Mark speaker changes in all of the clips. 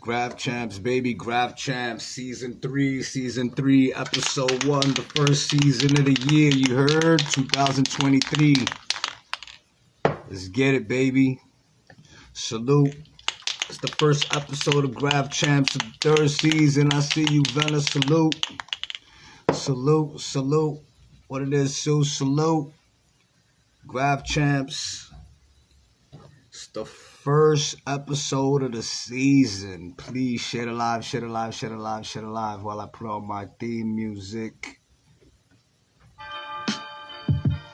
Speaker 1: Grab Champs, baby, Grab Champs, season 3, episode 1, the first season of the year, you heard? 2023. Let's get it, baby. Salute. It's the first episode of Grab Champs of the third season. I see you, Venna. Salute. Salute, salute. What it is, Sue? Salute. Grab Champs. It's the first episode of the season. Please share it live, share it live, share it live, share it live while I put on my theme music.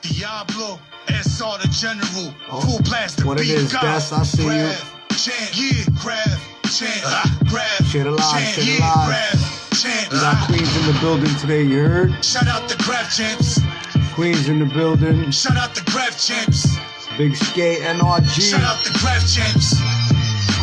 Speaker 2: Diablo, SR the General, full blast the
Speaker 1: what it is, Des, I see you.
Speaker 2: Grab,
Speaker 1: share it live, share it live. We got Queens in the building today, you heard?
Speaker 2: Shout out the Grab Champs.
Speaker 1: Queens in the building.
Speaker 2: Shout out the Grab Champs.
Speaker 1: Big SCAE N.R.G.
Speaker 2: Shout out the Grab Champs.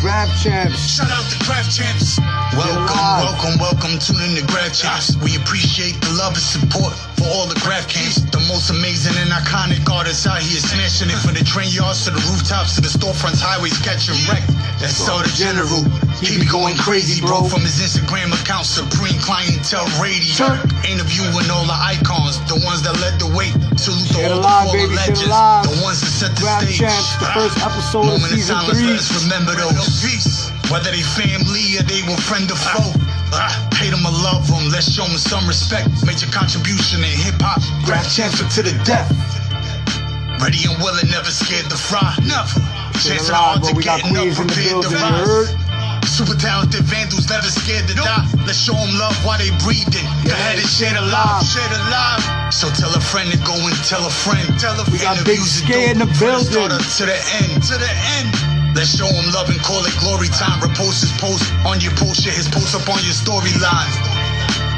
Speaker 1: Grab Champs.
Speaker 2: Shout out the Grab Champs. Welcome, tune in to Grab Champs. We appreciate the love and support for all the Grab Camps. The most amazing and iconic artists out here smashing it from the train yards to the rooftops to the storefronts, highways, catching wreck. That's all the General. He be going crazy, bro. From his Instagram account, Supreme Clientele Radio. Interviewing all the icons, the ones that led the way. Salute to all the fallen legends, the ones that set the
Speaker 1: Grab
Speaker 2: stage.
Speaker 1: Champs, the first episode of season 3.
Speaker 2: Let us remember those. Whether they family or they were friend or foe. Hate them or love them, let's show them some respect. Major contribution in hip-hop. Grab Champs to the death. Ready and willing, never scared to fry. Never. Chances hard to get up, prepared to rise. Super talented vandals, never scared to die. Let's show them love while they breathing. Go ahead and share the live, share the live. So tell a friend to go and tell a friend.
Speaker 1: We got Big SCAE in the building.
Speaker 2: Start up to the end, to the end. Let's show him love and call it glory time. Repost his post on your post, share his post up on your storyline.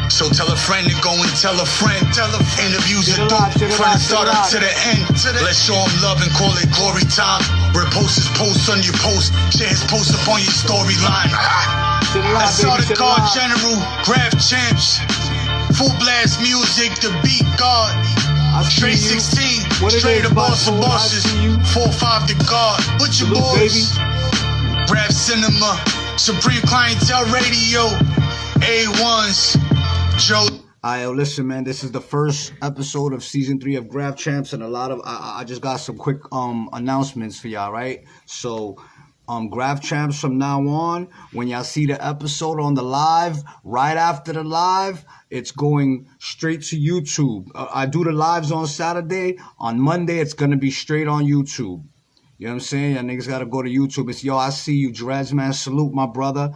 Speaker 2: So tell a friend to go and tell a friend. Interviews are dope from the start up to the end. Let's show him love and call it glory time. Repost his post on your post, share his post up on your storyline. That's all the guard general, Grab Champs. Full blast music, the beat guard. Straight 16, straight up boss of bosses. 4-5 the guard, with your boys. Rap Cinema, Supreme Clientele Radio, A1s, Joe.
Speaker 1: Alright, listen, man. This is the first episode of season 3 of Grab Champs, and a lot of I just got some quick announcements for y'all, right? So, Grab Champs from now on, when y'all see the episode on the live, right after the live, it's going straight to YouTube. I do the lives on Saturday. On Monday, it's going to be straight on YouTube. You know what I'm saying? Y'all niggas got to go to YouTube. It's, yo, I see you, Dreads, man. Salute, my brother.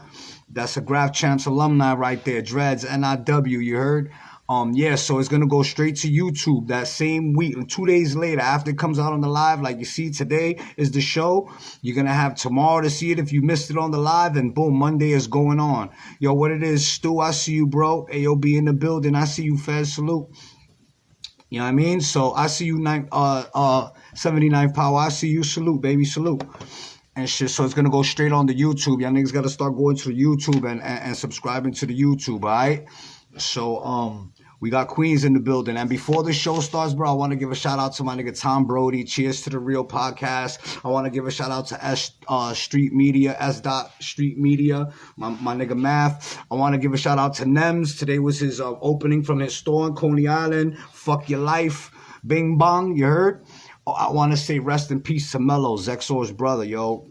Speaker 1: That's a Grab Champs alumni right there. Dreads, N.R.G, you heard? Yeah, so it's going to go straight to YouTube that same week. And 2 days later, after it comes out on the live, like you see today is the show. You're going to have tomorrow to see it if you missed it on the live. And boom, Monday is going on. Yo, what it is, Stu, I see you, bro. AOB in the building. I see you, Fed. Salute. You know what I mean? So I see you, 79th Power. I see you. Salute, baby. Salute. And shit, so it's going to go straight on the YouTube. Y'all niggas got to start going to the YouTube and subscribing to the YouTube, all right? So, we got Queens in the building. And before the show starts, bro, I want to give a shout out to my nigga Tom Brody. Cheers to the Real Podcast. I want to give a shout out to S. Street Media, S. Street Media, my nigga Math. I want to give a shout out to Nems. Today was his opening from his store in Coney Island. Fuck your life. Bing bong, you heard? I want to say rest in peace to Mello, Zexor's brother, yo.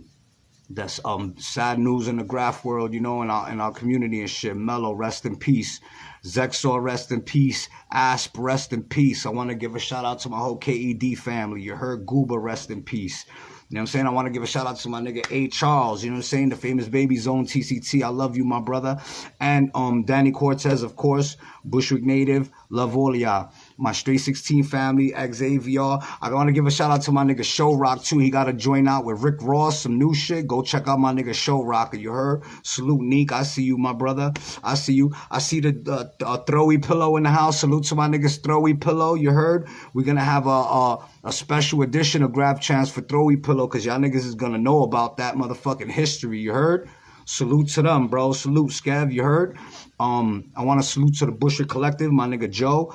Speaker 1: That's sad news in the graph world, you know, in our community and shit. Mello, rest in peace. Zexor, rest in peace. Asp, rest in peace. I want to give a shout out to my whole KED family. You heard? Gooba, rest in peace. You know what I'm saying? I want to give a shout out to my nigga A. Charles, you know what I'm saying? The famous Baby Zone TCT. I love you, my brother. And Danny Cortez, of course, Bushwick native. Love all of y'all. My Straight 16 family, Xavier. I want to give a shout out to my nigga Show Rock too. He got to join out with Rick Ross, some new shit. Go check out my nigga Show Rocker. You heard? Salute, Neek. I see you, my brother. I see you. I see the Throwy Pillow in the house. Salute to my niggas Throwy Pillow. You heard? We're going to have a special edition of Grab Chance for Throwy Pillow because y'all niggas is going to know about that motherfucking history. You heard? Salute to them, bro. Salute, Scav. You heard? I want to salute to the Bushwick Collective, my nigga Joe.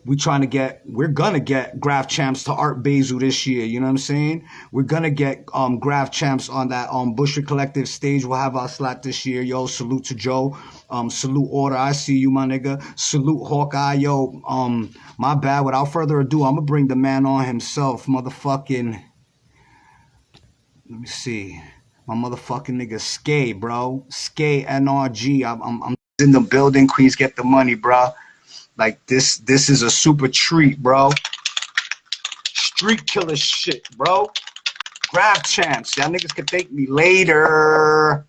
Speaker 1: we're gonna get Graph Champs to Art Basel this year. You know what I'm saying? We're gonna get Graph Champs on that Bushwick Collective stage. We'll have our slot this year. Yo, salute to Joe. Salute Order. I see you, my nigga. Salute Hawkeye. Yo, my bad. Without further ado, I'm gonna bring the man on himself. Motherfucking, let me see. My motherfucking nigga SCAE, bro. SCAE N.R.G. I'm in the building. Queens get the money, bro. Like this is a super treat, bro. Street killer shit, bro. Graph Champs. Y'all niggas can thank me later.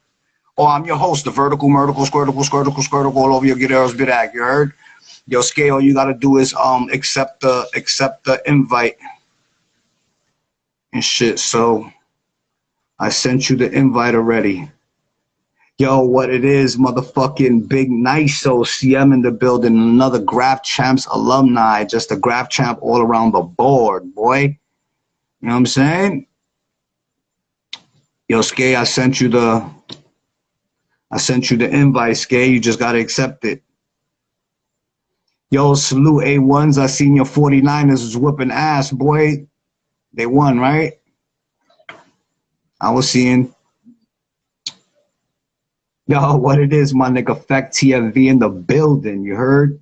Speaker 1: Oh, I'm your host, the vertical, murtical, squirtical, all over your guitars, bidak. You heard? Yo, SCAE, all you gotta do is accept the invite and shit. So I sent you the invite already. Yo, what it is, motherfucking Big Nice OCM in the building. Another Graph Champs alumni. Just a Graph Champ all around the board, boy. You know what I'm saying? Yo, SCAE, I sent you the invite, SCAE. You just gotta accept it. Yo, salute A1s. I seen your 49ers was whooping ass, boy. They won, right? I was seeing. Yo, what it is, my nigga, Fact TFV in the building, you heard?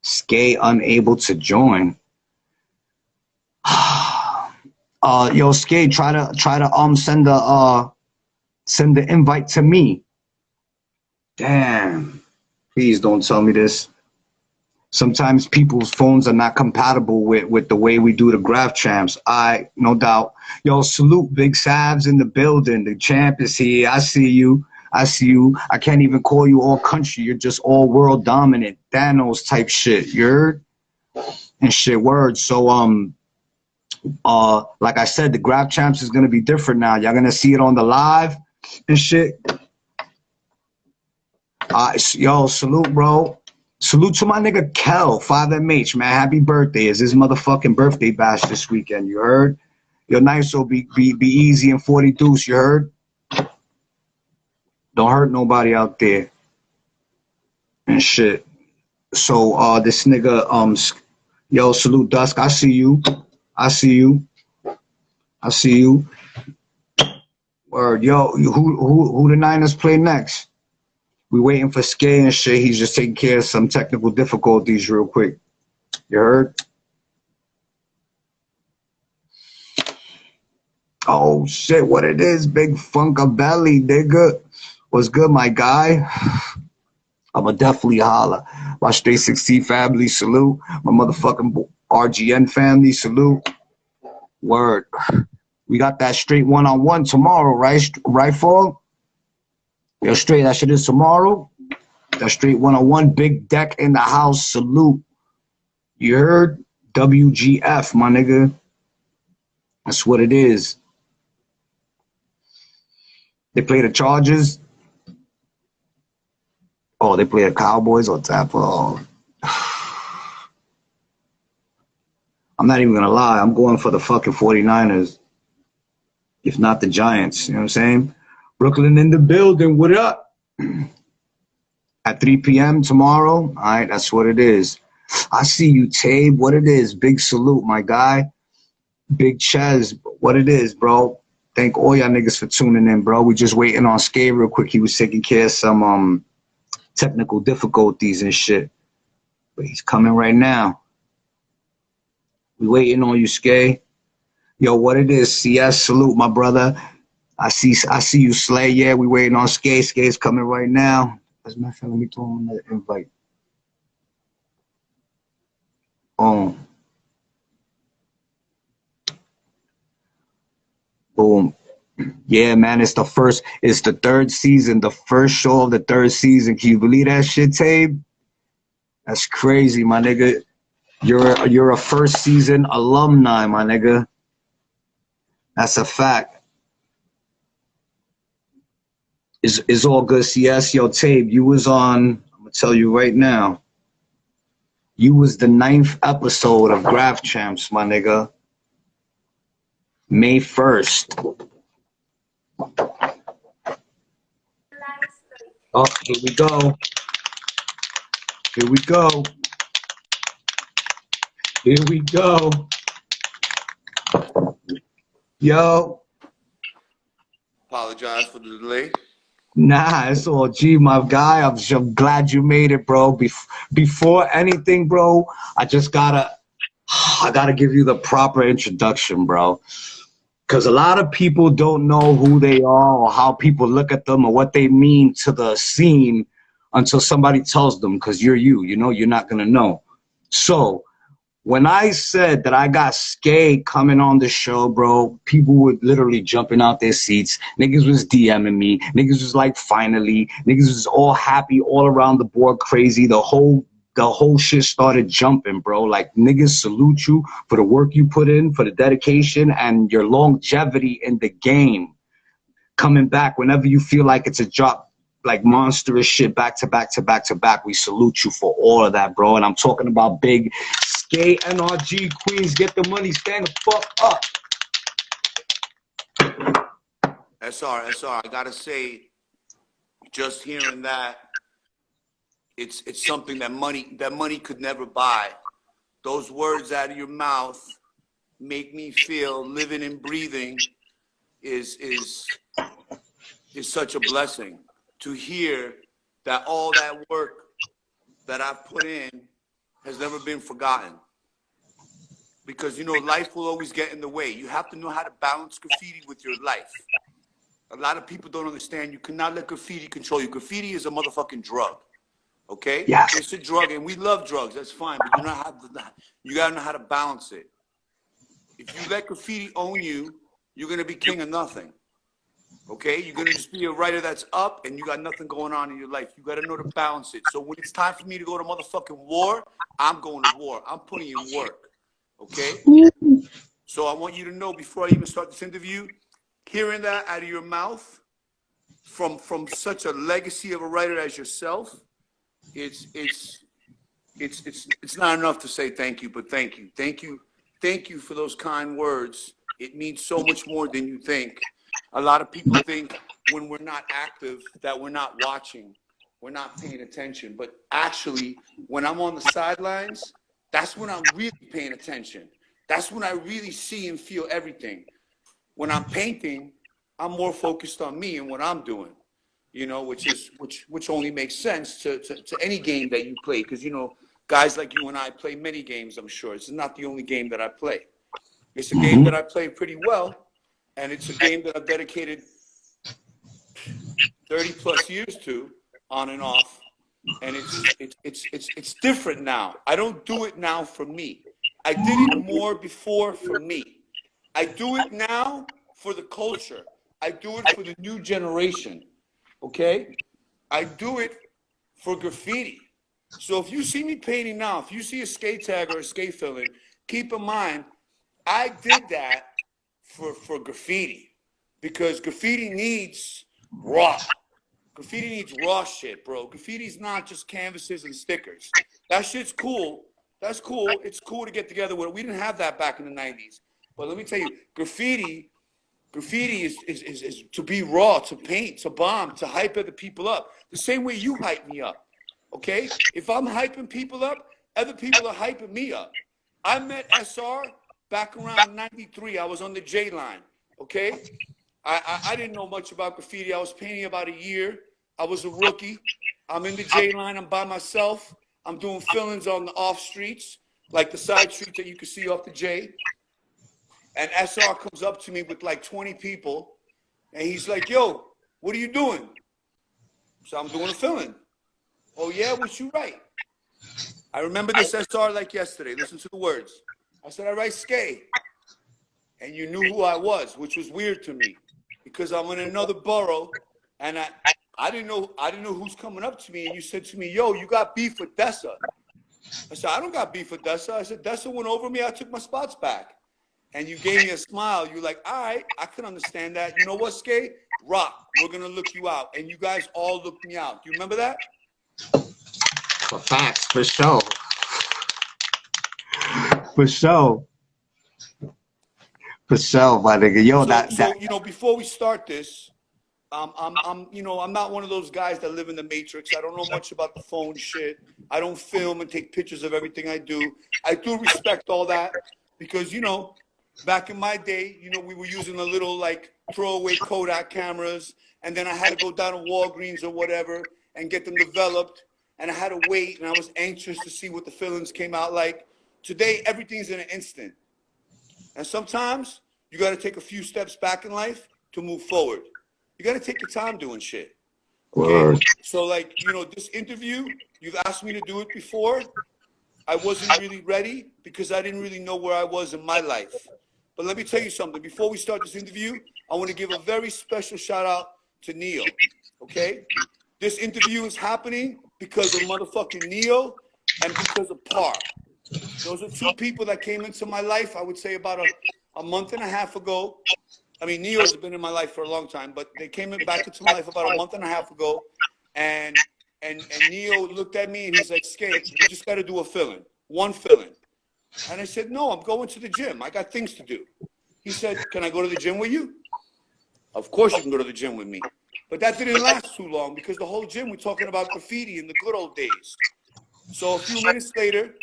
Speaker 1: SCAE unable to join. Yo, SCAE, try to send the invite to me. Damn. Please don't tell me this. Sometimes people's phones are not compatible with the way we do the Graph Champs. No doubt. Yo, salute Big Savs in the building. The champ is here. I see you. I can't even call you all country. You're just all world dominant. Thanos type shit. You heard? And shit, word. So, like I said, the Graph Champs is going to be different now. Y'all going to see it on the live and shit. Yo, salute, bro. Salute to my nigga Kel, 5MH, man. Happy birthday. It's his motherfucking birthday bash this weekend. You heard? Yo, nice, so be easy and 40 deuce. You heard? Don't hurt nobody out there and shit. So this nigga yo, salute Dusk. I see you. Word. Yo, who the Niners play next? We waiting for SCAE and shit. He's just taking care of some technical difficulties real quick. You heard? Oh shit, what it is? Big Funka Belly, nigga. What's good, my guy? I'ma definitely holla. My Straight 16 family, salute. My motherfucking RGN family, salute. Word. We got that straight one-on-one tomorrow, right? Right, Fall? Yo, straight, that shit is tomorrow. That straight one-on-one, big deck in the house, salute. You heard? WGF, my nigga. That's what it is. They play the Chargers. Oh, they play the Cowboys on tap. Oh. I'm not even going to lie. I'm going for the fucking 49ers. If not the Giants. You know what I'm saying? Brooklyn in the building. What up? At 3 p.m. tomorrow. All right, that's what it is. I see you, Tabe. What it is. Big salute, my guy. Big Ches. What it is, bro. Thank all y'all niggas for tuning in, bro. We just waiting on SCAE real quick. He was taking care of some technical difficulties and shit. But he's coming right now. We waiting on you, SCAE. Yo, what it is? CS, salute, my brother. I see you, Slay. Yeah, we waiting on SCAE. SCAE's coming right now. As a matter of fact, let me throw him the invite. Boom. Boom. Yeah, man, it's the third season, the first show of the third season. Can you believe that shit, Tabe? That's crazy, my nigga. You're a first season alumni, my nigga. That's a fact. It's all good, CS. Yo, Tabe, you was on, I'm gonna tell you right now, you was the 9th episode of Graph Champs, my nigga. May 1st. Oh, here we go. Here we go. Here we go. Yo.
Speaker 3: Apologize for the delay.
Speaker 1: Nah, it's all G, my guy. I'm glad you made it, bro. Before anything, bro, I gotta give you the proper introduction, bro. Because a lot of people don't know who they are or how people look at them or what they mean to the scene until somebody tells them, because you know, you're not gonna know. So when I said that I got SCAE coming on the show, bro, people were literally jumping out their seats. Niggas was DMing me. Niggas was like, finally. Niggas was all happy, all around the board, crazy. The whole shit started jumping, bro. Like, niggas salute you for the work you put in, for the dedication and your longevity in the game. Coming back whenever you feel like it's a drop, like monstrous shit, back to back to back to back. We salute you for all of that, bro. And I'm talking about big SCAE N.R.G. Queens, get the money, stand the fuck up.
Speaker 3: SR, I gotta say, just hearing that, it's something that money could never buy. Those words out of your mouth make me feel living and breathing is such a blessing to hear that all that work that I've put in has never been forgotten. Because, you know, life will always get in the way. You have to know how to balance graffiti with your life. A lot of people don't understand. You cannot let graffiti control you. Graffiti is a motherfucking drug. Okay?
Speaker 1: Yeah.
Speaker 3: It's a drug, and we love drugs. That's fine. But you gotta know how to balance it. If you let graffiti own you, you're going to be king of nothing. Okay? You're going to just be a writer that's up and you got nothing going on in your life. You got to know to balance it. So when it's time for me to go to motherfucking war, I'm going to war. I'm putting in work. Okay? So I want you to know before I even start this interview, hearing that out of your mouth from such a legacy of a writer as yourself, it's not enough to say thank you, but thank you. Thank you for those kind words. It means so much more than you think. A lot of people think when we're not active that we're not watching, we're not paying attention. But actually, when I'm on the sidelines, that's when I'm really paying attention. That's when I really see and feel everything. When I'm painting, I'm more focused on me and what I'm doing, you know, which only makes sense to any game that you play. Because, you know, guys like you and I play many games, I'm sure. It's not the only game that I play. It's a game that I play pretty well, and it's a game that I've dedicated 30 plus years to, on and off. And it's different now. I don't do it now for me. I did it more before for me. I do it now for the culture. I do it for the new generation. Okay? I do it for graffiti. So if you see me painting now, if you see a skate tag or a skate filling, keep in mind, I did that for graffiti, because graffiti needs raw. Graffiti needs raw shit, bro. Graffiti's not just canvases and stickers. That shit's cool. That's cool. It's cool to get together with it. We didn't have that back in the 90s. But let me tell you, graffiti is to be raw, to paint, to bomb, to hype other people up. The same way you hype me up. Okay? If I'm hyping people up, other people are hyping me up. I met SR back around 93. I was on the J line. Okay? I didn't know much about graffiti. I was painting about a year. I was a rookie. I'm in the J line. I'm by myself. I'm doing fillings on the off streets, like the side streets that you can see off the J. And SR comes up to me with like 20 people, and he's like, yo, what are you doing? So I'm doing a filling. Oh, yeah? What you write? I remember this SR like yesterday. Listen to the words. I said, I write SCAE. And you knew who I was, which was weird to me, because I'm in another borough, and I didn't know who's coming up to me. And you said to me, yo, you got beef with Dessa. I said, I don't got beef with Dessa. I said, Dessa went over me. I took my spots back. And you gave me a smile. You're like, all right, I can understand that. You know what, SCAE? Rock, we're going to look you out. And you guys all looked me out. Do you remember that?
Speaker 1: For facts, for sure. For sure. For sure, my nigga. Yo,
Speaker 3: so, you know, before we start this, I'm not one of those guys that live in the Matrix. I don't know much about the phone shit. I don't film and take pictures of everything I do. I do respect all that because, back in my day, we were using the little like throwaway Kodak cameras, and then I had to go down to Walgreens or whatever and get them developed, and I had to wait, and I was anxious to see what the fillings came out like. Today, everything's in an instant, and sometimes you got to take a few steps back in life to move forward. You got to take your time doing shit. Okay? So, like, this interview, you've asked me to do it before. I wasn't really ready because I didn't really know where I was in my life. But let me tell you something. Before we start this interview, I want to give a very special shout out to Neo. Okay? This interview is happening because of motherfucking Neo and because of Par. Those are two people that came into my life, I would say about a month and a half ago. I mean, Neo's been in my life for a long time, but they came back into my life about a month and a half ago. And Neo looked at me and he's like, SCAE, you just got to do a fill-in, one fill-in. And I said, no, I'm going to the gym. I got things to do. He said, can I go to the gym with you? Of course you can go to the gym with me. But that didn't last too long because the whole gym, we're talking about graffiti in the good old days. So a few minutes later,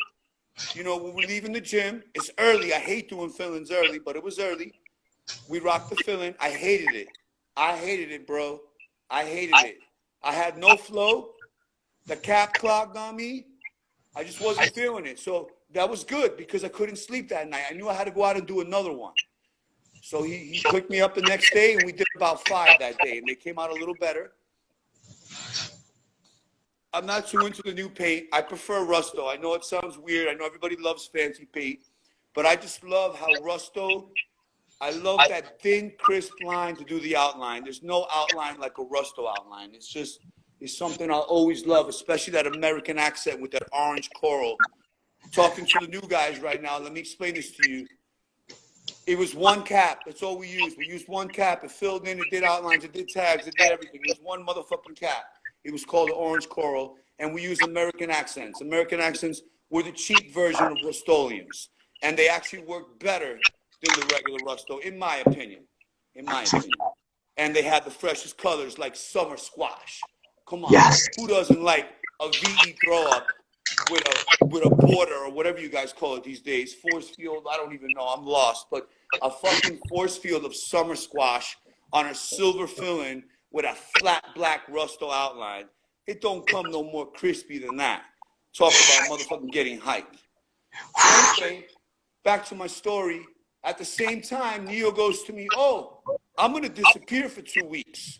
Speaker 3: we were leaving the gym. It's early. I hate doing fill-ins early, but it was early. We rocked the fill-in. I hated it. I hated it, bro. I hated it. I had no flow. The cap clogged on me. I just wasn't feeling it. So that was good because I couldn't sleep that night. I knew I had to go out and do another one. So he picked me up the next day, and we did about 5 that day, and they came out a little better. I'm not too into the new paint. I prefer Rusto. I know it sounds weird. I know everybody loves fancy paint, but I just love how Rusto, I love that thin, crisp line to do the outline. There's no outline like a Rusto outline. It's something I'll always love, especially that American accent with that orange coral. Talking to the new guys right now, let me explain this to you. It was one cap. That's all we used. We used one cap. It filled in, it did outlines, it did tags, it did everything. It was one motherfucking cap. It was called the orange coral, and we used American accents. American accents were the cheap version of Rust-Oleums, and they actually worked better than the regular Rusto, in my opinion. And they had the freshest colors like summer squash. Come on, yes. Who doesn't like a VE throw up with a border or whatever you guys call it these days? Force field, I don't even know. I'm lost. But a fucking force field of summer squash on a silver fill-in with a flat black Rusto outline. It don't come no more crispy than that. Talk about motherfucking getting hyped. So anyway, back to my story. At the same time, Neo goes to me, oh, I'm going to disappear for 2 weeks.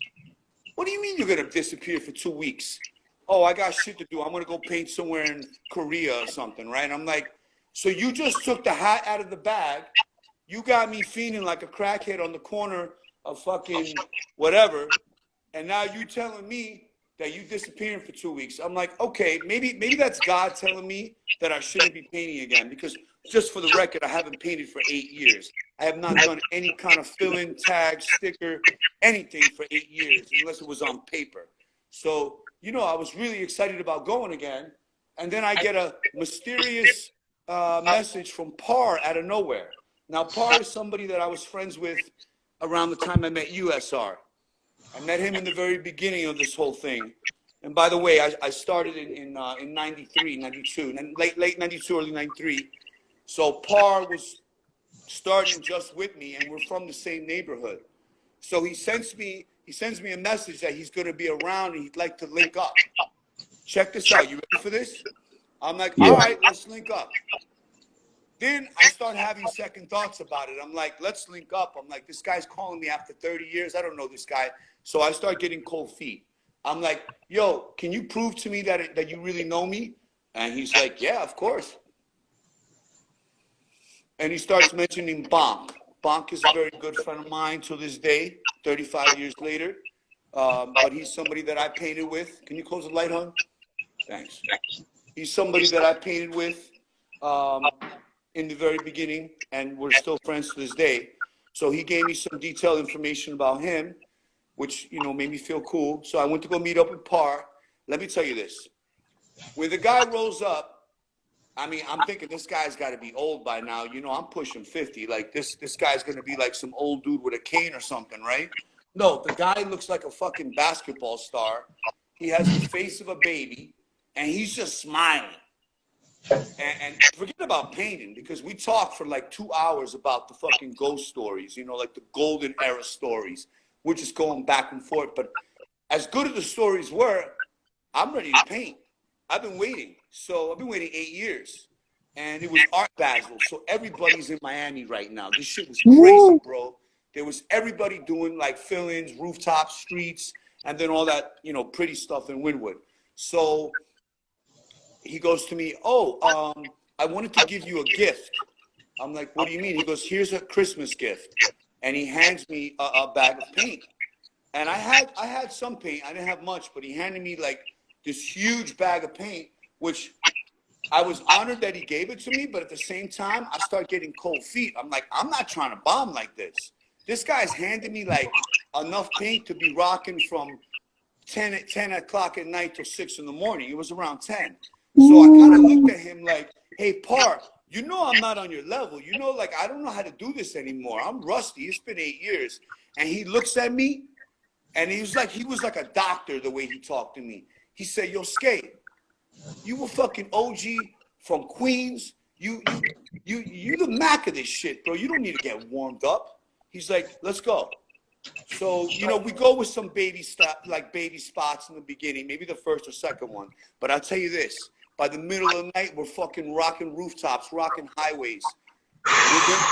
Speaker 3: What do you mean you're going to disappear for 2 weeks? Oh, I got shit to do. I'm going to go paint somewhere in Korea or something, right? I'm like, so you just took the hat out of the bag. You got me feeling like a crackhead on the corner of fucking whatever. And now you telling me that you disappearing for 2 weeks. I'm like, okay, maybe that's God telling me that I shouldn't be painting again, because just for the record, I haven't painted for 8 years. I have not done any kind of fill-in, tag, sticker, anything for 8 years, unless it was on paper. So, I was really excited about going again. And then I get a mysterious message from Par out of nowhere. Now, Par is somebody that I was friends with around the time I met you, SR. I met him in the very beginning of this whole thing. And by the way, I started in 93, 92, late 92, early 93. So Par was starting just with me, and we're from the same neighborhood. So he sends me a message that he's going to be around and he'd like to link up. Check this out. You ready for this? I'm like, all right, let's link up. Then I start having second thoughts about it. I'm like, let's link up. I'm like, this guy's calling me after 30 years. I don't know this guy. So I start getting cold feet. I'm like, yo, can you prove to me that you really know me? And he's like, yeah, of course. And he starts mentioning Bonk. Bonk is a very good friend of mine to this day, 35 years later. But he's somebody that I painted with. Can you close the light, hon? Thanks. He's somebody that I painted with in the very beginning, and we're still friends to this day. So he gave me some detailed information about him, which, made me feel cool. So I went to go meet up with Par. Let me tell you this. When the guy rolls up, I'm thinking this guy's got to be old by now. I'm pushing 50. Like, this guy's going to be like some old dude with a cane or something, right? No, the guy looks like a fucking basketball star. He has the face of a baby, and he's just smiling. And forget about painting, because we talked for like 2 hours about the fucking ghost stories, you know, like the golden era stories. We're just going back and forth. But as good as the stories were, I'm ready to paint. I've been waiting. So I've been waiting 8 years. And it was Art Basel. So everybody's in Miami right now. This shit was crazy, bro. There was everybody doing like fill-ins, rooftops, streets, and then all that, you know, pretty stuff in Wynwood. So he goes to me, oh, I wanted to give you a gift. I'm like, what do you mean? He goes, here's a Christmas gift. And he hands me a bag of paint. And I had some paint. I didn't have much, but he handed me like this huge bag of paint, which I was honored that he gave it to me. But at the same time, I start getting cold feet. I'm like, I'm not trying to bomb like this. This guy's handing me like enough paint to be rocking from 10 o'clock at night till 6 in the morning. It was around 10. So I kind of looked at him like, hey, Park, you know I'm not on your level. You know, like, I don't know how to do this anymore. I'm rusty. It's been 8 years. And he looks at me, and he was like a doctor the way he talked to me. He said, yo, SCAE, you were fucking OG from Queens. You the Mac of this shit, bro. You don't need to get warmed up. He's like, let's go. So, you know, we go with some baby spots in the beginning, maybe the first or second one. But I'll tell you this, by the middle of the night, we're fucking rocking rooftops, rocking highways.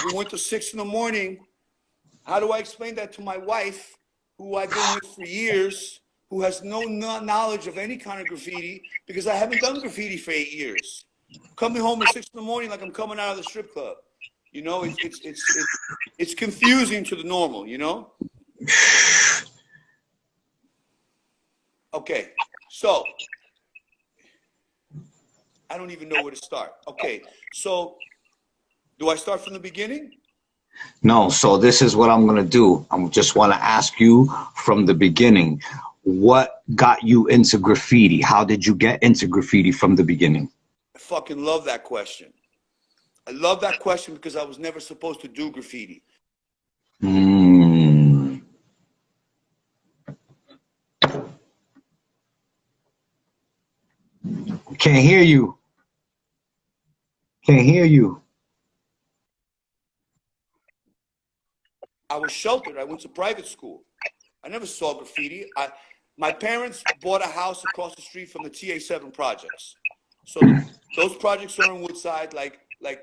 Speaker 3: We went to 6 in the morning. How do I explain that to my wife, who I've been with for years, who has no knowledge of any kind of graffiti, because I haven't done graffiti for 8 years. Coming home at 6 in the morning like I'm coming out of the strip club. You know, it's confusing to the normal, you know? Okay, so I don't even know where to start. Okay, so do I start from the beginning?
Speaker 1: No, so this is what I'm going to do. I just want to ask you from the beginning, what got you into graffiti? How did you get into graffiti from the beginning?
Speaker 3: I fucking love that question. I love that question because I was never supposed to do graffiti.
Speaker 1: Can't hear you. Can't hear you.
Speaker 3: I was sheltered. I went to private school. I never saw graffiti. My parents bought a house across the street from the TA7 projects. So those projects are in Woodside. Like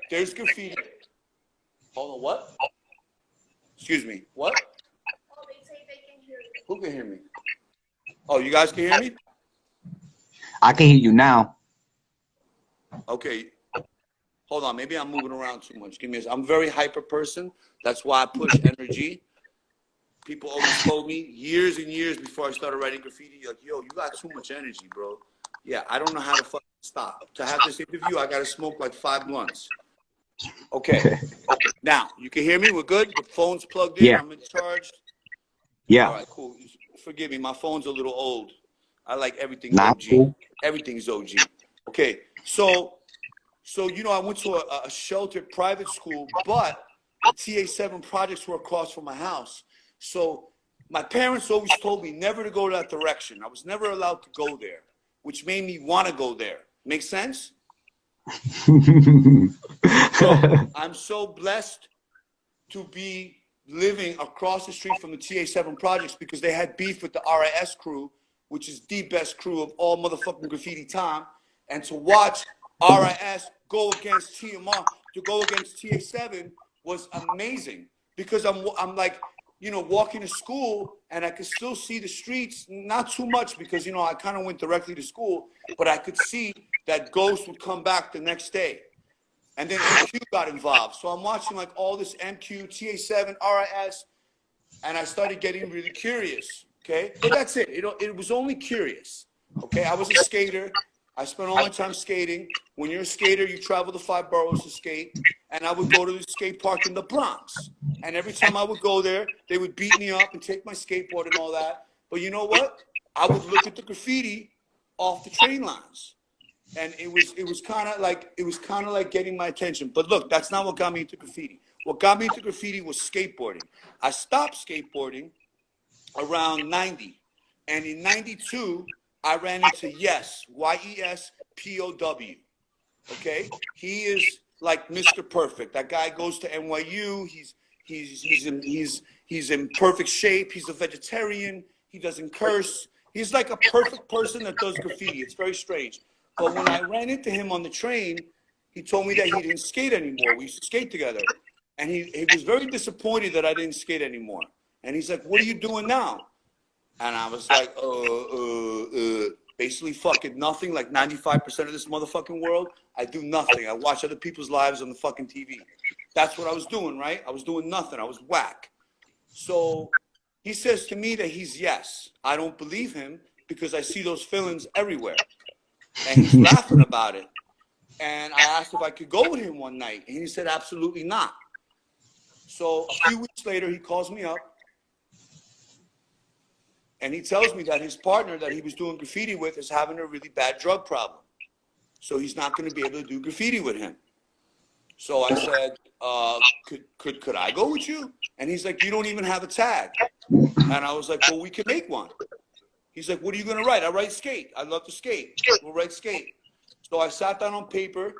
Speaker 3: there's graffiti. Hold on, what? Excuse me, what? Oh, they say they can hear you. Who can hear me? Oh, you guys can hear me?
Speaker 1: I can hear you now.
Speaker 3: Okay. Hold on, maybe I'm moving around too much. Give me a, I'm a very hyper person. That's why I push N.R.G. People always told me years and years before I started writing graffiti, like, yo, you got too much energy, bro. Yeah, I don't know how to fucking stop. To have this interview, I got to smoke like 5 blunts. Okay. Now, you can hear me? We're good? The phone's plugged in?
Speaker 1: Yeah.
Speaker 3: I'm in charge?
Speaker 1: Yeah.
Speaker 3: All right, cool. Forgive me. My phone's a little old. I like everything
Speaker 1: Nah,
Speaker 3: OG.
Speaker 1: cool.
Speaker 3: Everything's OG. Okay, so you know, I went to a sheltered private school, but the TA7 projects were across from my house. So my parents always told me never to go that direction. I was never allowed to go there, which made me want to go there. Make sense? So I'm so blessed to be living across the street from the TA7 projects because they had beef with the RIS crew, which is the best crew of all motherfucking graffiti time. And to watch RIS go against TMR, to go against TA7 was amazing because I'm like, you know, walking to school and I could still see the streets, not too much because, you know, I kind of went directly to school, but I could see that Ghost would come back the next day. And then MQ got involved. So I'm watching like all this MQ, TA7, RIS, and I started getting really curious, okay? But that's it. It was only curious, okay? I was a skater. I spent all my time skating. When you're a skater, you travel the 5 boroughs to skate. And I would go to the skate park in the Bronx. And every time I would go there, they would beat me up and take my skateboard and all that. But you know what? I would look at the graffiti off the train lines. And it was kind of like getting my attention. But look, that's not what got me into graffiti. What got me into graffiti was skateboarding. I stopped skateboarding around 90. And in 92, I ran into Yes, YESPOW. Okay? He is like Mr. Perfect. That guy goes to NYU. He's in perfect shape. He's a vegetarian. He doesn't curse. He's like a perfect person that does graffiti. It's very strange. But when I ran into him on the train, he told me that he didn't skate anymore. We used to skate together. And he was very disappointed that I didn't skate anymore. And he's like, what are you doing now? And I was like, basically fucking nothing, like 95% of this motherfucking world. I do nothing. I watch other people's lives on the fucking TV. That's what I was doing, right? I was doing nothing. I was whack. So he says to me that he's Yes. I don't believe him because I see those feelings everywhere. And he's laughing about it. And I asked if I could go with him one night. And he said, absolutely not. So a few weeks later, he calls me up. And he tells me that his partner that he was doing graffiti with is having a really bad drug problem. So he's not going to be able to do graffiti with him. So I said, could I go with you? And he's like, you don't even have a tag. And I was like, well, we can make one. He's like, what are you going to write? I write skate. I love to skate. We'll write skate. So I sat down on paper.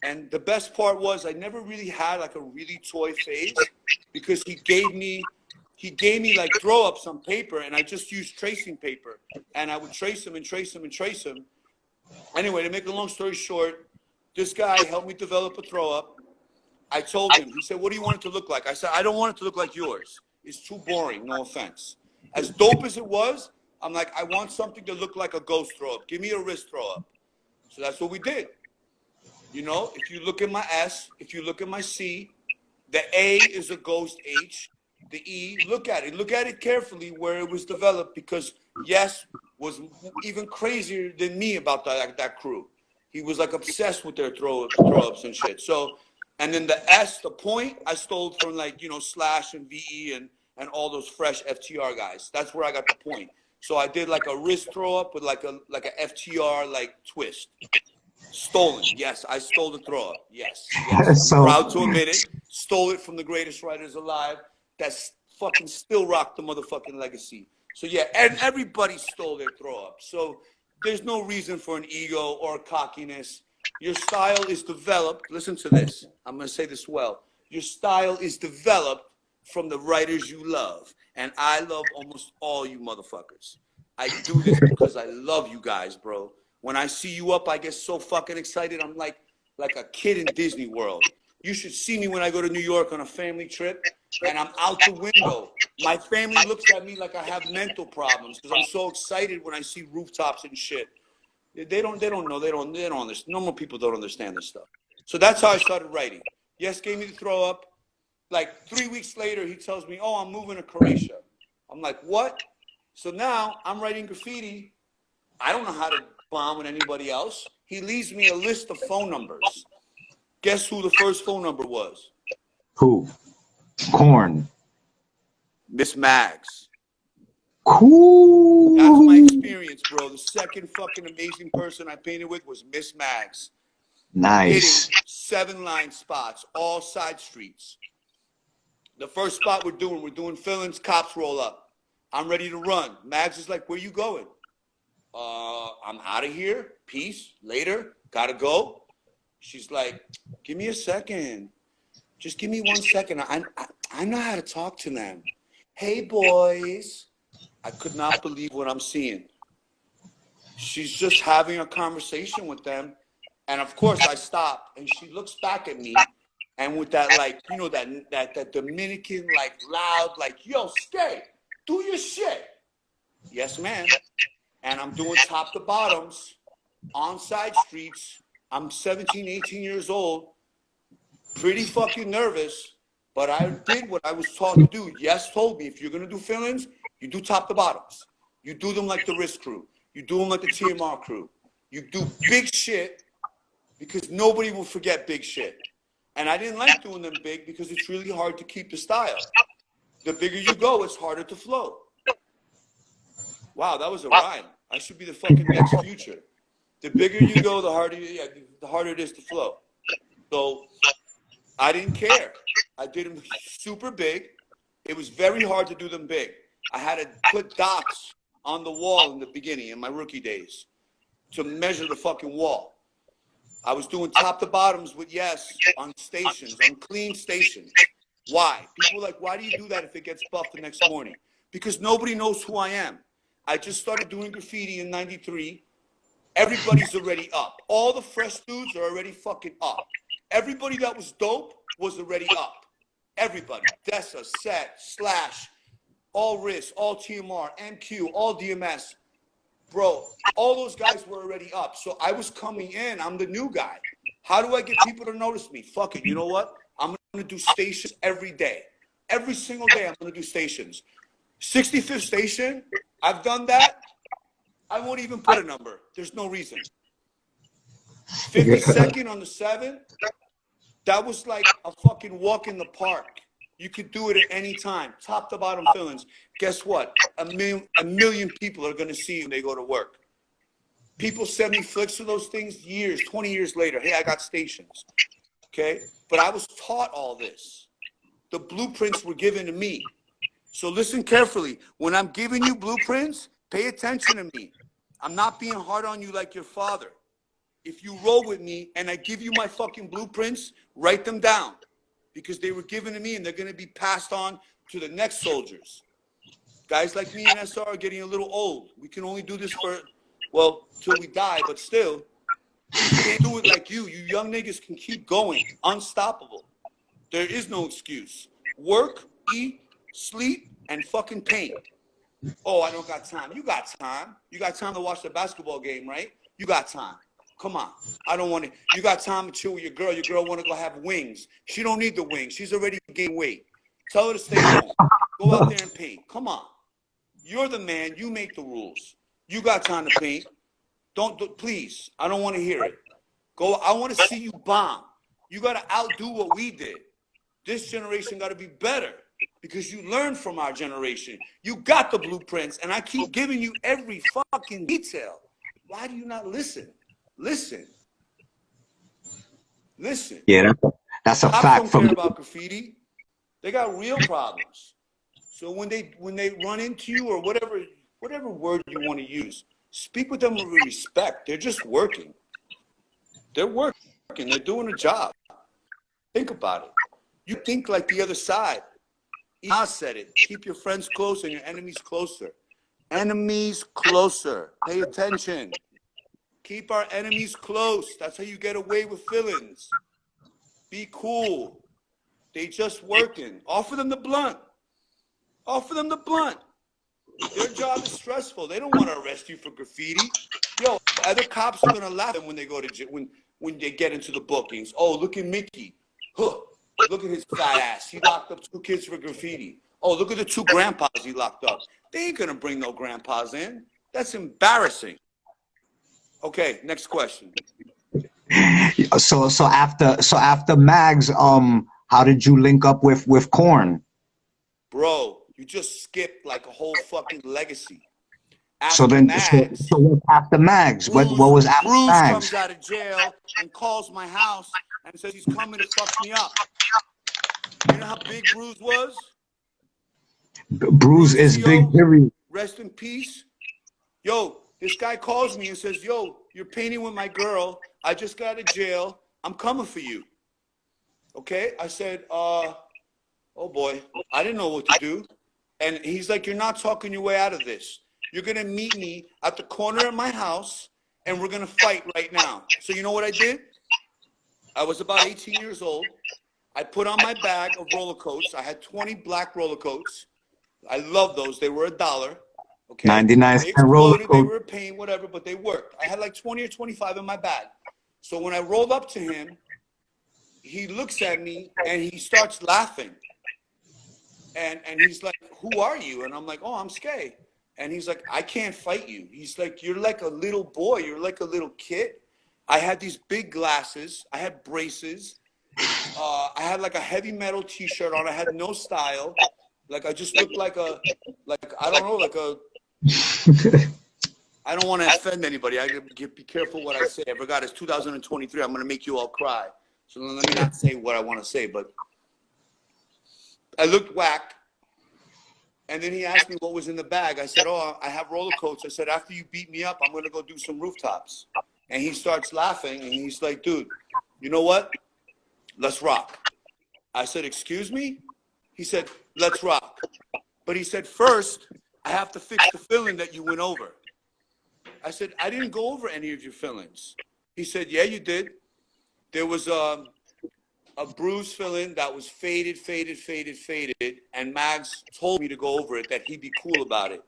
Speaker 3: And the best part was I never really had like a really toy phase because he gave me like throw ups on paper, and I just used tracing paper, and I would trace them and trace them and trace them. Anyway, to make a long story short, this guy helped me develop a throw up. I told him, he said, what do you want it to look like? I said, I don't want it to look like yours. It's too boring, no offense. As dope as it was, I'm like, I want something to look like a ghost throw up. Give me a wrist throw up. So that's what we did. You know, if you look at my S, if you look at my C, the A is a ghost H. The E, look at it carefully where it was developed, because Yes was even crazier than me about that crew. He was like obsessed with their throw-ups and shit. So, and then the S, the point, I stole from like, you know, Slash and VE and all those fresh FTR guys. That's where I got the point. So I did like a wrist throw-up with like a FTR like twist. Stolen. Yes, I stole the throw-up. Yes. I'm proud to admit it. Stole it from the greatest writers alive. That's fucking still rock the motherfucking legacy. So yeah, and everybody stole their throw up. So there's no reason for an ego or cockiness. Your style is developed. Listen to this. I'm going to say this well. Your style is developed from the writers you love. And I love almost all you motherfuckers. I do this because I love you guys, bro. When I see you up, I get so fucking excited. I'm like a kid in Disney World. You should see me when I go to New York on a family trip, and I'm out the window. My family looks at me like I have mental problems because I'm so excited when I see rooftops and shit. They don't know. They don't understand. Normal people don't understand this stuff. So that's how I started writing. Yes gave me the throw up. Like 3 weeks later, he tells me, oh, I'm moving to Croatia. I'm like, what? So now I'm writing graffiti. I don't know how to bomb with anybody else. He leaves me a list of phone numbers. Guess who the first phone number was?
Speaker 4: Who? Corn.
Speaker 3: Miss Mags.
Speaker 4: Cool.
Speaker 3: That's my experience, bro. The second fucking amazing person I painted with was Miss Mags.
Speaker 4: Nice.
Speaker 3: Hitting 7-line spots, all side streets. The first spot we're doing fillings, cops roll up. I'm ready to run. Mags is like, where you going? I'm out of here. Peace. Later. Gotta go. She's like, give me a second. Just give me 1 second. I know how to talk to them. Hey, boys. I could not believe what I'm seeing. She's just having a conversation with them. And of course, I stop, and she looks back at me. And with that, like, you know, that Dominican, like, loud, like, yo, SCAE, do your shit. Yes, ma'am. And I'm doing top to bottoms on side streets. I'm 17, 18 years old, pretty fucking nervous, but I did what I was taught to do. Yes told me, if you're going to do fillings, you do top to bottoms. You do them like the Risk crew. You do them like the TMR crew. You do big shit because nobody will forget big shit. And I didn't like doing them big because it's really hard to keep the style. The bigger you go, it's harder to flow. Wow, that was a rhyme. I should be the fucking next Future. The bigger you go, the harder it is to flow. So I didn't care. I did them super big. It was very hard to do them big. I had to put dots on the wall in the beginning, in my rookie days, to measure the fucking wall. I was doing top to bottoms with yes on stations, on clean stations. Why? People were like, why do you do that if it gets buffed the next morning? Because nobody knows who I am. I just started doing graffiti in 93. Everybody's already up. All the fresh dudes are already fucking up. Everybody that was dope was already up. Everybody. Dessa, Set, Slash, all RIS, all TMR, MQ, all DMS. Bro, all those guys were already up. So I was coming in. I'm the new guy. How do I get people to notice me? Fuck it. You know what? I'm going to do stations every day. Every single day I'm going to do stations. 65th station, I've done that. I won't even put a number. There's no reason. 52nd on the 7th, that was like a fucking walk in the park. You could do it at any time. Top to bottom fillings. Guess what? A million people are going to see you when they go to work. People send me flicks of those things years, 20 years later. Hey, I got stations. Okay? But I was taught all this. The blueprints were given to me. So listen carefully. When I'm giving you blueprints, pay attention to me. I'm not being hard on you like your father. If you roll with me and I give you my fucking blueprints, write them down. Because they were given to me and they're going to be passed on to the next soldiers. Guys like me and SR are getting a little old. We can only do this for, well, till we die, but still, we can't do it like you. You young niggas can keep going, unstoppable. There is no excuse. Work, eat, sleep, and fucking paint. Oh, I don't got time. You got time. You got time to watch the basketball game, right? You got time. Come on. I don't want to. You got time to chill with your girl. Your girl want to go have wings. She don't need the wings. She's already gained weight. Tell her to stay home. Go out there and paint. Come on. You're the man. You make the rules. You got time to paint. Please. I don't want to hear it. Go. I want to see you bomb. You got to outdo what we did. This generation got to be better because you learned from our generation. You got the blueprints, and I keep giving you every fucking detail. Why do you not listen? Listen.
Speaker 4: Yeah, that's a
Speaker 3: Cops
Speaker 4: fact.
Speaker 3: don't
Speaker 4: From
Speaker 3: care about graffiti. They got real problems. So when they run into you or whatever word you want to use, speak with them with respect. They're just working. They're working. They're doing a job. Think about it. You think like the other side. I said it. Keep your friends close and your enemies closer. Enemies closer. Pay attention. Keep our enemies close. That's how you get away with villains. Be cool. They just working. Offer them the blunt. Offer them the blunt. Their job is stressful. They don't want to arrest you for graffiti. Yo, other cops are gonna laugh at them when they go to jail, when they get into the bookings. Oh, look at Mickey. Huh. Look at his fat ass. He locked up 2 kids for graffiti. Oh, look at the 2 grandpas he locked up. They ain't gonna bring no grandpas in. That's embarrassing. Okay, next question.
Speaker 4: so after Mags, how did you link up with Corn?
Speaker 3: Bro, you just skipped like a whole fucking legacy. After
Speaker 4: So then,
Speaker 3: Mags,
Speaker 4: so what's after Mags? What was after
Speaker 3: Bruce
Speaker 4: Mags?
Speaker 3: comes out of jail and calls my house and says he's coming to fuck me up. You know how big Bruce was?
Speaker 4: Bruce is big. Period.
Speaker 3: Rest in peace. Yo, this guy calls me and says, yo, you're painting with my girl. I just got out of jail. I'm coming for you. Okay? I said, oh boy, I didn't know what to do. And he's like, you're not talking your way out of this. You're going to meet me at the corner of my house and we're going to fight right now. So you know what I did? I was about 18 years old. I put on my bag of roller coats. I had 20 black roller coats. I love those. They were $1. Okay.
Speaker 4: 99
Speaker 3: They
Speaker 4: cent roller
Speaker 3: exploded. They
Speaker 4: coat.
Speaker 3: were a pain, whatever, but they worked. I had like 20 or 25 in my bag. So when I rolled up to him, he looks at me and he starts laughing. And he's like, who are you? And I'm like, oh, I'm SCAE. And he's like, I can't fight you. He's like, you're like a little boy. You're like a little kid. I had these big glasses. I had braces. I had like a heavy metal t-shirt on. I had no style. Like I just looked like I don't know, like a, I don't want to offend anybody. I gotta be careful what I say. I forgot it's 2023. I'm going to make you all cry. So let me not say what I want to say, but I looked whack. And then he asked me what was in the bag. I said, oh, I have roller coats. I said, after you beat me up, I'm going to go do some rooftops. And he starts laughing, and he's like, dude, you know what? Let's rock. I said, excuse me? He said, let's rock. But he said, first, I have to fix the filling that you went over. I said, I didn't go over any of your fillings. He said, yeah, you did. There was a bruise filling that was faded, and Mags told me to go over it, that he'd be cool about it.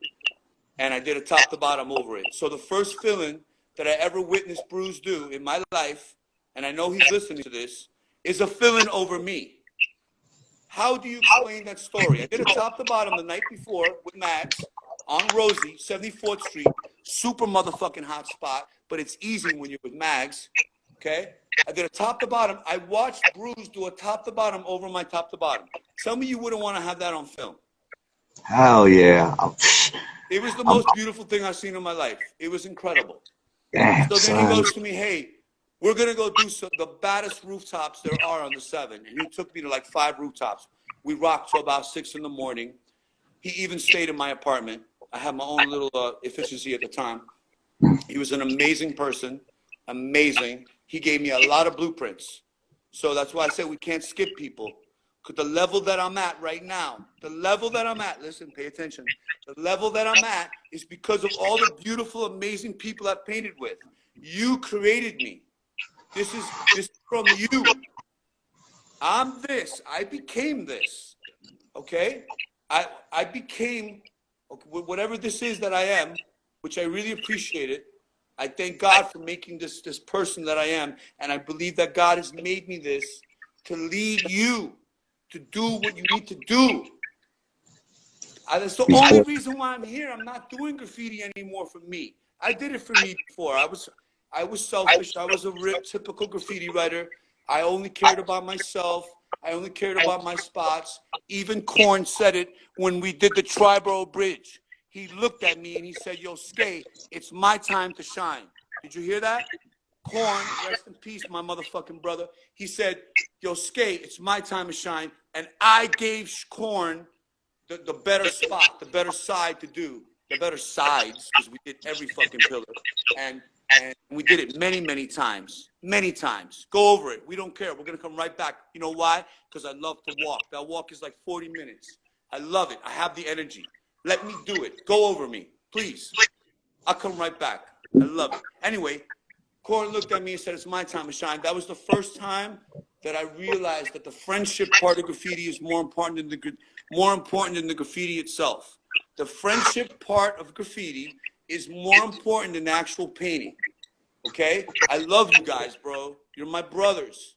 Speaker 3: And I did a top to bottom over it. So the first filling that I ever witnessed Bruce do in my life, and I know he's listening to this, is a filling over me. How do you explain that story? I did a top to bottom the night before with Mags on Rosie, 74th Street, super motherfucking hot spot, but it's easy when you're with Mags, okay? I did a top to bottom. I watched Bruce do a top to bottom over my top to bottom. Tell me you wouldn't want to have that on film.
Speaker 4: Hell yeah.
Speaker 3: It was the most beautiful thing I've seen in my life. It was incredible.
Speaker 4: Damn,
Speaker 3: So then he
Speaker 4: son.
Speaker 3: goes to me, hey, we're going to go do the baddest rooftops there are on the 7. And he took me to like 5 rooftops. We rocked till about 6 in the morning. He even stayed in my apartment. I had my own little efficiency at the time. He was an amazing person, amazing. He gave me a lot of blueprints. So that's why I say we can't skip people. Because the level that I'm at right now, listen, pay attention. The level that I'm at is because of all the beautiful, amazing people I've painted with. You created me. This is from you. I'm this. I became this. Okay? I became whatever this is that I am, which I really appreciate it. I thank God for making this person that I am, and I believe that God has made me this to lead you to do what you need to do. That's the only reason why I'm here. I'm not doing graffiti anymore for me. I did it for me before. I was selfish. I was a typical graffiti writer. I only cared about myself. I only cared about my spots. Even Korn said it when we did the Triborough Bridge. He looked at me and he said, yo, SCAE, it's my time to shine. Did you hear that? Korn, rest in peace, my motherfucking brother. He said, yo, SCAE, it's my time to shine. And I gave Korn the better spot, the better side to do, the better sides, because we did every fucking pillar. And we did it many, many times. Many times. Go over it. We don't care. We're going to come right back. You know why? Because I love to walk. That walk is like 40 minutes. I love it. I have the energy. Let me do it. Go over me, please. I'll come right back. I love it. Anyway, Korn looked at me and said, it's my time to shine. That was the first time that I realized that the friendship part of graffiti is more important than the graffiti itself. The friendship part of graffiti is more important than actual painting. Okay? I love you guys, bro. You're my brothers.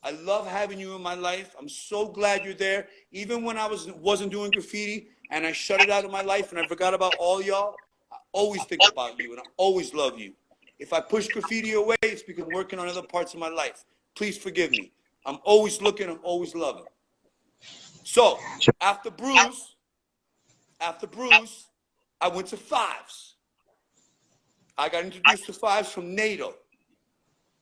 Speaker 3: I love having you in my life. I'm so glad you're there. Even when I wasn't doing graffiti and I shut it out of my life and I forgot about all y'all, I always think about you and I always love you. If I push graffiti away, it's because I'm working on other parts of my life. Please forgive me. I'm always looking, I'm always loving. So, after Bruce, I went to 5s. I got introduced to 5s from NATO.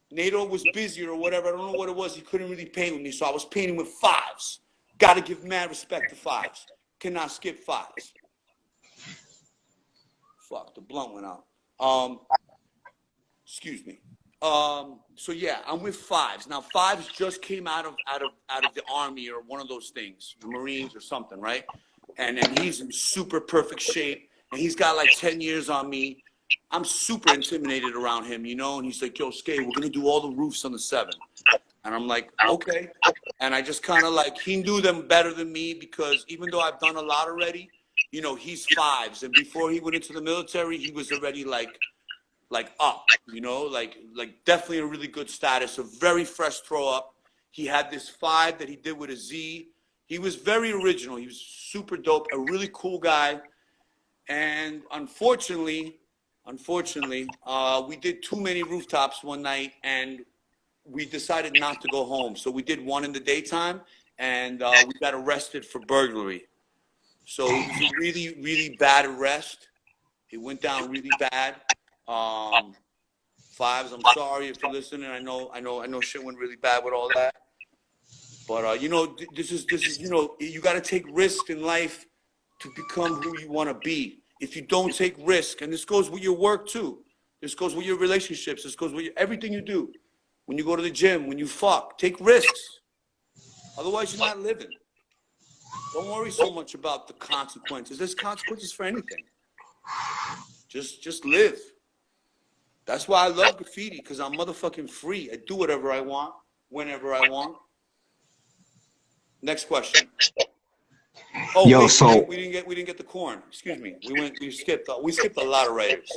Speaker 3: NATO was busy or whatever. I don't know what it was. He couldn't really paint with me, so I was painting with 5s. Got to give mad respect to 5s. Cannot skip 5s. Fuck, the blunt went out. Excuse me. So yeah, I'm with 5s. Now 5s just came out of the Army or one of those things, the Marines or something, right? And he's in super perfect shape, and he's got like 10 years on me. I'm super intimidated around him, you know, and he's like, yo, SCAE, we're going to do all the roofs on the 7. And I'm like, okay. And I just kind of like, he knew them better than me because even though I've done a lot already, you know, he's 5s. And before he went into the military, he was already like up, you know, like definitely a really good status, a very fresh throw up. He had this 5 that he did with a Z. He was very original. He was super dope, a really cool guy. And unfortunately, we did too many rooftops one night and we decided not to go home. So we did one in the daytime and we got arrested for burglary. So it was a really, really bad arrest. It went down really bad. 5s, I'm sorry if you're listening. I know shit went really bad with all that. But you know, this is you know, you got to take risks in life to become who you want to be. If you don't take risk, and this goes with your work too, this goes with your relationships, this goes with everything you do. When you go to the gym, when you fuck, take risks. Otherwise, you're not living. Don't worry so much about the consequences. There's consequences for anything. Just live. That's why I love graffiti, because I'm motherfucking free. I do whatever I want, whenever I want. Next question. Oh,
Speaker 4: Yo,
Speaker 3: wait,
Speaker 4: so
Speaker 3: we didn't get the corn. Excuse me. We skipped a lot of writers.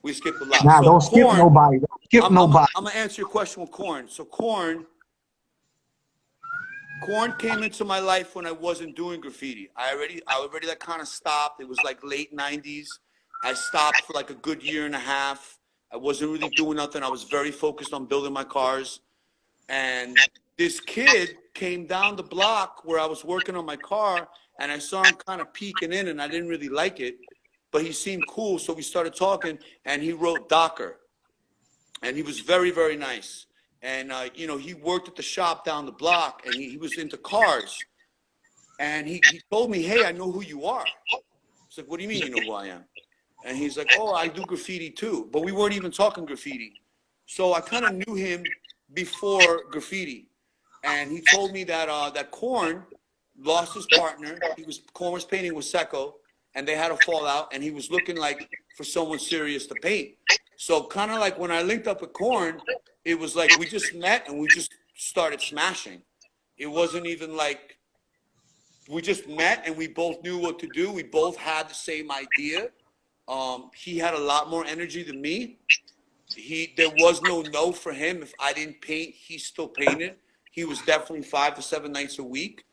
Speaker 3: We skipped a lot.
Speaker 4: nah,
Speaker 3: So
Speaker 4: don't skip
Speaker 3: corn,
Speaker 4: nobody. Don't skip nobody.
Speaker 3: I'm gonna answer your question with corn. So corn came into my life when I wasn't doing graffiti. I already like kind of stopped. It was like late 90s. I stopped for like a good year and a half. I wasn't really doing nothing. I was very focused on building my cars. And this kid came down the block where I was working on my car, and I saw him kind of peeking in, and I didn't really like it, but he seemed cool. So we started talking, and he wrote Docker, and he was very, very nice. And, you know, he worked at the shop down the block, and he was into cars. And he told me, hey, I know who you are. I was like, what do you mean you know who I am? And he's like, oh, I do graffiti too. But we weren't even talking graffiti. So I kind of knew him before graffiti. And he told me that that Korn lost his partner. Korn was painting with Secco, and they had a fallout, and he was looking like for someone serious to paint. So kind of like when I linked up with Korn, it was like we just met and we just started smashing. It wasn't even like we just met and we both knew what to do. We both had the same idea. He had a lot more energy than me. There was no for him. If I didn't paint, he still painted. He was definitely 5 to 7 nights a week.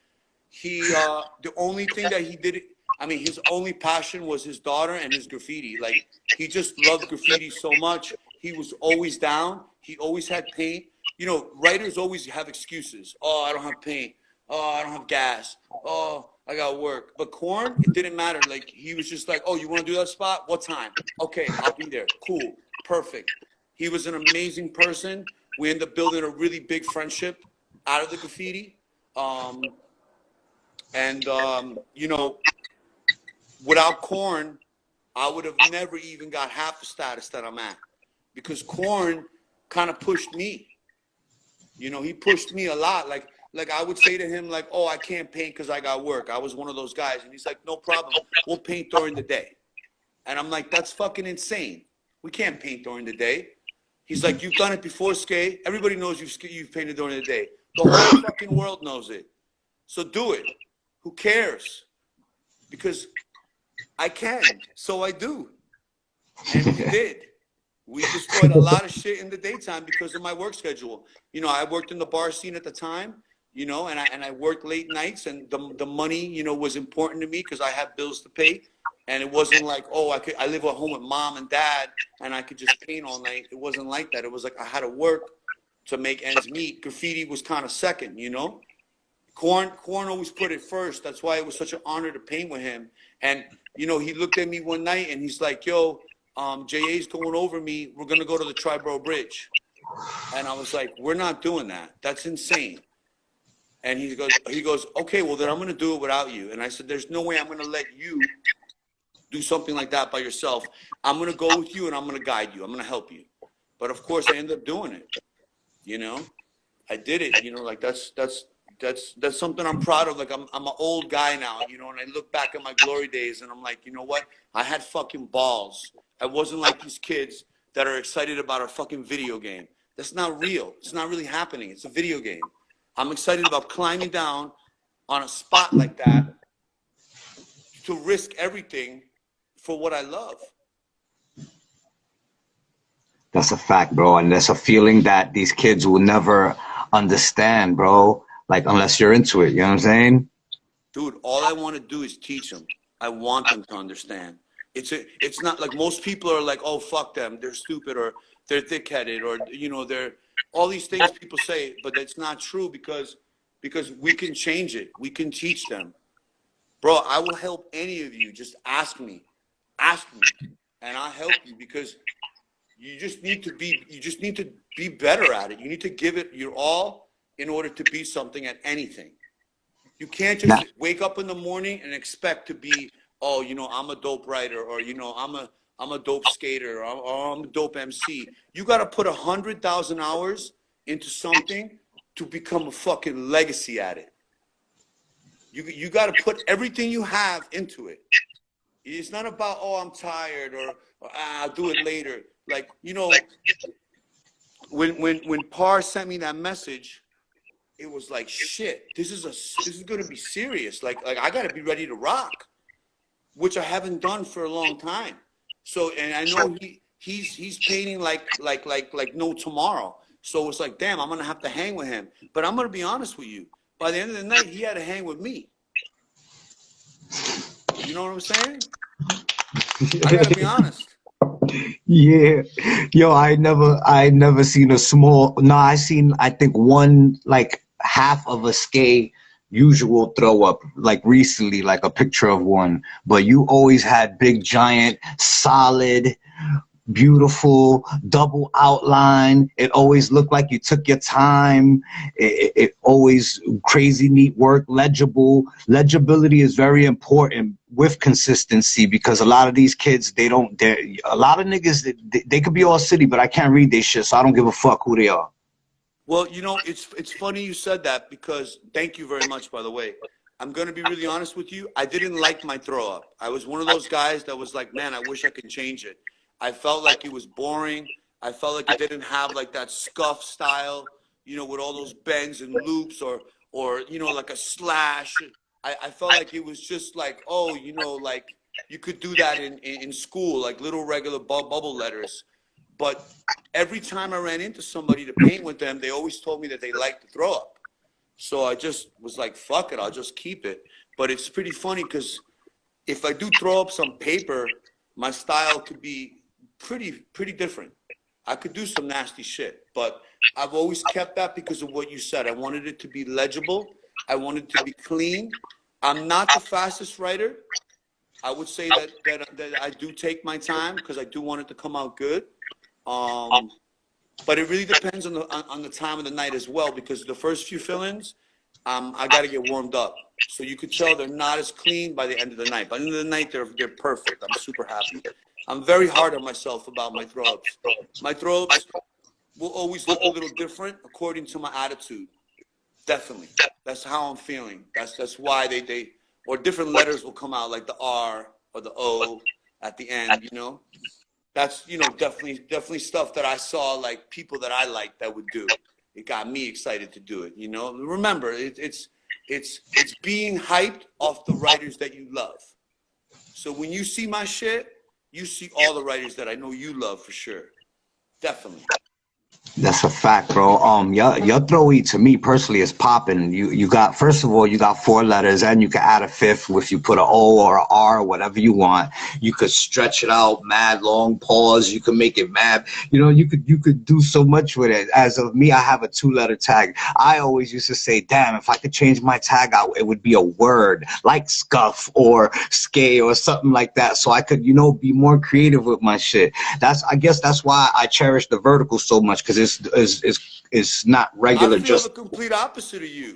Speaker 3: The only thing that he did, I mean, his only passion was his daughter and his graffiti. Like, he just loved graffiti so much. He was always down. He always had paint. You know, writers always have excuses. Oh, I don't have paint. Oh, I don't have gas. Oh, I got work. But Korn, it didn't matter. Like, he was just like, oh, you want to do that spot? What time? Okay, I'll be there. Cool. Perfect. He was an amazing person. We ended up building a really big friendship out of the graffiti. You know, without Korn, I would have never even got half the status that I'm at, because Korn kind of pushed me. You know, he pushed me a lot. Like I would say to him, like, oh, I can't paint because I got work. I was one of those guys. And he's like, no problem. We'll paint during the day. And I'm like, that's fucking insane. We can't paint during the day. He's like, you've done it before, SCAE. Everybody knows you've painted during the day. The whole fucking world knows it. So do it. Who cares? Because I can, so I do. And we did. We destroyed a lot of shit in the daytime because of my work schedule. You know, I worked in the bar scene at the time, you know, and I worked late nights, and the money, you know, was important to me because I had bills to pay. And it wasn't like, oh, I live at home with mom and dad and I could just paint all night. It wasn't like that. It was like I had to work to make ends meet. Graffiti was kind of second, you know. Korn always put it first. That's why it was such an honor to paint with him. And, you know, he looked at me one night and he's like, yo, JA's going over me. We're going to go to the Triborough Bridge. And I was like, we're not doing that. That's insane. And he goes, okay, well, then I'm going to do it without you. And I said, there's no way I'm going to let you do something like that by yourself. I'm going to go with you and I'm going to guide you. I'm going to help you. But of course I ended up doing it. You know, I did it, you know, like that's something I'm proud of. Like I'm an old guy now, you know, and I look back at my glory days and I'm like, you know what? I had fucking balls. I wasn't like these kids that are excited about a fucking video game. That's not real. It's not really happening. It's a video game. I'm excited about climbing down on a spot like that to risk everything for what I love.
Speaker 4: That's a fact, bro. And that's a feeling that these kids will never understand, bro. Like, unless you're into it, you know what I'm saying?
Speaker 3: Dude, all I want to do is teach them. I want them to understand. It's not like most people are like, oh, fuck them. They're stupid or they're thick-headed or, you know, they're all these things people say, but it's not true because we can change it. We can teach them. Bro, I will help any of you. Just ask me, and I'll help you because you just need to be better at it. You need to give it your all in order to be something at anything. You can't just wake up in the morning and expect to be oh, I'm a dope writer, or I'm a dope skater, or I'm a dope MC. You got to put 100,000 hours into something to become a fucking legacy at it. You got to put everything you have into it. It's not about, oh, I'm tired, or I'll do it later. Like, when Par sent me that message, it was like, shit, this is gonna be serious. Like I gotta be ready to rock, which I haven't done for a long time. So, and I know he's painting like no tomorrow. So it's like, damn, I'm gonna have to hang with him. But I'm gonna be honest with you. By the end of the night, he had to hang with me. You know what I'm saying? I gotta be honest.
Speaker 4: Yeah, yo, I never seen a small. No, I seen, I think one, like half of a SCAE usual throw up, like recently, like a picture of one. But you always had big, giant, solid, beautiful, double outline. It always looked like you took your time. It always crazy neat work, legible. Legibility is very important with consistency, because a lot of these kids, a lot of niggas, they could be all city, but I can't read their shit, so I don't give a fuck who they are.
Speaker 3: Well, it's funny you said that, because thank you very much, by the way. I'm going to be really honest with you. I didn't like my throw up. I was one of those guys that was like, man, I wish I could change it. I felt like it was boring. I felt like it didn't have like that scuff style, with all those bends and loops, or like a slash. I felt like it was just like, oh, like you could do that in school, like little regular bubble letters. But every time I ran into somebody to paint with them, they always told me that they liked the throw up. So I just was like, fuck it, I'll just keep it. But it's pretty funny, because if I do throw ups on paper, my style could be pretty different. I could do some nasty shit, but I've always kept that because of what you said. I wanted it to be legible. I wanted it to be clean. I'm not the fastest writer. I would say that I do take my time, because I do want it to come out good. But it really depends on the time of the night as well, because the first few fill-ins, I got to get warmed up. So you could tell they're not as clean by the end of the night. By the end of the night, they're perfect. I'm super happy. I'm very hard on myself about my throw-ups. My throw-ups will always look a little different according to my attitude. Definitely. That's how I'm feeling. That's why they or different letters will come out, like the R or the O at the end, That's, definitely stuff that I saw, like people that I like that would do. It got me excited to do it, Remember, it's being hyped off the writers that you love. So when you see my shit, you see all the writers that I know you love for sure. Definitely.
Speaker 4: That's a fact, bro. Your throwy to me personally is popping. You got, first of all, you got 4 letters, and you can add a 5th if you put an O or an R, whatever you want. You could stretch it out, mad long pause. You could make it mad. You could do so much with it. As of me, I have a 2-letter tag. I always used to say, damn, if I could change my tag out, it would be a word like scuff or SCAE or something like that, so I could, be more creative with my shit. I guess that's why I cherish the vertical so much, because it's not regular.
Speaker 3: I feel the complete opposite of you.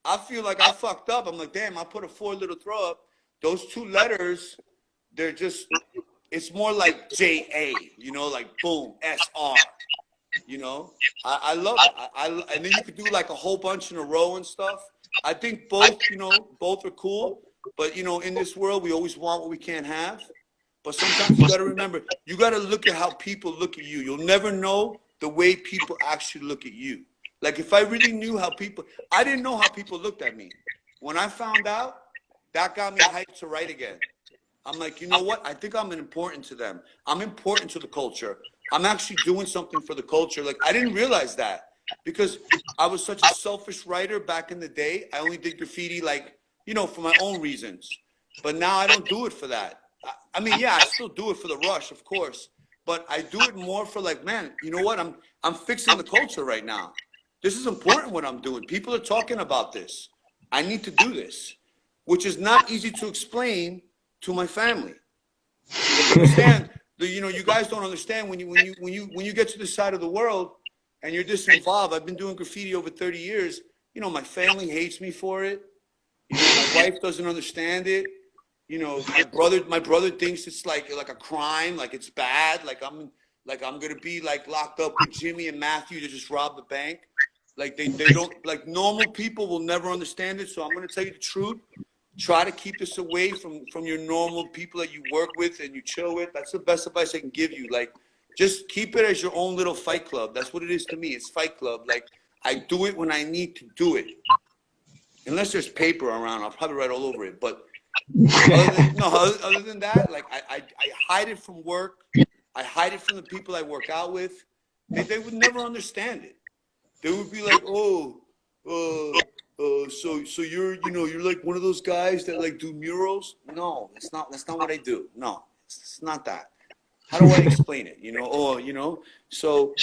Speaker 3: I feel like I fucked up. I'm like, damn, I put a 4 little throw up. Those 2 letters, they're just, it's more like J-A, like boom, S-R, I love it. And then you could do like a whole bunch in a row and stuff. I think both, both are cool. But, in this world, we always want what we can't have. But sometimes you got to remember, you got to look at how people look at you. You'll never know the way people actually look at you. Like if I really knew how I didn't know how people looked at me. When I found out, that got me hyped to write again. I'm like, you know what? I think I'm important to them. I'm important to the culture. I'm actually doing something for the culture. Like I didn't realize that, because I was such a selfish writer back in the day. I only did graffiti like, for my own reasons. But now I don't do it for that. I mean, yeah, I still do it for the rush, of course. But I do it more for like, man, you know what? I'm fixing the culture right now. This is important what I'm doing. People are talking about this. I need to do this, which is not easy to explain to my family. You understand? You guys don't understand when you get to this side of the world and you're this involved. I've been doing graffiti over 30 years. My family hates me for it. My wife doesn't understand it. You know, my brother thinks it's like a crime, like it's bad, like I'm gonna be like locked up with Jimmy and Matthew to just rob the bank. Like they don't, like, normal people will never understand it. So I'm gonna tell you the truth. Try to keep this away from your normal people that you work with and you chill with. That's the best advice I can give you. Like, just keep it as your own little fight club. That's what it is to me. It's fight club. Like, I do it when I need to do it. Unless there's paper around, I'll probably write all over it. But other than that, like, I hide it from work. I hide it from the people I work out with. They would never understand it. They would be like, oh, so you're like one of those guys that like do murals? No, that's not what I do. No, it's not that. How do I explain it? So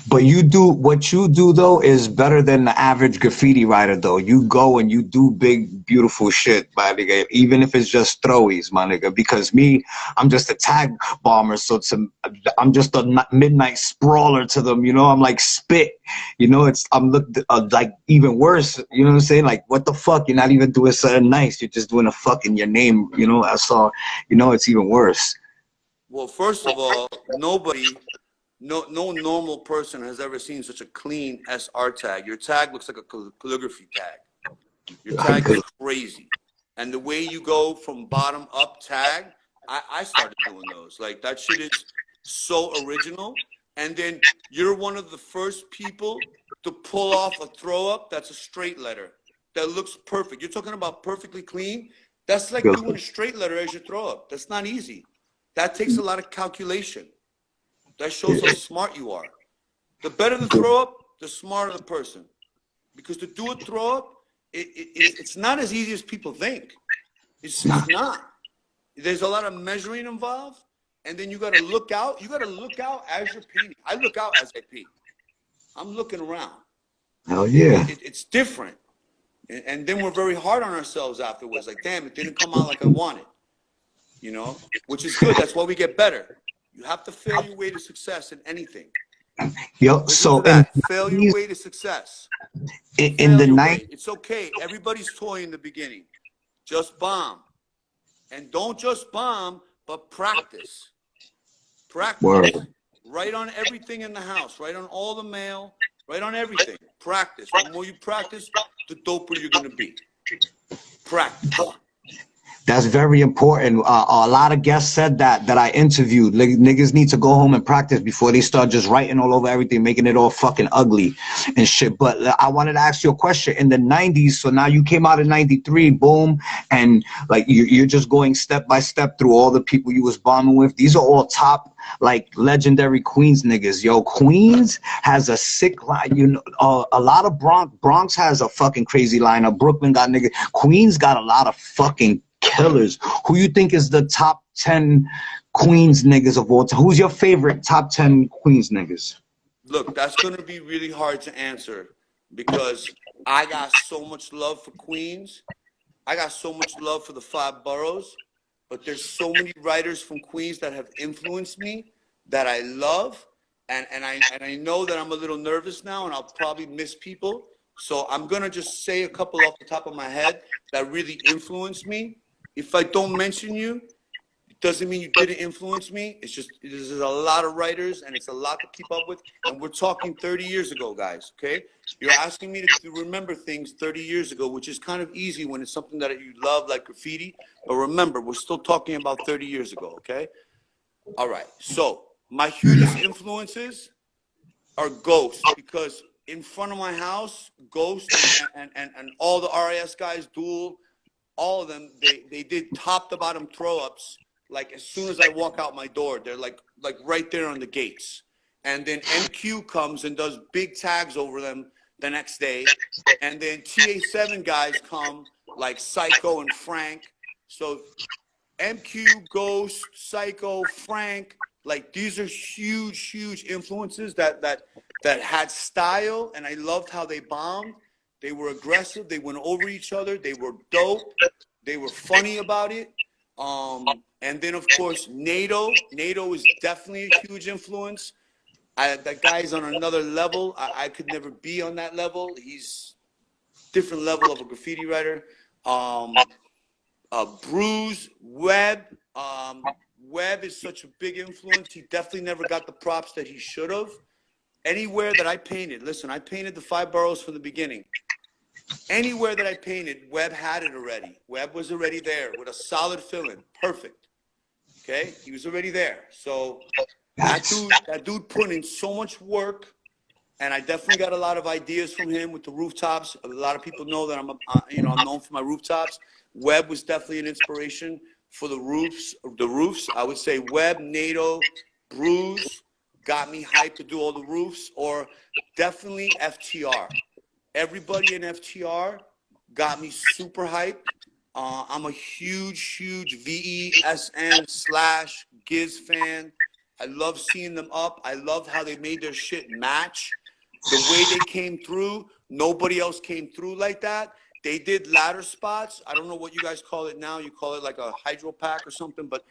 Speaker 4: But you do what you do though is better than the average graffiti writer though. You go and you do big, beautiful shit, my nigga. Even if it's just throwies, my nigga. Because me, I'm just a tag bomber, so I'm just a midnight sprawler to them. You know, I'm like spit. You know, I'm looked like even worse. You know what I'm saying? Like, what the fuck? You're not even doing something nice. You're just doing a fucking your name. You know, I saw. You know, it's even worse.
Speaker 3: well, first of all, no normal person has ever seen such a clean SR tag. Your tag looks like a calligraphy tag. Your tag is crazy. And the way you go from bottom up tag, I started doing those. Like, that shit is so original. And then you're one of the first people to pull off a throw up that's a straight letter that looks perfect. You're talking about perfectly clean. That's like doing a straight letter as your throw up. That's not easy. That takes a lot of calculation. That shows how smart you are. The better the throw up, the smarter the person. Because to do a throw up, it's not as easy as people think. It's not. There's a lot of measuring involved, and then you got to look out. You got to look out as you're painting. I look out as I paint. I'm looking around.
Speaker 4: Hell yeah.
Speaker 3: It's different. And then we're very hard on ourselves afterwards. Like, damn, it didn't come out like I wanted. You know, which is good. That's why we get better. You have to fail your way to success in anything.
Speaker 4: Yo, so
Speaker 3: fail your way to success.
Speaker 4: in the night,
Speaker 3: It's okay. Everybody's toy in the beginning. Just bomb. And don't just bomb, but practice. Practice.
Speaker 4: Word.
Speaker 3: Write on everything in the house. Write on all the mail. Write on everything. Practice. The more you practice, the doper you're going to be. Practice.
Speaker 4: That's very important. A lot of guests said that I interviewed. Niggas need to go home and practice before they start just writing all over everything, making it all fucking ugly and shit. But I wanted to ask you a question. In the 90s, so now you came out in 93, boom, and like you're just going step by step through all the people you was bombing with. These are all top, like, legendary Queens niggas. Yo, Queens has a sick line. You know, a lot of Bronx has a fucking crazy lineup. Brooklyn got niggas. Queens got a lot of fucking killers. Who you think is the top 10 Queens niggas of all time? Who's your favorite top 10 Queens niggas?
Speaker 3: Look, that's going to be really hard to answer because I got so much love for Queens. I got so much love for the 5 boroughs, but there's so many writers from Queens that have influenced me that I love. And I know that I'm a little nervous now and I'll probably miss people. So I'm going to just say a couple off the top of my head that really influenced me. If I don't mention you, it doesn't mean you didn't influence me. It's just there's a lot of writers and it's a lot to keep up with. And we're talking 30 years ago, guys, okay? You're asking me to remember things 30 years ago, which is kind of easy when it's something that you love, like graffiti. But remember, we're still talking about 30 years ago, okay? All right. So my hugest influences are Ghost, because in front of my house, Ghost and all the RIS guys, Duel, all of them, they did top to bottom throw ups. Like, as soon as I walk out my door, they're like right there on the gates. And then MQ comes and does big tags over them the next day. And then TA7 guys come, like Psycho and Frank. So MQ, Ghost, Psycho, Frank, like, these are huge influences that had style, and I loved how they bombed. They were aggressive. They went over each other. They were dope. They were funny about it. And then, of course, NATO. NATO is definitely a huge influence. That guy's on another level. I could never be on that level. He's different level of a graffiti writer. Bruce, Webb. Webb is such a big influence. He definitely never got the props that he should have. Anywhere that I painted, listen, I painted the 5 boroughs from the beginning. Anywhere that I painted, Webb had it already. Webb was already there with a solid fill-in. Perfect. Okay? He was already there. So that dude put in so much work, and I definitely got a lot of ideas from him with the rooftops. A lot of people know that I'm known for my rooftops. Webb was definitely an inspiration for the roofs. I would say Webb, NATO, Bruce got me hyped to do all the roofs, or definitely FTR. Everybody in FTR got me super hyped. I'm a huge VESN/Giz fan. I love seeing them up. I love how they made their shit match. The way they came through, nobody else came through like that. They did ladder spots. I don't know what you guys call it now. You call it like a hydro pack or something, but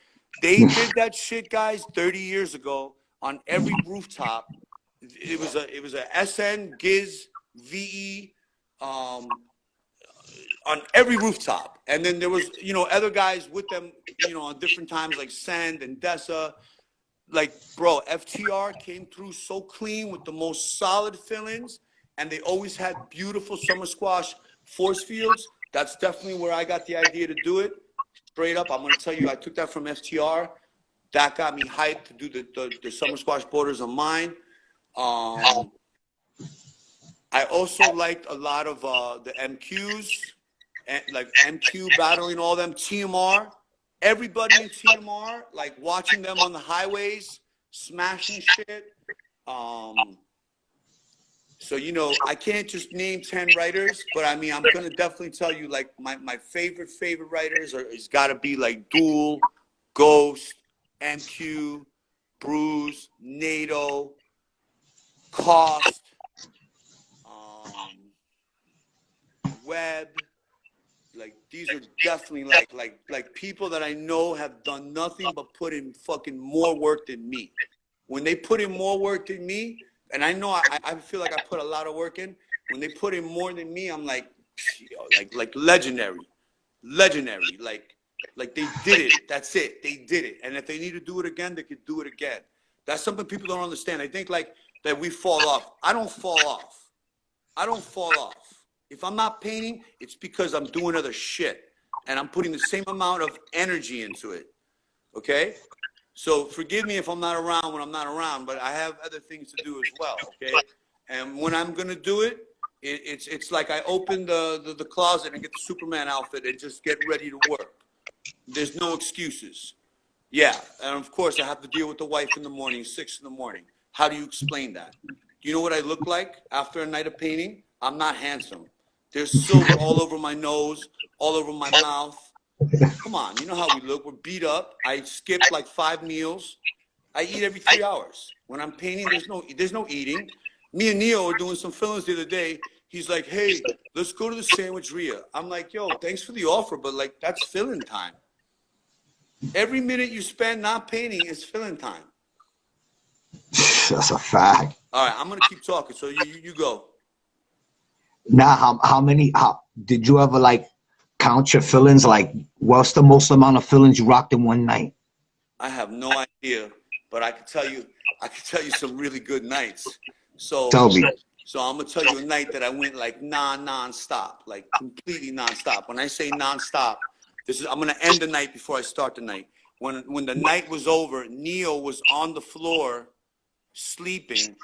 Speaker 3: they did that shit, guys, 30 years ago on every rooftop. It was a SN, Giz, VE, on every rooftop. And then there was, other guys with them, on different times, like Send and Dessa. Like, bro, FTR came through so clean with the most solid fill-ins, and they always had beautiful summer squash force fields. That's definitely where I got the idea to do it. Straight up, I'm going to tell you, I took that from FTR. That got me hyped to do the summer squash borders on mine. I also liked a lot of the MQs, and like MQ battling all them, TMR. Everybody in TMR, like watching them on the highways, smashing shit. So, I can't just name 10 writers, but I mean, I'm going to definitely tell you, like, my favorite writers is got to be like Duel, Ghost, MQ, Bruce, NATO, Cost, Webb. Like, these are definitely like people that I know have done nothing but put in fucking more work than me. When they put in more work than me, and I know I feel like I put a lot of work in. When they put in more than me, I'm like, like legendary, like they did it. That's it. They did it. And if they need to do it again, they could do it again. That's something people don't understand. I think like that we fall off. I don't fall off. If I'm not painting, it's because I'm doing other shit, and I'm putting the same amount of energy into it. Okay? So forgive me if I'm not around when I'm not around, but I have other things to do as well. Okay? And when I'm gonna do it, it's like I open the closet and get the Superman outfit and just get ready to work. There's no excuses. Yeah, and of course I have to deal with the wife in the morning, 6 in the morning. How do you explain that? Do you know what I look like after a night of painting? I'm not handsome. There's silver all over my nose, all over my mouth. Come on, you know how we look. We're beat up. I skip like 5 meals. I eat every 3 hours. When I'm painting, there's no eating. Me and Neo were doing some fillings the other day. He's like, hey, let's go to the sandwicheria. I'm like, yo, thanks for the offer, but like that's filling time. Every minute you spend not painting is filling time.
Speaker 4: That's a fact.
Speaker 3: All right, I'm gonna keep talking. So you go.
Speaker 4: Now, how did you ever like count your fillings? Like, what's the most amount of fillings you rocked in one night?
Speaker 3: I have no idea, but I can tell you some really good nights. So
Speaker 4: Tell me.
Speaker 3: So I'm gonna tell you a night that I went like non-stop, like completely non-stop. When I say non-stop, I'm gonna end the night before I start the night. When the night was over, Neo was on the floor sleeping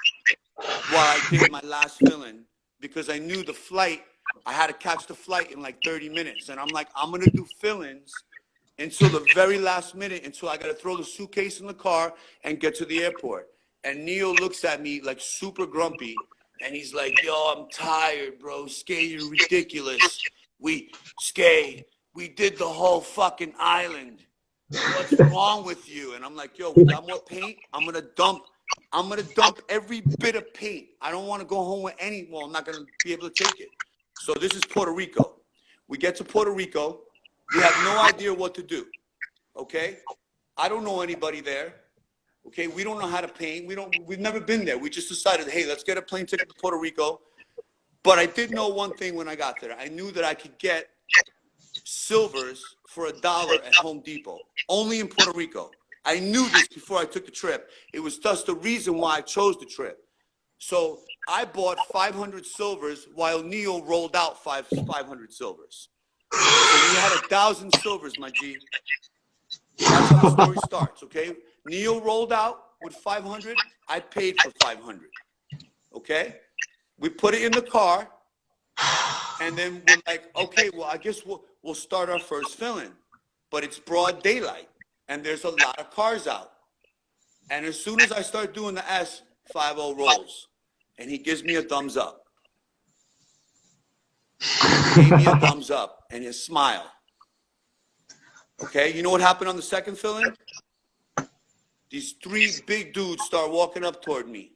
Speaker 3: while I did my last fill-in, because I knew the flight, I had to catch the flight in like 30 minutes. And I'm like, I'm gonna do fill-ins until the very last minute, until I gotta throw the suitcase in the car and get to the airport. And Neo looks at me like super grumpy, and he's like, yo, I'm tired, bro. SCAE, you're ridiculous. SCAE, we did the whole fucking island. What's wrong with you? And I'm like, yo, we got more paint? I'm gonna dump every bit of paint. I don't want to go home with I'm not going to be able to take it. So this is Puerto Rico. We get to Puerto Rico. We have no idea what to do. Okay? I don't know anybody there. Okay? We don't know how to paint. We've never been there. We just decided, hey, let's get a plane ticket to Puerto Rico. But I did know one thing when I got there. I knew that I could get silvers for $1 at Home Depot, only in Puerto Rico. I knew this before I took the trip. It was thus the reason why I chose the trip. So I bought 500 silvers while Neo rolled out 500 silvers. So we had 1,000 silvers, my G. That's how the story starts, okay? Neo rolled out with 500. I paid for 500, okay? We put it in the car, and then we're like, okay, well, I guess we'll start our first fill-in. But it's broad daylight, and there's a lot of cars out. And as soon as I start doing the S50 rolls, and he gives me a thumbs up. He gave me a thumbs up and his smile. Okay, you know what happened on the second fill-in? These 3 big dudes start walking up toward me.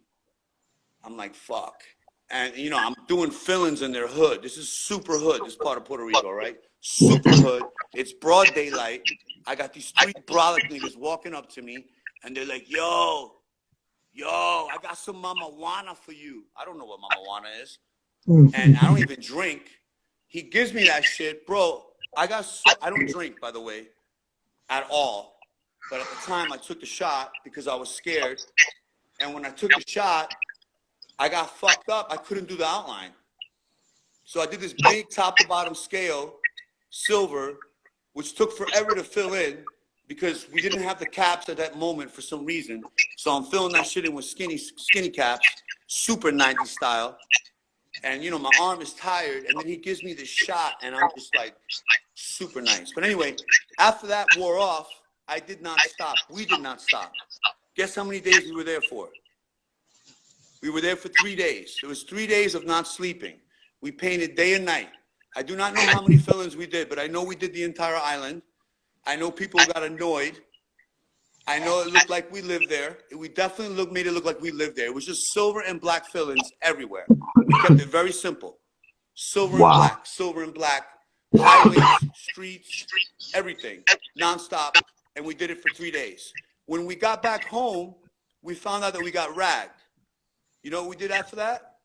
Speaker 3: I'm like, fuck. And, you know, I'm doing fill-ins in their hood. This is super hood, this part of Puerto Rico, right? Super hood. It's broad daylight. I got these 3 brolic niggas walking up to me, and they're like, yo, I got some mamajuana for you. I don't know what mamajuana is. And I don't even drink. He gives me that shit. Bro, I don't drink, by the way, at all. But at the time, I took the shot because I was scared. And when I took the shot, I got fucked up. I couldn't do the outline. So I did this big top-to-bottom scale, silver, which took forever to fill in because we didn't have the caps at that moment for some reason. So I'm filling that shit in with skinny caps, super 90s style. And, you know, my arm is tired. And then he gives me this shot, and I'm just like, super nice. But anyway, after that wore off, I did not stop. We did not stop. Guess how many days we were there for? We were there for 3 days. It was 3 days of not sleeping. We painted day and night. I do not know how many fill-ins we did, but I know we did the entire island. I know people got annoyed. I know it looked like we lived there. We definitely made it look like we lived there. It was just silver and black fill-ins everywhere. We kept it very simple. Silver and black, highways, streets, everything, nonstop. And we did it for 3 days. When we got back home, we found out that we got ragged. You know what we did after that?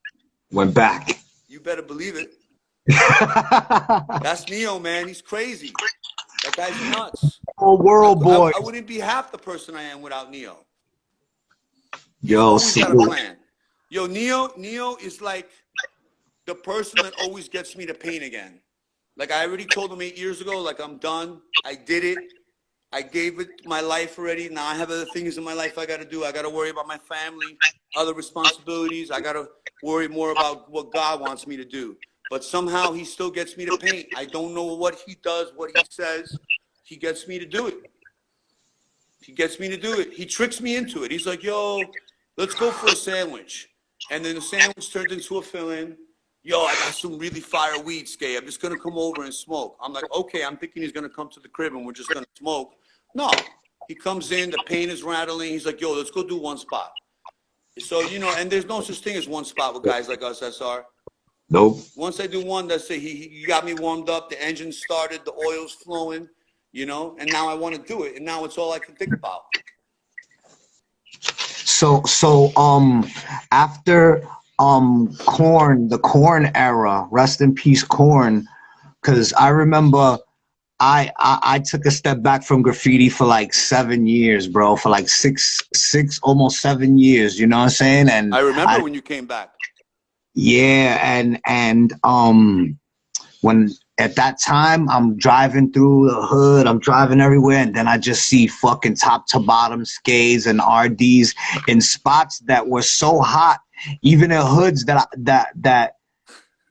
Speaker 4: Went back.
Speaker 3: You better believe it. That's Neo, man. He's crazy. That guy's nuts.
Speaker 4: Oh, world boy.
Speaker 3: I wouldn't be half the person I am without Neo.
Speaker 4: Yo,
Speaker 3: always got a plan. Yo, Neo is like the person that always gets me to paint again. Like I already told him 8 years ago, like I'm done. I did it. I gave it my life already. Now I have other things in my life I got to do. I got to worry about my family, other responsibilities. I got to worry more about what God wants me to do. But somehow he still gets me to paint. I don't know what he does, what he says. He gets me to do it. He gets me to do it. He tricks me into it. He's like, yo, let's go for a sandwich. And then the sandwich turns into a fill-in. Yo, I got some really fire weed, SCAE. I'm just going to come over and smoke. I'm like, okay, I'm thinking he's going to come to the crib and we're just going to smoke. No, he comes in, the paint is rattling. He's like, yo, let's go do one spot. So, you know, and there's no such thing as one spot with guys like us, SR.
Speaker 4: Nope.
Speaker 3: Once I do one, that's it. He got me warmed up. The engine started. The oil's flowing, you know, and now I want to do it. And now it's all I can think about.
Speaker 4: So after the Korn era, rest in peace Korn, because I remember I took a step back from graffiti for like 7 years, bro, for like six almost 7 years, you know what I'm saying? And
Speaker 3: I remember when you came back.
Speaker 4: Yeah, and when at that time I'm driving through the hood, I'm driving everywhere, and then I just see fucking top to bottom SCAEs and RDs in spots that were so hot, even in hoods that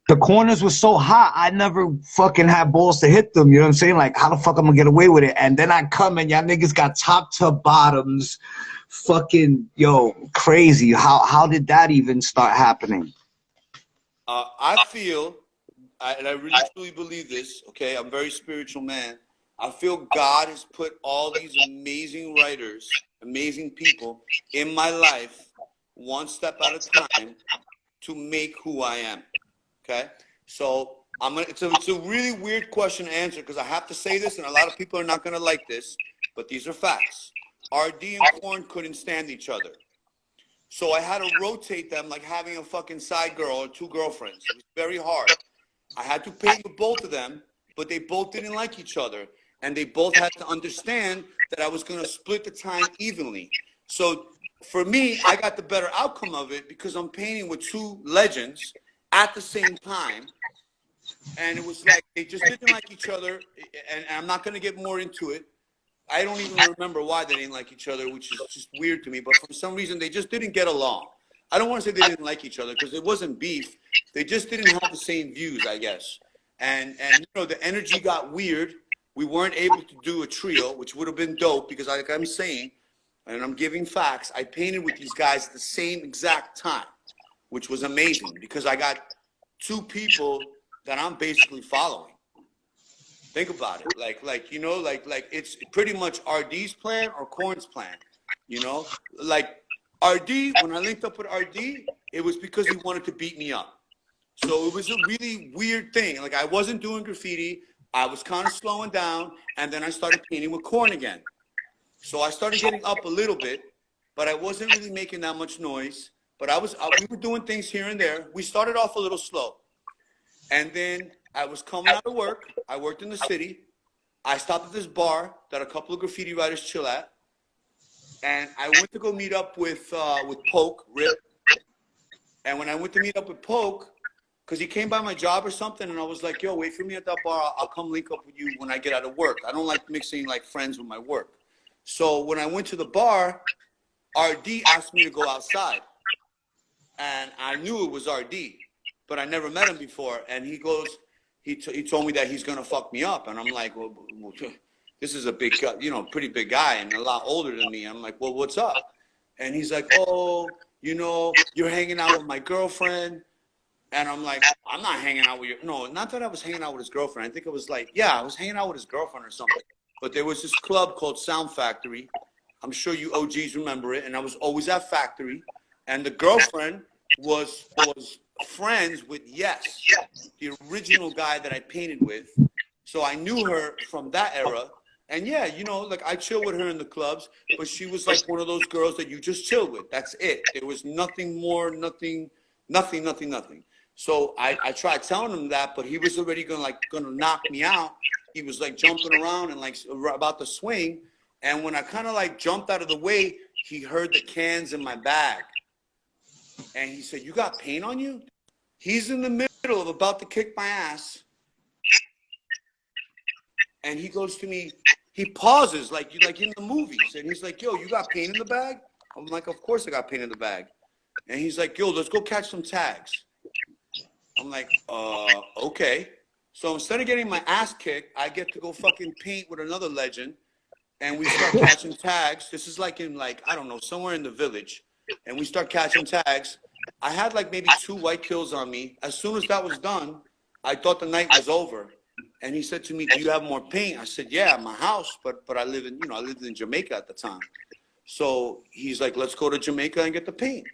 Speaker 4: the corners were so hot, I never fucking had balls to hit them. You know what I'm saying? Like, how the fuck I'm gonna get away with it? And then I come and y'all niggas got top to bottoms, fucking yo, crazy. How did that even start happening?
Speaker 3: I feel, and I really truly believe this, okay, I'm a very spiritual man. I feel God has put all these amazing writers, amazing people in my life, one step at a time, to make who I am, okay? So it's a really weird question to answer because I have to say this, and a lot of people are not going to like this, but these are facts. RD and Korn couldn't stand each other. So I had to rotate them like having a fucking side girl or 2 girlfriends. It was very hard. I had to paint with both of them but they both didn't like each other. And they both had to understand that I was going to split the time evenly. So for me, I got the better outcome of it because I'm painting with two legends at the same time. And it was like they just didn't like each other. And I'm not going to get more into it. I don't even remember why they didn't like each other, which is just weird to me. But for some reason, they just didn't get along. I don't want to say they didn't like each other because it wasn't beef. They just didn't have the same views, I guess. And you know, the energy got weird. We weren't able to do a trio, which would have been dope because, like I'm saying, and I'm giving facts, I painted with these guys at the same exact time, which was amazing because I got two people that I'm basically following. Think about it, like you know, like it's pretty much RD's plan or Korn's plan, you know. Like RD, when I linked up with RD, it was because he wanted to beat me up. So it was a really weird thing. Like I wasn't doing graffiti. I was kind of slowing down, and then I started painting with Korn again. So I started getting up a little bit, but I wasn't really making that much noise. But we were doing things here and there. We started off a little slow. And then I was coming out of work. I worked in the city. I stopped at this bar that a couple of graffiti writers chill at. And I went to go meet up with Poke, Rip. And when I went to meet up with Poke, because he came by my job or something, and I was like, yo, wait for me at that bar. I'll come link up with you when I get out of work. I don't like mixing like friends with my work. So when I went to the bar, RD asked me to go outside. And I knew it was RD, but I never met him before. And he goes, he told me that he's going to fuck me up. And I'm like, well, this is a big, you know, pretty big guy and a lot older than me. I'm like, well, what's up? And he's like, oh, you know, you're hanging out with my girlfriend. And I'm like, I'm not hanging out with you. No, not that I was hanging out with his girlfriend. I think it was like, yeah, I was hanging out with his girlfriend or something. But there was this club called Sound Factory. I'm sure you OGs remember it. And I was always at Factory. And the girlfriend was friends with Yes, the original guy that I painted with. So I knew her from that era. And yeah, you know, like I chill with her in the clubs, but she was like one of those girls that you just chill with. That's it. There was nothing more, nothing. So I tried telling him that, but he was already gonna knock me out. He was like jumping around and like about to swing. And when I kind of like jumped out of the way, he heard the cans in my bag. And he said, you got paint on you? He's in the middle of about to kick my ass. And he goes to me, he pauses like in the movies. And he's like, yo, you got paint in the bag? I'm like, of course I got paint in the bag. And he's like, yo, let's go catch some tags. I'm like, okay. So instead of getting my ass kicked, I get to go fucking paint with another legend. And we start catching tags. This is like in like, I don't know, somewhere in the village. And we start catching tags. I had like maybe 2 white kills on me. As soon as that was done, I thought the night was over. And he said to me, do you have more paint? I said, yeah, at my house, but I live in, you know, I lived in Jamaica at the time. So he's like, let's go to Jamaica and get the paint.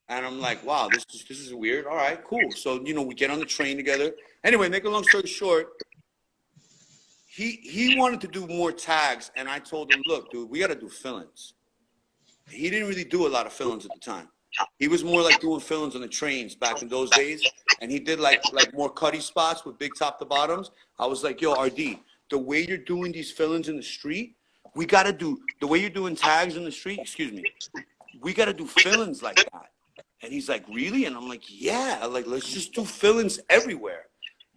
Speaker 3: And I'm like, wow, this is weird. All right, cool. So, you know, we get on the train together. Anyway, make a long story short, he wanted to do more tags. And I told him, look, dude, we got to do fill-ins. He didn't really do a lot of fill-ins at the time. He was more like doing fill-ins on the trains back in those days. And he did like more cutty spots with big top to bottoms. I was like, yo, RD, the way you're doing these fill-ins in the street, we got to do, the way you're doing tags in the street, excuse me, we got to do fill-ins like that. And he's like, really? And I'm like, yeah, like, let's just do fill-ins everywhere.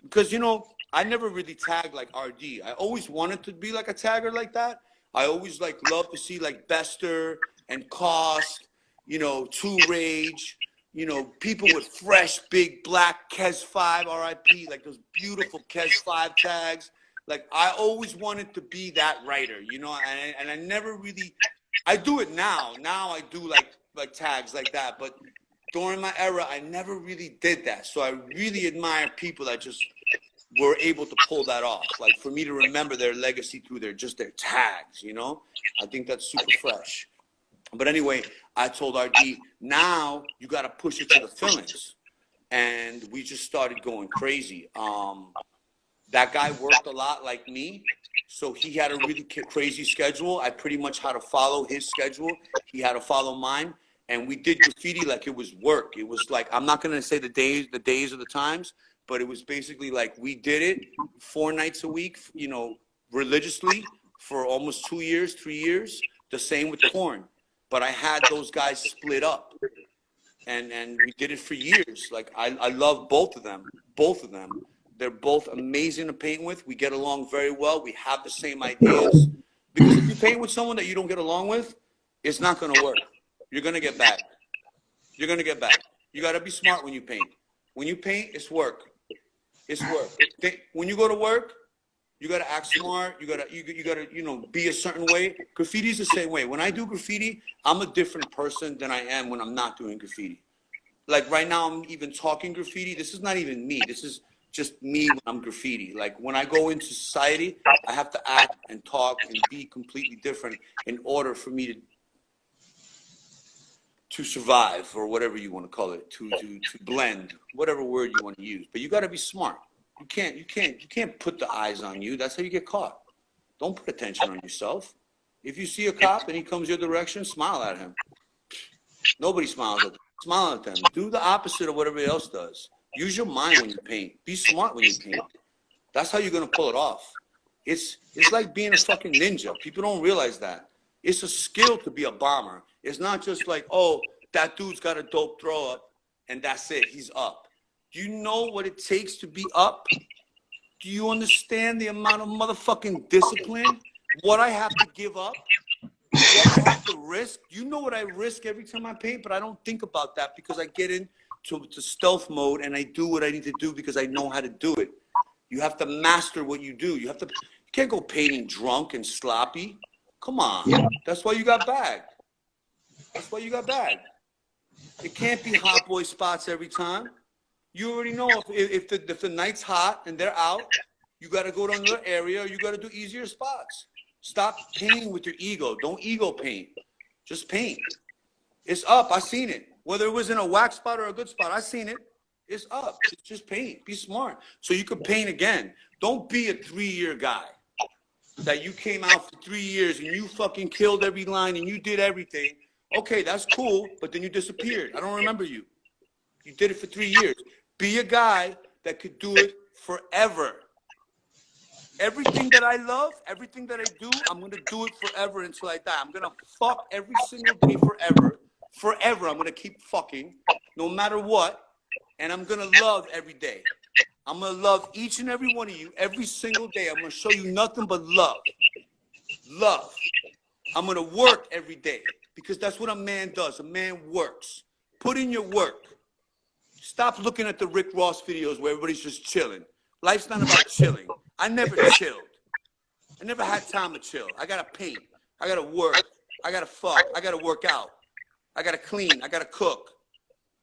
Speaker 3: Because, you know, I never really tagged like RD. I always wanted to be like a tagger like that. I always like love to see like Bester and Cost, you know, 2 Rage, you know, people with fresh, big, black Kes 5 RIP, like those beautiful Kes 5 tags. Like, I always wanted to be that writer, you know, and I never really, I do it now. Now I do like tags like that, but during my era, I never really did that. So I really admire people that just were able to pull that off. Like, for me to remember their legacy through their tags, you know, I think that's super fresh. But anyway, I told RD, now you got to push it to the fill-ins. And we just started going crazy. That guy worked a lot like me. So he had a really crazy schedule. I pretty much had to follow his schedule. He had to follow mine. And we did graffiti like it was work. It was like, I'm not going to say the days or the times, but it was basically like we did it 4 nights a week, you know, religiously for almost 2 years, 3 years. The same with corn, but I had those guys split up, and we did it for years. Like I love both of them. They're both amazing to paint with. We get along very well. We have the same ideas. Because if you paint with someone that you don't get along with, it's not going to work. You're going to get back. You're going to get back. You got to be smart when you paint. When you paint, it's work. It's work. When you go to work, you got to act smart. You got to, you know, be a certain way. Graffiti is the same way. When I do graffiti, I'm a different person than I am when I'm not doing graffiti. Like right now, I'm even talking graffiti. This is not even me. This is just me when I'm graffiti. Like when I go into society, I have to act and talk and be completely different in order for me to survive, or whatever you want to call it, to blend, whatever word you want to use. But you got to be smart. You can't put the eyes on you. That's how you get caught. Don't put attention on yourself. If you see a cop and he comes your direction, smile at him. Nobody smiles at them. Smile at them. Do the opposite of what everybody else does. Use your mind when you paint. Be smart when you paint. That's how you're gonna pull it off. It's like being a fucking ninja. People don't realize that. It's a skill to be a bomber. It's not just like, oh, that dude's got a dope throw up and that's it. He's up. Do you know what it takes to be up? Do you understand the amount of motherfucking discipline? What I have to give up? What I have to risk? You know what I risk every time I paint, but I don't think about that because I get into stealth mode and I do what I need to do because I know how to do it. You have to master what you do. You can't go painting drunk and sloppy. Come on.
Speaker 4: Yeah.
Speaker 3: That's why you got bagged. That's why you got bagged. It can't be hot boy spots every time. You already know if the night's hot and they're out, you got to go to another area or you got to do easier spots. Stop painting with your ego. Don't ego paint. Just paint. It's up. I seen it. Whether it was in a whack spot or a good spot, I seen it. It's up. Just paint. Be smart. So you can paint again. Don't be a 3-year guy that you came out for 3 years and you fucking killed every line and you did everything. Okay, that's cool, but then you disappeared. I don't remember you. You did it for 3 years. Be a guy that could do it forever. Everything that I love, everything that I do, I'm going to do it forever until I die. I'm going to fuck every single day forever. Forever, I'm going to keep fucking no matter what. And I'm going to love every day. I'm going to love each and every one of you every single day. I'm going to show you nothing but love. Love. I'm going to work every day because that's what a man does. A man works. Put in your work. Stop looking at the Rick Ross videos where everybody's just chilling. Life's not about chilling. I never chilled. I never had time to chill. I got to paint. I got to work. I got to fuck. I got to work out. I got to clean. I got to cook.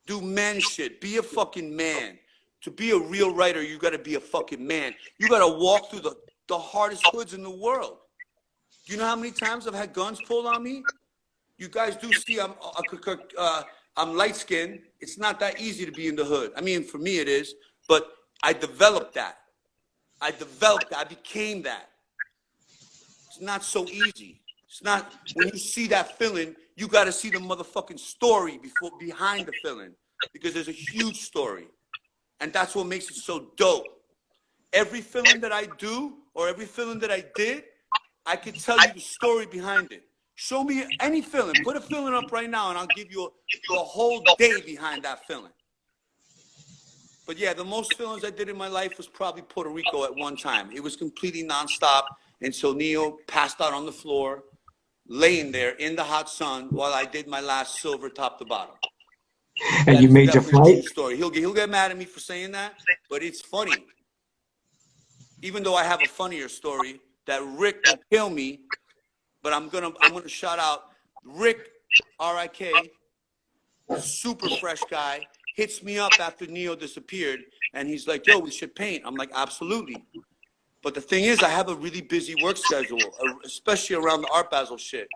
Speaker 3: Do man shit. Be a fucking man. To be a real writer, you got to be a fucking man. You got to walk through the hardest hoods in the world. Do you know how many times I've had guns pulled on me? You guys do see I'm light-skinned. It's not that easy to be in the hood. I mean, for me it is, but I developed that. I became that. It's not so easy. It's not, when you see that feeling, you got to see the motherfucking story behind the feeling, because there's a huge story. And that's what makes it so dope. Every feeling that I do, or every feeling that I did, I can tell you the story behind it. Show me any feeling. Put a feeling up right now, and I'll give you a whole day behind that feeling. But yeah, the most feelings I did in my life was probably Puerto Rico at one time. It was completely nonstop until Neo passed out on the floor, laying there in the hot sun while I did my last silver top to bottom.
Speaker 4: And you made your flight?
Speaker 3: Story. He'll get mad at me for saying that, but it's funny. Even though I have a funnier story that Rick will kill me, but I'm gonna shout out Rick, R.I.K., super fresh guy, hits me up after Neo disappeared, and he's like, yo, we should paint. I'm like, absolutely. But the thing is, I have a really busy work schedule, especially around the Art Basel shit.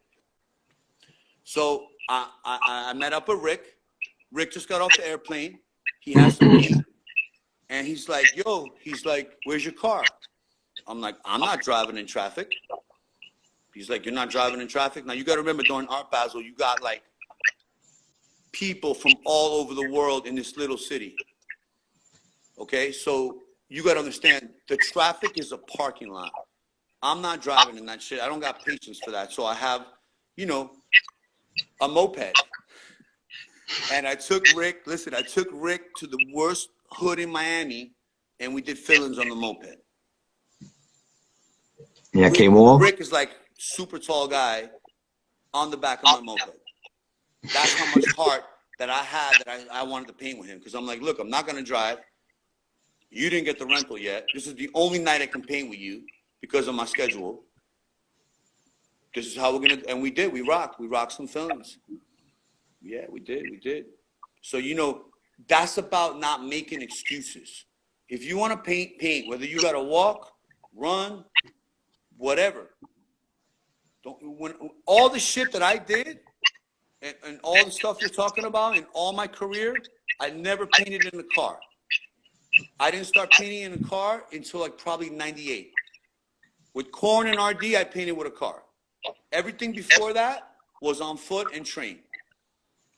Speaker 3: So I met up with Rick. Rick just got off the airplane. He has to pee. And he's like, yo, where's your car? I'm like, I'm not driving in traffic. He's like, you're not driving in traffic? Now, you got to remember, during Art Basel, you got, like, people from all over the world in this little city. Okay, so you got to understand the traffic is a parking lot. I'm not driving in that shit. I don't got patience for that. So I have, you know, a moped. And I took Rick to the worst hood in Miami, and we did fill-ins on the moped.
Speaker 4: Yeah, came off.
Speaker 3: Rick is like super tall guy on the back of my moped. That's how much heart that I had that I wanted to paint with him. Because I'm like, look, I'm not going to drive. You didn't get the rental yet. This is the only night I can paint with you because of my schedule. This is how we're going to, and we did. We rocked some films. Yeah, we did. So, you know, that's about not making excuses. If you want to paint, whether you got to walk, run, whatever. All the shit that I did and all the stuff you're talking about in all my career, I never painted in a car. I didn't start painting in a car until like probably 98. With Corn and RD, I painted with a car. Everything before that was on foot and train.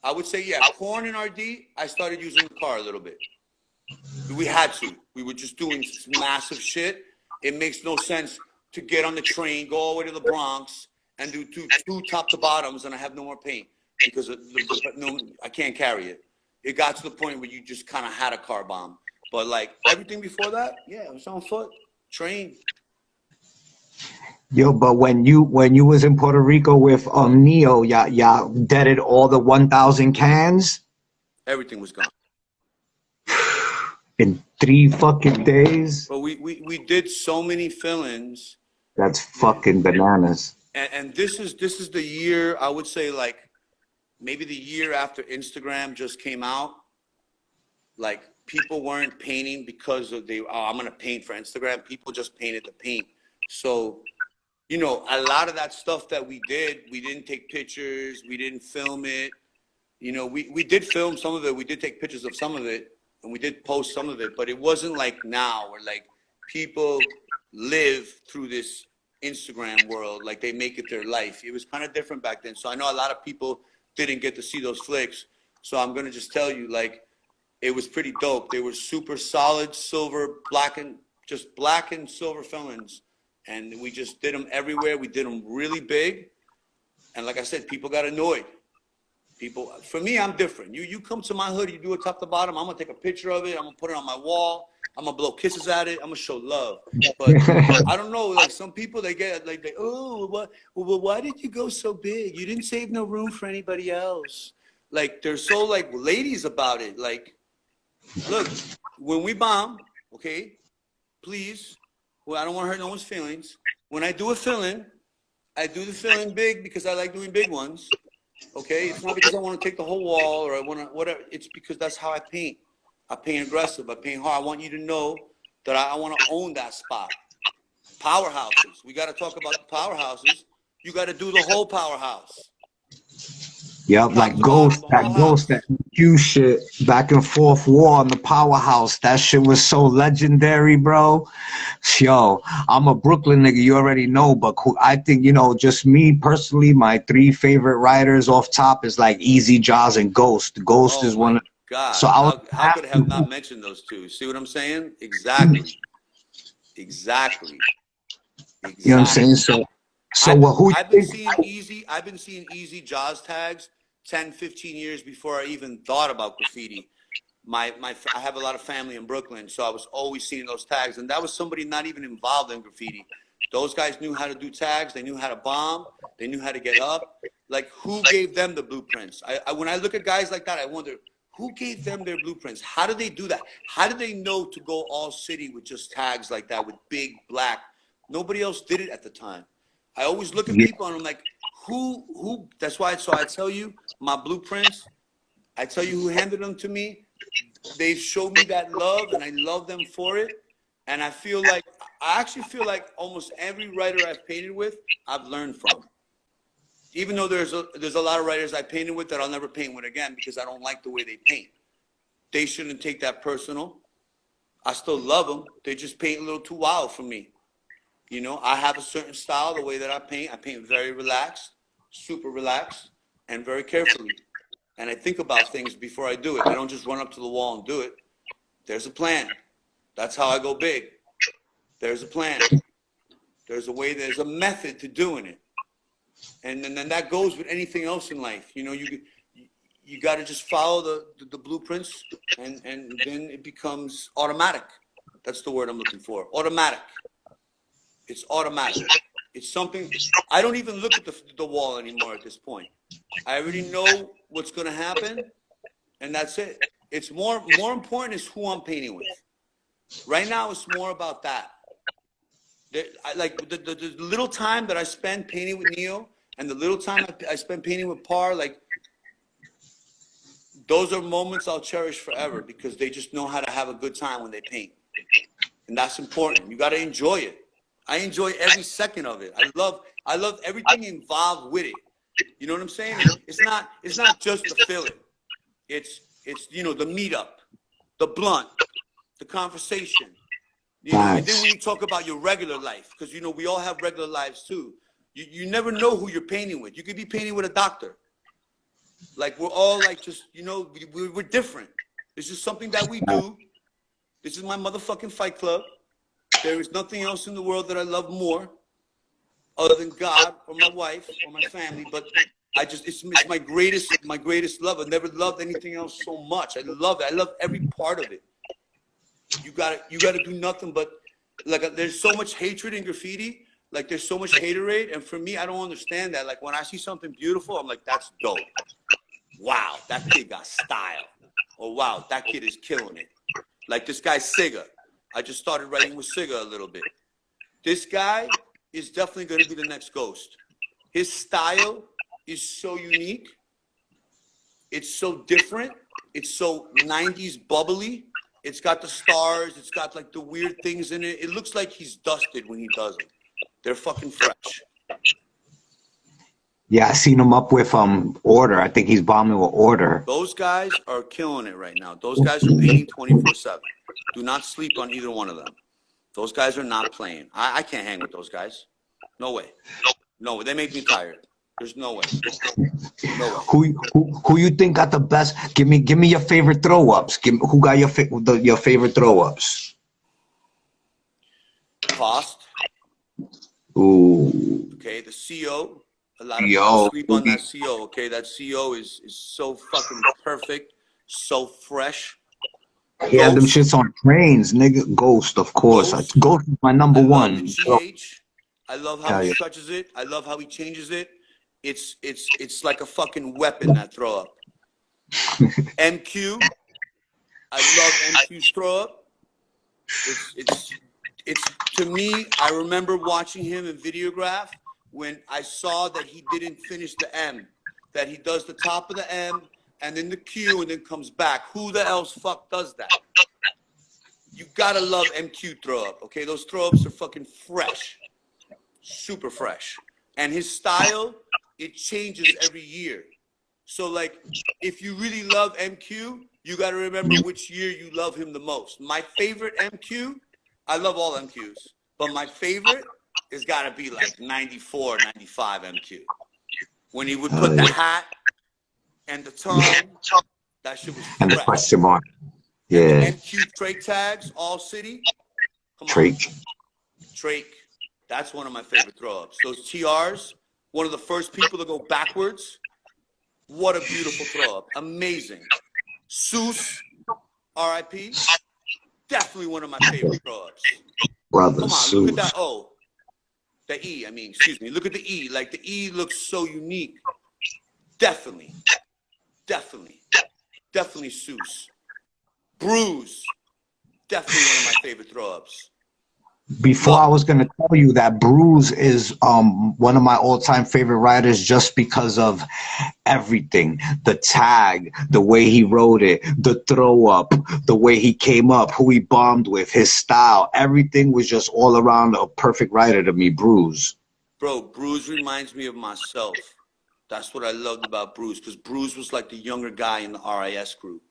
Speaker 3: I would say, yeah, Corn and RD, I started using the car a little bit. We had to. We were just doing massive shit. It makes no sense to get on the train, go all the way to the Bronx, and do two top to bottoms, and I have no more paint because I can't carry it. It got to the point where you just kind of had a car bomb. But like everything before that, yeah, it was on foot, train.
Speaker 4: Yo, but when you was in Puerto Rico with Neo, y'all deaded all the 1,000 cans
Speaker 3: Everything was gone.
Speaker 4: in 3 fucking days.
Speaker 3: But we did so many fill-ins.
Speaker 4: That's fucking bananas.
Speaker 3: And this is the year, I would say, like maybe the year after Instagram just came out. Like people weren't painting because of I'm gonna paint for Instagram. People just painted to paint. So, you know, a lot of that stuff that we didn't take pictures, we didn't film it. You know, we did film some of it, we did take pictures of some of it, and we did post some of it, but it wasn't like now where like people live through this Instagram world, like they make it their life. It was kind of different back then. So I know a lot of people didn't get to see those flicks. So I'm gonna just tell you, like, it was pretty dope. They were super solid silver, black and silver fill-ins. And we just did them everywhere. We did them really big. And like I said, people got annoyed. For me, I'm different. You come to my hood, you do it top to bottom, I'm gonna take a picture of it, I'm gonna put it on my wall, I'm gonna blow kisses at it, I'm gonna show love. But I don't know, like some people, they get like, why did you go so big? You didn't save no room for anybody else. Like they're so like ladies about it. Like, look, when we bomb, okay, please, well, I don't want to hurt no one's feelings. When I do a fill-in, I do the fill-in big because I like doing big ones. Okay, it's not because I want to take the whole wall or I want to whatever. It's because that's how I paint. I paint aggressive. I paint hard. I want you to know that I want to own that spot. Powerhouses. We got to talk about the powerhouses. You got to do the whole powerhouse.
Speaker 4: Yep, like Ghost, that Q shit, back and forth war on the powerhouse. That shit was so legendary, bro. Yo, I'm a Brooklyn nigga, you already know, but I think, you know, just me personally, my 3 favorite writers off top is like Easy Jaws and Ghost. Ghost is one of
Speaker 3: God.
Speaker 4: So
Speaker 3: how could I have not mentioned those two? See what I'm saying? Exactly.
Speaker 4: You know what I'm saying? So
Speaker 3: I've been seeing Easy Jaws tags 10, 15 years before I even thought about graffiti. I have a lot of family in Brooklyn, so I was always seeing those tags, and that was somebody not even involved in graffiti. Those guys knew how to do tags. They knew how to bomb. They knew how to get up. Like, who gave them the blueprints? When I look at guys like that, I wonder, who gave them their blueprints? How did they do that? How did they know to go all city with just tags like that, with big black? Nobody else did it at the time. I always look at people and I'm like, who, that's why, so I tell you, my blueprints, I tell you who handed them to me. They showed me that love and I love them for it. And I actually feel like almost every writer I've painted with, I've learned from. Even though there's a lot of writers I painted with that I'll never paint with again because I don't like the way they paint. They shouldn't take that personal. I still love them. They just paint a little too wild for me. You know, I have a certain style, the way that I paint very relaxed, super relaxed, and very carefully. And I think about things before I do it. I don't just run up to the wall and do it. There's a plan. That's how I go big. There's a plan. There's a way, there's a method to doing it. And then that goes with anything else in life. You know, you got to just follow the blueprints, and then it becomes automatic. That's the word I'm looking for. Automatic. It's automatic. It's something, I don't even look at the wall anymore at this point. I already know what's going to happen, and that's it. It's more important is who I'm painting with. Right now, it's more about that. Like the little time that I spend painting with Neo and the little time I spend painting with Par, like, those are moments I'll cherish forever because they just know how to have a good time when they paint. And that's important. You got to enjoy it. I enjoy every second of it. I love everything involved with it. You know what I'm saying? It's not just the filling. It's you know, the meetup, the blunt, the conversation. You know, and then when you talk about your regular life, because, you know, we all have regular lives too. You never know who you're painting with. You could be painting with a doctor. Like, we're all like, just, you know, we're different. This is something that we do. This is my motherfucking Fight Club. There is nothing else in the world that I love more other than God or my wife or my family. But it's my greatest love. I've never loved anything else so much. I love it. I love every part of it. You gotta do nothing but, like, there's so much hatred in graffiti. Like, there's so much haterade, and for me, I don't understand that. Like, when I see something beautiful, I'm like, that's dope. Wow, that kid got style. Or wow, that kid is killing it. Like this guy Siga. I just started writing with Siga a little bit. This guy is definitely going to be the next Ghost. His style is so unique. It's so different. It's so 90s bubbly. It's got the stars. It's got like the weird things in it. It looks like he's dusted when he does it. They're fucking fresh.
Speaker 4: Yeah, I seen him up with Order. I think he's bombing with Order.
Speaker 3: Those guys are killing it right now. Those guys are painting 24/7. Do not sleep on either one of them. Those guys are not playing. I can't hang with those guys. No way. No way. They make me tired. There's no way. No way.
Speaker 4: Who you think got the best? Give me your favorite throw ups. Who got your favorite throw ups?
Speaker 3: Cost.
Speaker 4: Ooh.
Speaker 3: Okay, the CO. A lot of people sleep on that CO. Okay, that CO is so fucking perfect, so fresh.
Speaker 4: Yeah, them shits on trains, nigga. Ghost, of course. Ghost is my number one.
Speaker 3: I love the GH. I love how he touches it. I love how he changes it. It's like a fucking weapon, that throw up. MQ. I love MQ's throw up. It's to me, I remember watching him in Videograph when I saw that he didn't finish the M, that he does the top of the M and then the Q and then comes back. Who the else fuck does that? You gotta love MQ throw up, okay? Those throw ups are fucking fresh, super fresh. And his style, it changes every year. So like, if you really love MQ, you gotta remember which year you love him the most. My favorite MQ, I love all MQs, but my favorite has gotta be like 94, 95 MQ. When he would put the hat and the tongue, that shit was fresh.
Speaker 4: And the question mark. Yeah.
Speaker 3: And MQ Drake tags, all city. Come
Speaker 4: Drake.
Speaker 3: on. Drake. That's one of my favorite throw-ups. Those TRs, one of the first people to go backwards. What a beautiful throw-up. Amazing. Seuss, RIP. Definitely one of my favorite throw-ups.
Speaker 4: Brother,
Speaker 3: come on,
Speaker 4: Seuss.
Speaker 3: look at that O. The E, I mean, excuse me. Look at the E. Like, the E looks so unique. Definitely. Definitely Seuss. Bruise. Definitely one of my favorite throw-ups.
Speaker 4: Before I was gonna tell you that Bruise is one of my all-time favorite writers just because of everything. The tag, the way he wrote it, the throw up, the way he came up, who he bombed with, his style, everything was just all around a perfect writer to me, Bruise.
Speaker 3: Bro, Bruise reminds me of myself. That's what I loved about Bruise, because Bruise was like the younger guy in the RIS group.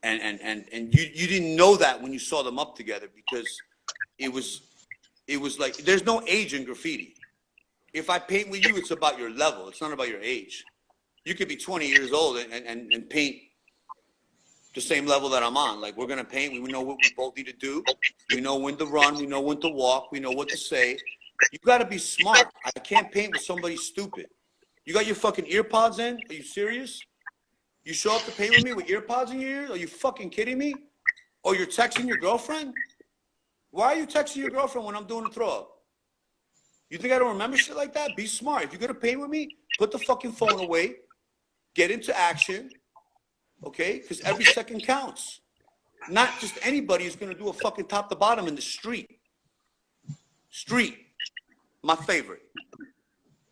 Speaker 3: And you didn't know that when you saw them up together, because it was like, there's no age in graffiti. If I paint with you, it's about your level. It's not about your age. You could be 20 years old and paint the same level that I'm on. Like, we're gonna paint. We know what we both need to do. We know when to run. We know when to walk. We know what to say. You got to be smart. I can't paint with somebody stupid. You got your fucking ear pods in? Are you serious? You show up to paint with me with ear pods in your ears? Are you fucking kidding me? Or you're texting your girlfriend? Why are you texting your girlfriend when I'm doing a throw up? You think I don't remember shit like that? Be smart. If you're gonna paint with me, put the fucking phone away. Get into action. Okay? Because every second counts. Not just anybody is gonna do a fucking top to bottom in the street. Street. My favorite.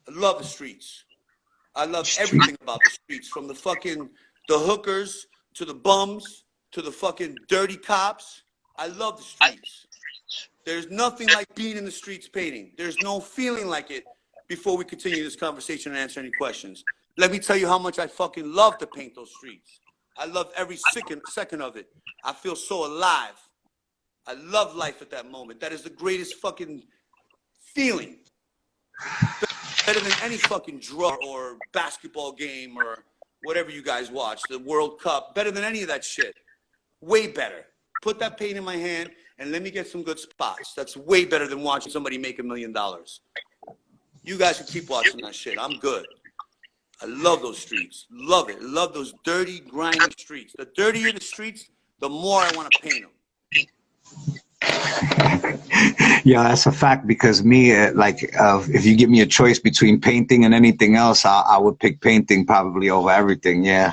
Speaker 3: I love the streets. I love everything about the streets, from the hookers to the bums to the fucking dirty cops. I love the streets. There's nothing like being in the streets painting. There's no feeling like it. Before we continue this conversation and answer any questions, let me tell you how much I fucking love to paint those streets. I love every second of it. I feel so alive. I love life at that moment. That is the greatest fucking feeling. Better than any fucking drug or basketball game or whatever you guys watch, the World Cup. Better than any of that shit. Way better. Put that paint in my hand and let me get some good spots. That's way better than watching somebody make $1 million. You guys can keep watching that shit. I'm good. I love those streets. Love it. Love those dirty, grimy streets. The dirtier the streets, the more I want to paint them.
Speaker 4: Yeah, that's a fact, because me, if you give me a choice between painting and anything else, I would pick painting probably over everything. Yeah.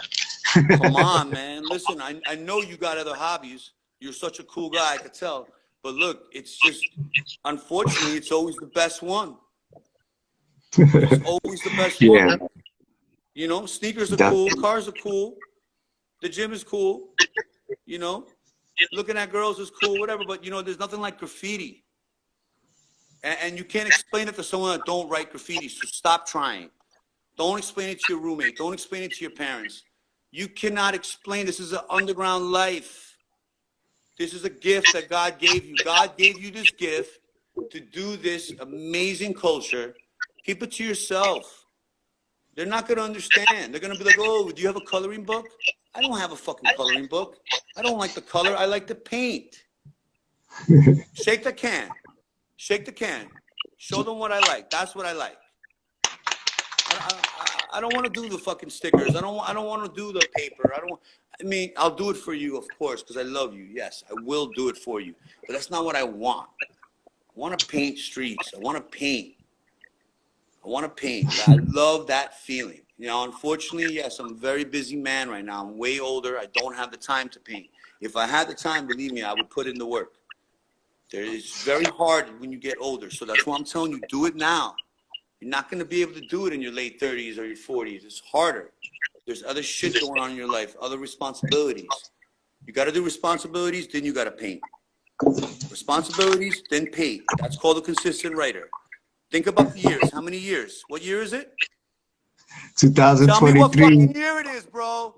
Speaker 3: Come on, man. Listen, I know you got other hobbies. You're such a cool guy, I could tell. But look, it's just, unfortunately, it's always the best one. It's always the best one. You know, sneakers are cool. Cars are cool. The gym is cool. You know, looking at girls is cool, whatever. But, you know, there's nothing like graffiti. And you can't explain it to someone that don't write graffiti. So stop trying. Don't explain it to your roommate. Don't explain it to your parents. You cannot explain. This is an underground life. This is a gift that God gave you. God gave you this gift to do this amazing culture. Keep it to yourself. They're not going to understand. They're going to be like, oh, do you have a coloring book? I don't have a fucking coloring book. I don't like the color. I like the paint. Shake the can. Shake the can. Show them what I like. That's what I like. I don't want to do the fucking stickers. I don't want to do the paper. I mean, I'll do it for you, of course, because I love you. Yes, I will do it for you. But that's not what I want. I want to paint streets. I want to paint. I want to paint. I love that feeling. You know, unfortunately, yes, I'm a very busy man right now. I'm way older. I don't have the time to paint. If I had the time, believe me, I would put in the work. It's very hard when you get older. So that's why I'm telling you, do it now. You're not going to be able to do it in your late 30s or your 40s. It's harder. There's other shit going on in your life, other responsibilities. You got to do responsibilities, then you got to paint. Responsibilities, then paint. That's called a consistent writer. Think about the years. How many years? What year is it?
Speaker 4: 2023.
Speaker 3: Tell me what fucking year it is, bro.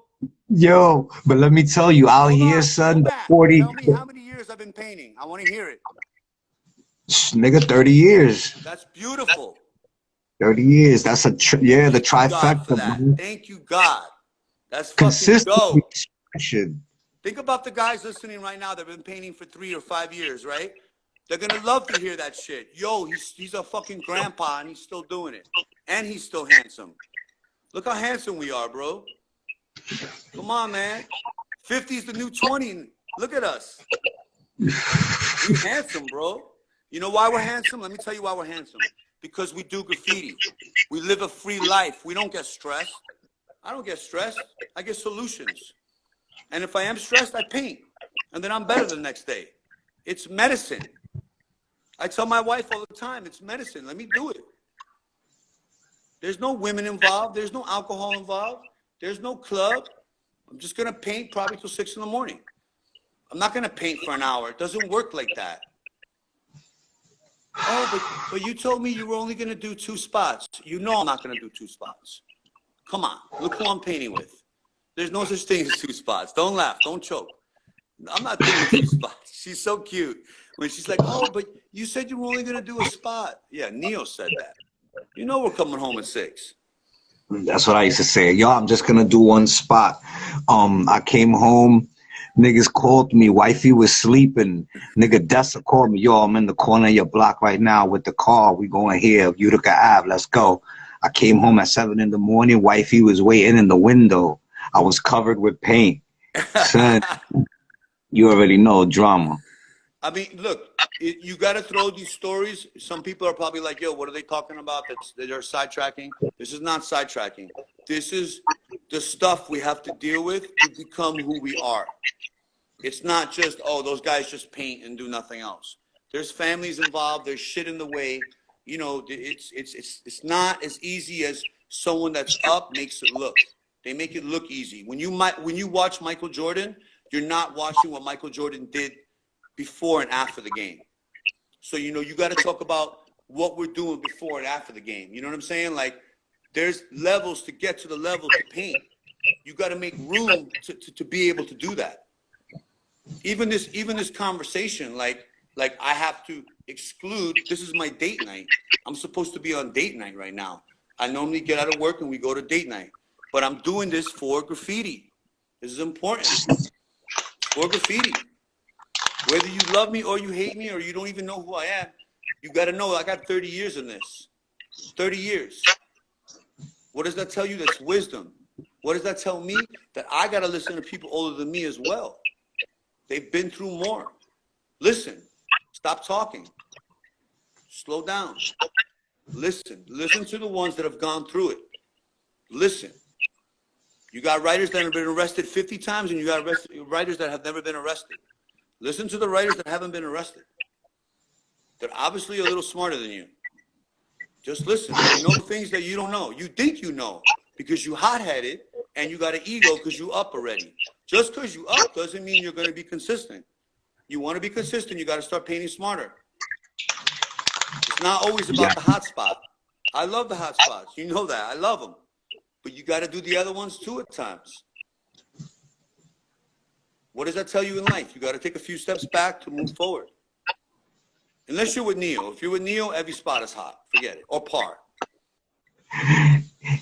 Speaker 4: Yo, but let me tell you, out here, son, the 40.
Speaker 3: Tell me how many years I've been painting. I want to hear it.
Speaker 4: Nigga, 30 years.
Speaker 3: That's beautiful.
Speaker 4: 30 years. That's the trifecta.
Speaker 3: That. Thank you, God. That's fucking dope. Think about the guys listening right now that have been painting for 3 or 5 years, right? They're going to love to hear that shit. Yo, he's a fucking grandpa and he's still doing it. And he's still handsome. Look how handsome we are, bro. Come on, man. 50's the new 20. Look at us. We're handsome, bro. You know why we're handsome? Let me tell you why we're handsome. Because we do graffiti. We live a free life. We don't get stressed. I don't get stressed. I get solutions. And if I am stressed, I paint. And then I'm better the next day. It's medicine. I tell my wife all the time, it's medicine. Let me do it. There's no women involved. There's no alcohol involved. There's no club. I'm just going to paint probably till 6 in the morning. I'm not going to paint for an hour. It doesn't work like that. Oh, but you told me you were only going to do 2 spots. You know I'm not going to do 2 spots. Come on. Look who I'm painting with. There's no such thing as 2 spots. Don't laugh. Don't choke. I'm not doing 2 spots. She's so cute. When she's like, oh, but you said you were only going to do a spot. Yeah, Neo said that. You know we're coming home at 6.
Speaker 4: That's what I used to say. Yo, I'm just going to do 1 spot. I came home Niggas called me. Wifey was sleeping. Nigga Dessa called me. Yo, I'm in the corner of your block right now with the car. We going here, Utica Ave. Let's go. I came home at 7 in the morning. Wifey was waiting in the window. I was covered with paint. Son, you already know drama.
Speaker 3: I mean, look, you got to throw these stories. Some people are probably like, yo, what are they talking about? They're sidetracking. This is not sidetracking. This is the stuff we have to deal with to become who we are. It's not just, oh, those guys just paint and do nothing else. There's families involved. There's shit in the way. You know, it's not as easy as someone that's up makes it look. They make it look easy. When you watch Michael Jordan, you're not watching what Michael Jordan did before and after the game. So, you know, you got to talk about what we're doing before and after the game. You know what I'm saying? Like, there's levels to get to the level to paint. You got to make room to be able to do that. Even this conversation, like I have to exclude, this is my date night. I'm supposed to be on date night right now. I normally get out of work and we go to date night. But I'm doing this for graffiti. This is important. For graffiti. Whether you love me or you hate me or you don't even know who I am, you got to know I got 30 years in this. 30 years. What does that tell you? That's wisdom. What does that tell me? That I got to listen to people older than me as well. They've been through more. Listen. Stop talking. Slow down. Listen. Listen to the ones that have gone through it. Listen. You got writers that have been arrested 50 times and you got writers that have never been arrested. Listen to the writers that haven't been arrested. They're obviously a little smarter than you. Just listen. They know things that you don't know. You think you know because you hot-headed and you got an ego because you up already. Just because you up doesn't mean you're going to be consistent. You want to be consistent, you got to start painting smarter. It's not always about the hot spot. I love the hot spots. You know that. I love them. But you got to do the other ones too at times. What does that tell you in life? You got to take a few steps back to move forward. Unless you're with Neo. If you're with Neo, every spot is hot. Forget it. Or par.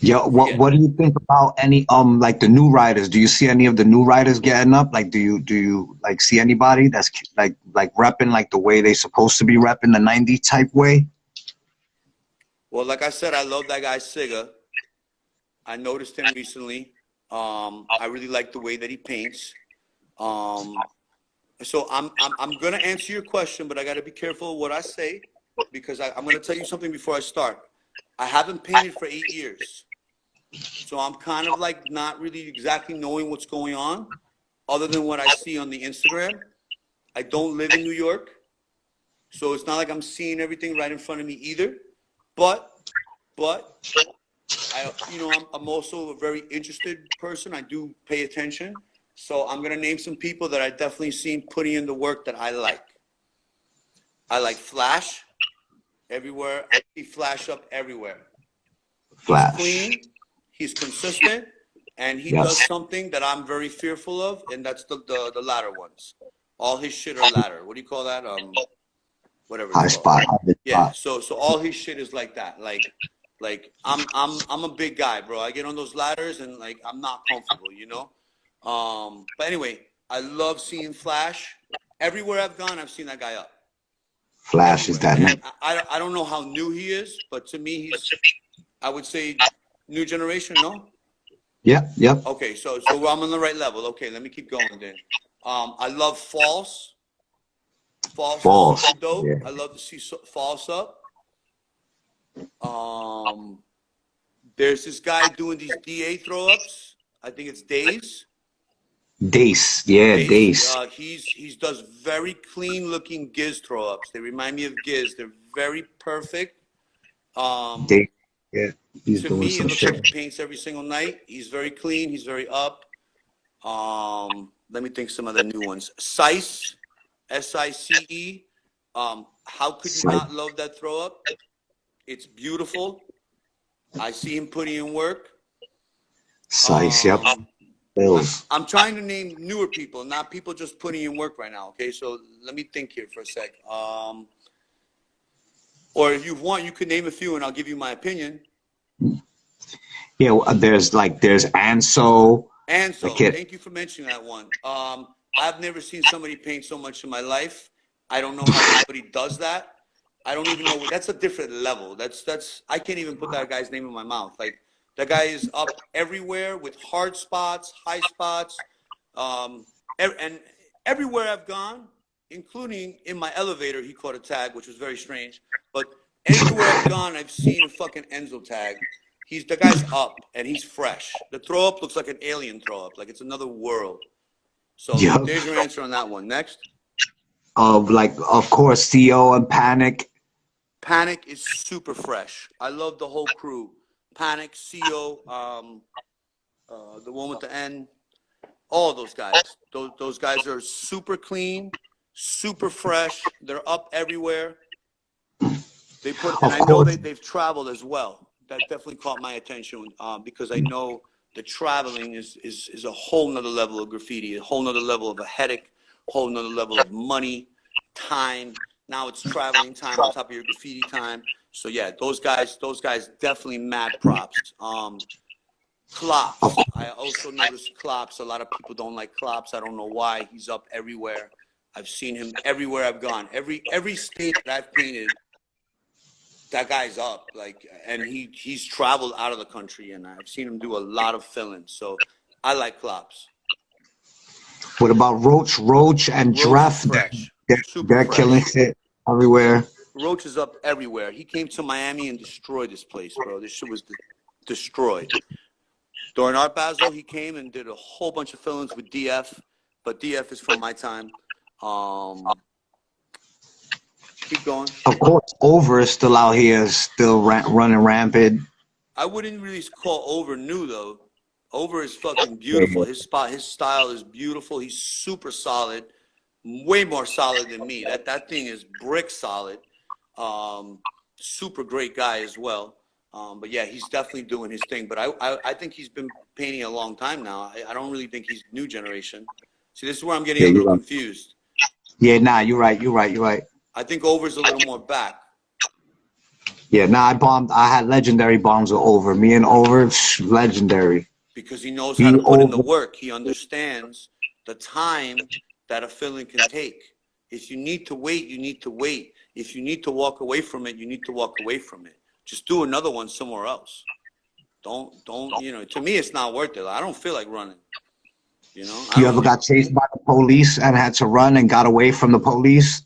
Speaker 4: Yo, what do you think about any like the new writers? Do you see any of the new writers getting up? Like, do you like see anybody that's like repping like the way they supposed to be repping the 90s type way?
Speaker 3: Well, like I said, I love that guy Siga. I noticed him recently. I really like the way that he paints. So I'm gonna answer your question, but I gotta be careful of what I say because I'm gonna tell you something before I start. I haven't painted for 8 years. So I'm kind of like not really exactly knowing what's going on other than what I see on the Instagram. I don't live in New York. So it's not like I'm seeing everything right in front of me either. But I, you know, I'm also a very interested person. I do pay attention. So I'm going to name some people that I definitely seen putting in the work that I like. I like Flash everywhere. I see Flash up everywhere.
Speaker 4: Flash.
Speaker 3: He's clean, he's consistent, and he does something that I'm very fearful of, and that's the latter ones. All his shit are ladder. What do you call that? Whatever.
Speaker 4: High spot.
Speaker 3: Yeah. So all his shit is like that. Like I'm a big guy, bro. I get on those ladders and like I'm not comfortable, you know. But anyway, I love seeing Flash. Everywhere I've gone, I've seen that guy up.
Speaker 4: Flash is that.
Speaker 3: I don't know how new he is, but to me, he's, I would say, new generation. No.
Speaker 4: Yep.
Speaker 3: Okay, so I'm on the right level. Okay, let me keep going then. I love False. False. Is dope. Yeah. I love to see False up. There's this guy doing these DA throw ups. I think it's Days.
Speaker 4: Dace.
Speaker 3: He does very clean looking Giz throw ups. They remind me of Giz. They're very perfect.
Speaker 4: Dace. Yeah, he's
Speaker 3: to
Speaker 4: doing
Speaker 3: me,
Speaker 4: some
Speaker 3: it looks
Speaker 4: shit.
Speaker 3: like he paints every single night. He's very clean. He's very up. Let me think some of the new ones. Sice, S-I-C-E. How could you not love that throw up? It's beautiful. I see him putting in work.
Speaker 4: Sice, yep. Bills.
Speaker 3: I'm trying to name newer people, not people just putting in work right now. Okay, so let me think here for a sec. Or if you want, you could name a few, and I'll give you my opinion.
Speaker 4: Yeah, there's Anso.
Speaker 3: Anso, thank you for mentioning that one. I've never seen somebody paint so much in my life. I don't know how anybody does that. I don't even know. That's a different level. That's. I can't even put that guy's name in my mouth. Like that guy is up everywhere with hard spots, high spots, and everywhere I've gone, including in my elevator, he caught a tag, which was very strange. But everywhere I've gone, I've seen a fucking Enzo tag. The guy's up and he's fresh. The throw up looks like an alien throw up, like it's another world. So
Speaker 4: Yup.
Speaker 3: there's your answer on that one. Next.
Speaker 4: Of course, CO and Panic.
Speaker 3: Panic is super fresh. I love the whole crew. Panic, CO, the one with the N, all those guys. Those guys are super clean, super fresh. They're up everywhere. And
Speaker 4: Of
Speaker 3: I know
Speaker 4: course,
Speaker 3: they've traveled as well. That definitely caught my attention because I know the traveling is a whole nother level of graffiti, a whole nother level of a headache, a whole nother level of money, time. Now it's traveling time on top of your graffiti time. So yeah, those guys definitely mad props.
Speaker 4: of,
Speaker 3: Klops. I also noticed Klops. A lot of people don't like Klops. I don't know why. He's up everywhere. I've seen him everywhere I've gone. Every state that I've painted, that guy's up. Like, and he's traveled out of the country, and I've seen him do a lot of fill-ins. So I like Klops.
Speaker 4: what about Roach and
Speaker 3: Roach is
Speaker 4: Draft?
Speaker 3: fresh,
Speaker 4: They're,
Speaker 3: super
Speaker 4: they're killing
Speaker 3: fresh.
Speaker 4: shit everywhere.
Speaker 3: Roach is up everywhere. He came to Miami and destroyed this place, bro. This shit was destroyed. During Art Basel, he came and did a whole bunch of fill-ins with DF, but DF is from my time. Keep going.
Speaker 4: Of course, Over is still out here, still running rampant.
Speaker 3: I wouldn't really call Over new though. Over is fucking beautiful. His style is beautiful. He's super solid, way more solid than me. That thing is brick solid. Super great guy as well. But yeah, he's definitely doing his thing. But I think he's been painting a long time now. I don't really think he's new generation. See, this is where I'm getting
Speaker 4: Yeah,
Speaker 3: a
Speaker 4: you're
Speaker 3: little
Speaker 4: right.
Speaker 3: confused.
Speaker 4: Yeah, nah, you're right.
Speaker 3: I think Over's a little more back
Speaker 4: Yeah, nah, I had legendary bombs with Over. Me and Over, legendary.
Speaker 3: because he knows how to
Speaker 4: He
Speaker 3: put in the
Speaker 4: Over.
Speaker 3: work. He understands the time that a fill-in can take. If you need to wait, you need to wait. If you need to walk away from it, you need to walk away from it. Just do another one somewhere else. Don't, to me, it's not worth it. I don't feel like running. I
Speaker 4: You
Speaker 3: don't
Speaker 4: ever
Speaker 3: really.
Speaker 4: got chased by the police and had to run and got away from the police?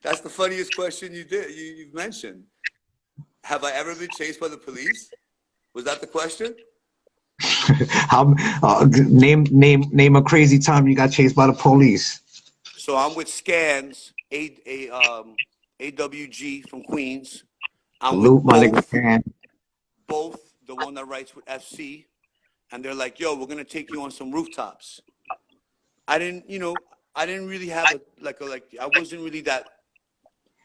Speaker 3: That's the funniest question you've mentioned. Have I ever been chased by the police? Was that the question?
Speaker 4: How name a crazy time you got chased by the police.
Speaker 3: So I'm with Scans, AWG from Queens. I'm
Speaker 4: Salute
Speaker 3: with
Speaker 4: my nigga fan.
Speaker 3: both the one that writes with FC, and they're like, "Yo, we're gonna take you on some rooftops." I didn't really have I wasn't really that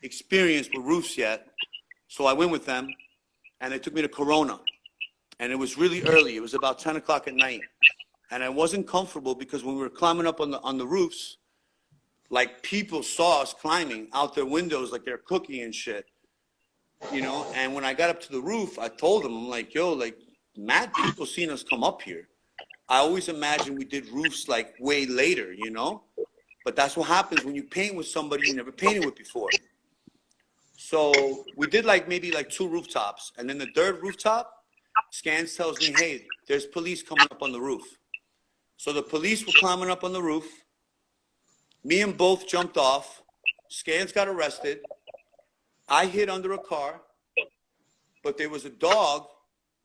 Speaker 3: experienced with roofs yet, so I went with them, and they took me to Corona, and it was really early. It was about 10 o'clock at night, and I wasn't comfortable because when we were climbing up on the roofs, like people saw us climbing out their windows like they're cooking and shit, And when I got up to the roof, I told them, I'm like, yo, like mad people seen us come up here. I always imagined we did roofs like way later, But that's what happens when you paint with somebody you never painted with before. So we did maybe 2 rooftops. And then the third rooftop, Scans tells me, hey, there's police coming up on the roof. So the police were climbing up on the roof. Me and both jumped off. Scans got arrested. I hid under a car, but there was a dog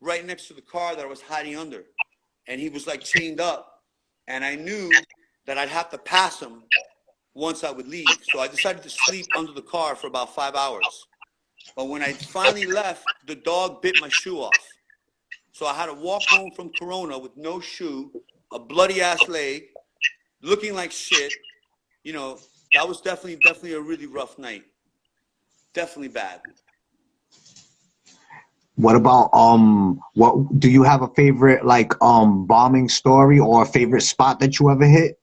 Speaker 3: right next to the car that I was hiding under. And he was chained up. And I knew that I'd have to pass him once I would leave. So I decided to sleep under the car for about 5 hours. But when I finally left, the dog bit my shoe off. So I had to walk home from Corona with no shoe, a bloody ass leg, looking like shit. That was definitely a really rough night. Definitely bad.
Speaker 4: What about what do you have a favorite bombing story or a favorite spot that you ever hit?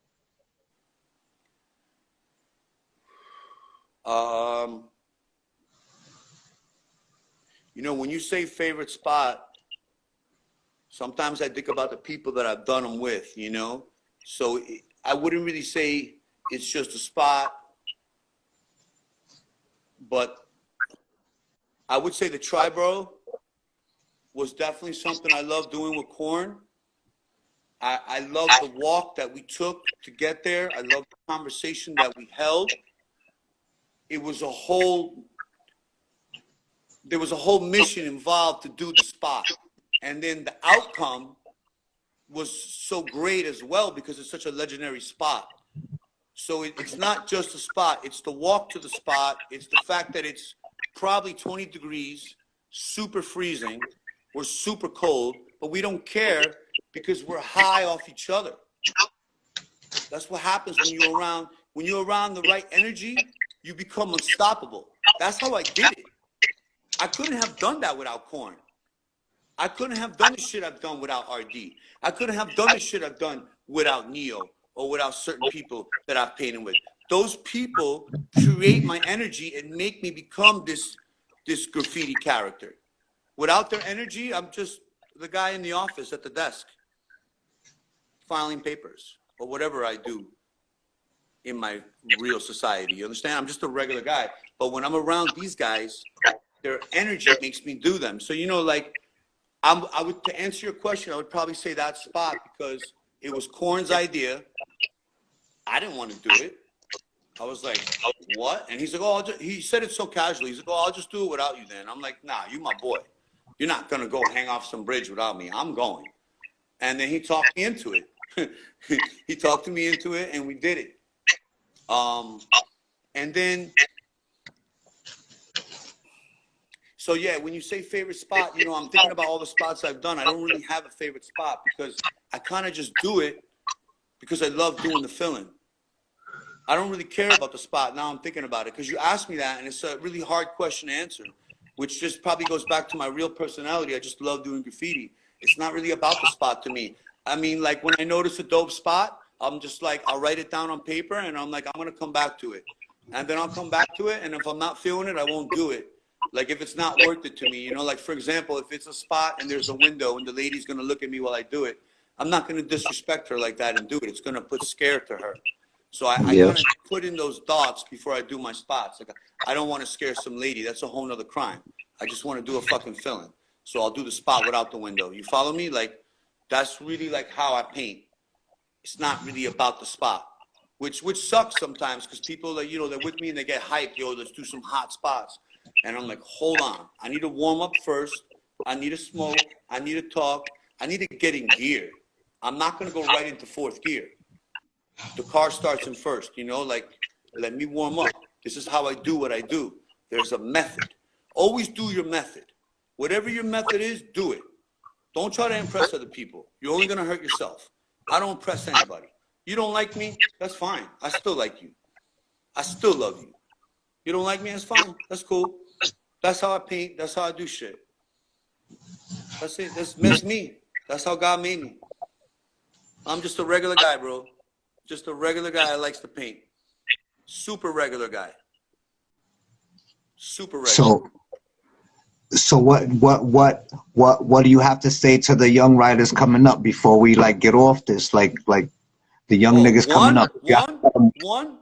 Speaker 3: When you say favorite spot, Sometimes I think about the people that I've done them with, you know? So I wouldn't really say it's just a spot, but I would say the Triborough was definitely something I love doing with Corn. I love the walk that we took to get there. I love the conversation that we held. It was there was a whole mission involved to do the spot. And then the outcome was so great as well because it's such a legendary spot. So it's not just a spot, it's the walk to the spot. It's the fact that it's probably 20 degrees, super freezing, we're super cold, but we don't care because we're high off each other. That's what happens when you're around the right energy, you become unstoppable. That's how I did it. I couldn't have done that without Corn. I couldn't have done the shit I've done without RD. I couldn't have done the shit I've done without Neo or without certain people that I've painted with. Those people create my energy and make me become this graffiti character. Without their energy, I'm just the guy in the office at the desk, filing papers or whatever I do in my real society. You understand? I'm just a regular guy. But when I'm around these guys, their energy makes me do them. So, you know, like, I would, to answer your question, I would probably say that spot because it was Corn's idea. I didn't want to do it. I was like, what? And he's like, oh, he said it so casually. He's like, oh, I'll just do it without you then. I'm like, nah, you my boy. You're not going to go hang off some bridge without me. I'm going. And then he talked me into it. He talked me into it and we did it. And then, so yeah, when you say favorite spot, you know, I'm thinking about all the spots I've done. I don't really have a favorite spot because I kind of just do it because I love doing the filling. I don't really care about the spot. Now I'm thinking about it because you asked me that and it's a really hard question to answer, which just probably goes back to my real personality. I just love doing graffiti. It's not really about the spot to me. I mean, like when I notice a dope spot, I'm just like, I'll write it down on paper and I'm like, I'm going to come back to it. And then I'll come back to it. And if I'm not feeling it, I won't do it. Like if it's not worth it to me, you know, like for example, if it's a spot and there's a window and the lady's going to look at me while I do it, I'm not going to disrespect her like that and do it. It's going to put scare to her. So I kind of put in those thoughts before I do my spots. Like I don't want to scare some lady. That's a whole nother crime. I just want to do a fucking filling. So I'll do the spot without the window. You follow me? Like that's really like how I paint. It's not really about the spot, which sucks sometimes because people that, you know, they're with me and they get hyped. Yo, let's do some hot spots. And I'm like, hold on. I need to warm up first. I need to smoke. I need to talk. I need to get in gear. I'm not going to go right into fourth gear. The car starts in first, you know, like, let me warm up. This is how I do what I do. There's a method. Always do your method. Whatever your method is, do it. Don't try to impress other people. You're only going to hurt yourself. I don't impress anybody. You don't like me? That's fine. I still like you. I still love you. You don't like me? That's fine. That's cool. That's how I paint. That's how I do shit. That's it. That's me. That's how God made me. I'm just a regular guy, bro. Just a regular guy that likes to paint. Super regular guy. Super regular.
Speaker 4: So what do you have to say to the young writers coming up before we like get off this? Like the young niggas coming up.
Speaker 3: One,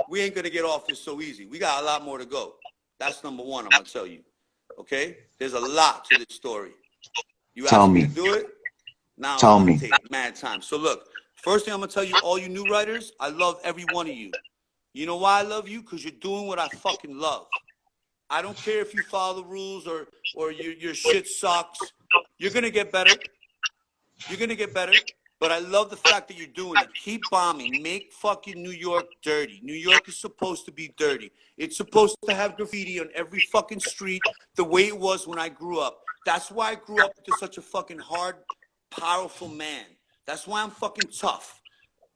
Speaker 3: we ain't gonna get off this so easy. We got a lot more to go. That's number one, I'm gonna tell you. Okay? There's a lot to this story. You asked me to do it. Now it's gonna take mad time. So look, first thing I'm gonna tell you, all you new writers, I love every one of you. You know why I love you? Because you're doing what I fucking love. I don't care if you follow the rules or your shit sucks. You're gonna get better. You're gonna get better. But I love the fact that you're doing it. Keep bombing. Make fucking New York dirty. New York is supposed to be dirty. It's supposed to have graffiti on every fucking street the way it was when I grew up. That's why I grew up to such a fucking hard, powerful man. That's why I'm fucking tough.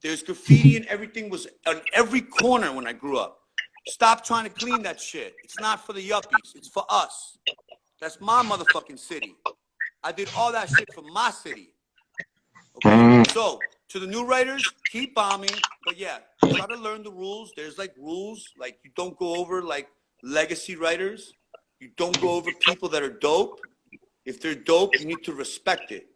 Speaker 3: There's graffiti and everything was on every corner when I grew up. Stop trying to clean that shit. It's not for the yuppies. It's for us. That's my motherfucking city. I did all that shit for my city. Okay? So, to the new writers, keep bombing. But yeah, try to learn the rules. There's like rules. Like you don't go over like legacy writers. You don't go over people that are dope. If they're dope, you need to respect it.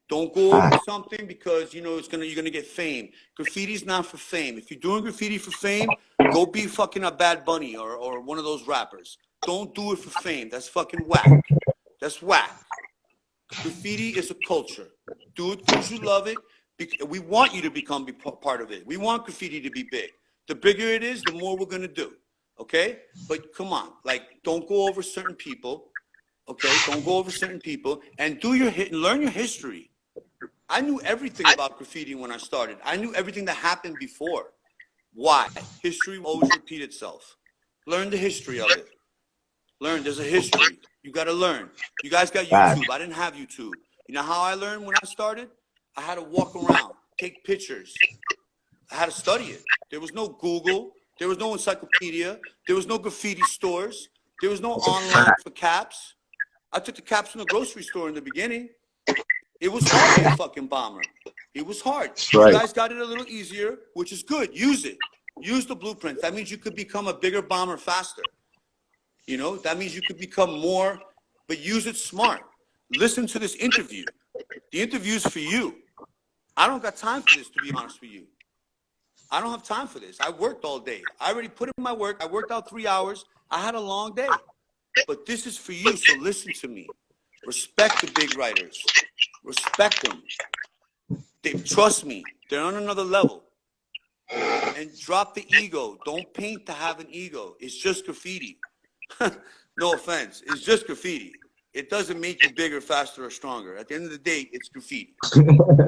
Speaker 3: Don't go over something because you know you're gonna get fame. Graffiti's not for fame. If you're doing graffiti for fame, go be fucking a Bad Bunny or one of those rappers. Don't do it for fame. That's fucking whack. That's whack. Graffiti is a culture. Do it because you love it. We want you to become part of it. We want graffiti to be big. The bigger it is, the more we're gonna do. Okay? But come on, like don't go over certain people. Okay? Don't go over certain people and do your hit and learn your history. I knew everything about graffiti when I started. I knew everything that happened before. Why? History will always repeat itself. Learn the history of it. Learn. There's a history. You got to learn. You guys got YouTube. I didn't have YouTube. You know how I learned when I started? I had to walk around, take pictures. I had to study it. There was no Google. There was no encyclopedia. There was no graffiti stores. There was no online for caps. I took the caps from the grocery store in the beginning. It was hard to be a fucking bomber. It was hard.
Speaker 4: Right.
Speaker 3: You guys got it a little easier, which is good. Use it. Use the blueprints. That means you could become a bigger bomber faster. You know, that means you could become more, but use it smart. Listen to this interview. The interview's for you. I don't got time for this, to be honest with you. I don't have time for this. I worked all day. I already put in my work. I worked out 3 hours. I had a long day. But this is for you, so listen to me. Respect the big writers. Respect them. They trust me. They're on another level. And drop the ego. Don't paint to have an ego. It's just graffiti. No offense. It's just graffiti. It doesn't make you bigger, faster, or stronger. At the end of the day, it's graffiti.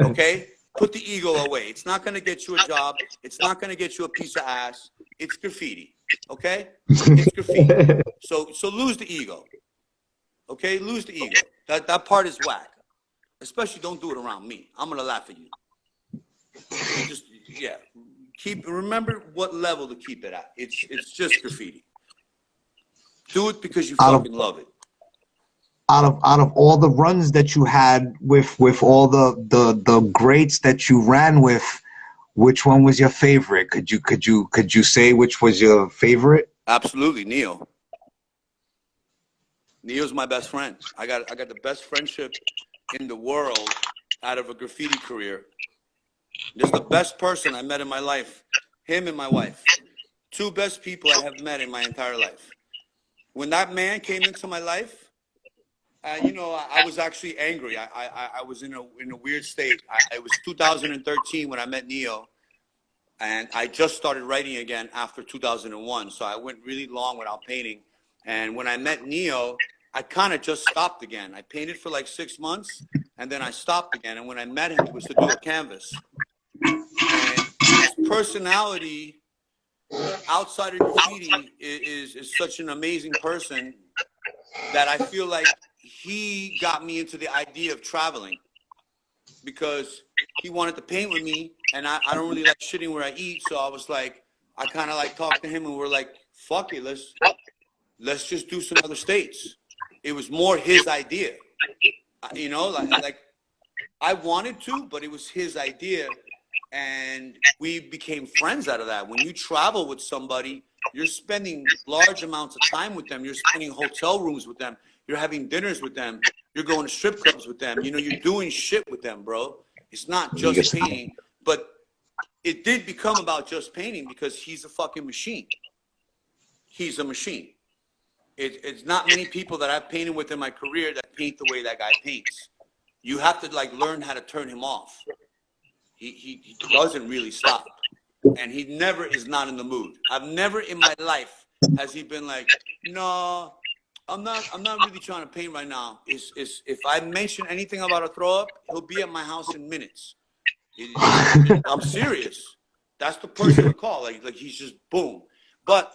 Speaker 3: Okay? Put the ego away. It's not going to get you a job. It's not going to get you a piece of ass. It's graffiti. Okay? It's graffiti. So lose the ego. Okay? Lose the ego. That part is whack. Especially don't do it around me. I'm going to laugh at you. Just, yeah. Remember what level to keep it at. It's just graffiti. Do it because you fucking love it.
Speaker 4: Out of all the runs that you had with all the greats that you ran with, which one was your favorite? Could you say which was your favorite?
Speaker 3: Absolutely, Neo. Neo's my best friend. I got the best friendship in the world out of a graffiti career. This is the best person I met in my life. Him and my wife. Two best people I have met in my entire life. When that man came into my life, you know, I was actually angry. I was in a weird state. It was 2013 when I met Neo, and I just started writing again after 2001. So I went really long without painting. And when I met Neo, I kind of just stopped again. I painted for like 6 months, and then I stopped again. And when I met him, it was to do a canvas. And his personality outside of graffiti is such an amazing person that I feel like he got me into the idea of traveling, because he wanted to paint with me, and I don't really like shitting where I eat. So I was like, I kind of like talked to him, and we're like, fuck it, let's just do some other states. It was more his idea, you know, like I wanted to, but it was his idea, and we became friends out of that. When you travel with somebody, you're spending large amounts of time with them. You're spending hotel rooms with them. You're having dinners with them. You're going to strip clubs with them. You know, you're doing shit with them, bro. It's not just painting, but it did become about just painting because he's a fucking machine. He's a machine. It's not many people that I've painted with in my career that paint the way that guy paints. You have to like learn how to turn him off. He doesn't really stop, and he never is not in the mood. I've never in my life has he been like, no, I'm not really trying to paint right now. If I mention anything about a throw up, he'll be at my house in minutes. I'm serious. That's the person to call. Like he's just boom. But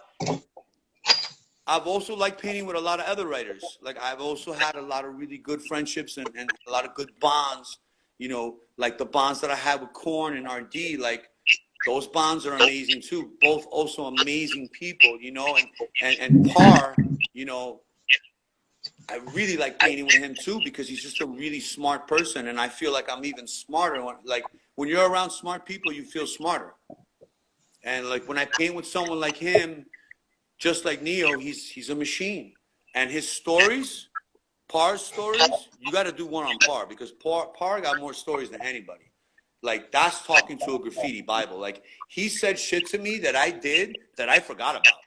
Speaker 3: I've also liked painting with a lot of other writers. Like I've also had a lot of really good friendships and a lot of good bonds. You know, like the bonds that I had with Korn and R.D. Like those bonds are amazing too. Both also amazing people. You know, and Parr. You know, I really like painting with him too because he's just a really smart person, and I feel like I'm even smarter. When you're around smart people, you feel smarter. And like when I paint with someone like him, just like Neo, he's a machine, and his stories, Par's stories, you got to do one on Par, because Par got more stories than anybody. Like, that's talking to a graffiti Bible. Like, he said shit to me that I did that I forgot about.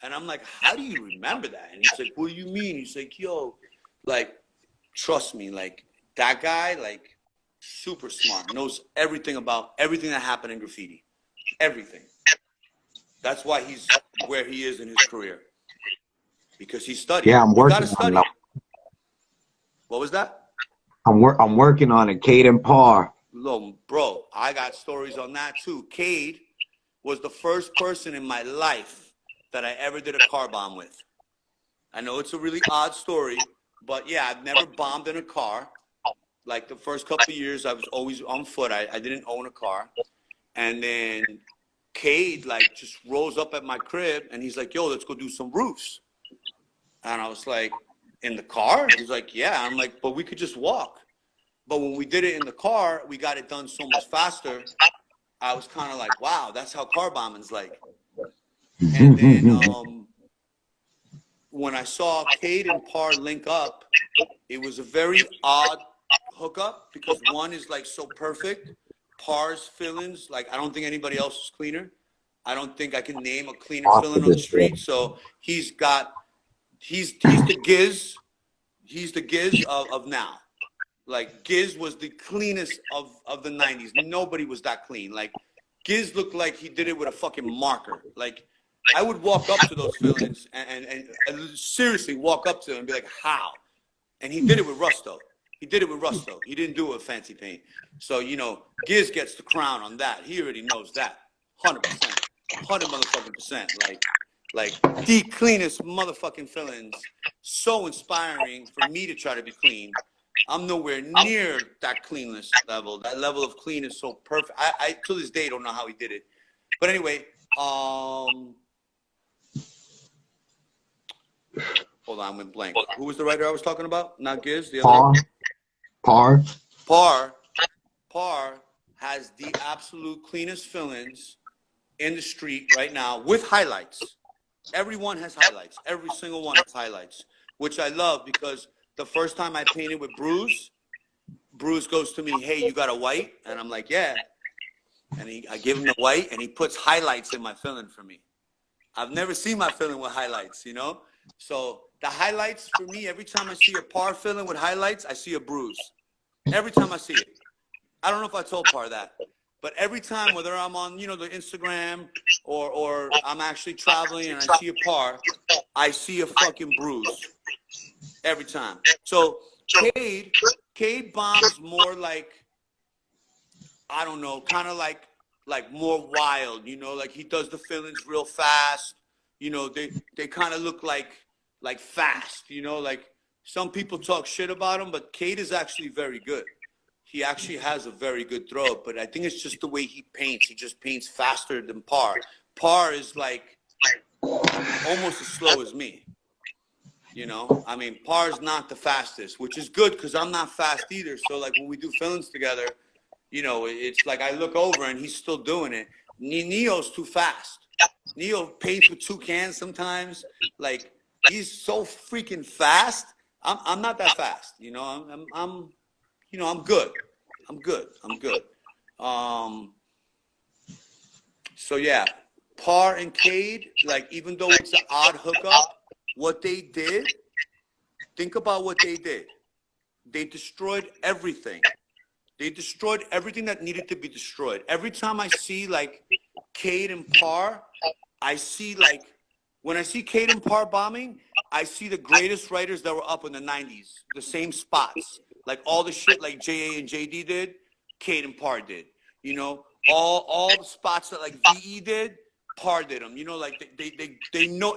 Speaker 3: And I'm like, how do you remember that? And he's like, what do you mean? He's like, yo, like, trust me, like, that guy, like, super smart, knows everything about everything that happened in graffiti. Everything. That's why he's where he is in his career. Because he studied.
Speaker 4: Yeah, I'm
Speaker 3: You got to
Speaker 4: working
Speaker 3: study.
Speaker 4: on it.
Speaker 3: What was that?
Speaker 4: I'm working on it. Cade and Par.
Speaker 3: Bro, I got stories on that too. Cade was the first person in my life that I ever did a car bomb with. I know it's a really odd story, but yeah, I've never bombed in a car. Like, the first couple of years, I was always on foot. I didn't own a car. And then Cade, like, just rolls up at my crib, and he's like, yo, let's go do some roofs. And I was like, in the car? He's like, yeah. I'm like, but we could just walk. But when we did it in the car, we got it done so much faster. I was kind of like, wow, that's how car bombing's like. And then when I saw Cade and Par link up, it was a very odd hookup, because one is like so perfect. Par's fillings, like, I don't think anybody else is cleaner. I don't think I can name a cleaner filling on the street. So he's the Giz. He's the Giz of now. Like, Giz was the cleanest of the 90s. Nobody was that clean. Like, Giz looked like he did it with a fucking marker. Like, I would walk up to those fillings and seriously walk up to them and be like, how? And he did it with Rusto. He didn't do it with fancy paint. So, you know, Giz gets the crown on that. He already knows that. 100%. 100 motherfucking percent. Like the cleanest motherfucking fillings. So inspiring for me to try to be clean. I'm nowhere near that cleanness level. That level of clean is so perfect. I to this day don't know how he did it. But anyway, hold on, I went blank. Who was the writer I was talking about? Not Giz, the other
Speaker 4: Par.
Speaker 3: Par has the absolute cleanest fillings in the street right now, with highlights. Everyone has highlights. Every single one has highlights, which I love, because the first time I painted with Bruce goes to me, hey, you got a white? And I'm like, yeah. And I give him the white, and he puts highlights in my filling for me. I've never seen my filling with highlights, you know? So the highlights for me, every time I see a Par filling with highlights, I see a Bruce. Every time I see it. I don't know if I told Par that, but every time, whether I'm on, you know, the Instagram or I'm actually traveling and I see a Par, I see a fucking Bruce. Every time. So Cade bombs more like, I don't know, kind of like more wild, you know, like he does the fillings real fast. You know, they kind of look like fast, you know, like some people talk shit about him, but Cade is actually very good. He actually has a very good throw, but I think it's just the way he paints. He just paints faster than Par. Par is like almost as slow as me. You know, I mean, Par's not the fastest, which is good because I'm not fast either. So like when we do fillings together, you know, it's like I look over and he's still doing it. Neo's too fast. Neo paints with 2 cans sometimes. Like, he's so freaking fast. I'm not that fast. You know, I'm you know, I'm good. I'm good. So yeah, Par and Cade, like, even though it's an odd hookup, what they did, think about what they did. They destroyed everything. They destroyed everything that needed to be destroyed. Every time I see like Cade and Par, I see like, when I see Cade and Par bombing, I see the greatest writers that were up in the 90s, the same spots. Like all the shit like JA and JD did, Cade and Par did. You know, all the spots that like VE did, Par did them. You know, like they know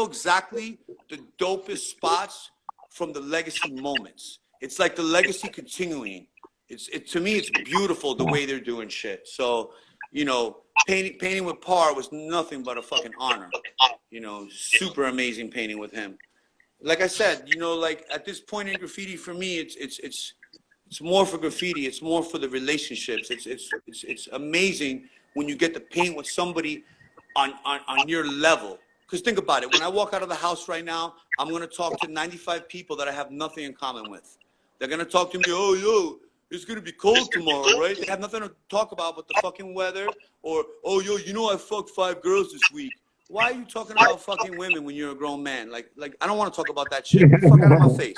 Speaker 3: exactly the dopest spots from the legacy moments. It's like the legacy continuing. To me, it's beautiful the way they're doing shit. So, you know, painting with Par was nothing but a fucking honor. You know, super amazing painting with him. Like I said, you know, like at this point in graffiti for me, it's more for graffiti. It's more for the relationships. It's amazing when you get to paint with somebody on your level. Because think about it. When I walk out of the house right now, I'm going to talk to 95 people that I have nothing in common with. They're going to talk to me, oh, yo, it's going to be cold tomorrow, right? They have nothing to talk about but the fucking weather. Or, oh, yo, you know I fucked 5 girls this week. Why are you talking about fucking women when you're a grown man? Like I don't want to talk about that shit. Get the fuck out of my face.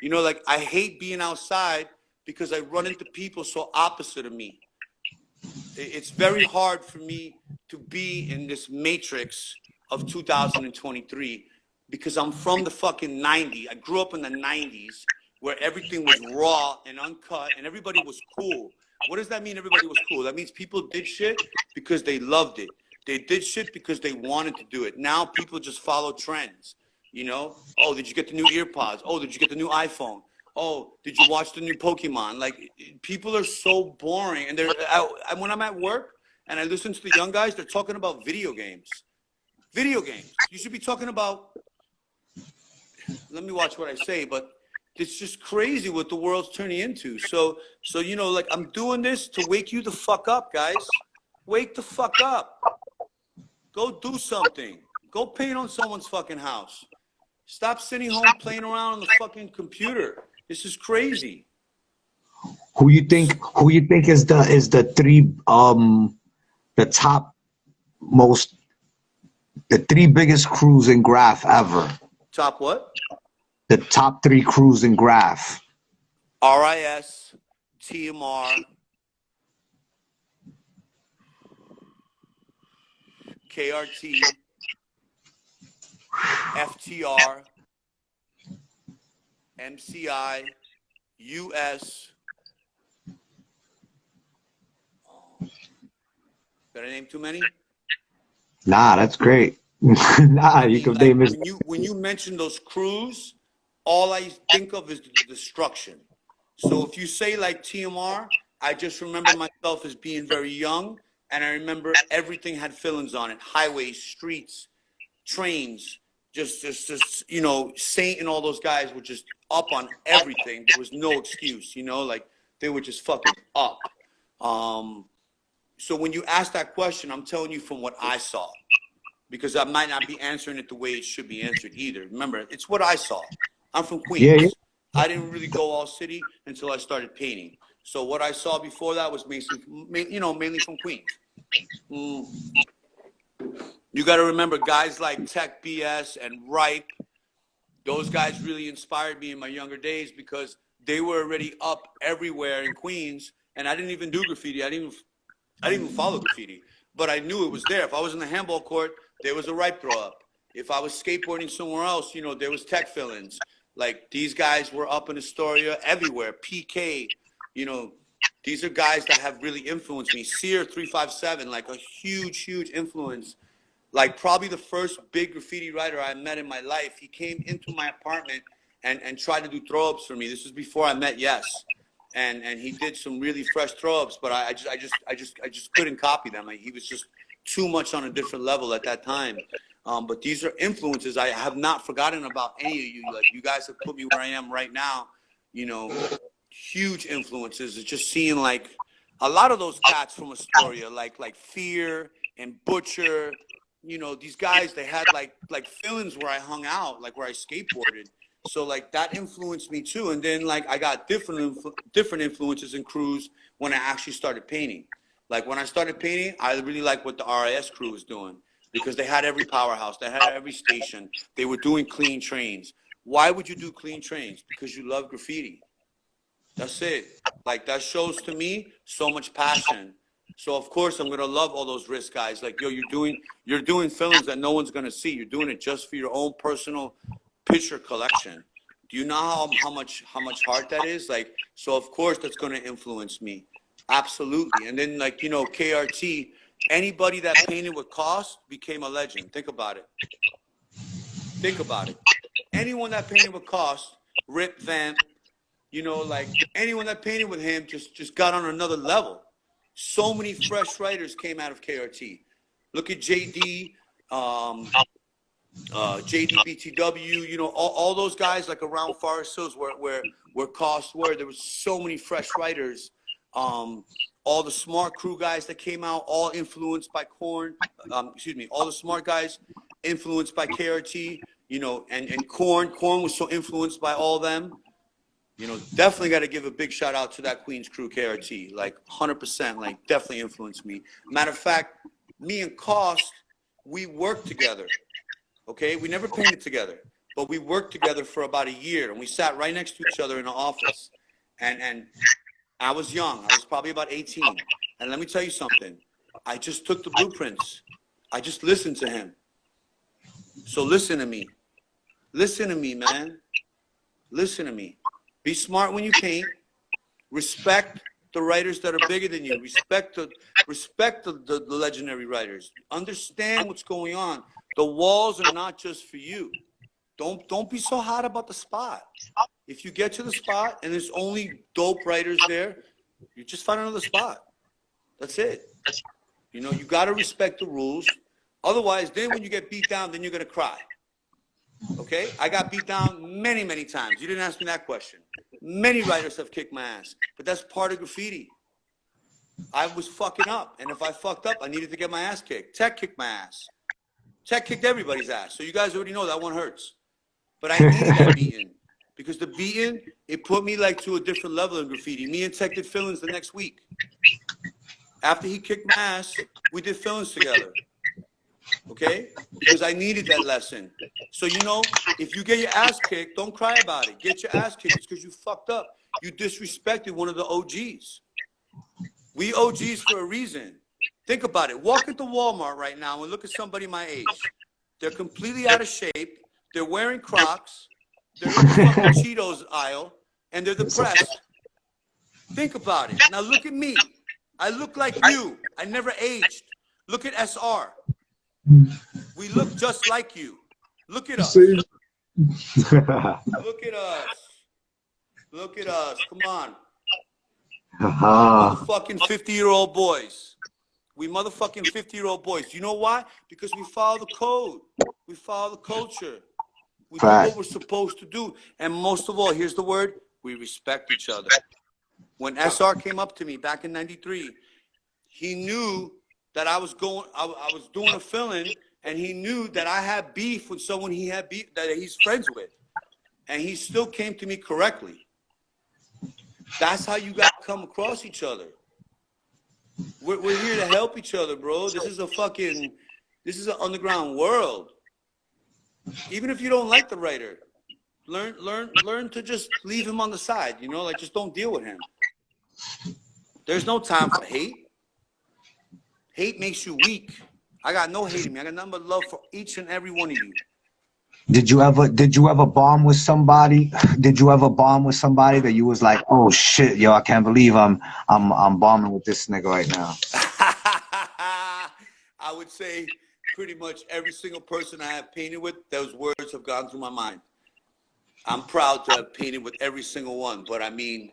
Speaker 3: You know, like, I hate being outside because I run into people so opposite of me. It's very hard for me to be in this matrix of 2023 because I'm from the fucking 90s. I grew up in the 90s where everything was raw and uncut and everybody was cool. What does that mean, everybody was cool? That means people did shit because they loved it. They did shit because they wanted to do it. Now people just follow trends, you know? Oh, did you get the new EarPods? Oh, did you get the new iPhone? Oh, did you watch the new Pokemon? Like, people are so boring. And when I'm at work and I listen to the young guys, they're talking about video games. Video games. You should be talking about, let me watch what I say, but it's just crazy what the world's turning into. So you know, like, I'm doing this to wake you the fuck up, guys. Wake the fuck up. Go do something. Go paint on someone's fucking house. Stop sitting home playing around on the fucking computer. This is crazy.
Speaker 4: Who you think is the three the top most the 3 biggest crews in Graph ever?
Speaker 3: Top what?
Speaker 4: The top 3 crews in Graph.
Speaker 3: RIS, TMR, KRT, FTR, MCI, US. Did I name too many?
Speaker 4: Nah, that's great. Nah, you can name it.
Speaker 3: When you mention those crews, all I think of is the destruction. So if you say like TMR, I just remember myself as being very young, and I remember everything had fill-ins on it: highways, streets, trains. Just you know, Saint and all those guys were just up on everything. There was no excuse, you know, like they were just fucking up. So when you ask that question, I'm telling you from what I saw, because I might not be answering it the way it should be answered either. Remember, it's what I saw. I'm from Queens.
Speaker 4: Yeah.
Speaker 3: I didn't really go all city until I started painting. So what I saw before that was mainly from Queens. You got to remember guys like Tech BS and Ripe. Those guys really inspired me in my younger days because they were already up everywhere in Queens, and I didn't even do graffiti. I didn't even follow graffiti, but I knew it was there. If I was in the handball court, there was a Ripe throw up. If I was skateboarding somewhere else, you know, there was Tech fill-ins. Like, these guys were up in Astoria everywhere. PK, you know, these are guys that have really influenced me. Sear 357, like a huge influence. Like, probably the first big graffiti writer I met in my life. He came into my apartment and tried to do throw-ups for me. This was before I met Yes. And he did some really fresh throw-ups, but I just couldn't copy them. Like, he was just too much on a different level at that time. But these are influences. I have not forgotten about any of you. Like, you guys have put me where I am right now. You know, huge influences. It's just seeing like a lot of those cats from Astoria, like Fear and Butcher. You know, these guys, they had like fill-ins where I hung out, like where I skateboarded. So like that influenced me too. And then like I got different influences and crews when I actually started painting. Like when I started painting, I really liked what the RIS crew was doing because they had every powerhouse, they had every station. They were doing clean trains. Why would you do clean trains? Because you love graffiti. That's it. Like, that shows to me so much passion. So of course I'm gonna love all those risk guys. Like, yo, you're doing fill-ins that no one's gonna see. You're doing it just for your own personal picture collection. Do you know how much heart that is? Like, so of course that's gonna influence me. Absolutely. And then, like, you know, KRT, anybody that painted with cost became a legend. Think about it. Think about it. Anyone that painted with cost, Rip Vamp, you know, like anyone that painted with him just got on another level. So many fresh writers came out of KRT. Look at JD, JD BTW, you know, all those guys like around Forest Hills where costs were. There was so many fresh writers. All the smart crew guys that came out, all influenced by Korn. All the smart guys influenced by KRT, you know, and Corn. Corn was so influenced by all them. You know, definitely got to give a big shout out to that Queens crew, KRT. Like 100%, like definitely influenced me. Matter of fact, me and Cost, we worked together. Okay, we never painted together, but we worked together for about a year, and we sat right next to each other in the office. And I was young. I was probably about 18. And let me tell you something. I just took the blueprints. I just listened to him. So listen to me. Listen to me, man. Listen to me. Be smart when you paint. Respect the writers that are bigger than you. Respect the legendary writers. Understand what's going on. The walls are not just for you. Don't be so hot about the spot. If you get to the spot and there's only dope writers there, you just find another spot. That's it. You know, you got to respect the rules. Otherwise, then when you get beat down, then you're going to cry. Okay? I got beat down many, many times. You didn't ask me that question. Many writers have kicked my ass, but that's part of graffiti. I was fucking up, and if I fucked up, I needed to get my ass kicked. Tech kicked my ass. Tech kicked everybody's ass, so you guys already know that one hurts. But I needed that beating, because the beating, it put me like to a different level in graffiti. Me and Tech did fill-ins the next week. After he kicked my ass, we did fill-ins together. Okay? Because I needed that lesson. So, you know, if you get your ass kicked, don't cry about it. Get your ass kicked. It's because you fucked up. You disrespected one of the OGs. We OGs for a reason. Think about it. Walk into Walmart right now and look at somebody my age. They're completely out of shape. They're wearing Crocs. They're in the fucking Cheetos aisle. And they're depressed. Think about it. Now look at me. I look like you. I never aged. Look at SR. We look just like you. Look at us. Look at us. Look at us. Come on. Motherfucking 50-year-old boys. We motherfucking 50-year-old boys. You know why? Because we follow the code. We follow the culture. We do what we're supposed to do. And most of all, here's the word, we respect each other. When SR came up to me back in 93, he knew that I was doing a fill-in, and he knew that I had beef with someone he had beef that he's friends with. And he still came to me correctly. That's how you got to come across each other. We're here to help each other, bro. This is an underground world. Even if you don't like the writer, learn to just leave him on the side, you know, like just don't deal with him. There's no time for hate. Hate makes you weak. I got no hate in me. I got nothing but love for each and every one of you.
Speaker 4: Did you ever bomb with somebody? Did you ever bomb with somebody that you was like, oh shit, yo, I can't believe I'm bombing with this nigga right now?
Speaker 3: I would say pretty much every single person I have painted with, those words have gone through my mind. I'm proud to have painted with every single one, but I mean,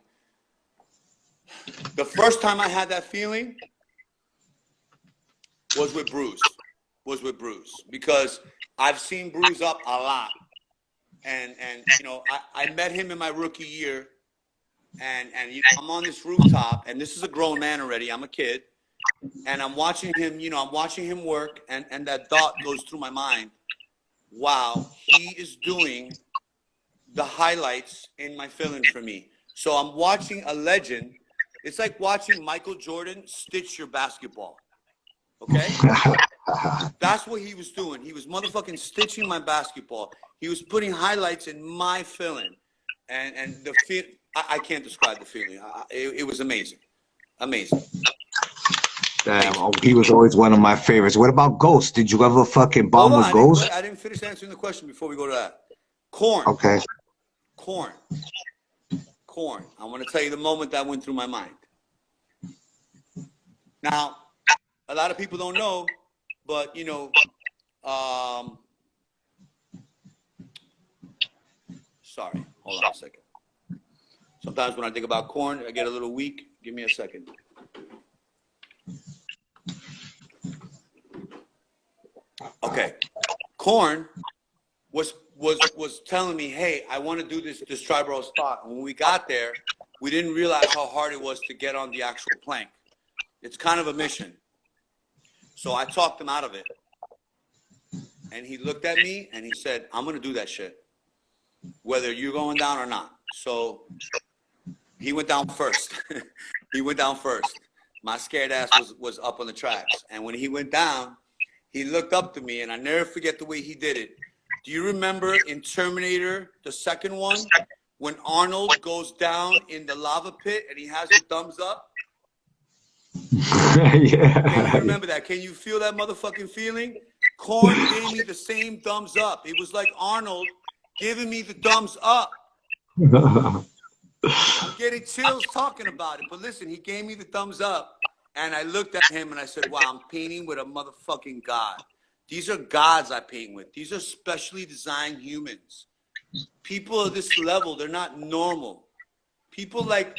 Speaker 3: the first time I had that feeling was with Bruce. Because I've seen Bruce up a lot. And you know, I met him in my rookie year, and you know, I'm on this rooftop, and this is a grown man already, I'm a kid, and I'm watching him, you know, I'm watching him work, and that thought goes through my mind. Wow, he is doing the highlights in my fill-in for me. So I'm watching a legend. It's like watching Michael Jordan stitch your basketball. Okay? That's what he was doing. He was motherfucking stitching my basketball. He was putting highlights in my feeling. And the feel, I can't describe the feeling. It was amazing. Amazing.
Speaker 4: Damn, he was always one of my favorites. What about Ghost? Did you ever fucking bomb with Ghost?
Speaker 3: I didn't finish answering the question before we go to that. Corn.
Speaker 4: Okay.
Speaker 3: Corn. I want to tell you the moment that went through my mind. Now, a lot of people don't know, but, you know, sorry, hold on a second. Sometimes when I think about Corn, I get a little weak. Give me a second. Okay. Corn was telling me, hey, I want to do this Triborough spot. And when we got there, we didn't realize how hard it was to get on the actual plank. It's kind of a mission. So I talked him out of it. And he looked at me and he said, I'm going to do that shit, whether you're going down or not. So he went down first. He went down first. My scared ass was up on the tracks. And when he went down, he looked up to me, and I never forget the way he did it. Do you remember in Terminator, the second one, when Arnold goes down in the lava pit and he has the thumbs up?
Speaker 4: Yeah.
Speaker 3: Can you remember that? Can you feel that motherfucking feeling? Korn gave me the same thumbs up. It was like Arnold giving me the thumbs up. I'm getting chills talking about it. But listen, he gave me the thumbs up, and I looked at him and I said, wow, I'm painting with a motherfucking god. These are gods I paint with. These are specially designed humans. People of this level, they're not normal. People like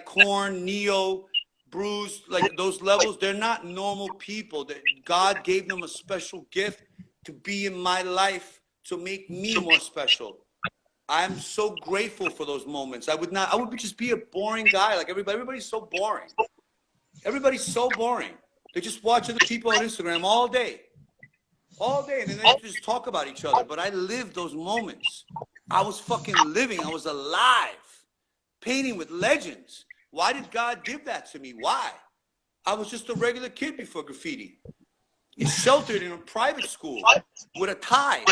Speaker 3: Korn, Neo, Bruce, like those levels, they're not normal people. God gave them a special gift to be in my life to make me more special. I'm so grateful for those moments. I would just be a boring guy like everybody. Everybody's so boring. Everybody's so boring. They just watch other people on Instagram all day, and then they just talk about each other. But I lived those moments. I was fucking living. I was alive, painting with legends. Why did God give that to me? Why? I was just a regular kid before graffiti. It's sheltered in a private school with a tie.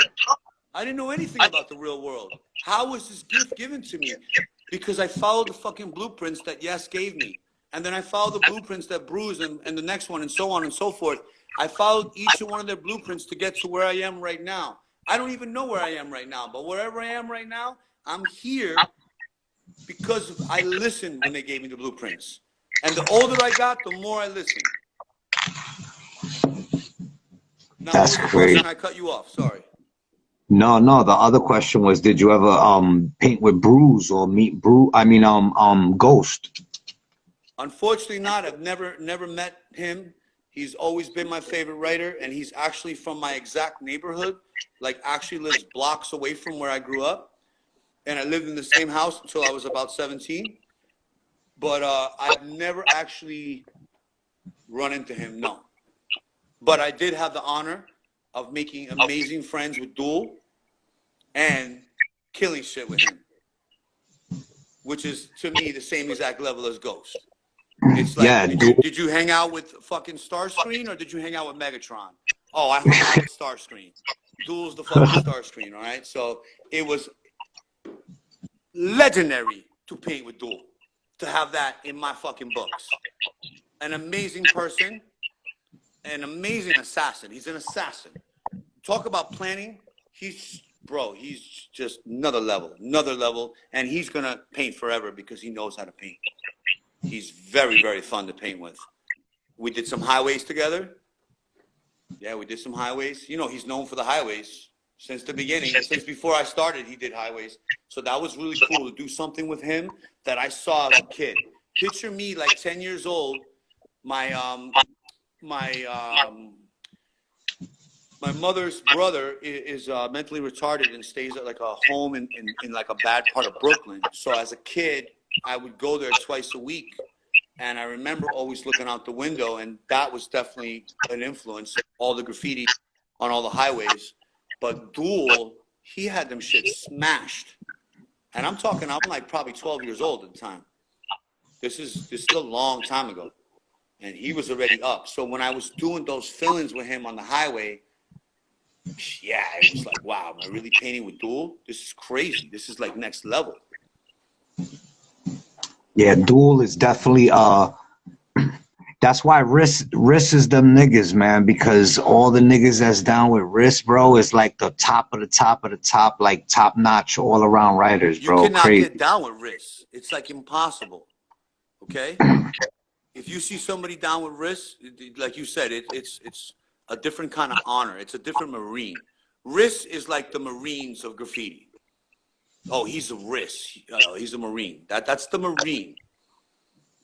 Speaker 3: I didn't know anything about the real world. How was this gift given to me? Because I followed the fucking blueprints that Yes gave me. And then I followed the blueprints that Bruce and the next one and so on and so forth. I followed each one of their blueprints to get to where I am right now. I don't even know where I am right now, but wherever I am right now, I'm here because I listened when they gave me the blueprints. And the older I got, the more I listened. Now,
Speaker 4: That's crazy.
Speaker 3: I cut you off. Sorry.
Speaker 4: No, the other question was, did you ever paint with Bruce or meet Ghost?
Speaker 3: Unfortunately not. I've never met him. He's always been my favorite writer, and he's actually from my exact neighborhood, like actually lives blocks away from where I grew up. And I lived in the same house until I was about 17. But I've never actually run into him, no. But I did have the honor of making amazing friends with Duel and killing shit with him, which is, to me, the same exact level as Ghost. It's like,
Speaker 4: Yeah,
Speaker 3: did you hang out with fucking Starscreen, or did you hang out with Megatron? Oh, I hung out with Starscreen. Duel's the fucking Starscreen, all right? So it was legendary to paint with Duel, to have that in my fucking books. An amazing person, an amazing assassin. He's an assassin. Talk about planning. He's just another level, and he's gonna paint forever because he knows how to paint. He's very, very fun to paint with. We did some highways together. Yeah, we did some highways. You know, he's known for the highways since the beginning. Since before I started, he did highways. So that was really cool to do something with him that I saw as a kid. Picture me like 10 years old. My mother's brother is mentally retarded and stays at like a home in like a bad part of Brooklyn. So as a kid, I would go there twice a week. And I remember always looking out the window, and that was definitely an influence, all the graffiti on all the highways. But Duel, he had them shit smashed. And I'm like probably 12 years old at the time. This is a long time ago. And he was already up. So when I was doing those fill-ins with him on the highway, yeah, it was like, wow, am I really painting with Duel? This is crazy. This is like next level.
Speaker 4: Yeah, Duel is definitely that's why Risk is them niggas, man, because all the niggas that's down with Risk, bro, is like the top of the top of the top, like top notch all around writers, bro.
Speaker 3: You cannot
Speaker 4: crazy.
Speaker 3: get down with Risk. It's like impossible. Okay? If you see somebody down with Risk, like you said, it's a different kind of honor. It's a different Marine. Risk is like the Marines of graffiti. Oh, he's a Risk. He's a Marine. That's the Marine.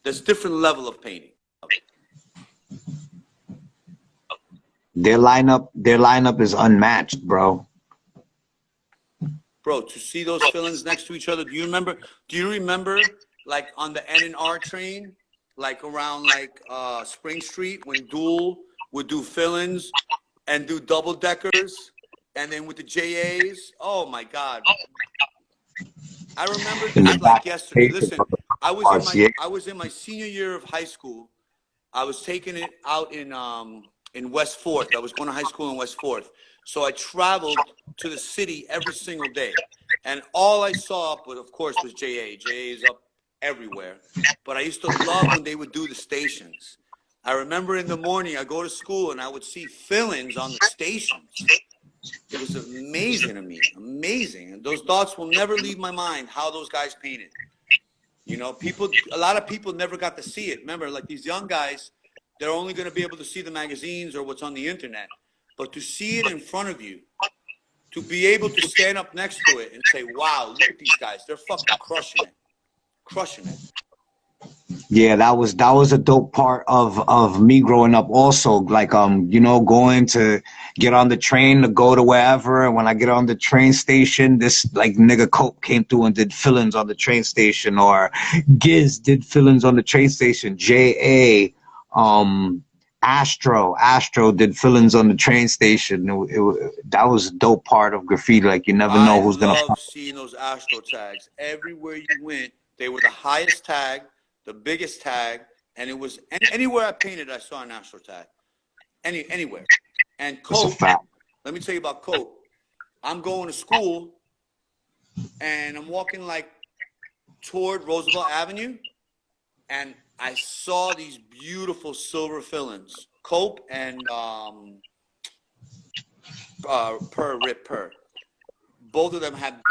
Speaker 3: There's different level of painting.
Speaker 4: Their lineup is unmatched, bro.
Speaker 3: Bro, to see those fill-ins next to each other, do you remember like on the N.R.G train, like around like Spring Street when Duel would do fill-ins and do double deckers, and then with the JAs. Oh my God. I remember
Speaker 4: In the
Speaker 3: this like
Speaker 4: back
Speaker 3: yesterday.
Speaker 4: page of
Speaker 3: Listen,
Speaker 4: the cars, yeah.
Speaker 3: I was in my senior year of high school. I was taking it out in West Fourth. I was going to high school in West Fourth. So I traveled to the city every single day. And all I saw up, of course, was JA. JA is up everywhere. But I used to love when they would do the stations. I remember in the morning, I go to school and I would see fill-ins on the stations. It was amazing to me, amazing. And those thoughts will never leave my mind, how those guys painted. You know, a lot of people never got to see it. Remember, like these young guys, they're only going to be able to see the magazines or what's on the internet. But to see it in front of you, to be able to stand up next to it and say, wow, look at these guys. They're fucking crushing it. Crushing it.
Speaker 4: Yeah, that was a dope part of me growing up also. Like you know, going to get on the train to go to wherever, and when I get on the train station, this like nigga Cope came through and did fill-ins on the train station, or Giz did fill-ins on the train station. J.A. Astro did fill-ins on the train station. That was a dope part of graffiti. Like you never
Speaker 3: I
Speaker 4: know who's gonna.
Speaker 3: love seeing those Astro tags. Everywhere you went, they were the highest tag, the biggest tag, and it was anywhere I painted, I saw an Astro tag. Anywhere. And
Speaker 4: That's a
Speaker 3: Cope,
Speaker 4: fact.
Speaker 3: let me tell you about Cope. I'm going to school, and I'm walking like toward Roosevelt Avenue, and I saw these beautiful silver fill-ins. Cope and Per. Both of them had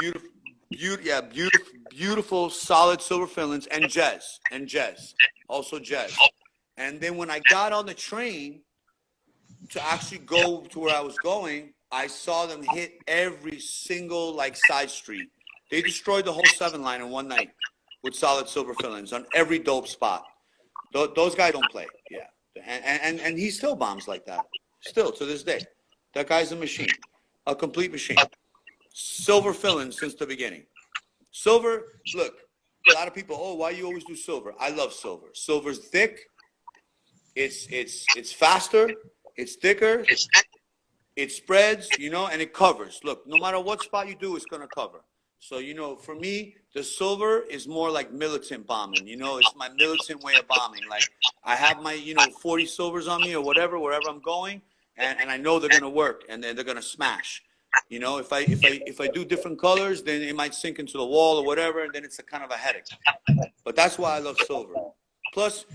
Speaker 3: beautiful, solid silver fill-ins, and Jez, also Jez. And then when I got on the train to actually go to where I was going, I saw them hit every single like side street. They destroyed the whole 7 line in one night with solid silver fill-ins on every dope spot. Those guys don't play, yeah. And he still bombs like that, still to this day. That guy's a machine, a complete machine. Silver fill-ins since the beginning. Silver, look, a lot of people, oh, why you always do silver? I love silver. Silver's thick. It's faster. It's thicker. It spreads, you know, and it covers. Look, no matter what spot you do, it's going to cover. So, you know, for me, the silver is more like militant bombing. You know, it's my militant way of bombing. Like, I have my, 40 silvers on me or whatever, wherever I'm going, and I know they're going to work, and they're going to smash. You know, if I do different colors, then it might sink into the wall or whatever, and then it's a kind of a headache. But that's why I love silver. Plus,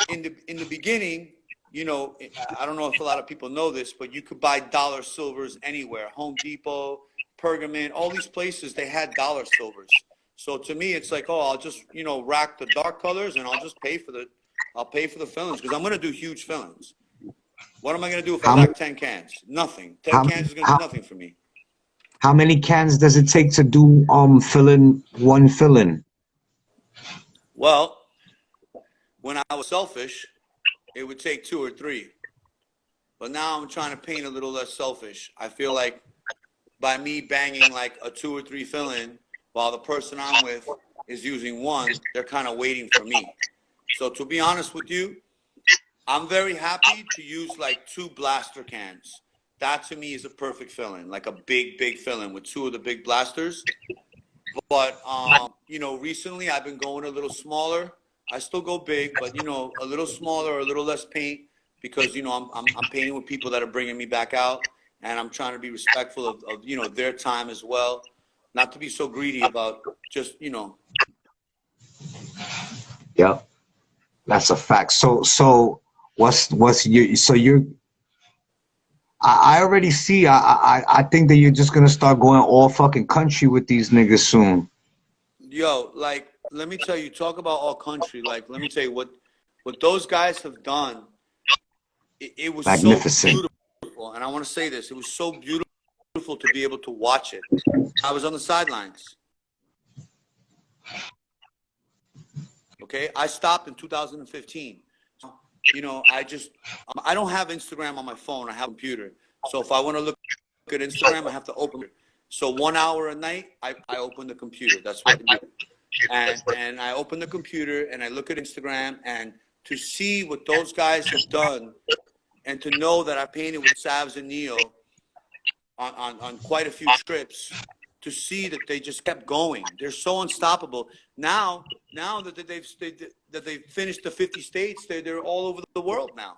Speaker 3: in the beginning, I don't know if a lot of people know this, but you could buy dollar silvers anywhere. Home Depot, Pergament, all these places, they had dollar silvers. So to me, it's like, oh, I'll just, rack the dark colors, and I'll just pay for the fillings, because I'm going to do huge fillings. What am I going to do if I rack 10 cans? Nothing. 10 cans is going to do nothing for me.
Speaker 4: How many cans does it take to do one fill-in?
Speaker 3: Well, when I was selfish, it would take 2 or 3. But now I'm trying to paint a little less selfish. I feel like by me banging like a 2 or 3 fill-in, while the person I'm with is using 1, they're kind of waiting for me. So to be honest with you, I'm very happy to use like 2 blaster cans. That to me is a perfect fill-in, like a big fill-in with 2 of the big blasters. But, recently I've been going a little smaller. I still go big, but, a little smaller, a little less paint, because, I'm painting with people that are bringing me back out, and I'm trying to be respectful of their time as well. Not to be so greedy about just,
Speaker 4: Yeah, that's a fact. So what's your, I already see, I think that you're just going to start going all fucking country with these niggas soon.
Speaker 3: Yo, like, let me tell you, talk about all country. Like, let me tell you what those guys have done. It was
Speaker 4: Magnificent.
Speaker 3: so beautiful. And I want to say this. It was so beautiful to be able to watch it. I was on the sidelines. Okay. I stopped in 2015. I don't have Instagram on my phone. I have a computer. So if I want to look at Instagram, I have to open it. So 1 hour a night, I open the computer. That's what I do. And I open the computer and I look at Instagram, and to see what those guys have done and to know that I painted with Savs and Neo on quite a few trips, to see that they just kept going. They're so unstoppable. Now that they've finished the 50 states, they're all over the world now.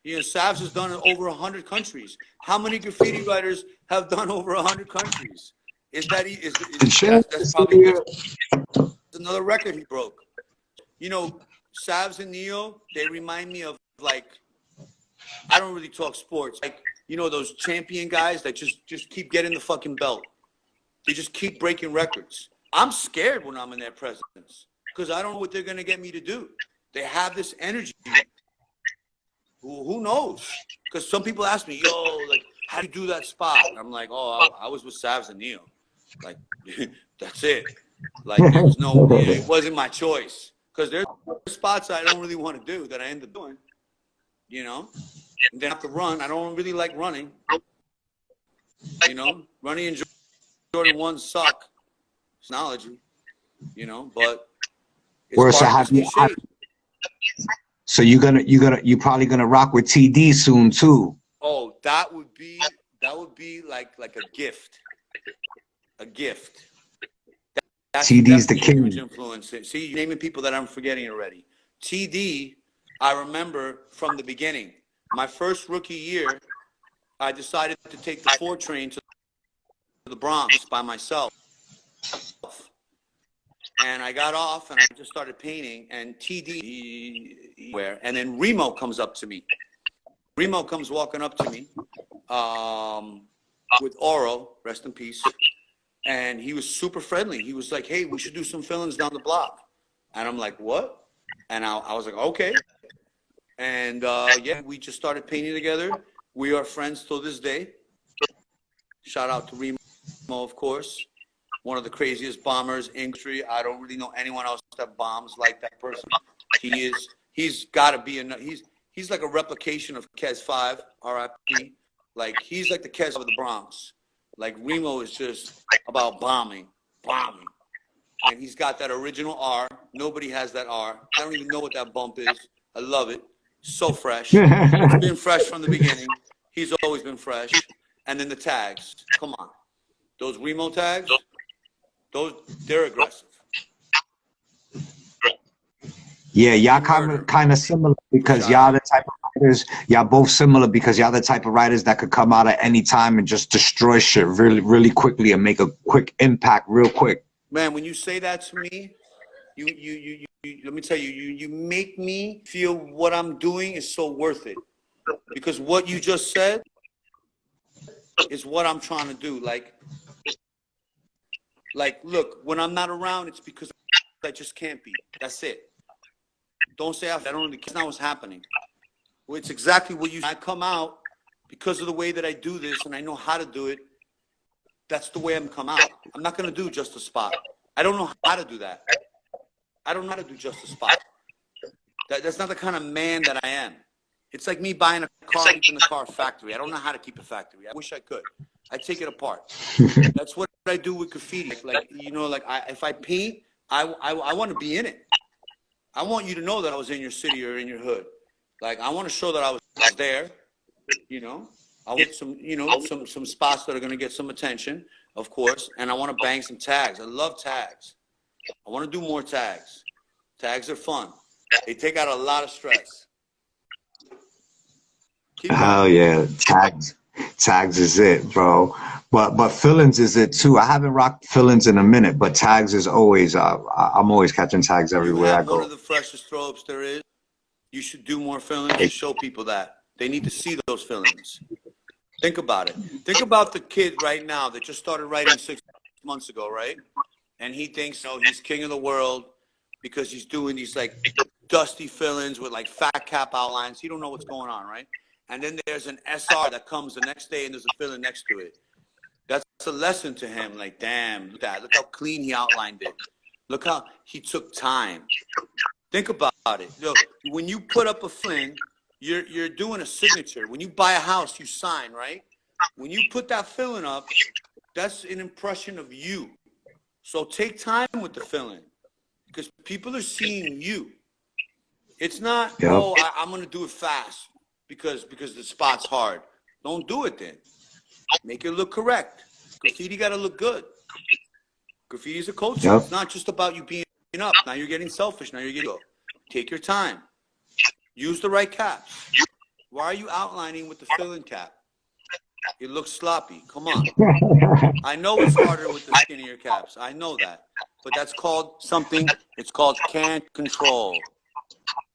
Speaker 3: You know, Savs has done it over 100 countries. How many graffiti writers have done over 100 countries? That's probably another record he broke. You know, Savs and Neo, they remind me of, like, I don't really talk sports. Like, you know, those champion guys that just keep getting the fucking belt. They just keep breaking records. I'm scared when I'm in their presence because I don't know what they're going to get me to do. They have this energy. Who knows? Because some people ask me, yo, like, how do you do that spot? And I'm like, oh, I was with Savs and Neo. Like, that's it. Like, there was no, it wasn't my choice. Because there's spots I don't really want to do that I end up doing, you know? And then I have to run. I don't really like running. You know, running and Jordan 1 suck. Technology, you know, but it's part of the shape.
Speaker 4: So you're probably gonna rock with TD soon too.
Speaker 3: Oh, that would be like a gift. A gift.
Speaker 4: TD's the king.
Speaker 3: Huge influence. See, you're naming people that I'm forgetting already. TD, I remember from the beginning. My first rookie year, I decided to take the 4 train to the Bronx by myself. And I got off and I just started painting, and TD, and then Remo comes up to me. Remo comes walking up to me with Oro, rest in peace. And he was super friendly. He was like, hey, we should do some fill-ins down the block. And I'm like, what? And I was like, okay. And yeah, we just started painting together. We are friends till this day. Shout out to Remo, of course. One of the craziest bombers in history. I don't really know anyone else that bombs like that person. He's got to be he's like a replication of Kes 5, RIP. Like, he's like the Kes of the Bronx. Like, Remo is just about bombing. And he's got that original R. Nobody has that R. I don't even know what that bump is. I love it. So fresh. It's been fresh from the beginning. He's always been fresh. And then the tags. Come on. Those Remo tags, they're aggressive.
Speaker 4: Yeah, y'all kind of similar because y'all the type of writers. Y'all both similar because y'all the type of writers that could come out at any time and just destroy shit really, really quickly and make a quick impact real quick.
Speaker 3: Man, when you say that to me, you let me tell you, you make me feel what I'm doing is so worth it. Because what you just said is what I'm trying to do. Like, look, when I'm not around, it's because I just can't be. That's it. Don't say I don't really care. That's not what's happening. Well, it's exactly what I come out because of the way that I do this and I know how to do it. That's the way I'm come out. I'm not going to do just a spot. I don't know how to do that. I don't know how to do just a spot. That's not the kind of man that I am. It's like me buying a car, keeping the car a factory. I don't know how to keep a factory. I wish I could. I take it apart. That's what I do with graffiti. Like you know, like if I paint, I want to be in it. I want you to know that I was in your city or in your hood. Like, I want to show that I was there, you know. I want some spots that are going to get some attention, of course. And I want to bang some tags. I love tags. I want to do more tags. Tags are fun. They take out a lot of stress.
Speaker 4: Hell yeah. Tags is it, bro. But fill-ins is it too. I haven't rocked fill-ins in a minute, but tags is always I'm always catching tags everywhere I go.
Speaker 3: One of the freshest throw-ups there is. You should do more fill-ins to show people that. They need to see those fill-ins. Think about it. Think about the kid right now that just started writing 6 months ago, right? And he thinks, he's king of the world because he's doing these like dusty fill-ins with like fat cap outlines. He don't know what's going on, right? And then there's an SR that comes the next day and there's a fill-in next to it. That's a lesson to him. Like, damn, look how clean he outlined it. Look how he took time. Think about it. When you put up a fill-in, you're doing a signature. When you buy a house, you sign, right? When you put that fill-in up, that's an impression of you. So take time with the fill-in because people are seeing you. It's not, I'm going to do it fast. because the spot's hard. Don't do it then. Make it look correct. Graffiti got to look good. Graffiti is a culture.
Speaker 4: Yep.
Speaker 3: It's not just about you being up. Now you're getting selfish. Now you're getting. Take your time. Use the right caps. Why are you outlining with the fill-in cap? It looks sloppy. Come on. I know it's harder with the skinnier caps. I know that. But that's called something. It's called can control.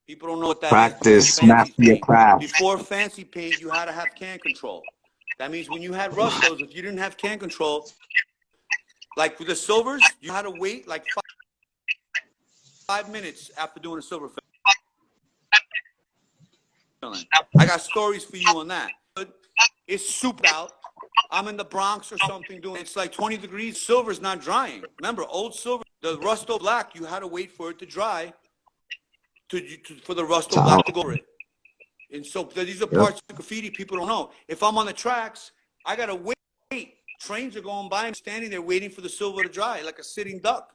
Speaker 3: People don't know what that
Speaker 4: Practice,
Speaker 3: is.
Speaker 4: master your craft.
Speaker 3: Before fancy paint, you had to have can control. That means when you had rustos, if you didn't have can control, like with the silvers, you had to wait like 5 minutes after doing a silver filling. I got stories for you on that. It's souped out. I'm in the Bronx or something doing. It's like 20 degrees. Silver's not drying. Remember, old silver, the rusto black, you had to wait for it to dry for the rusto black to go over it. And so these are parts of graffiti people don't know. If I'm on the tracks, I gotta wait. Trains are going by. I'm standing there waiting for the silver to dry, like a sitting duck.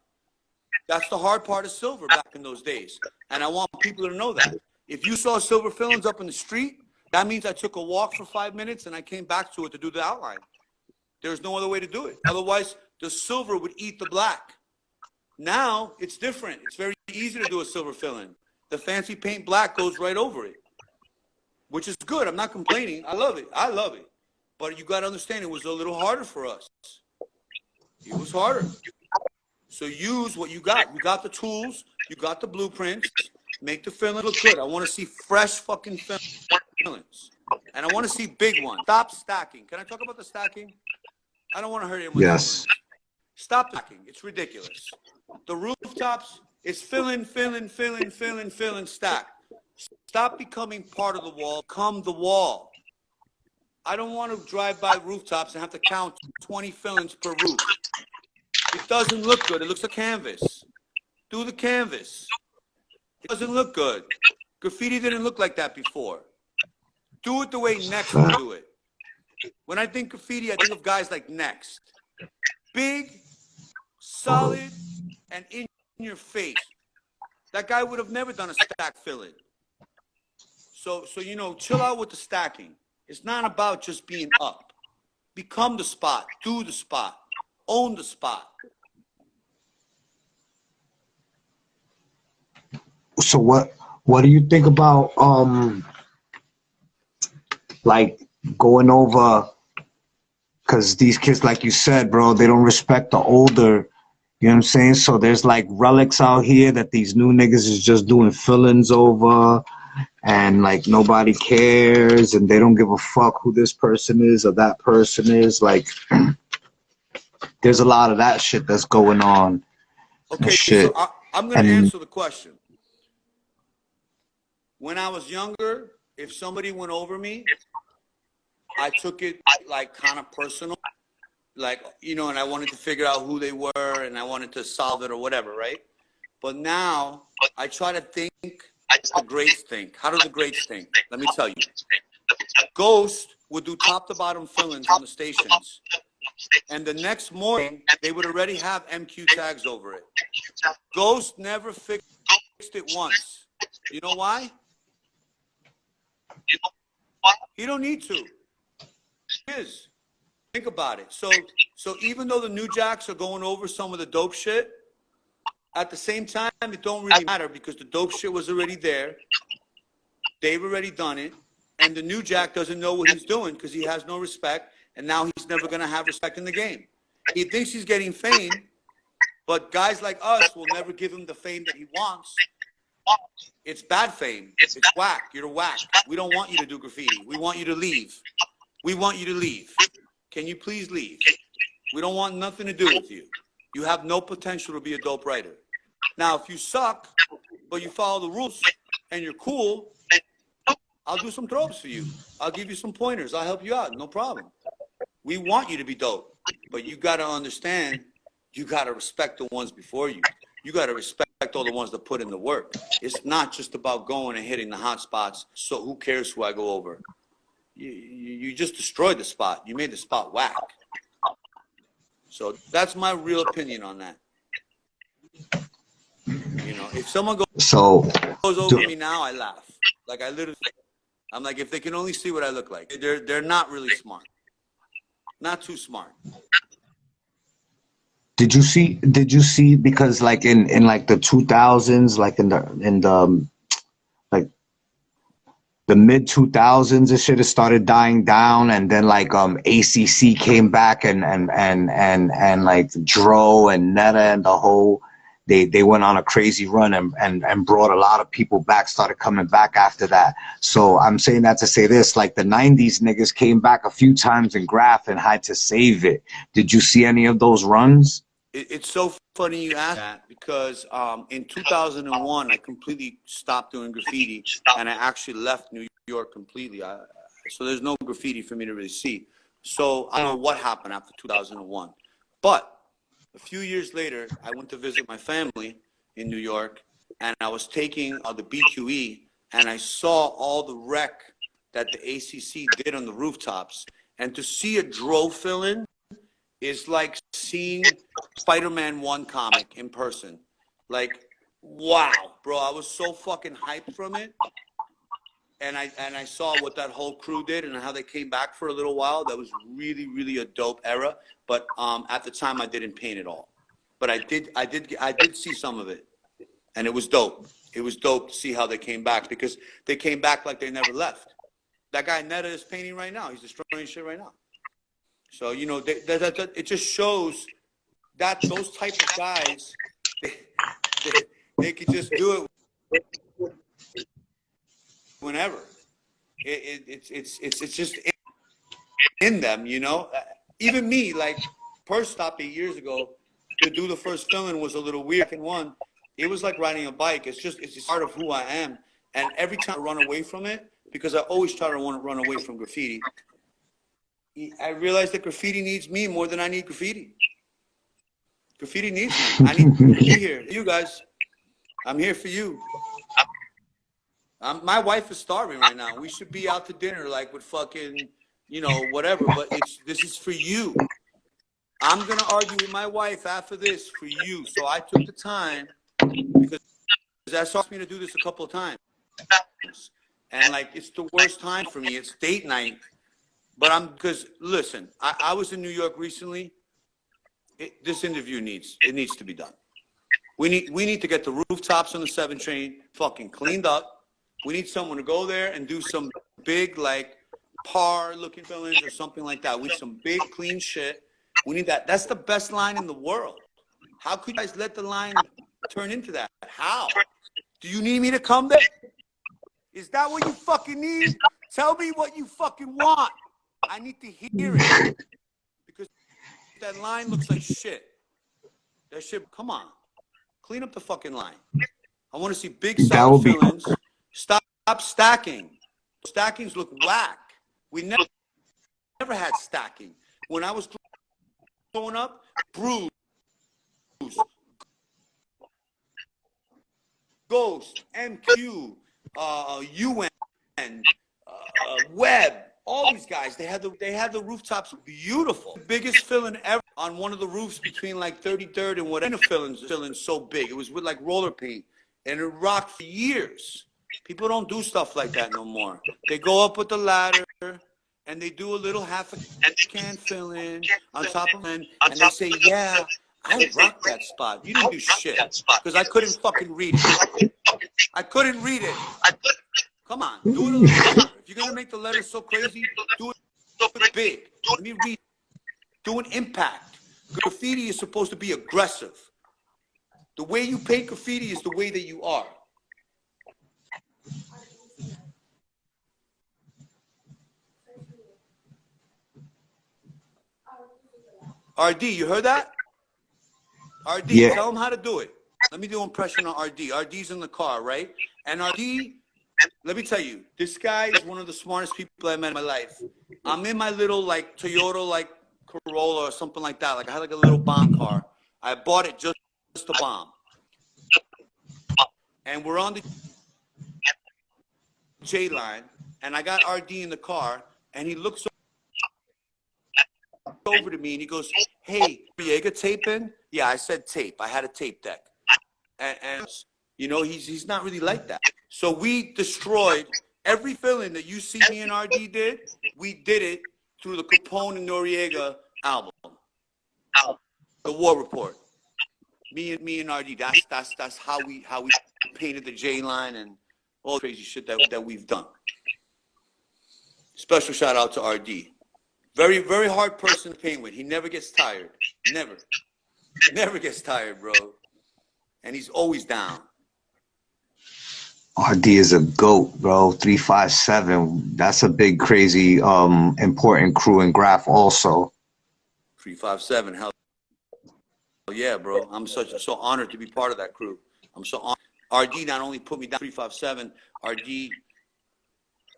Speaker 3: That's the hard part of silver back in those days. And I want people to know that. If you saw silver fillings up in the street, that means I took a walk for 5 minutes and I came back to it to do the outline. There's no other way to do it. Otherwise, the silver would eat the black. Now, it's different. It's very easy to do a silver filling. The fancy paint black goes right over it, which is good. I'm not complaining. I love it. I love it. But you got to understand, it was a little harder for us. It was harder. So use what you got. You got the tools. You got the blueprints. Make the filling look good. I want to see fresh fucking fillings. And I want to see big ones. Stop stacking. Can I talk about the stacking? I don't want to hurt anyone.
Speaker 4: Yes.
Speaker 3: Stop stacking. It's ridiculous. The rooftops is filling, stack. Stop becoming part of the wall. Become the wall. I don't want to drive by rooftops and have to count 20 fillings per roof. It doesn't look good. It looks like canvas. Do the canvas. It doesn't look good. Graffiti didn't look like that before. Do it the way Next would do it. When I think graffiti, I think of guys like Next. Big, solid, and in your face. That guy would have never done a stack filling. So you know, chill out with the stacking. It's not about just being up. Become the spot. Do the spot. Own the spot.
Speaker 4: So what do you think about like going over, because these kids, like you said, bro, they don't respect the older, you know what I'm saying? So there's like relics out here that these new niggas is just doing fillings over, and like nobody cares, and they don't give a fuck who this person is or that person is. Like there's a lot of that shit that's going on.
Speaker 3: Okay,
Speaker 4: shit.
Speaker 3: so I'm going to answer the question. When I was younger, if somebody went over me, I took it like kind of personal, like, you know, and I wanted to figure out who they were and I wanted to solve it or whatever, right? But now I try to think the greats think. How do the greats think? Let me tell you. Ghost would do top to bottom fillings on the stations. And the next morning, they would already have MQ tags over it. Ghost never fixed it once. You know why? He don't need to. He is. Think about it. So even though the new jacks are going over some of the dope shit, at the same time, it don't really matter because the dope shit was already there. They've already done it. And the new jack doesn't know what he's doing because he has no respect. And now he's never going to have respect in the game. He thinks he's getting fame, but guys like us will never give him the fame that he wants. It's bad fame. It's whack. You're whack. We don't want you to do graffiti. We want you to leave. We want you to leave. Can you please leave? We don't want nothing to do with you. You have no potential to be a dope writer. Now, if you suck, but you follow the rules and you're cool, I'll do some tropes for you. I'll give you some pointers. I'll help you out. No problem. We want you to be dope, but you got to understand, you got to respect the ones before you. You got to respect all the ones that put in the work. It's not just about going and hitting the hot spots. So who cares who I go over? You just destroyed the spot. You made the spot whack. So that's my real opinion on that. You know, if someone goes over me now, I laugh. Like I I'm like, if they can only see what I look like. They're not really smart. Not too smart.
Speaker 4: Did you see because like in like the 2000s, like in the like the mid 2000s, this shit has started dying down, and then like ACC came back, and like Dro and Netta and the whole, they went on a crazy run, and brought a lot of people back, started coming back after that. So I'm saying that to say this, like the 90s niggas came back a few times in Graph and had to save it. Did you see any of those runs?
Speaker 3: It's so funny you ask that, because in 2001, I completely stopped doing graffiti, and I actually left New York completely. So there's no graffiti for me to really see. So I don't know what happened after 2001. But a few years later, I went to visit my family in New York, and I was taking the BQE, and I saw all the wreck that the ACC did on the rooftops. And to see a Dro fill-in is like seeing Spider-Man 1 comic in person. Like, wow, bro, I was so fucking hyped from it. And I saw what that whole crew did and how they came back for a little while. That was really, really a dope era. But at the time, I didn't paint it all. But I did see some of it, and it was dope. It was dope to see how they came back, because they came back like they never left. That guy Netta is painting right now. He's destroying shit right now. So, you know, it just shows that those type of guys, they can just do it whenever. It's just in them, you know. Even me, like, first stop 8 years ago to do the first fill-in was a little weird. Second one, it was like riding a bike. It's just part of who I am. And every time I run away from it, because I always try to run away from graffiti, I realized that graffiti needs me more than I need graffiti. Graffiti needs me. I need to be here. You guys, I'm here for you. My wife is starving right now. We should be out to dinner, like with fucking, you know, whatever. But this is for you. I'm gonna argue with my wife after this for you. So I took the time, because that asked me to do this a couple of times, and like it's the worst time for me. It's date night. But because listen, I was in New York recently. This interview needs to be done. We need to get the rooftops on the 7 train fucking cleaned up. We need someone to go there and do some big, like, par looking fill-ins or something like that. We need some big clean shit. We need that. That's the best line in the world. How could you guys let the line turn into that? How? Do you need me to come there? Is that what you fucking need? Tell me what you fucking want. I need to hear it, because that line looks like shit. That shit, come on. Clean up the fucking line. I want to see big solid fill-ins. Stop stacking. Stackings look whack. We never had stacking. When I was growing up, Bruise, Ghost, MQ, UN, Webb, all these guys, they had the rooftops beautiful. The biggest fill-in ever on one of the roofs between like 33rd and whatever. Fill-in so big. It was with like roller paint, and it rocked for years. People don't do stuff like that no more. They go up with the ladder and they do a little half a can fill-in on top of it, and they say, yeah, I rocked that spot. You didn't do shit, because I couldn't fucking read it. I couldn't read it. Come on, do it a little better. If you're gonna make the letters so crazy, do it big. Let me read. Do an impact. Graffiti is supposed to be aggressive. The way you paint graffiti is the way that you are. RD, you heard that? RD, yeah. Tell him how to do it. Let me do an impression on RD. RD's in the car, right? And RD, let me tell you, this guy is one of the smartest people I met in my life. I'm in my little, like, Toyota, like, Corolla or something like that. Like, I had, like, a little bomb car. I bought it just to bomb. And we're on the J line, and I got RD in the car, and he looks over to me, and he goes, hey, Viega tape in? Yeah, I said tape. I had a tape deck. And you know, he's not really like that. So we destroyed Every fill-in that you see me and RD did, we did it through the Capone and Noriega album, The War Report. Me and RD. That's how we painted the J line and all the crazy shit that we've done. Special shout out to RD. Very, very hard person to paint with. He never gets tired. Never gets tired, bro. And he's always down.
Speaker 4: RD is a GOAT, bro. 357. That's a big, crazy, important crew in Graph also.
Speaker 3: 357. Hell yeah, bro. I'm so honored to be part of that crew. I'm so honored. RD not only put me down 357, RD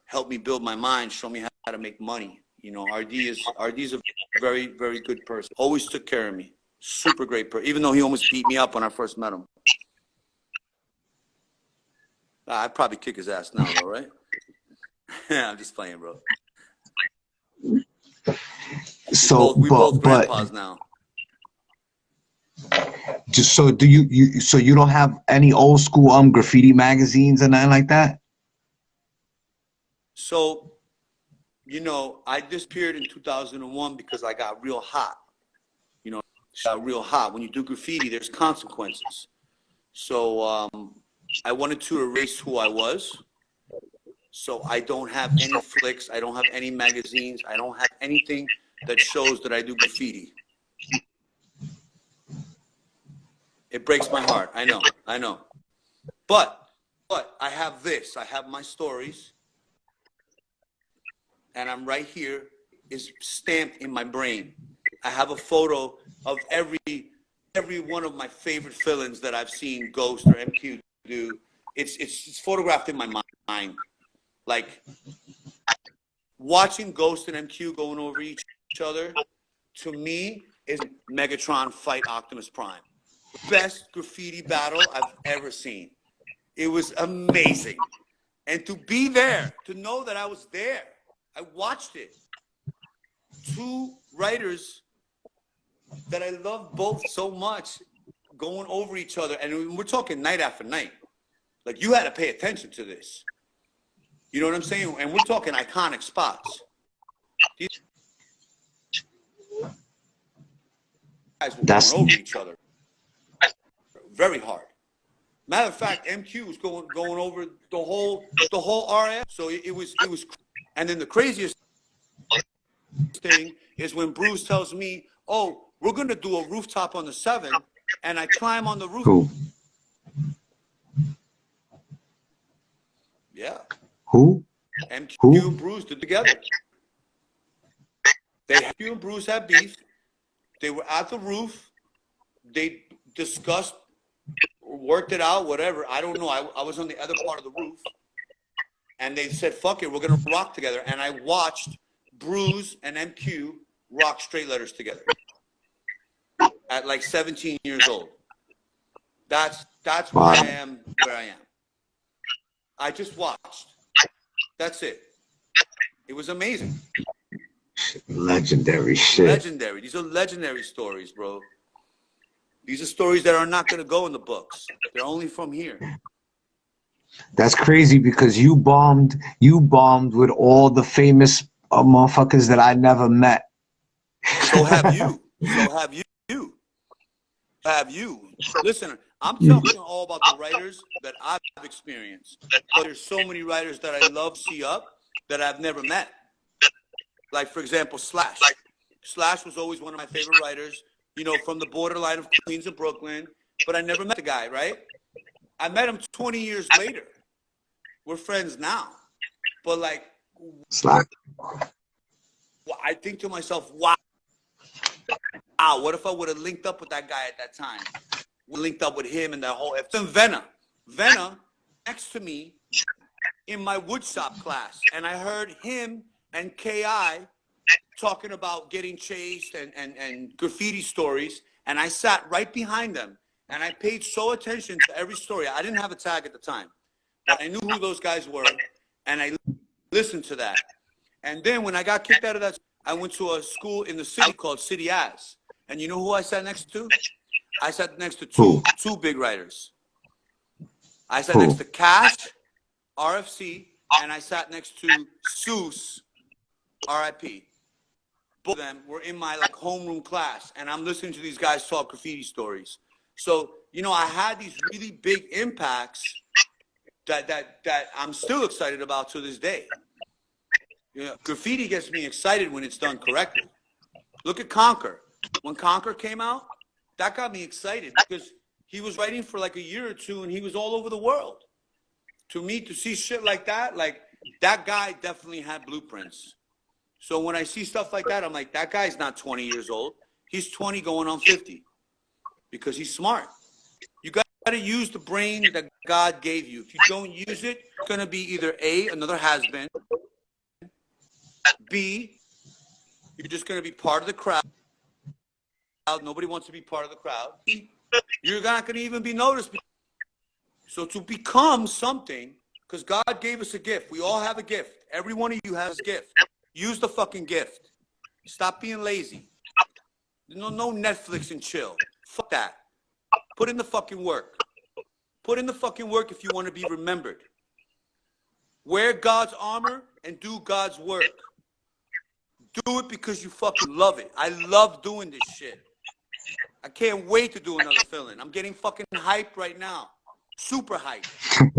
Speaker 3: helped me build my mind, show me how to make money. You know, RD is a very, very good person. Always took care of me. Super great person. Even though he almost beat me up when I first met him. I'd probably kick his ass now, though, right? I'm just playing, bro.
Speaker 4: So,
Speaker 3: we both grandpas now.
Speaker 4: Just so you don't have any old school graffiti magazines and nothing like that?
Speaker 3: So, you know, I disappeared in 2001 because I got real hot. You know, got real hot. When you do graffiti, there's consequences. So, I wanted to erase who I was. So I don't have any flicks. I don't have any magazines. I don't have anything that shows that I do graffiti. It breaks my heart. I know. But I have this. I have my stories. And I'm right here, is stamped in my brain. I have a photo of every one of my favorite fill-ins that I've seen Ghost or MQ do. It's photographed in my mind. Like watching Ghost and MQ going over each other, to me, is Megatron fight Optimus Prime. Best graffiti battle I've ever seen. It was amazing. And to be there, to know that I was there, I watched it. Two writers that I love both so much going over each other. And we're talking night after night. Like, you had to pay attention to this. You know what I'm saying? And we're talking iconic spots. These guys were going over each other very hard. Matter of fact, MQ was going over the whole RF. So it was. And then the craziest thing is when Bruce tells me, "Oh, we're gonna do a rooftop on the 7," and I climb on the roof.
Speaker 4: Who?
Speaker 3: Yeah.
Speaker 4: Who?
Speaker 3: MQ and Bruce did together. MQ and Bruce had beef. They were at the roof. They discussed, worked it out, whatever. I don't know. I was on the other part of the roof. And they said, fuck it, we're going to rock together. And I watched Bruce and MQ rock Straight Letters together at like 17 years old. That's where I am, I just watched. That's it. It was amazing.
Speaker 4: Legendary shit.
Speaker 3: Legendary. These are legendary stories, bro. These are stories that are not going to go in the books. They're only from here.
Speaker 4: That's crazy because you bombed with all the famous motherfuckers that I never met.
Speaker 3: So have you. Listen, I'm talking all about the writers that I've experienced. But there's so many writers that I love, see up, that I've never met. Like, for example, Slash. Slash was always one of my favorite writers, you know, from the borderline of Queens and Brooklyn. But I never met the guy, right? I met him 20 years later. We're friends now. But, like,
Speaker 4: Slash.
Speaker 3: Well, I think to myself, wow, what if I would have linked up with that guy at that time? We linked up with him and that whole... Venna next to me in my woodshop class. And I heard him and K.I. talking about getting chased and graffiti stories. And I sat right behind them. And I paid so attention to every story. I didn't have a tag at the time. But I knew who those guys were. And I listened to that. And then when I got kicked out of that, I went to a school in the city called City As. And you know who I sat next to? I sat next to two big writers. I sat next to Cash, RFC, and I sat next to Seuss, R.I.P. Both of them were in my like homeroom class, and I'm listening to these guys talk graffiti stories. So, you know, I had these really big impacts that I'm still excited about to this day. You know, graffiti gets me excited when it's done correctly. Look at Conquer. When Conquer came out, that got me excited because he was writing for like a year or two and he was all over the world. To me, to see shit like that guy definitely had blueprints. So when I see stuff like that, I'm like, that guy's not 20 years old. He's 20 going on 50 because he's smart. You got to use the brain that God gave you. If you don't use it, it's going to be either A, another has-been, B, you're just going to be part of the crowd. Nobody wants to be part of the crowd. You're not going to even be noticed. So to become something, because God gave us a gift. We all have a gift. Every one of you has a gift. Use the fucking gift. Stop being lazy. No Netflix and chill. Fuck that. Put in the fucking work. Put in the fucking work if you want to be remembered. Wear God's armor and do God's work. Do it because you fucking love it. I love doing this shit. I can't wait to do another fill-in. I'm getting fucking hyped right now. Super hyped.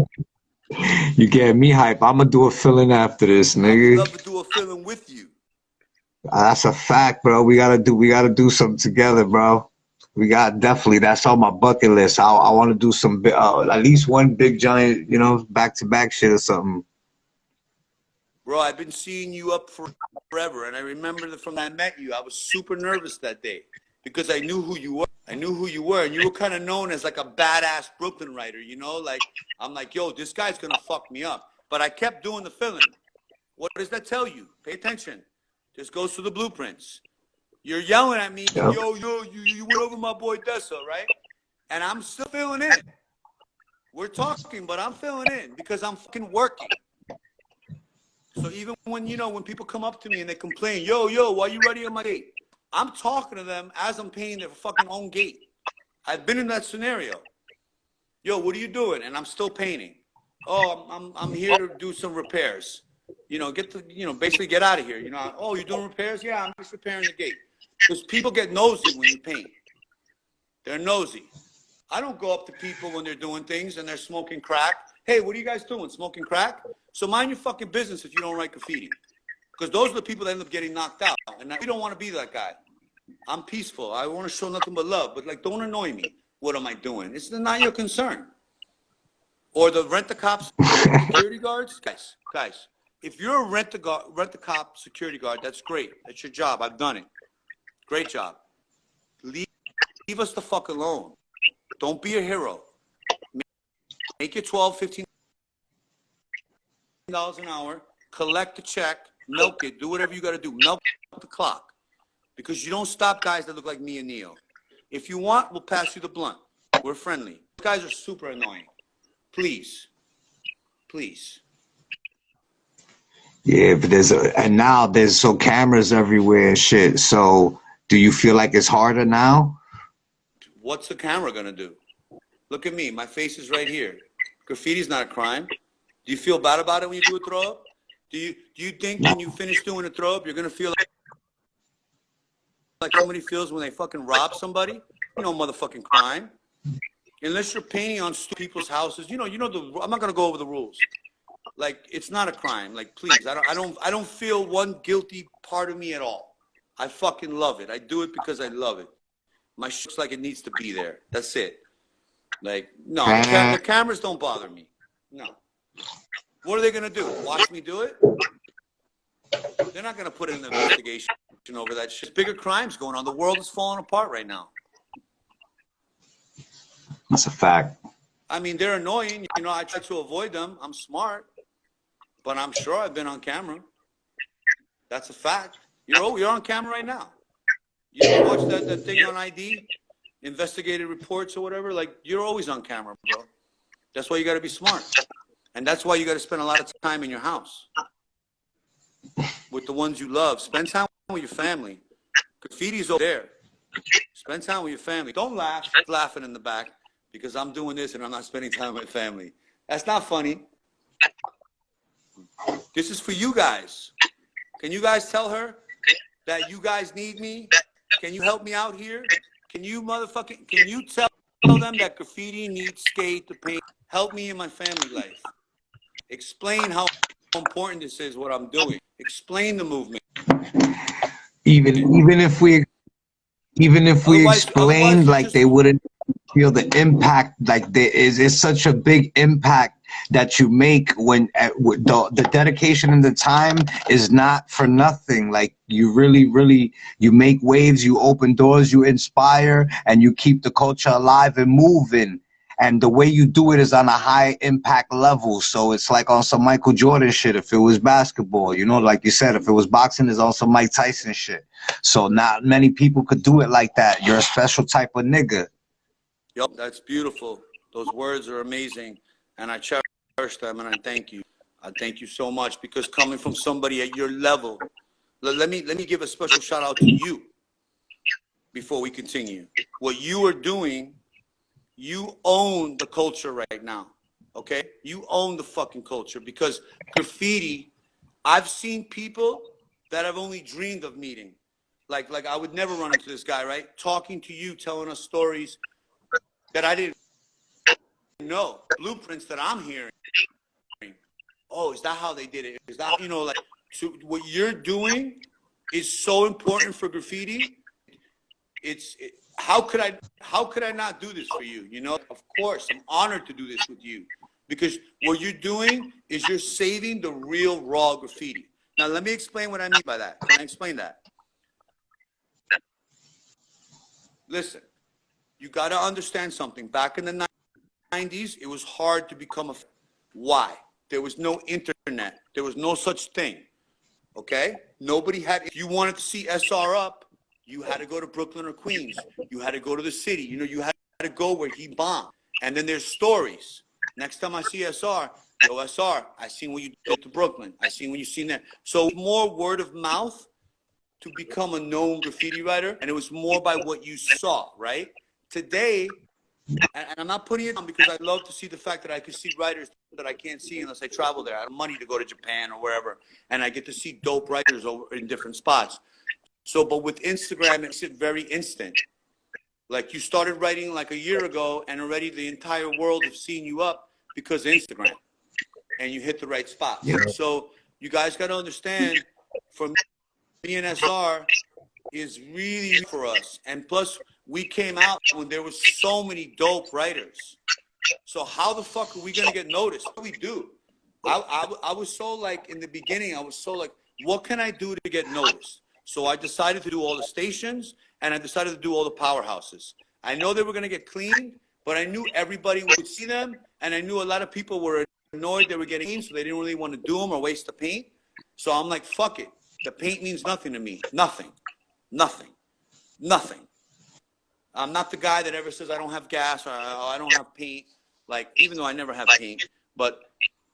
Speaker 4: You get me hype. I'm gonna do a fill-in after this, nigga.
Speaker 3: I'd love to do a fill-in with you.
Speaker 4: That's a fact, bro. We gotta do something together, bro. We got definitely. That's on my bucket list. I want to do some at least one big giant, you know, back-to-back shit or something.
Speaker 3: Bro, I've been seeing you up forever, and I remember that from when I met you, I was super nervous that day because I knew who you were. I knew who you were, and you were kind of known as like a badass Brooklyn writer, you know? Like, I'm like, yo, this guy's going to fuck me up. But I kept doing the fill-in. What does that tell you? Pay attention. Just goes to the blueprints. You're yelling at me,
Speaker 4: Yep.
Speaker 3: yo, you went over my boy Dessa, right? And I'm still filling in. We're talking, but I'm filling in because I'm fucking working. So even when, you know, when people come up to me and they complain, yo, why you writing on my gate? I'm talking to them as I'm painting their fucking own gate. I've been in that scenario. Yo, what are you doing? And I'm still painting. Oh, I'm here to do some repairs. You know, basically get out of here. You know, oh, you're doing repairs? Yeah, I'm just repairing the gate. Because people get nosy when you paint. They're nosy. I don't go up to people when they're doing things and they're smoking crack. Hey, what are you guys doing? Smoking crack? So mind your fucking business if you don't write graffiti. Because those are the people that end up getting knocked out. And we don't want to be that guy. I'm peaceful. I want to show nothing but love. But, like, don't annoy me. What am I doing? It's not your concern. Or the rent-a-cop security guards. Guys, if you're a rent-a-cop security guard, that's great. That's your job. I've done it. Great job. Leave us the fuck alone. Don't be a hero. Make your $12, $15 an hour. Collect the check. Milk it. Do whatever you got to do. Milk the clock. Because you don't stop guys that look like me and Neo. If you want, we'll pass you the blunt. We're friendly. These guys are super annoying. Please. Please.
Speaker 4: Yeah, but now there's so cameras everywhere and shit. So do you feel like it's harder now?
Speaker 3: What's the camera going to do? Look at me. My face is right here. Graffiti's not a crime. Do you feel bad about it when you do a throw up? Do you think when you finish doing a throw up, you're going to feel like somebody feels when they fucking rob somebody? No motherfucking crime. Unless you're painting on people's houses. I'm not going to go over the rules. Like, it's not a crime. Like, please, I don't feel one guilty part of me at all. I fucking love it. I do it because I love it. My shit's like it needs to be there. That's it. Like, no, the cameras don't bother me. No. What are they going to do? Watch me do it? They're not going to put in an investigation over that shit. Bigger crimes going on. The world is falling apart right now.
Speaker 4: That's a fact.
Speaker 3: I mean, they're annoying. You know, I try to avoid them. I'm smart. But I'm sure I've been on camera. That's a fact. You're on camera right now. You ever watch that thing on ID? Investigative reports or whatever? Like, you're always on camera, bro. That's why you got to be smart. And that's why you got to spend a lot of time in your house. With the ones you love. Spend time with your family. Graffiti's over there. Spend time with your family. Don't laugh. Keep laughing in the back because I'm doing this and I'm not spending time with my family. That's not funny. This is for you guys. Can you guys tell her that you guys need me? Can you help me out here? Can you tell them that graffiti needs skate to paint? Help me in my family life. Explain how important this is, what I'm doing. Explain the movement.
Speaker 4: Even if we explained,
Speaker 3: You're
Speaker 4: like,
Speaker 3: just
Speaker 4: they wouldn't feel the impact. Like, there is, it's such a big impact that you make when the dedication and the time is not for nothing. Like, you really you make waves, you open doors, you inspire, and you keep the culture alive and moving. And the way you do it is on a high impact level. So it's like on some Michael Jordan shit. If it was basketball, you know, like you said, if it was boxing, it's on some Mike Tyson shit. So not many people could do it like that. You're a special type of nigga.
Speaker 3: Yep, that's beautiful. Those words are amazing, and I cherish them, and I thank you. I thank you so much, because coming from somebody at your level, let me give a special shout out to you before we continue. What you are doing, you own the culture right now, okay? You own the fucking culture, because graffiti, I've seen people that I've only dreamed of meeting. Like I would never run into this guy, right? Talking to you, telling us stories that I didn't know, blueprints that I'm hearing. Oh, is that how they did it? Is that, you know, like, so what you're doing is so important for graffiti. How could I not do this for you? You know, of course, I'm honored to do this with you, because what you're doing is you're saving the real raw graffiti. Now, let me explain what I mean by that. Can I explain that? Listen, you got to understand something. Back in the 90s, it was hard to become a. Why? There was no internet. There was no such thing. Okay? Nobody had. If you wanted to see SR up, you had to go to Brooklyn or Queens. You had to go to the city. You know, you had to go where he bombed. And then there's stories. Next time I see SR, yo, SR, I seen what you did to Brooklyn. I seen what you seen there. So more word of mouth to become a known graffiti writer, and it was more by what you saw, right? Today, and I'm not putting it on, because I love to see the fact that I can see writers that I can't see unless I travel there. I have money to go to Japan or wherever, and I get to see dope writers over in different spots. So, but with Instagram, it's very instant. Like, you started writing like a year ago, and already the entire world has seen you up because of Instagram, and you hit the right spots.
Speaker 4: Yeah.
Speaker 3: So you guys got to understand, for me and SR is really for us. And plus, we came out when there was so many dope writers. So how the fuck are we gonna get noticed? What do we do? I was so, like, in the beginning, I was so like, what can I do to get noticed? So I decided to do all the stations, and I decided to do all the powerhouses. I know they were gonna get cleaned, but I knew everybody would see them, and I knew a lot of people were annoyed they were getting clean, so they didn't really want to do them or waste the paint. So I'm like, fuck it. The paint means nothing to me. Nothing. Nothing. Nothing. I'm not the guy that ever says I don't have gas or I don't have paint. Like, even though I never have paint, but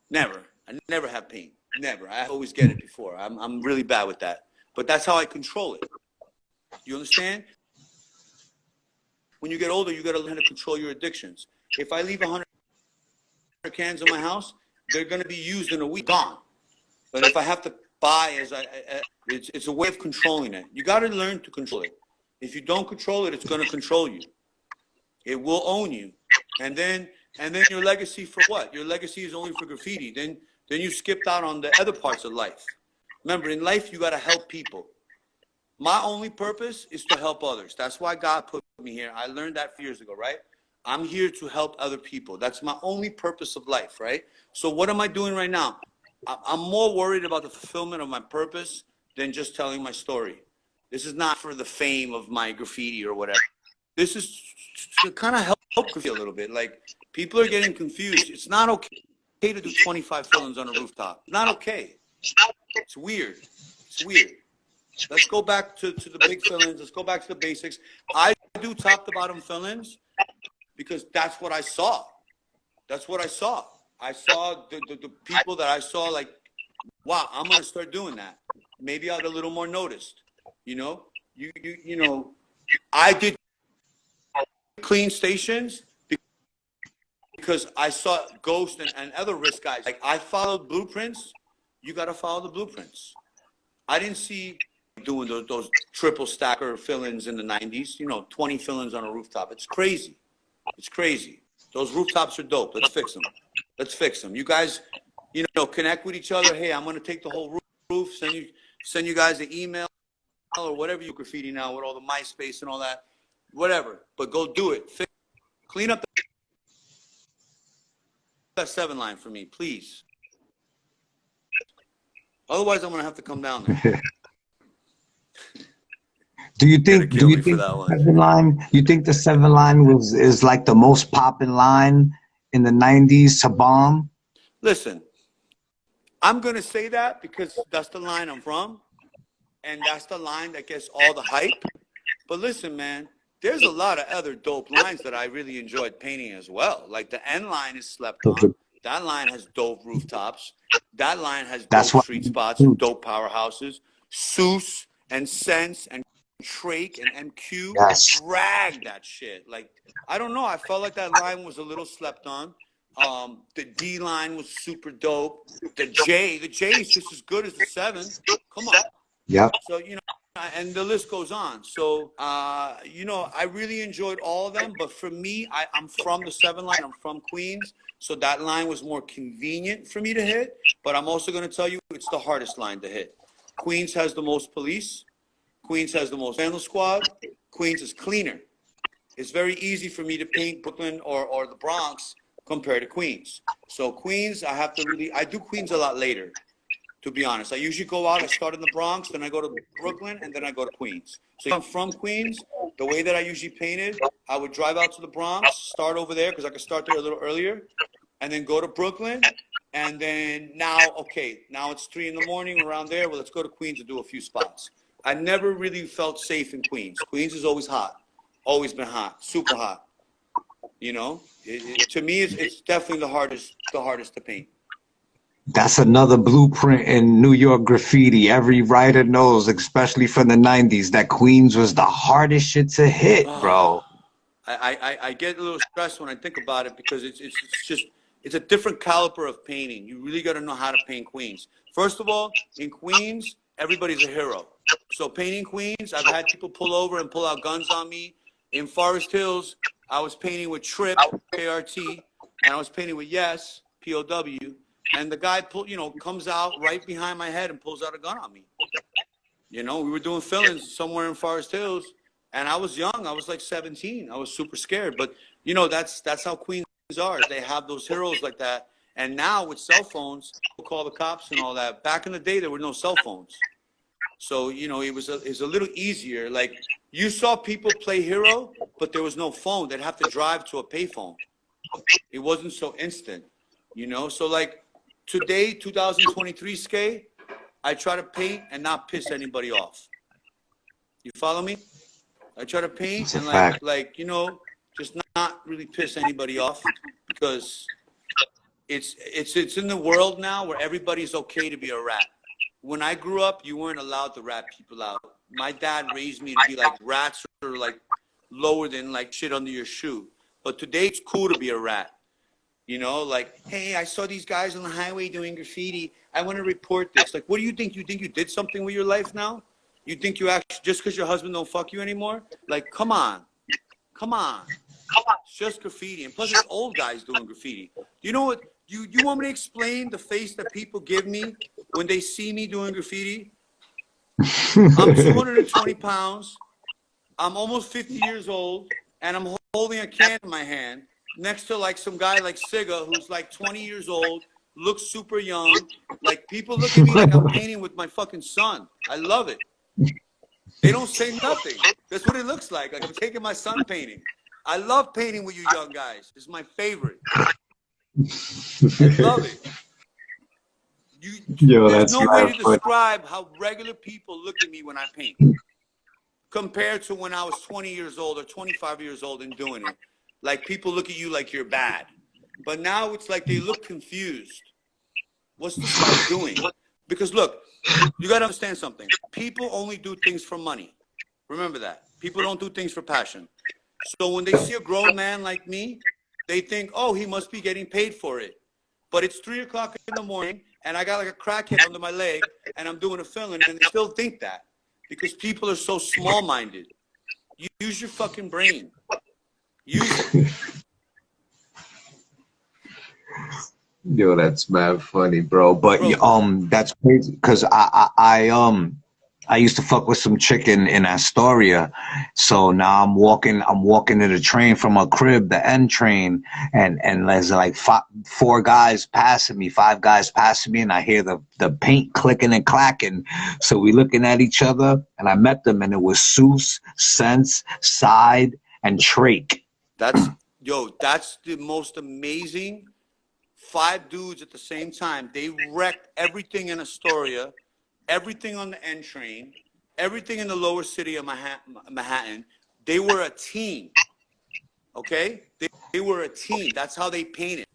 Speaker 3: never. I never have paint. Never. I always get it before. I'm really bad with that. But that's how I control it. You understand? When you get older, you got to learn how to control your addictions. If I leave 100 cans in my house, they're going to be used in a week, gone. But if I have to buy, it's a way of controlling it. You got to learn to control it. If you don't control it, it's going to control you. It will own you. And then your legacy for what? Your legacy is only for graffiti. Then you skipped out on the other parts of life. Remember, in life, you got to help people. My only purpose is to help others. That's why God put me here. I learned that years ago, right? I'm here to help other people. That's my only purpose of life, right? So what am I doing right now? I'm more worried about the fulfillment of my purpose than just telling my story. This is not for the fame of my graffiti or whatever. This is to kind of help graffiti a little bit. Like, people are getting confused. It's not okay to do 25 fill-ins on a rooftop. It's not okay. It's weird. It's weird. Let's go back to the big fill-ins. Let's go back to the basics. I do top to bottom fill-ins because that's what I saw. That's what I saw. I saw the people that I saw, like, wow, I'm going to start doing that. Maybe I'll get a little more noticed. You know, you know, I did clean stations because I saw Ghost and other risk guys. Like, I followed blueprints you got to follow the blueprints. I didn't see doing those triple stacker fill-ins in the 90s, you know, 20 fill-ins on a rooftop. It's crazy. It's crazy. Those rooftops are dope. Let's fix them. Let's fix them. You guys, you know, connect with each other. Hey, I'm going to take the whole roof, send you guys an email or whatever you graffiti now with all the MySpace and all that, whatever. But go do it. Clean up that 7 line for me, please. Otherwise, I'm going to have to come down there.
Speaker 4: Do you think
Speaker 3: the
Speaker 4: 7 line? You think the 7 line is like the most popping line in the 90s to bomb?
Speaker 3: Listen, I'm gonna say that because that's the line I'm from, and that's the line that gets all the hype. But listen, man, there's a lot of other dope lines that I really enjoyed painting as well. Like the N line is slept on. That line has dope rooftops. That line has dope street spots and dope powerhouses. Seuss and Sense and Trake and MQ drag that shit. Like, I don't know. I felt like that line was a little slept on. The D line was super dope. The J is just as good as the 7. Come on.
Speaker 4: Yeah.
Speaker 3: So, you know, and the list goes on. So, you know, I really enjoyed all of them. But for me, I'm from the 7 line. I'm from Queens. So that line was more convenient for me to hit. But I'm also going to tell you it's the hardest line to hit. Queens has the most police. Queens has the most vandal squad. Queens is cleaner. It's very easy for me to paint Brooklyn or the Bronx compared to Queens. So Queens, I do Queens a lot later, to be honest. I usually go out, I start in the Bronx, then I go to Brooklyn, and then I go to Queens. So if I'm from Queens, the way that I usually painted, I would drive out to the Bronx, start over there, because I could start there a little earlier, and then go to Brooklyn, and then now it's 3 in the morning around there. Well, let's go to Queens and do a few spots. I never really felt safe in Queens. Queens is always hot, always been hot, super hot. You know, to me, it's definitely the hardest to paint.
Speaker 4: That's another blueprint in New York graffiti. Every writer knows, especially from the 90s, that Queens was the hardest shit to hit, bro.
Speaker 3: I get a little stressed when I think about it because it's a different caliber of painting. You really got to know how to paint Queens. First of all, in Queens, everybody's a hero. So painting Queens, I've had people pull over and pull out guns on me. In Forest Hills, I was painting with Trip, KRT, and I was painting with Yes, POW, and the guy comes out right behind my head and pulls out a gun on me. You know, we were doing fill-ins somewhere in Forest Hills, and I was young. I was like 17. I was super scared, but you know, that's how Queens are. They have those heroes like that. And now with cell phones, people call the cops and all that. Back in the day, there were no cell phones. So, you know, it was a little easier. Like, you saw people play hero, but there was no phone. They'd have to drive to a payphone. It wasn't so instant, you know? So, like, today, 2023 SCAE, I try to paint and not piss anybody off. You follow me? I try to paint and, like you know, just not really piss anybody off because it's in the world now where everybody's okay to be a rat. When I grew up, you weren't allowed to rat people out. My dad raised me to be like rats or like lower than like shit under your shoe. But today it's cool to be a rat. You know, like, hey, I saw these guys on the highway doing graffiti. I want to report this. Like, what do you think? You think you did something with your life now? You think you actually, just because your husband don't fuck you anymore? Like, come on. Come on. It's just graffiti. And plus, it's old guys doing graffiti. You know what? You want me to explain the face that people give me when they see me doing graffiti? I'm 220 pounds. I'm almost 50 years old. And I'm holding a can in my hand next to like some guy like Siga, who's like 20 years old, looks super young. Like, people look at me like I'm painting with my fucking son. I love it. They don't say nothing. That's what it looks like. Like I'm taking my son painting. I love painting with you young guys. It's my favorite. I love it. There's no way to describe how regular people look at me when I paint compared to when I was 20 years old or 25 years old and doing it. Like, people look at you like you're bad. But now it's like they look confused. What's this guy doing? Because look, you got to understand something. People only do things for money. Remember that. People don't do things for passion. So when they see a grown man like me, they think, oh, he must be getting paid for it. But it's 3 o'clock in the morning and I got like a crackhead under my leg, and I'm doing a filling, and they still think that because people are so small-minded. Use your fucking brain. Use it.
Speaker 4: Yo, that's mad funny, bro. But
Speaker 3: Bro,
Speaker 4: that's crazy because I used to fuck with some chick in Astoria. So now I'm walking to the train from a crib, the N train, and there's like five guys passing me, and I hear the paint clicking and clacking. So we looking at each other, and I met them, and it was Seuss, Sense, Side, and Trake.
Speaker 3: that's the most amazing 5 dudes at the same time. They wrecked everything in Astoria, everything on the N train, everything in the lower city of Manhattan. They were a team. Okay? They were a team. That's how they painted.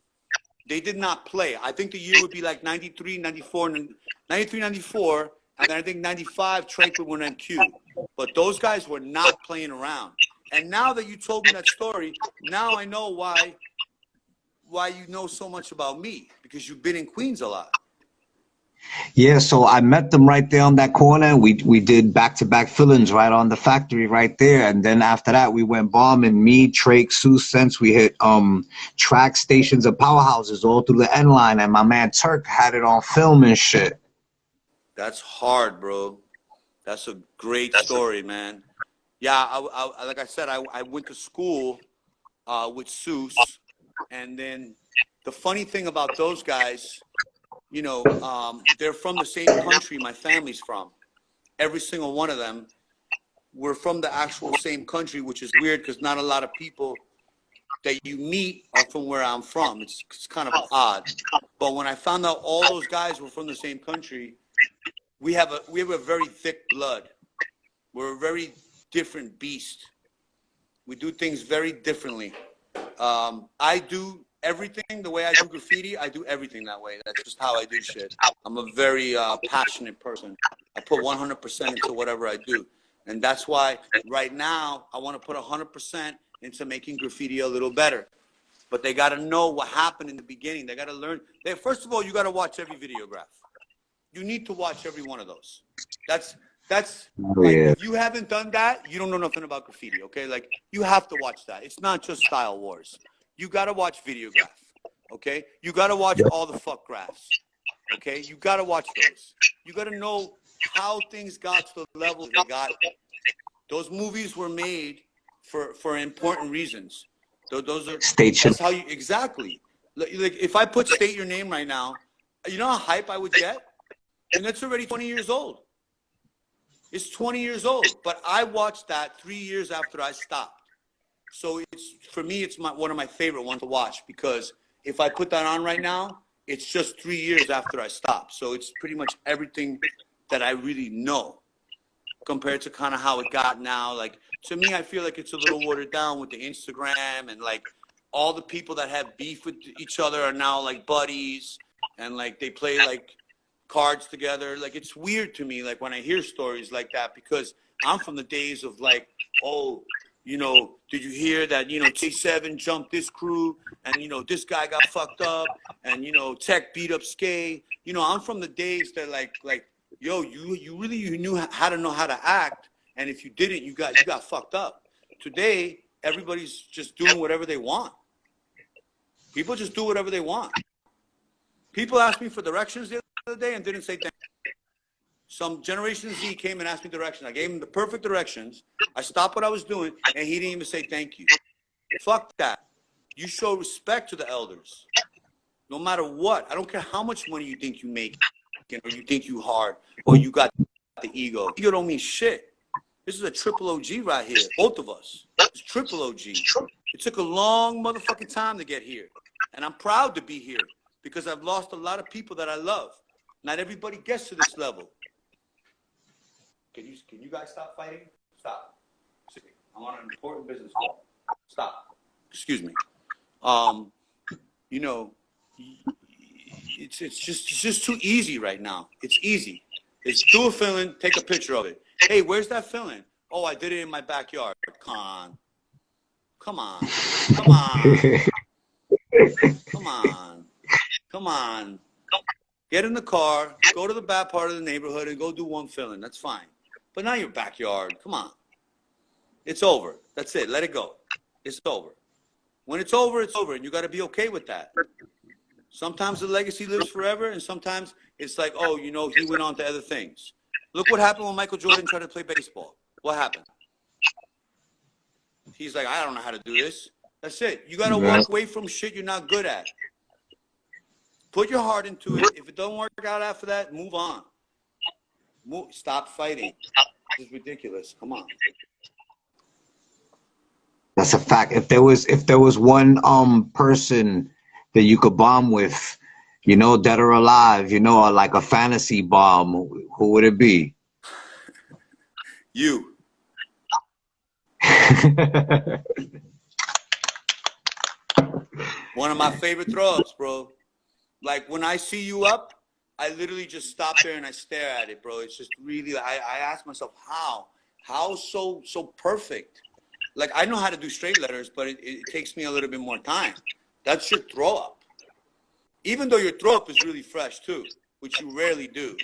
Speaker 3: They did not play. I think the year would be like 93, 94, 93, 94, and then I think 95, Trake would win MQ. But those guys were not playing around. And now that you told me that story, now I know why you know so much about me, because you've been in Queens a lot.
Speaker 4: Yeah, so I met them right there on that corner. We did back-to-back fill-ins right on the factory right there, and then after that we went bombing. Me, Trake, Sue Sense. We hit track stations and powerhouses all through the N line, and my man Turk had it on film and shit.
Speaker 3: That's hard, bro. That's a great story, man. Yeah, I like I said, I went to school with Seuss, and then the funny thing about those guys, you know, they're from the same country my family's from. Every single one of them were from the actual same country, which is weird because not a lot of people that you meet are from where I'm from. It's kind of odd. But when I found out all those guys were from the same country, we have a very thick blood. We're a very different beast. We do things very differently. I do everything the way I do graffiti. I do everything that way. That's just how I do shit. I'm a very passionate person. I put 100% into whatever I do. And that's why right now I want to put 100% into making graffiti a little better. But they got to know what happened in the beginning. They got to learn. First of all, you got to watch every videograph. You need to watch every one of those. That's like, if you haven't done that, you don't know nothing about graffiti, okay? Like, you have to watch that. It's not just Style Wars. You got to watch Videograph, okay? You got to watch all the fuck graphs, okay? You got to watch those. You got to know how things got to the level they got. Those movies were made for important reasons. Those are, that's how you, exactly. Like, if I put State Your Name right now, you know how hype I would get? And that's already 20 years old. It's 20 years old, but I watched that 3 years after I stopped. So for me, it's one of my favorite ones to watch, because if I put that on right now, it's just 3 years after I stopped. So it's pretty much everything that I really know compared to kind of how it got now. Like, to me, I feel like it's a little watered down with the Instagram, and like all the people that have beef with each other are now like buddies, and like they play like cards together. Like, it's weird to me, like when I hear stories like that, because I'm from the days of like, oh, you know, did you hear that, you know, T7 jumped this crew, and, you know, this guy got fucked up, and, you know, Tech beat up SCAE. You know, I'm from the days that like yo, you really knew how to act, and if you didn't, you got fucked up. Today, everybody's just doing whatever they want. People just do whatever they want. People asked me for directions the other day and didn't say thank you. Some Generation Z came and asked me directions. I gave him the perfect directions. I stopped what I was doing, and he didn't even say thank you. Fuck that. You show respect to the elders, no matter what. I don't care how much money you think you make, or you think you hard, or you got the ego. Ego don't mean shit. This is a triple OG right here, both of us. It's triple OG. It took a long motherfucking time to get here, and I'm proud to be here, because I've lost a lot of people that I love. Not everybody gets to this level. Can you guys stop fighting? Stop. I'm on an important business call. Stop. Excuse me. You know, it's just too easy right now. It's easy. It's do a fill-in, take a picture of it. Hey, where's that fill-in? Oh, I did it in my backyard. Come on. Come on. Come on. Come on. Come on. get in the car, go to the bad part of the neighborhood and go do one fill-in. That's fine. But not your backyard. Come on. It's over. That's it. Let it go. It's over. When it's over, and you got to be okay with that. Sometimes the legacy lives forever, and sometimes it's like, oh, you know, he went on to other things. Look what happened when Michael Jordan tried to play baseball. What happened? He's like, I don't know how to do this. That's it. You got to walk away from shit you're not good at. Put your heart into it. If it don't work out after that, move on. Stop fighting. This is ridiculous. Come on.
Speaker 4: That's a fact. If there was one person that you could bomb with, you know, dead or alive, you know, or like a fantasy bomb, who would it be?
Speaker 3: You. One of my favorite throw-ups, bro. Like when I see you up, I literally just stop there and I stare at it, bro. It's just really, I ask myself, how so perfect? Like I know how to do straight letters, but it takes me a little bit more time. That's your throw-up. Even though your throw-up is really fresh too, which you rarely do.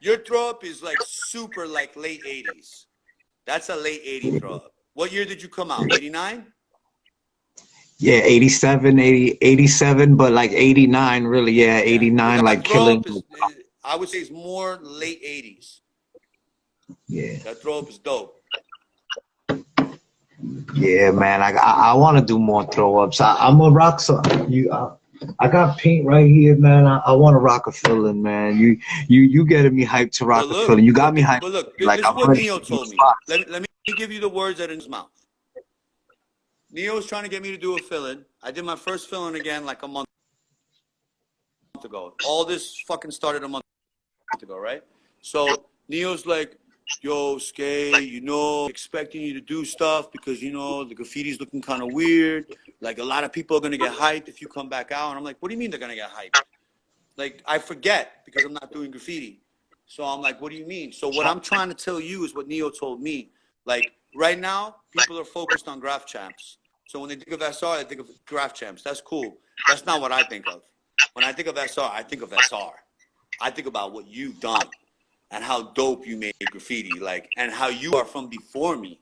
Speaker 3: Your throw-up is like super like late 80s. That's a late 80 throw-up. What year did you come out? 89?
Speaker 4: Yeah, 87, 80, 87, but like 89, really, yeah, 89, like killing.
Speaker 3: I would say it's more late 80s.
Speaker 4: Yeah.
Speaker 3: That throw-up is dope.
Speaker 4: Yeah, man, I want to do more throw-ups. I'm a rock, so I got paint right here, man. I want to rock a fill-in, man. You getting me hyped to rock a fill-in. You got me hyped.
Speaker 3: But look,
Speaker 4: Like,
Speaker 3: this is
Speaker 4: I'm
Speaker 3: what
Speaker 4: ready
Speaker 3: Neo
Speaker 4: to do
Speaker 3: told me.
Speaker 4: spots.
Speaker 3: Let me give you the words out of his mouth. Neo was trying to get me to do a fill-in. I did my first fill-in again like a month ago. All this fucking started a month ago, right? So Neo's like, yo, SCAE, you know, expecting you to do stuff because, you know, the graffiti's looking kind of weird. Like, a lot of people are going to get hyped if you come back out. And I'm like, what do you mean they're going to get hyped? Like, I forget because I'm not doing graffiti. So I'm like, what do you mean? So what I'm trying to tell you is what Neo told me. Like, right now, people are focused on graph champs. So when they think of SR, they think of graph champs. That's cool. That's not what I think of. When I think of SR, I think of SR. I think about what you've done and how dope you made graffiti, like, and how you are from before me.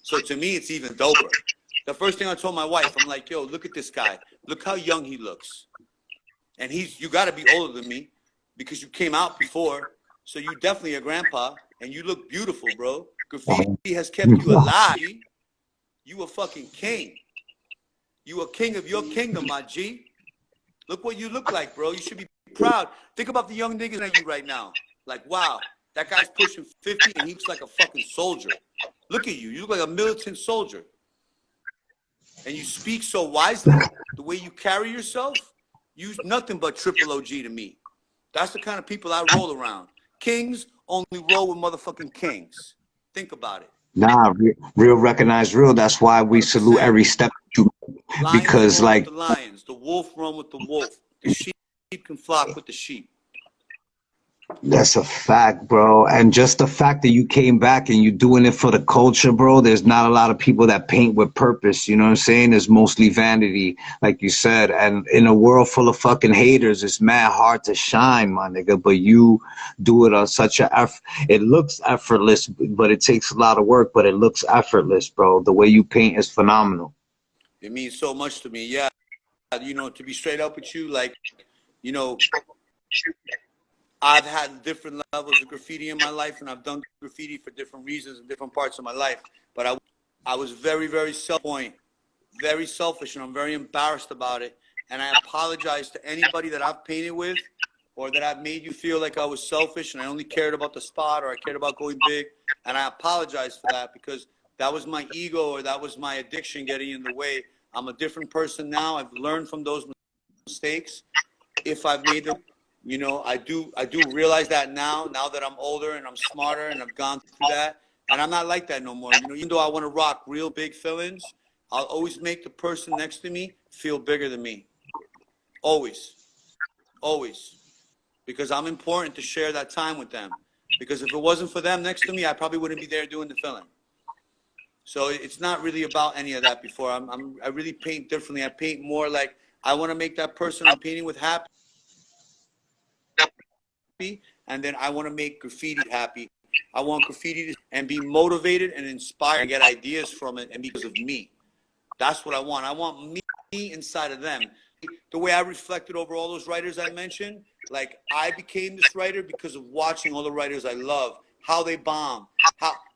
Speaker 3: So to me, it's even doper. The first thing I told my wife, I'm like, yo, look at this guy. Look how young he looks. And you got to be older than me because you came out before. So you definitely a grandpa, and you look beautiful, bro. Graffiti has kept you alive. You a fucking king. You a king of your kingdom, my G. Look what you look like, bro. You should be proud. Think about the young niggas at you right now. Like, wow, that guy's pushing 50 and he looks like a fucking soldier. Look at you. You look like a militant soldier. And you speak so wisely. The way you carry yourself, use nothing but triple OG to me. That's the kind of people I roll around. Kings only roll with motherfucking kings. Think about it.
Speaker 4: Nah, real recognize real. That's why we
Speaker 3: 100%.
Speaker 4: salute every step you
Speaker 3: Lions
Speaker 4: because
Speaker 3: roll
Speaker 4: like
Speaker 3: with the lions, the wolf run with the wolf, the sheep can flock with the sheep.
Speaker 4: that's a fact, bro. And just the fact that you came back and you doing it for the culture, bro. There's not a lot of people that paint with purpose. You know what I'm saying? It's mostly vanity, like you said. And in a world full of fucking haters, it's mad hard to shine, my nigga. But you do it on such it looks effortless, but it takes a lot of work. But it looks effortless, bro. The way you paint is phenomenal.
Speaker 3: It means so much to me. Yeah, you know, to be straight up with you, like, you know, I've had different levels of graffiti in my life, and I've done graffiti for different reasons in different parts of my life. But I was very, very very selfish, and I'm very embarrassed about it. And I apologize to anybody that I've painted with or that I've made you feel like I was selfish and I only cared about the spot or I cared about going big. And I apologize for that because that was my ego or that was my addiction getting in the way. I'm a different person now. I've learned from those mistakes. If I've made them, you know, I do realize that now that I'm older and I'm smarter and I've gone through that. And I'm not like that no more. You know, even though I want to rock real big fill-ins, I'll always make the person next to me feel bigger than me. Always. Always. Because I'm important to share that time with them. Because if it wasn't for them next to me, I probably wouldn't be there doing the fill-in. So it's not really about any of that before. I really paint differently. I paint more like I want to make that person I'm painting with happy. and then I want to make graffiti happy. I want graffiti to and be motivated and inspired and get ideas from it, and because of me. That's what I want. I want me inside of them. The way I reflected over all those writers I mentioned, like I became this writer because of watching all the writers I love, how they bomb,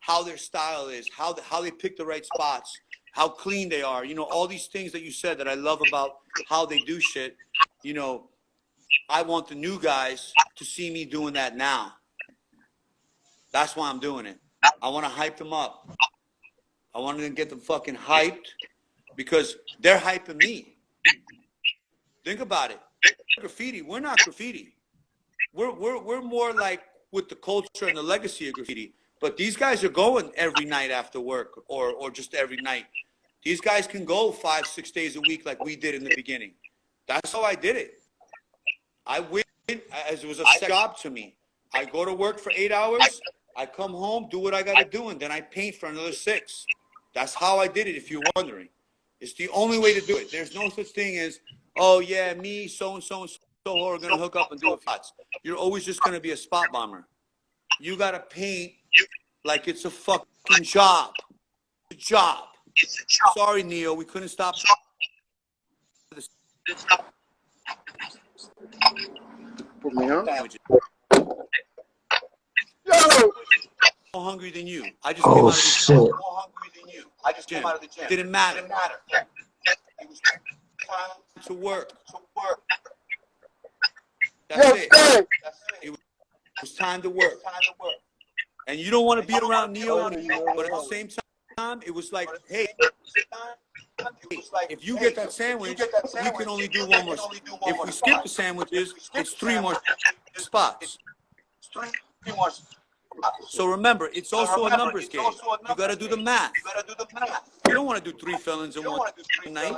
Speaker 3: how their style is, how they pick the right spots, how clean they are. You know, all these things that you said that I love about how they do shit. You know, I want the new guys to see me doing that now. That's why I'm doing it. I want to hype them up. I want to get them fucking hyped because they're hyping me. Think about it. Graffiti, we're not graffiti. We're more like with the culture and the legacy of graffiti. But these guys are going every night after work or just every night. These guys can go 5-6 days a week like we did in the beginning. That's how I did it. I went as it was a job to me. I go to work for 8 hours. I come home, do what I got to do, and then I paint for another 6. That's how I did it, if you're wondering. It's the only way to do it. There's no such thing as, oh, yeah, me, so-and-so, and so are going to hook up and do a spots. You're always just going to be a spot bomber. You got to paint like it's a fucking job. It's a job. Sorry, Neo, we couldn't stop.
Speaker 5: Put me on.
Speaker 3: More hungry than you. I just came out of the gym. More hungry than you. I just came out of the gym. Didn't matter. It was time to work. That's it. It was time to work. And you don't want to be around Neo, but at the same time, it was like, hey, if you get that sandwich, we can only do one more. If we skip the sandwiches, it's 3 more spots. So remember, it's also a numbers game. You got to do the math. You don't want to do 3 fillings in one night.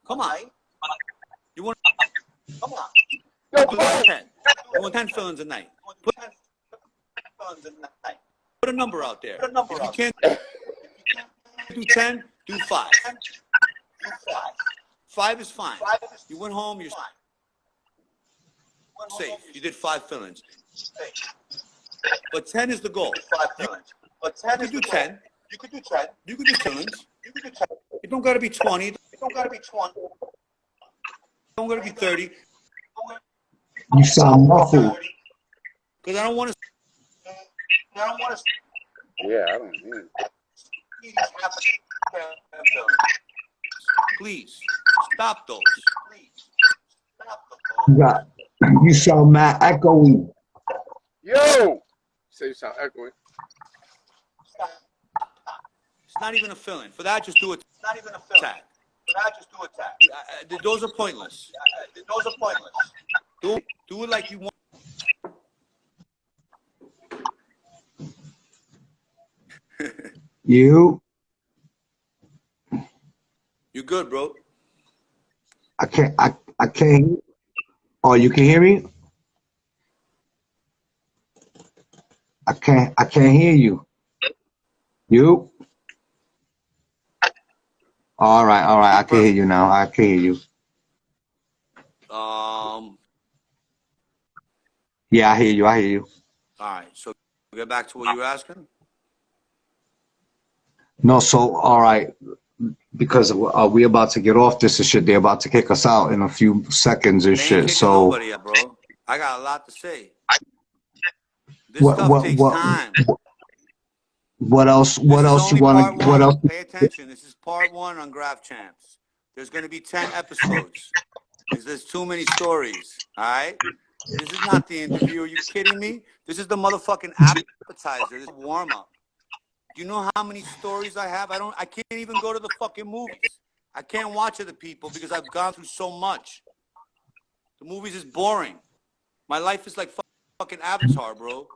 Speaker 3: Come on. You want to do 10. You want 10 fillings a night. Put a number out there. If you can't do 10, do 5. 5 is fine. You went home, you're safe. You did 5 fillings. But 10 is the goal. You could do 10. You could do 10. You could do fillings. It don't got to be 20. It don't got to be 20. It don't got to be 30.
Speaker 4: You sound muffled.
Speaker 3: Because I don't want to.
Speaker 5: Yeah, I don't hear.
Speaker 3: Please stop those.
Speaker 4: You sound mad echoey.
Speaker 5: Yo! Say you sound echoing.
Speaker 3: It's not even a fill-in. For that, just do a tag. Those are pointless. Do it like you want.
Speaker 4: You
Speaker 3: good, bro.
Speaker 4: I can't. Oh, you can hear me? I can't hear you. You? All right. I can hear you now. I can hear you. Yeah, I hear you.
Speaker 3: All right. So get back to what you were asking.
Speaker 4: No, so all right, because we about to get off this and shit. They're about to kick us out in a few seconds and
Speaker 3: They ain't
Speaker 4: shit.
Speaker 3: kicking
Speaker 4: So
Speaker 3: nobody out, bro. I got a lot to say. This stuff takes time.
Speaker 4: What else? What else you want to? What else?
Speaker 3: Pay attention. This is part 1 on Graph Champs. There's going to be 10 episodes. There's too many stories. All right. This is not the interview. Are you kidding me? This is the motherfucking appetizer. This is warm up. Do you know how many stories I have? I can't even go to the fucking movies. I can't watch other people because I've gone through so much. The movies is boring. My life is like fucking Avatar, bro.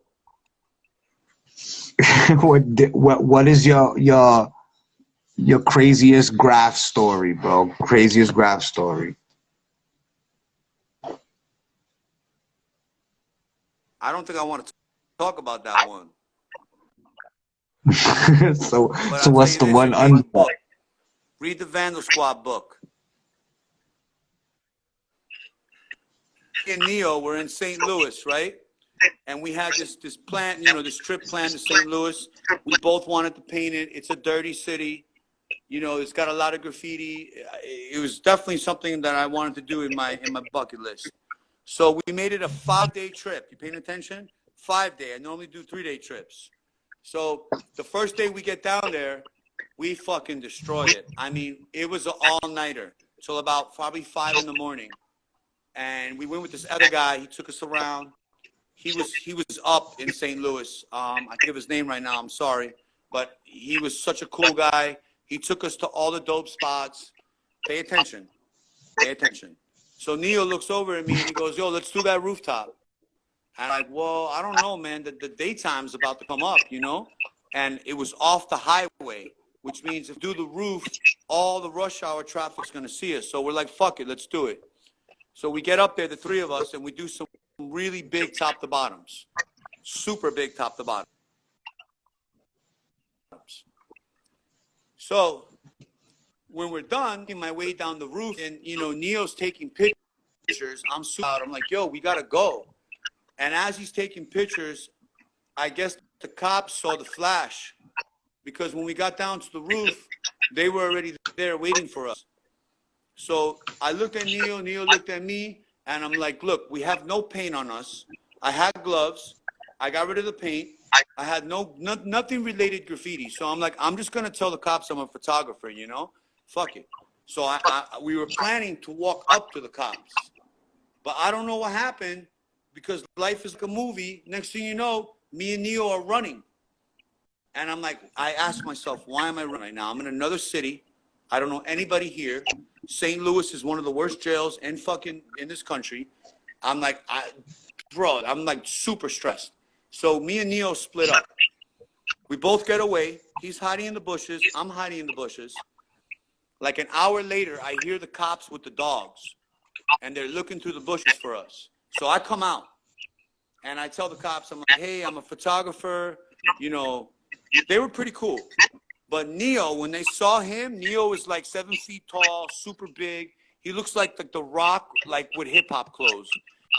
Speaker 4: What is your craziest graph story, bro? Craziest graph story.
Speaker 3: I don't think I want to talk about that one.
Speaker 4: so what's the one under?
Speaker 3: Read the Vandal Squad book. Me and Neo were in St. Louis, right? and we had this plan, you know, this trip planned to St. Louis. We both wanted to paint it. It's a dirty city. You know, it's got a lot of graffiti. It was definitely something that I wanted to do in my bucket list. So we made it a 5-day trip. You paying attention? 5-day. I normally do 3-day trips. So the first day we get down there, we fucking destroyed it. I mean, it was an all-nighter till about probably 5 in the morning. And we went with this other guy. He took us around. He was up in St. Louis. I give his name right now. I'm sorry, but he was such a cool guy. He took us to all the dope spots. Pay attention. Pay attention. So Neil looks over at me and he goes, "Yo, let's do that rooftop." And I'm like, "Well, I don't know, man. The daytime's about to come up, you know?" And it was off the highway, which means if do the roof, all the rush hour traffic's going to see us. So we're like, fuck it, let's do it. So we get up there, the three of us, and we do some really big top to bottoms. Super big top to bottoms. So when we're done, in my way down the roof, and, you know, Neo's taking pictures. I'm super out. I'm like, "Yo, we got to go." And as he's taking pictures, I guess the cops saw the flash, because when we got down to the roof, they were already there waiting for us. So I looked at Neo, Neo looked at me, and I'm like, "Look, we have no paint on us." I had gloves. I got rid of the paint. I had nothing related graffiti. So I'm like, I'm just going to tell the cops I'm a photographer, you know? Fuck it. So we were planning to walk up to the cops. But I don't know what happened, because life is like a movie. Next thing you know, me and Neo are running. And I'm like, I asked myself, why am I running right now? I'm in another city. I don't know anybody here. St. Louis is one of the worst jails in this country. I'm like, I'm like super stressed. So me and Neo split up. We both get away. He's hiding in the bushes. I'm hiding in the bushes. Like an hour later, I hear the cops with the dogs, and they're looking through the bushes for us. So I come out, and I tell the cops, I'm like, "Hey, I'm a photographer." You know, they were pretty cool. But Neo, when they saw him, Neo is like 7 feet tall, super big. He looks like The Rock, like with hip hop clothes.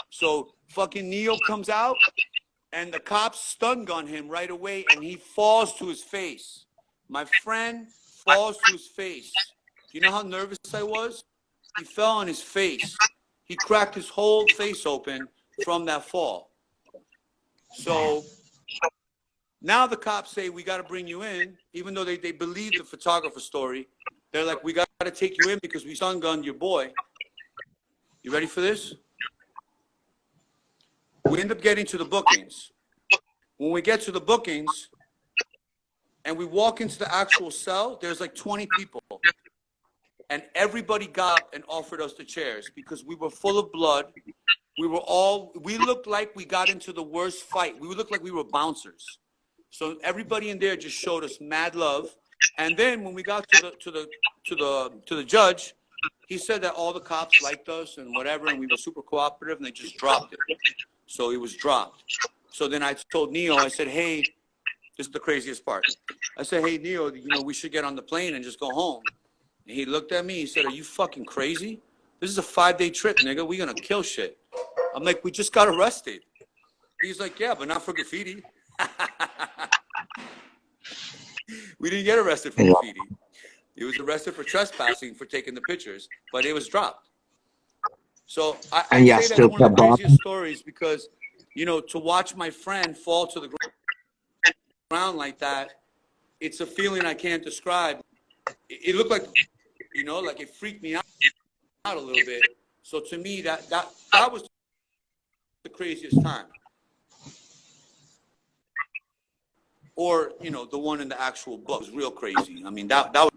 Speaker 3: So fucking Neo comes out, and the cops stun gun him right away, and he falls to his face. My friend falls to his face. Do you know how nervous I was? He fell on his face. He cracked his whole face open from that fall. So now the cops say, "We got to bring you in," even though they believe the photographer story. They're like, "We got to take you in because we stun gunned your boy." You ready for this? We end up getting to the bookings. When we get to the bookings and we walk into the actual cell, there's like 20 people. And everybody got up and offered us the chairs because we were full of blood. We looked like we got into the worst fight. We looked like we were bouncers. So everybody in there just showed us mad love. And then when we got to the judge, he said that all the cops liked us and whatever, and we were super cooperative, and they just dropped it. So it was dropped. So then I told Neo, I said, "Hey," this is the craziest part. I said, "Hey, Neo, you know, we should get on the plane and just go home." And he looked at me, he said, "Are you fucking crazy? This is a 5-day trip, nigga. We're gonna kill shit." I'm like, "We just got arrested." He's like, "Yeah, but not for graffiti." We didn't get arrested for graffiti. He was arrested for trespassing for taking the pictures, but it was dropped. So I say that's one of the craziest stories because, you know, to watch my friend fall to the ground like that, it's a feeling I can't describe. It looked like, you know, like it freaked me out a little bit. So to me, that was the craziest time. Or, you know, the one in the actual book was real crazy. I mean, that was,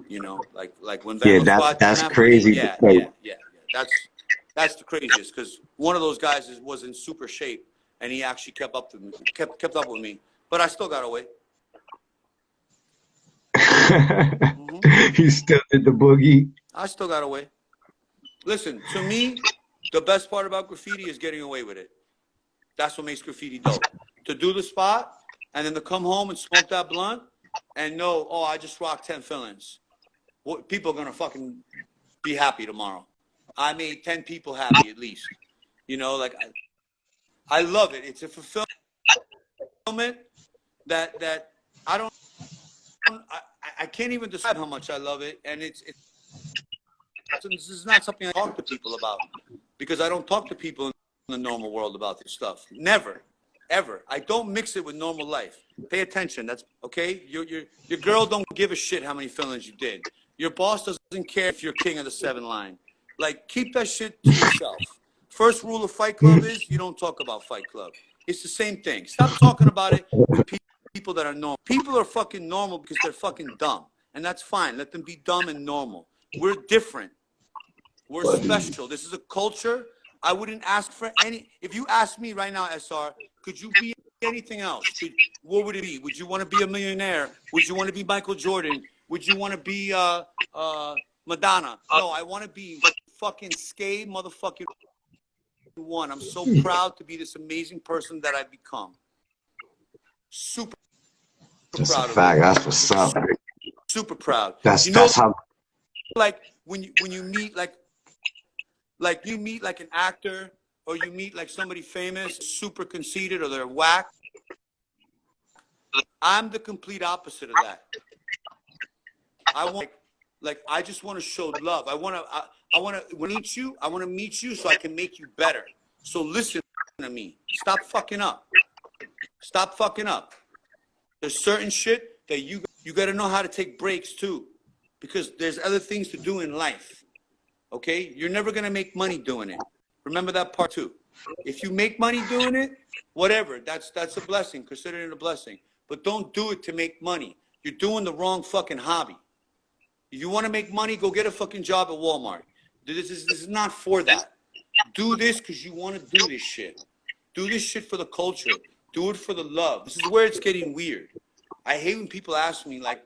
Speaker 3: you know, like when Van
Speaker 4: that's crazy.
Speaker 3: Yeah. That's the craziest, because one of those guys was in super shape, and he actually kept up with me, but I still got away.
Speaker 4: He still did the boogie.
Speaker 3: I still got away. Listen, to me, the best part about graffiti is getting away with it. That's what makes graffiti dope. To do the spot, and then to come home and smoke that blunt, and know, oh, I just rocked 10 fillings. People are going to fucking be happy tomorrow. I made 10 people happy at least. You know, like, I love it. It's a fulfillment that I don't, I can't even describe how much I love it. And this is not something I talk to people about because I don't talk to people in the normal world about this stuff. Never, ever. I don't mix it with normal life. Pay attention. That's okay. Your girl don't give a shit how many fillings you did. Your boss doesn't care if you're king of the 7 line. Like, keep that shit to yourself. First rule of Fight Club is you don't talk about Fight Club. It's the same thing. Stop talking about it with people that are normal. People are fucking normal because they're fucking dumb. And that's fine. Let them be dumb and normal. We're different. We're special. This is a culture. I wouldn't ask for any. If you ask me right now, SR, could you be anything else? What would it be? Would you want to be a millionaire? Would you want to be Michael Jordan? Would you want to be Madonna? No, I want to be fucking SCAE motherfucking 1. I'm so proud to be this amazing person that I've become. Super
Speaker 4: That's
Speaker 3: proud
Speaker 4: a fact.
Speaker 3: of it.
Speaker 4: That's what's up.
Speaker 3: Super proud.
Speaker 4: That's
Speaker 3: You know,
Speaker 4: that's how.
Speaker 3: like when you meet like you meet like an actor or you meet like somebody famous, super conceited or they're whack. I'm the complete opposite of that. I want like I just want to show love. I want to meet you. I want to meet you so I can make you better. So listen to me. Stop fucking up. Stop fucking up. There's certain shit that you got to know how to take breaks too, because there's other things to do in life. Okay? You're never going to make money doing it. Remember that part too. If you make money doing it, whatever, that's a blessing. Consider it a blessing. But don't do it to make money. You're doing the wrong fucking hobby. If you want to make money, go get a fucking job at Walmart. This is not for that. Do this because you want to do this shit. Do this shit for the culture. Do it for the love. This is where it's getting weird. I hate when people ask me like,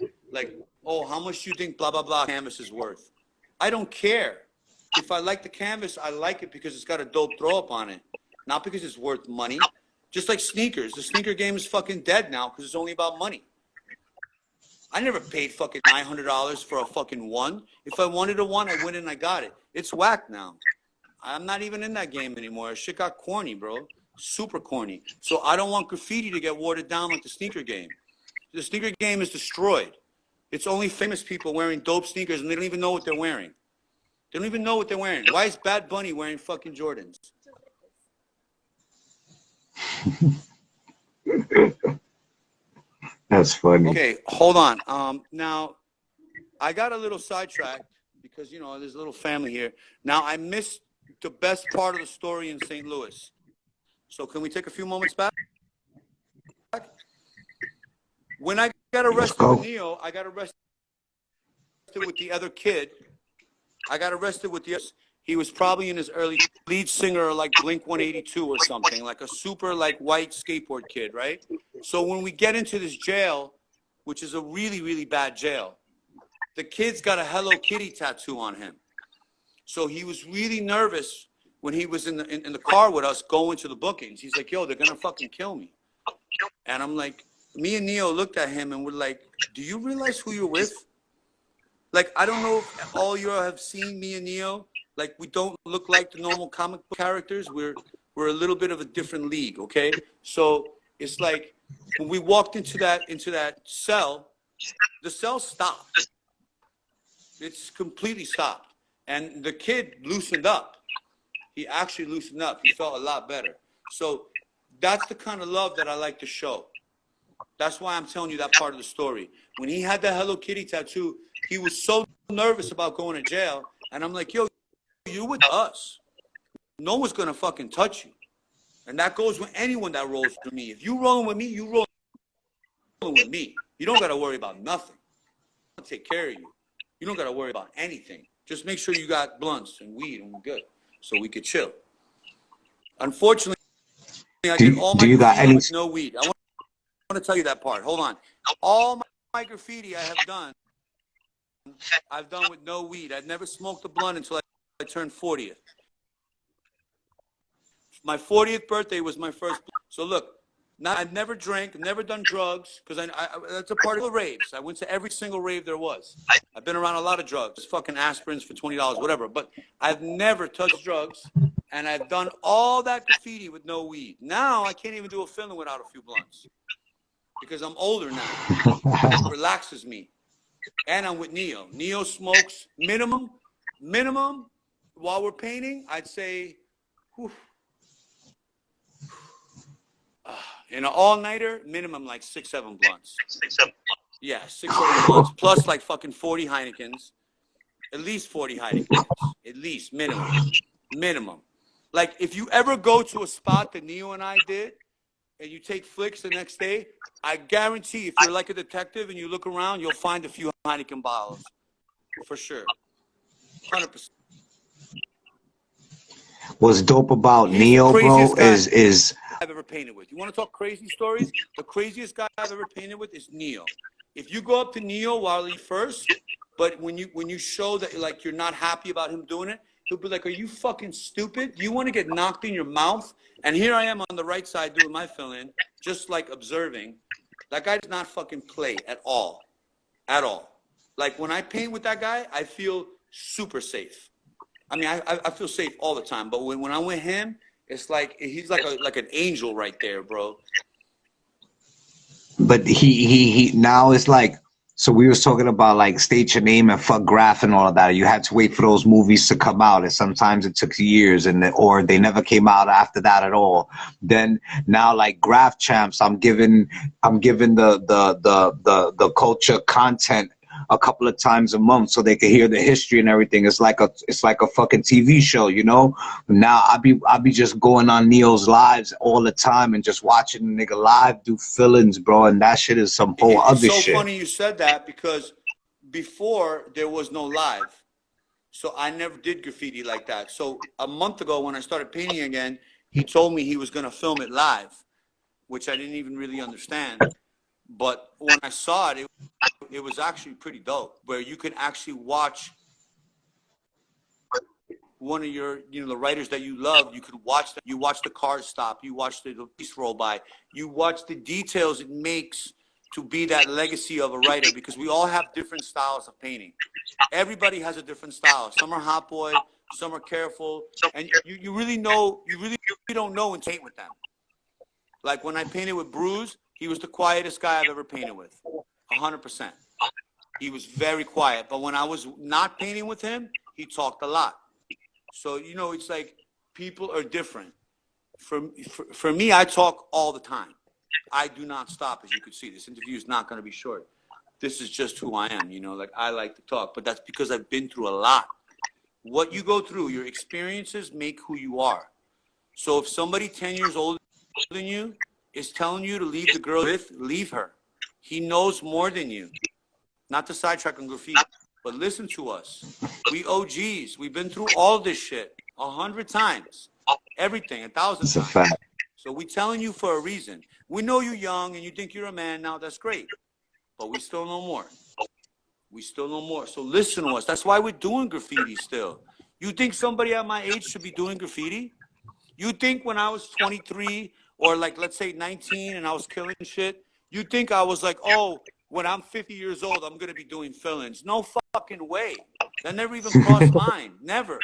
Speaker 3: oh, how much do you think blah, blah, blah canvas is worth? I don't care. If I like the canvas, I like it because it's got a dope throw up on it. Not because it's worth money. Just like sneakers. The sneaker game is fucking dead now because it's only about money. I never paid fucking $900 for a fucking one. If I wanted a one, I went and I got it. It's whack now. I'm not even in that game anymore. Shit got corny, bro. Super corny. So I don't want graffiti to get watered down like the sneaker game. The sneaker game is destroyed. It's only famous people wearing dope sneakers and they don't even know what they're wearing. They don't even know what they're wearing. Why is Bad Bunny wearing fucking Jordans?
Speaker 4: That's funny.
Speaker 3: Okay, hold on. Now, I got a little sidetracked because, you know, there's a little family here. Now, I missed the best part of the story in St. Louis. So can we take a few moments back? When I got arrested with Neo, I got arrested with the other kid. I got arrested with the, he was probably in his early, lead singer like Blink 182 or something, like a super like white skateboard kid, right? So when we get into this jail, which is a really, really bad jail, the kid's got a Hello Kitty tattoo on him. So he was really nervous when he was in the car with us going to the bookings. He's like, yo, they're gonna fucking kill me. And I'm like, me and Neo looked at him and we're like, do you realize who you're with? Like, I don't know if all you have seen me and Neo. Like, we don't look like the normal comic book characters. We're a little bit of a different league, okay? So it's like when we walked into that cell, the cell stopped. It's completely stopped. And the kid loosened up. He actually loosened up. He felt a lot better. So that's the kind of love that I like to show. That's why I'm telling you that part of the story. When he had the Hello Kitty tattoo, he was so nervous about going to jail. And I'm like, yo, you're with us. No one's going to fucking touch you. And that goes with anyone that rolls with me. If you rolling with me, you rolling with me. You don't got to worry about nothing. I'll take care of you. You don't got to worry about anything. Just make sure you got blunts and weed and we're good. So we could chill. Unfortunately, I did all my graffiti with no weed. I want to tell you that part. Hold on. All my graffiti I've done with no weed. I'd never smoked a blunt until I turned 40th. My 40th birthday was my first. So look, I've never drank, never done drugs, because that's a part of the raves. I went to every single rave there was. I've been around a lot of drugs, fucking aspirins for $20, whatever. But I've never touched drugs, And I've done all that graffiti with no weed. Now I can't even do a filling without a few blunts because I'm older now. It relaxes me. And I'm with Neo. Neo smokes minimum, while we're painting, I'd say, whew, in an all-nighter, minimum like 6-7 blunts. Yeah, 6-7 blunts. Plus like fucking 40 Heinekens. At least 40 Heinekens. At least, minimum. Like, if you ever go to a spot that Neo and I did, and you take flicks the next day, I guarantee if you're like a detective and you look around, you'll find a few Heineken bottles. For sure. 100%.
Speaker 4: What's dope about
Speaker 3: Here's the
Speaker 4: Neo, bro,
Speaker 3: craziest guy
Speaker 4: is
Speaker 3: I've ever painted with. You want to talk crazy stories? The craziest guy I've ever painted with is Neo. If you go up to Neo while he first, but when you show that like you're not happy about him doing it, he'll be like, "Are you fucking stupid? Do you want to get knocked in your mouth?" And here I am on the right side doing my fill-in, just like observing. That guy does not fucking play at all. At all. Like when I paint with that guy, I feel super safe. I mean, I feel safe all the time, but when I'm with him, it's like he's like an angel right there, bro.
Speaker 4: but he now it's like, so we was talking about like state your name and fuck graph and all of that. You had to wait for those movies to come out, and sometimes it took years, or they never came out after that at all. Then now like graph champs, I'm giving the culture content a couple of times a month so they can hear the history and everything. It's like a fucking TV show, you know. Now I be just going on Neo's lives all the time and just watching the nigga live do fillings, bro, and that shit is some whole
Speaker 3: It's
Speaker 4: other
Speaker 3: so
Speaker 4: shit.
Speaker 3: funny you said that because before there was no live, so I never did graffiti like that. So a month ago when I started painting again, he told me he was gonna film it live, which I didn't even really understand. But when I saw it, it was actually pretty dope, where you can actually watch one of your, the writers that you love. You could watch them. You watch the cars stop. You watch the police roll by. You watch the details it makes to be that legacy of a writer, because we all have different styles of painting. Everybody has a different style. Some are hot boy, some are careful, and you really don't know and paint with them. Like when I painted with Bruce, he was the quietest guy I've ever painted with, 100%. He was very quiet, but when I was not painting with him, he talked a lot. So, it's like people are different. For me, I talk all the time. I do not stop, as you can see. This interview is not going to be short. This is just who I am, like I like to talk, but that's because I've been through a lot. What you go through, your experiences make who you are. So if somebody 10 years older than you is telling you to leave the girl with, leave her. He knows more than you. Not to sidetrack on graffiti, but listen to us. We OGs. We've been through all this shit 100 times. Everything, 1,000
Speaker 4: It's a
Speaker 3: times.
Speaker 4: fact.
Speaker 3: So we telling you for a reason. We know you're young and you think you're a man now. That's great. But we still know more. We still know more. So listen to us. That's why we're doing graffiti still. You think somebody at my age should be doing graffiti? You think when I was 23 or like, let's say 19 and I was killing shit, you think I was like, oh, when I'm 50 years old, I'm going to be doing fill-ins. No fucking way. That never even crossed mine. Never.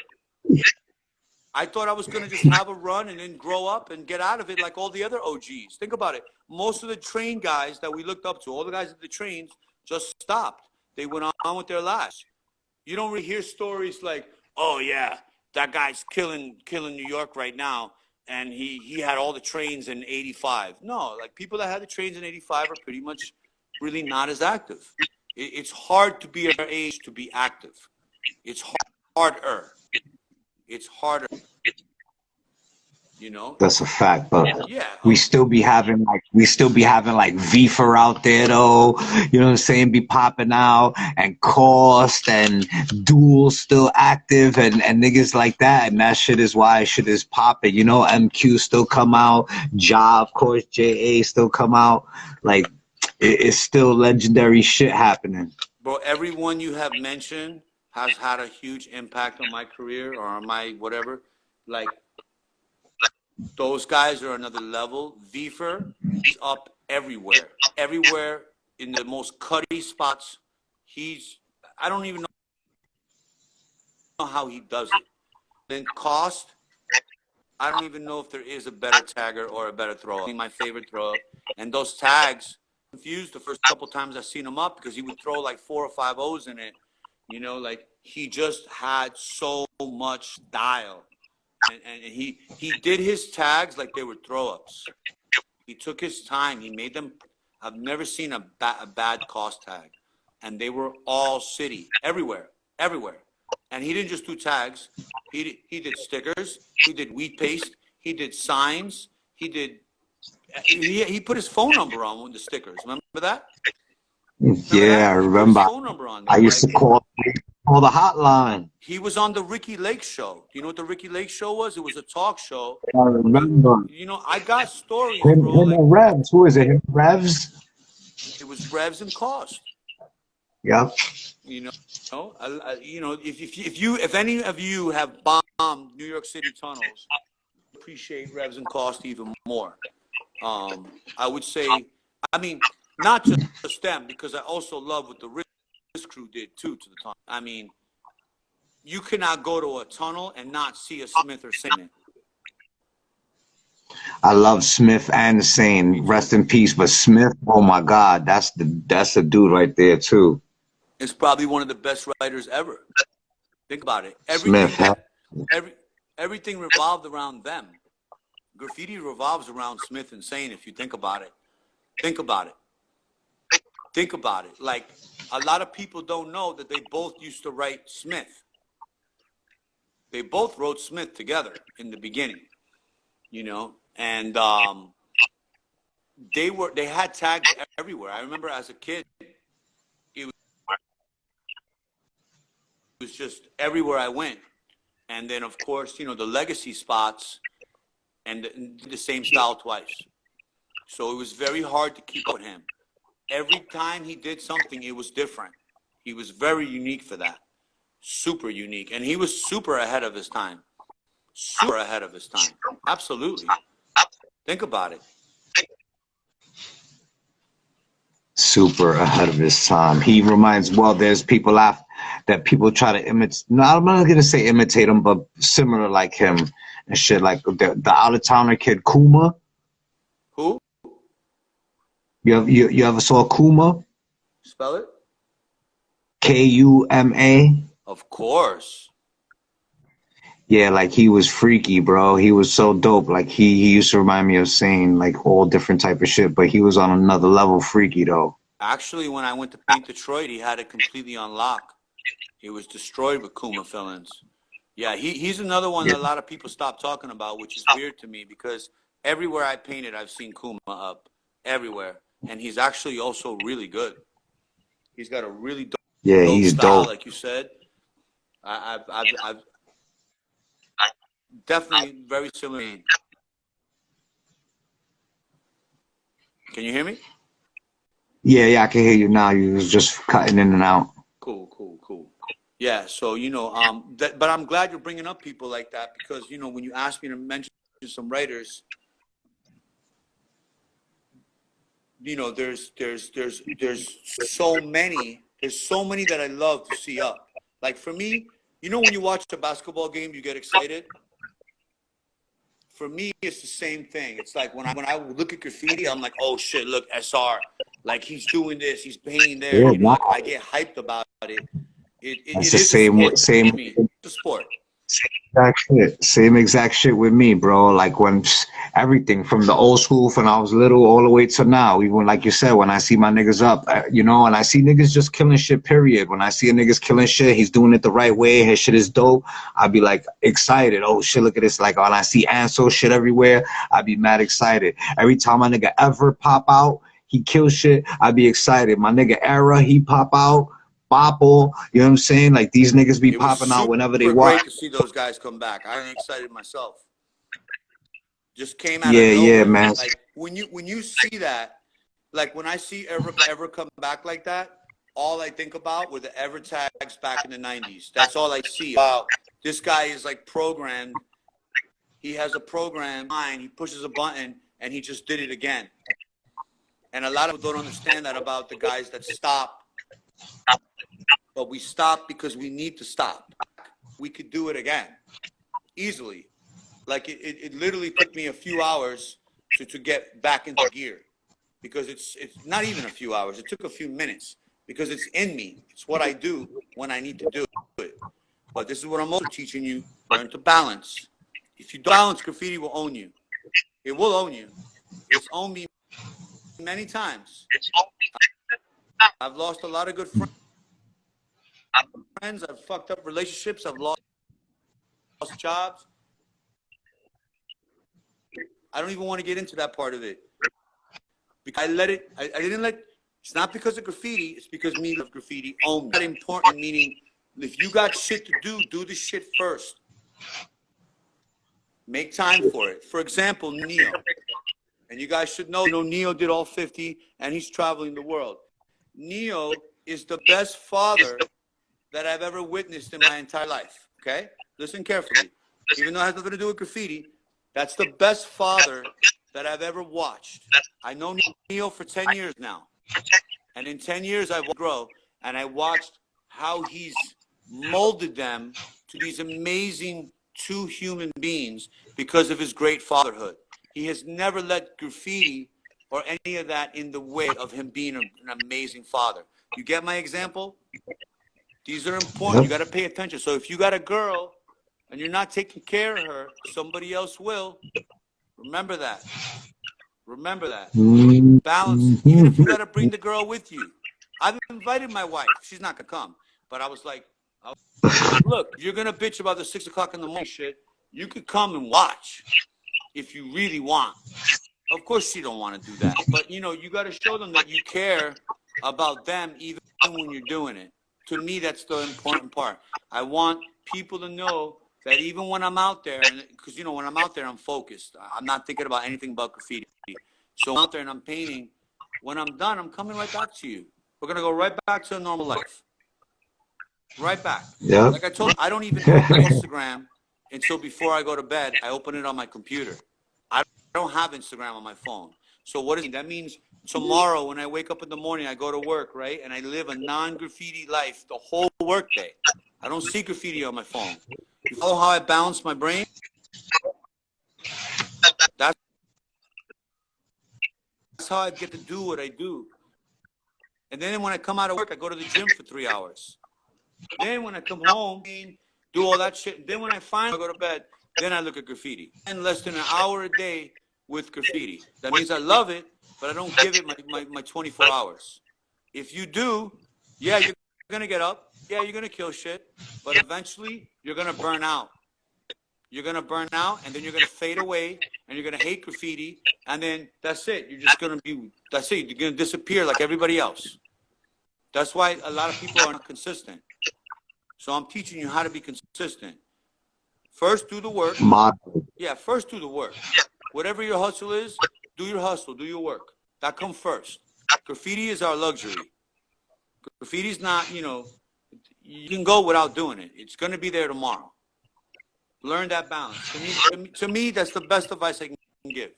Speaker 3: I thought I was going to just have a run and then grow up and get out of it like all the other OGs. Think about it. Most of the train guys that we looked up to, all the guys at the trains, just stopped. They went on with their lives. You don't really hear stories like, oh, yeah, that guy's killing New York right now, and he had all the trains in 85. No, like people that had the trains in 85 are pretty much really not as active. It's hard to be our age to be active. It's harder. It's harder.
Speaker 4: That's a fact, but
Speaker 3: Yeah.
Speaker 4: we still be having like Vifer out there though, you know what I'm saying, be popping out, and Cost and Duel still active, and niggas like that, and that shit is why shit is popping, MQ still come out, Ja, of course, JA still come out, like it's still legendary shit happening.
Speaker 3: Bro, everyone you have mentioned has had a huge impact on my career or on my whatever. Like, those guys are another level. Vifer is up everywhere. Everywhere in the most cutty spots. I don't even know how he does it. Then Cost, I don't even know if there is a better tagger or a better throw up. My favorite throw up. And those tags, confused the first couple times I seen him up because he would throw like 4 or 5 O's in it. You know, like he just had so much style. And he did his tags like they were throw ups. He took his time. He made them. I've never seen a bad cost tag. And they were all city, everywhere. And he didn't just do tags. He did stickers. He did wheat paste. He did signs. He put his phone number on the stickers. Remember that?
Speaker 4: Yeah, I
Speaker 3: He put his
Speaker 4: remember.
Speaker 3: phone number on
Speaker 4: I
Speaker 3: there.
Speaker 4: used to call the hotline.
Speaker 3: He was on the Ricky Lake show. Do you know what the Ricky Lake show was? It was a talk show.
Speaker 4: I remember.
Speaker 3: You know, I got stories,
Speaker 4: Him
Speaker 3: bro. Like,
Speaker 4: and Revs. Who is it? Him and Revs?
Speaker 3: it was Revs and Cost.
Speaker 4: Yep.
Speaker 3: You know, if any of you have bombed New York City tunnels, appreciate Revs and Cost even more. I would say, I mean, not just them, because I also love what the Risk crew did too to the tunnel. I mean, you cannot go to a tunnel and not see a Smith or Sane.
Speaker 4: I love Smith and Sane. Rest in peace. But Smith, oh my God, that's the dude right there too.
Speaker 3: It's probably one of the best writers ever. Think about it. Everything revolved around them. Graffiti revolves around Smith and Sane. If you think about it, think about it. Like, a lot of people don't know that they both used to write Smith. They both wrote Smith together in the beginning, you know, and they had tags everywhere. I remember as a kid, it was just everywhere I went. And then, of course, you know, the legacy spots and the same style twice. So it was very hard to keep up with him. Every time he did something, it was different. He was very unique for that. Super unique. And he was super ahead of his time. Super ahead of his time. Absolutely. Think about it.
Speaker 4: Super ahead of his time. He reminds, well, there's people that people try to imitate. No, I'm not going to say imitate him, but similar like him and shit. Like the out-of-towner kid, Kuma.
Speaker 3: Who?
Speaker 4: You ever saw Kuma?
Speaker 3: Spell it?
Speaker 4: Kuma.
Speaker 3: Of course.
Speaker 4: Yeah, like he was freaky, bro. He was so dope. Like he used to remind me of saying like all different type of shit, but he was on another level freaky though.
Speaker 3: Actually, when I went to paint Detroit, he had it completely on lock. It was destroyed with Kuma fillings. Yeah, he's another one that a lot of people stop talking about, which is weird to me because everywhere I painted, I've seen Kuma up everywhere, and he's actually also really good. He's got a really dope,
Speaker 4: he's
Speaker 3: style,
Speaker 4: dope.
Speaker 3: like you said. I've definitely very similar. Can you hear me?
Speaker 4: Yeah, I can hear you now. You was just cutting in and out.
Speaker 3: Cool. Yeah, so, you know, but I'm glad you're bringing up people like that because, you know, when you ask me to mention some writers, you know, there's so many that I love to see up. Like for me, you know, when you watch a basketball game, you get excited. For me, it's the same thing. It's like when I look at graffiti, I'm like, oh shit, look, SR, like he's doing this, he's painting there.
Speaker 4: Yeah,
Speaker 3: you know, like, I get hyped about it. It
Speaker 4: that's
Speaker 3: is
Speaker 4: the
Speaker 3: a sport
Speaker 4: same.
Speaker 3: to me. It's a sport.
Speaker 4: Same exact shit with me, bro. Like when everything from the old school, when I was little, all the way to now. Even like you said, when I see my niggas up, you know, and I see niggas just killing shit. Period. When I see a niggas killing shit, he's doing it the right way. His shit is dope. I'd be like excited. Oh shit, look at this. Like when I see Ansel shit everywhere, I'd be mad excited. Every time my nigga ever pop out, he kill shit. I'd be excited. My nigga Era, he pop out. Bopple, you know what I'm saying? Like these niggas be popping out whenever they want.
Speaker 3: Great to see those guys come back. I'm excited myself. Just came out of nowhere.
Speaker 4: Yeah, man.
Speaker 3: Like when you see that, like when I see ever come back like that, all I think about were the ever tags back in the 90s. That's all I see. Wow, this guy is like programmed. He has a program line. He pushes a button and he just did it again. And a lot of people don't understand that about the guys that stop. But we stop because we need to stop. We could do it again, easily. Like it literally took me a few hours to get back into gear, because it's not even a few hours. It took a few minutes because it's in me. It's what I do when I need to do it. But this is what I'm also teaching you: learn to balance. If you don't balance, graffiti will own you. It will own you. It's owned me many times. I've lost a lot of good friends. I've fucked up relationships. I've lost jobs. I don't even want to get into that part of it. Because I let it, I didn't let, it's not because of graffiti, it's because me of graffiti owned me. That important, meaning if you got shit to do the shit first. Make time for it. For example, Neo. And you guys should know, Neo did all 50 and he's traveling the world. Neo is the best father that I've ever witnessed in my entire life. Okay? Listen carefully. Even though it has nothing to do with graffiti, that's the best father that I've ever watched. I know Neo for 10 years now. And in 10 years, I've grown, and I watched how he's molded them to these amazing two human beings because of his great fatherhood. He has never let graffiti or any of that in the way of him being an amazing father. You get my example? These are important. You got to pay attention. So if you got a girl and you're not taking care of her, somebody else will. Remember that. Remember that. Balance it. Even if you got to bring the girl with you. I've invited my wife. She's not going to come. But I was like, look, if you're going to bitch about the 6 o'clock in the morning shit, you could come and watch if you really want. Of course she don't want to do that. But, you got to show them that you care about them even when you're doing it. To me, that's the important part. I want people to know that even when I'm out there, because, when I'm out there, I'm focused. I'm not thinking about anything but graffiti. So I'm out there and I'm painting. When I'm done, I'm coming right back to you. We're going to go right back to a normal life. Right back.
Speaker 4: Yeah.
Speaker 3: Like I told you, I don't even open Instagram until before I go to bed. I open it on my computer. I don't have Instagram on my phone. So what does that means? Tomorrow, when I wake up in the morning, I go to work, right? And I live a non-graffiti life the whole work day. I don't see graffiti on my phone. You follow how I balance my brain? That's how I get to do what I do. And then when I come out of work, I go to the gym for 3 hours. Then when I come home, do all that shit. Then when I finally go to bed, then I look at graffiti. And less than an hour a day with graffiti. That means I love it, but I don't give it my 24 hours. If you do, yeah, you're going to get up. Yeah, you're going to kill shit. But eventually, you're going to burn out. You're going to burn out, and then you're going to fade away, and you're going to hate graffiti. And then that's it. You're just going to be, that's it. You're going to disappear like everybody else. That's why a lot of people are not consistent. So I'm teaching you how to be consistent. First, do the work. Yeah, first do the work. Whatever your hustle is, do your hustle, do your work. That comes first. Graffiti is our luxury. Graffiti is not, you can go without doing it. It's going to be there tomorrow. Learn that balance. To me, that's the best advice I can give.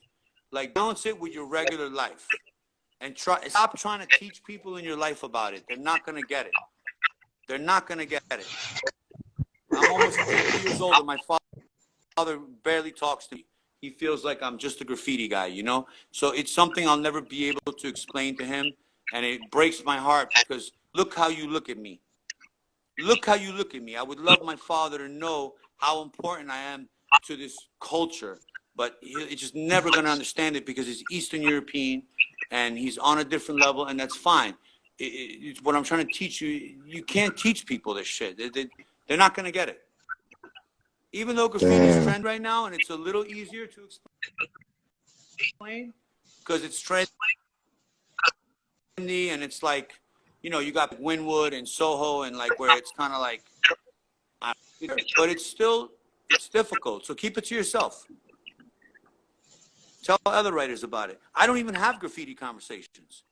Speaker 3: Like, balance it with your regular life. And stop trying to teach people in your life about it. They're not going to get it. They're not going to get it. I'm almost 50 years old and my father barely talks to me. He feels like I'm just a graffiti guy, So it's something I'll never be able to explain to him. And it breaks my heart because look how you look at me. Look how you look at me. I would love my father to know how important I am to this culture. But he's just never going to understand it because he's Eastern European and he's on a different level. And that's fine. It's what I'm trying to teach you. You can't teach people this shit. They're not going to get it. Even though graffiti is trend right now and it's a little easier to explain because it's trendy and it's like, you got Wynwood and Soho and like where it's kind of like, but it's difficult. So keep it to yourself. Tell other writers about it. I don't even have graffiti conversations.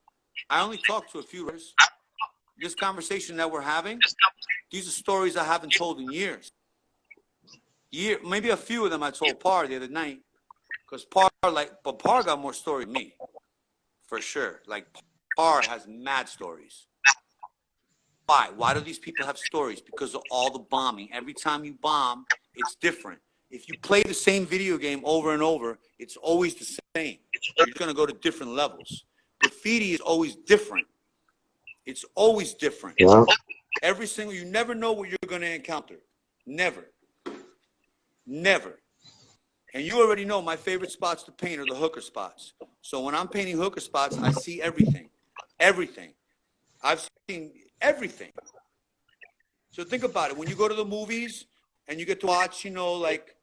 Speaker 3: I only talk to a few writers. This conversation that we're having, these are stories I haven't told in years. Maybe a few of them I told Par the other night, because Par got more story than me, for sure. Like Par has mad stories. Why? Why do these people have stories? Because of all the bombing. Every time you bomb, it's different. If you play the same video game over and over, it's always the same. You're going to go to different levels. Graffiti is always different. It's always different.
Speaker 4: Yeah.
Speaker 3: Every single, you never know what you're going to encounter. Never. Never. And you already know my favorite spots to paint are the hooker spots. So when I'm painting hooker spots, I see everything. Everything. I've seen everything. So think about it. When you go to the movies and you get to watch, you know, like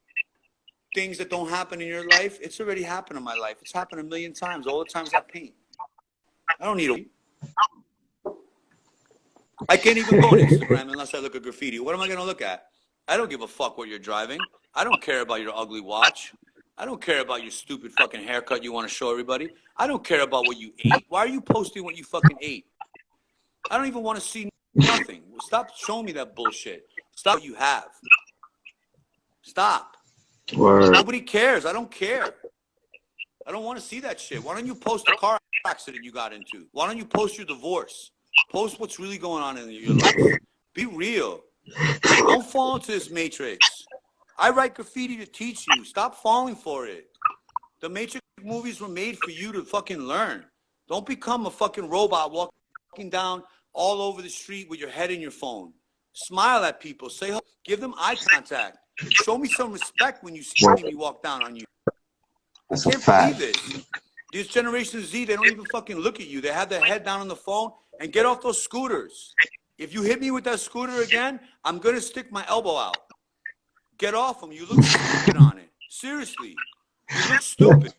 Speaker 3: things that don't happen in your life, it's already happened in my life. It's happened a million times. All the times I paint. I don't need a... I can't even go on Instagram unless I look at graffiti. What am I going to look at? I don't give a fuck what you're driving. I don't care about your ugly watch. I don't care about your stupid fucking haircut you want to show everybody. I don't care about what you ate. Why are you posting what you fucking ate? I don't even want to see nothing. Stop showing me that bullshit. Stop what you have. Stop.
Speaker 4: Word.
Speaker 3: Nobody cares. I don't care. I don't want to see that shit. Why don't you post a car accident you got into? Why don't you post your divorce? Post what's really going on in your life. Be real. Don't fall into this matrix. I write graffiti to teach you. Stop falling for it. The Matrix movies were made for you to fucking learn. Don't become a fucking robot walking down all over the street with your head in your phone. Smile at people. Say hello. Give them eye contact. Show me some respect when you see me walk down on you.
Speaker 4: That's
Speaker 3: I
Speaker 4: a
Speaker 3: can't
Speaker 4: fact.
Speaker 3: believe this. This Generation Z, they don't even fucking look at you. They have their head down on the phone and get off those scooters. If you hit me with that scooter again, I'm going to stick my elbow out. Get off them. You look stupid on it. Seriously. You look stupid.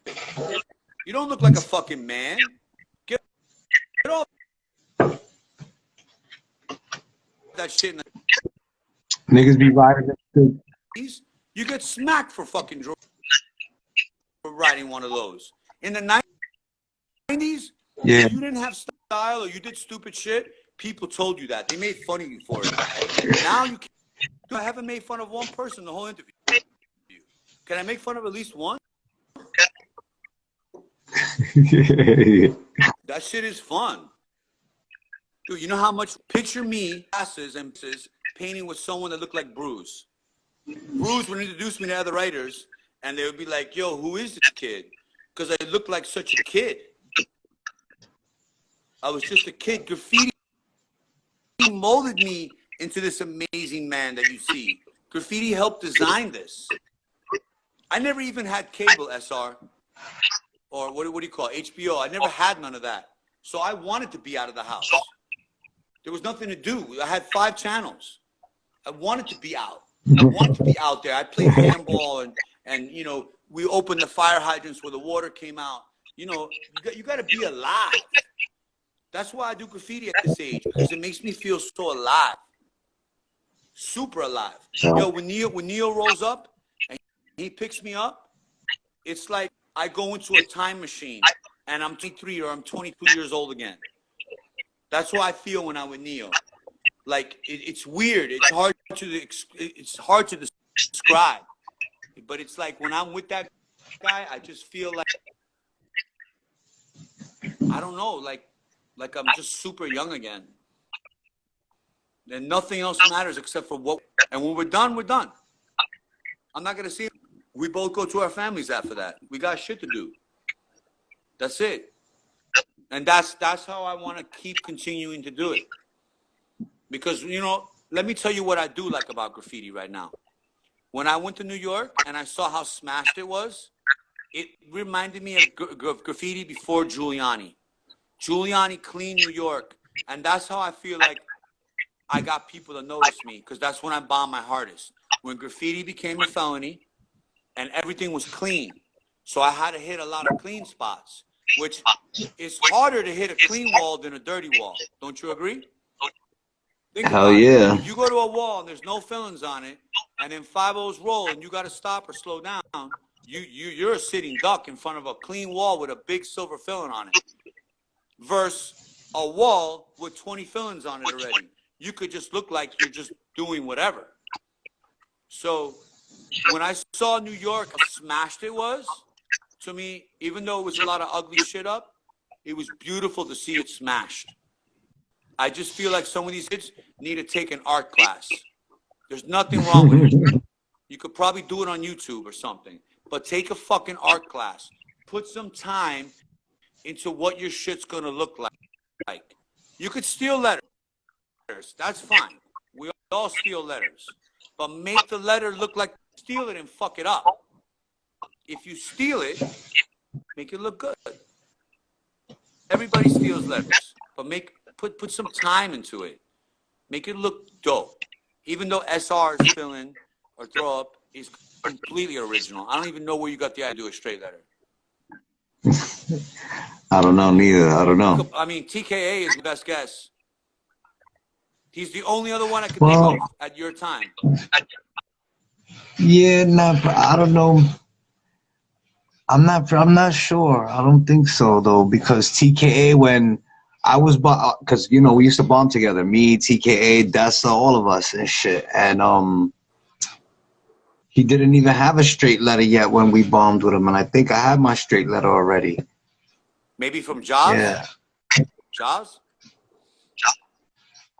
Speaker 3: You don't look like a fucking man. Get off that shit in the
Speaker 4: Niggas be riding that shit.
Speaker 3: '90s. You get smacked for fucking for riding one of those. In the '90s,
Speaker 4: Yeah.
Speaker 3: if you didn't have style or you did stupid shit, people told you that. They made fun of you for it. Now you can't. I haven't made fun of one person the whole interview. Can I make fun of at least one?
Speaker 4: Yeah.
Speaker 3: That shit is fun. Dude, you know how much, picture me, glasses and painting with someone that looked like Bruce. Bruce would introduce me to other writers, and they would be like, yo, who is this kid? Because I looked like such a kid. I was just a kid. Graffiti molded me into this amazing man that you see. Graffiti helped design this. I never even had cable, SR, or what do you call it? HBO. I never had none of that. So I wanted to be out of the house. There was nothing to do. I had 5 channels. I wanted to be out. I wanted to be out there. I played handball and you know, we opened the fire hydrants where the water came out. You know, you got to be alive. That's why I do graffiti at this age, because it makes me feel so alive. Super alive. Yo, when Neo rolls up and he picks me up, it's like I go into a time machine and I'm 23 or I'm 22 years old again. That's how I feel when I'm with Neo. Like it's weird. It's hard to describe. But it's like when I'm with that guy, I just feel like, I don't know, like I'm just super young again. And nothing else matters except for what. And when we're done, we're done. I'm not gonna see it. We both go to our families after that. We got shit to do. That's it. And that's how I want to keep continuing to do it. Because, you know, let me tell you what I do like about graffiti right now. When I went to New York and I saw how smashed it was, it reminded me of graffiti before Giuliani. Giuliani cleaned New York. And that's how I feel like I got people to notice me, because that's when I bombed my hardest. When graffiti became a felony and everything was clean. So I had to hit a lot of clean spots, which is harder to hit a clean wall than a dirty wall. Don't you agree? Think
Speaker 4: Hell
Speaker 3: about it.
Speaker 4: yeah.
Speaker 3: If you go to a wall and there's no fillings on it, and then 5-0s roll and you got to stop or slow down, you're a sitting duck in front of a clean wall with a big silver filling on it. Versus a wall with 20 fillings on it already. You could just look like you're just doing whatever. So when I saw New York, how smashed it was, to me, even though it was a lot of ugly shit up, it was beautiful to see it smashed. I just feel like some of these kids need to take an art class. There's nothing wrong with it. You could probably do it on YouTube or something. But take a fucking art class. Put some time into what your shit's gonna look like. You could steal letters. That's fine. We all steal letters. But make the letter look like you steal it and fuck it up. If you steal it, make it look good. Everybody steals letters, but put some time into it. Make it look dope. Even though SR's fill-in or throw up is completely original. I don't even know where you got the idea to do a straight letter.
Speaker 4: I don't know neither. I don't know.
Speaker 3: I mean, TKA is the best guess. He's the only other one I could
Speaker 4: Well,
Speaker 3: think of at your time.
Speaker 4: yeah, I don't know. I'm not sure. I don't think so though, because TKA, when I was, because you know we used to bomb together, me, TKA, Dessa, all of us and shit, and he didn't even have a straight letter yet when we bombed with him, and I think I had my straight letter already.
Speaker 3: Maybe from Jaws?
Speaker 4: Yeah.
Speaker 3: Jaws?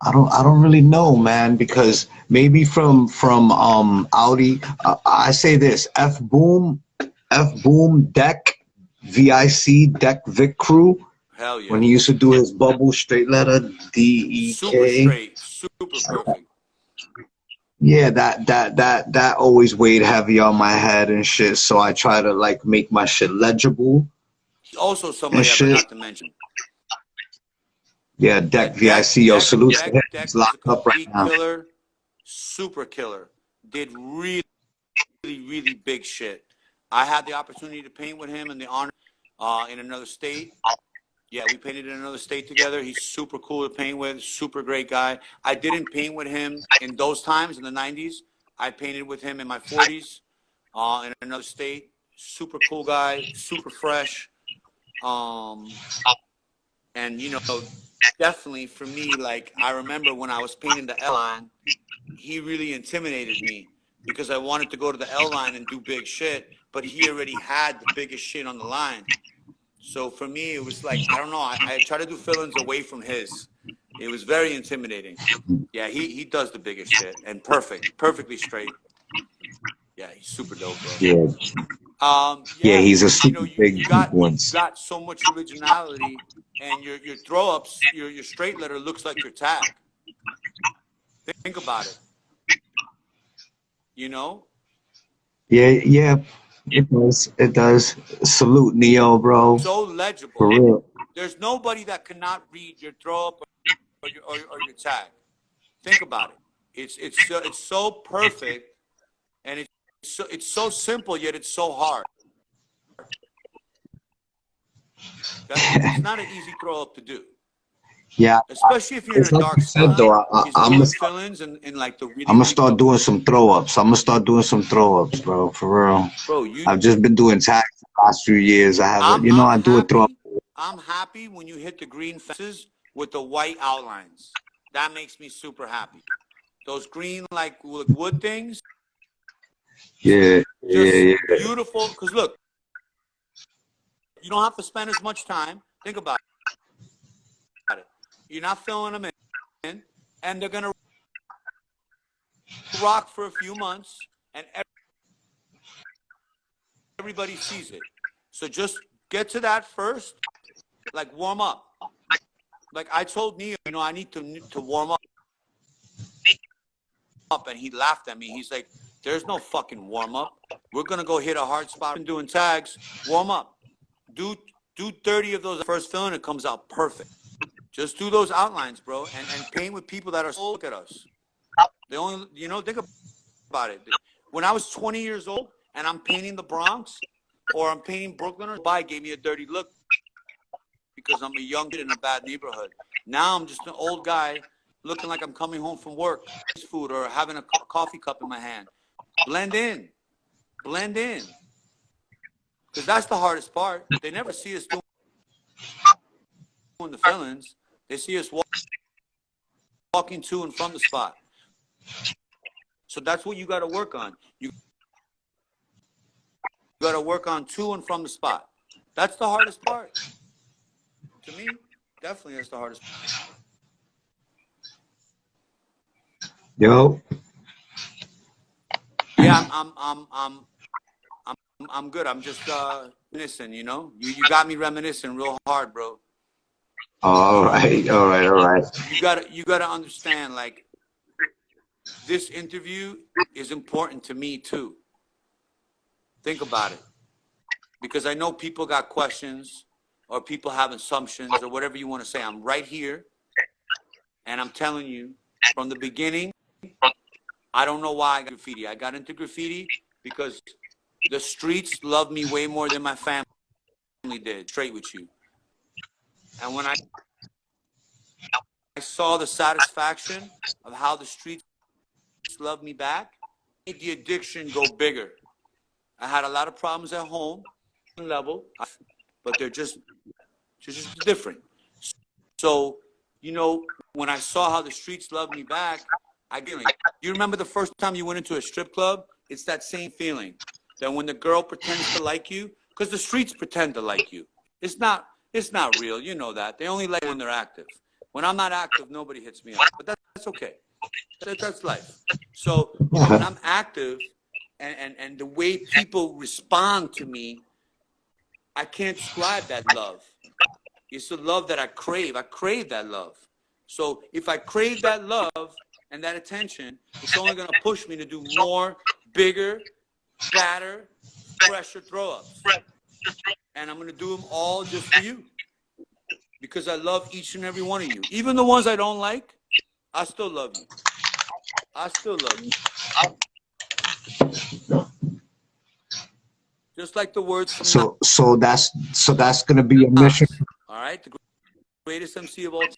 Speaker 4: I don't really know, man, because maybe from Audi. I say this: F boom, deck, Vic Crew.
Speaker 3: Hell yeah.
Speaker 4: When he used to do his bubble straight letter, DEK.
Speaker 3: Super straight, super perfect.
Speaker 4: Yeah, that always weighed heavy on my head and shit. So I try to like make my shit legible.
Speaker 3: Also, somebody I forgot to mention.
Speaker 4: Yeah, Deck VIC, yo, salute to him.
Speaker 3: Deck
Speaker 4: He's locked up right now.
Speaker 3: Killer, super killer. Did really, really big shit. I had the opportunity to paint with him and the honor in another state. Yeah, we painted in another state together. He's super cool to paint with, super great guy. I didn't paint with him in those times in the 90s. I painted with him in my 40s in another state. Super cool guy, super fresh. And, you know, definitely for me, like, I remember when I was painting the L line, he really intimidated me because I wanted to go to the L line and do big shit, but he already had the biggest shit on the line. So for me, it was like, I don't know, I try to do fill-ins away from his. It was very intimidating. Yeah, he does the biggest shit and perfectly straight. Yeah, he's super dope, bro.
Speaker 4: Yeah. Yeah, he's a super big influence.
Speaker 3: You got so much originality, and your throw-ups, your straight letter looks like your tag. Think about it. You know?
Speaker 4: Yeah, it does. It does. Salute Neo, bro.
Speaker 3: So legible.
Speaker 4: For real.
Speaker 3: There's nobody that cannot read your throw-up or your tag. Think about it. It's so perfect, and it's so simple, yet it's so hard. It's not an easy throw-up to do.
Speaker 4: Yeah,
Speaker 3: especially if you're in a dark spot. I'm gonna fill-ins and like the really.
Speaker 4: I'm gonna start doing some throw-ups. Bro, for real. Bro, I've just been doing tags the last few years. I haven't, I do a throw-up.
Speaker 3: I'm happy when you hit the green fences with the white outlines. That makes me super happy. Those green like wood things.
Speaker 4: Yeah,
Speaker 3: just beautiful. Because look, you don't have to spend as much time. Think about it. You're not filling them in, and they're gonna rock for a few months, and everybody sees it. So just get to that first, like warm up. Like I told Neo, I need to warm up, and he laughed at me. He's like, "There's no fucking warm up. We're gonna go hit a hard spot and doing tags. Warm up. Do 30 of those first filling. It comes out perfect. Just do those outlines, bro, and paint with people that are so look at us. They only, think about it. When I was 20 years old and I'm painting the Bronx or I'm painting Brooklyn, or Dubai gave me a dirty look because I'm a young kid in a bad neighborhood. Now I'm just an old guy looking like I'm coming home from work, food, or having a coffee cup in my hand. Blend in. Because that's the hardest part. They never see us doing the fill-ins. They see us walking to and from the spot. So that's what you got to work on. You got to work on to and from the spot. That's the hardest part. To me, definitely that's the hardest part.
Speaker 4: Yo.
Speaker 3: Yeah, I'm good. I'm just reminiscing, you know. You got me reminiscing real hard, bro.
Speaker 4: All right, all right, all right.
Speaker 3: You gotta understand, like, this interview is important to me too. Think about it, because I know people got questions or people have assumptions or whatever you want to say. I'm right here, and I'm telling you from the beginning. I don't know why I got graffiti. I got into graffiti because the streets love me way more than my family did. Straight with you. And when I saw the satisfaction of how the streets love me back, it made the addiction go bigger. I had a lot of problems at home, level, but they're just different. So, you know, when I saw how the streets love me back, I get like, you remember the first time you went into a strip club? It's that same feeling that when the girl pretends to like you, because the streets pretend to like you. It's not real. You know that. They only like when they're active. When I'm not active, nobody hits me up. But that's okay. That's life. So, you know, when I'm active and the way people respond to me, I can't describe that love. It's the love that I crave. I crave that love. So if I crave that love and that attention, it's only going to push me to do more, bigger, badder, fresher throw-ups. And I'm going to do them all just for you. Because I love each and every one of you. Even the ones I don't like, I still love you. I still love you. Just like the words from
Speaker 4: So that's gonna be a mission.
Speaker 3: All right, the greatest MC of all time.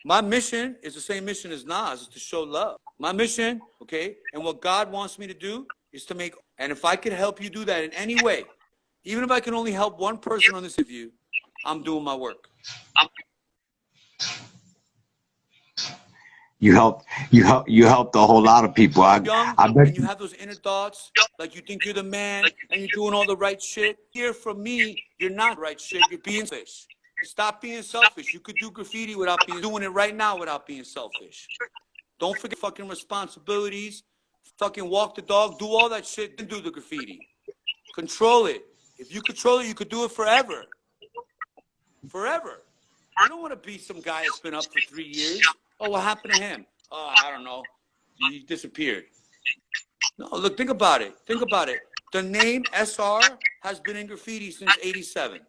Speaker 3: My mission is the same mission as Nas, is to show love. My mission, okay, and what God wants me to do is to make, and if I could help you do that in any way, even if I can only help one person on this interview, I'm doing my work.
Speaker 4: You helped a whole lot of people. I bet
Speaker 3: and you have those inner thoughts, like you think you're the man and you're doing all the right shit. Hear from me, you're not right shit. You're being selfish. Stop being selfish. You could do graffiti without doing it right now without being selfish. Don't forget fucking responsibilities. Fucking walk the dog. Do all that shit. Then do the graffiti. Control it. If you control it, you could do it forever. Forever. You don't want to be some guy that's been up for 3 years. Oh, what happened to him? Oh, I don't know. He disappeared. No, look, think about it. Think about it. The name SR has been in graffiti since '87.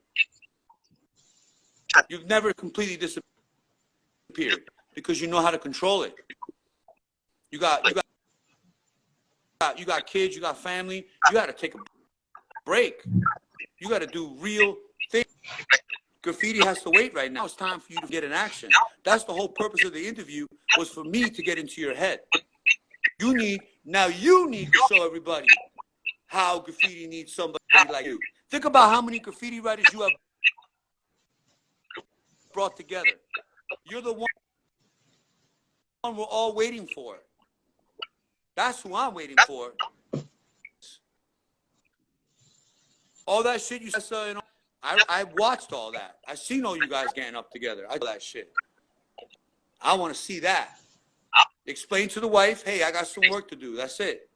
Speaker 3: You've never completely disappeared because you know how to control it. You got kids, you got family. You got to take a break. You got to do real things. Graffiti has to wait right now. It's time for you to get in action. That's the whole purpose of the interview, was for me to get into your head. You need to show everybody how graffiti needs somebody like you. Think about how many graffiti writers you have brought together. You're the one we're all waiting for. That's who I'm waiting for. All that shit you said, you know, I watched all that. I seen all you guys getting up together. I do that shit. I want to see that. Explain to the wife, hey, I got some work to do. That's it.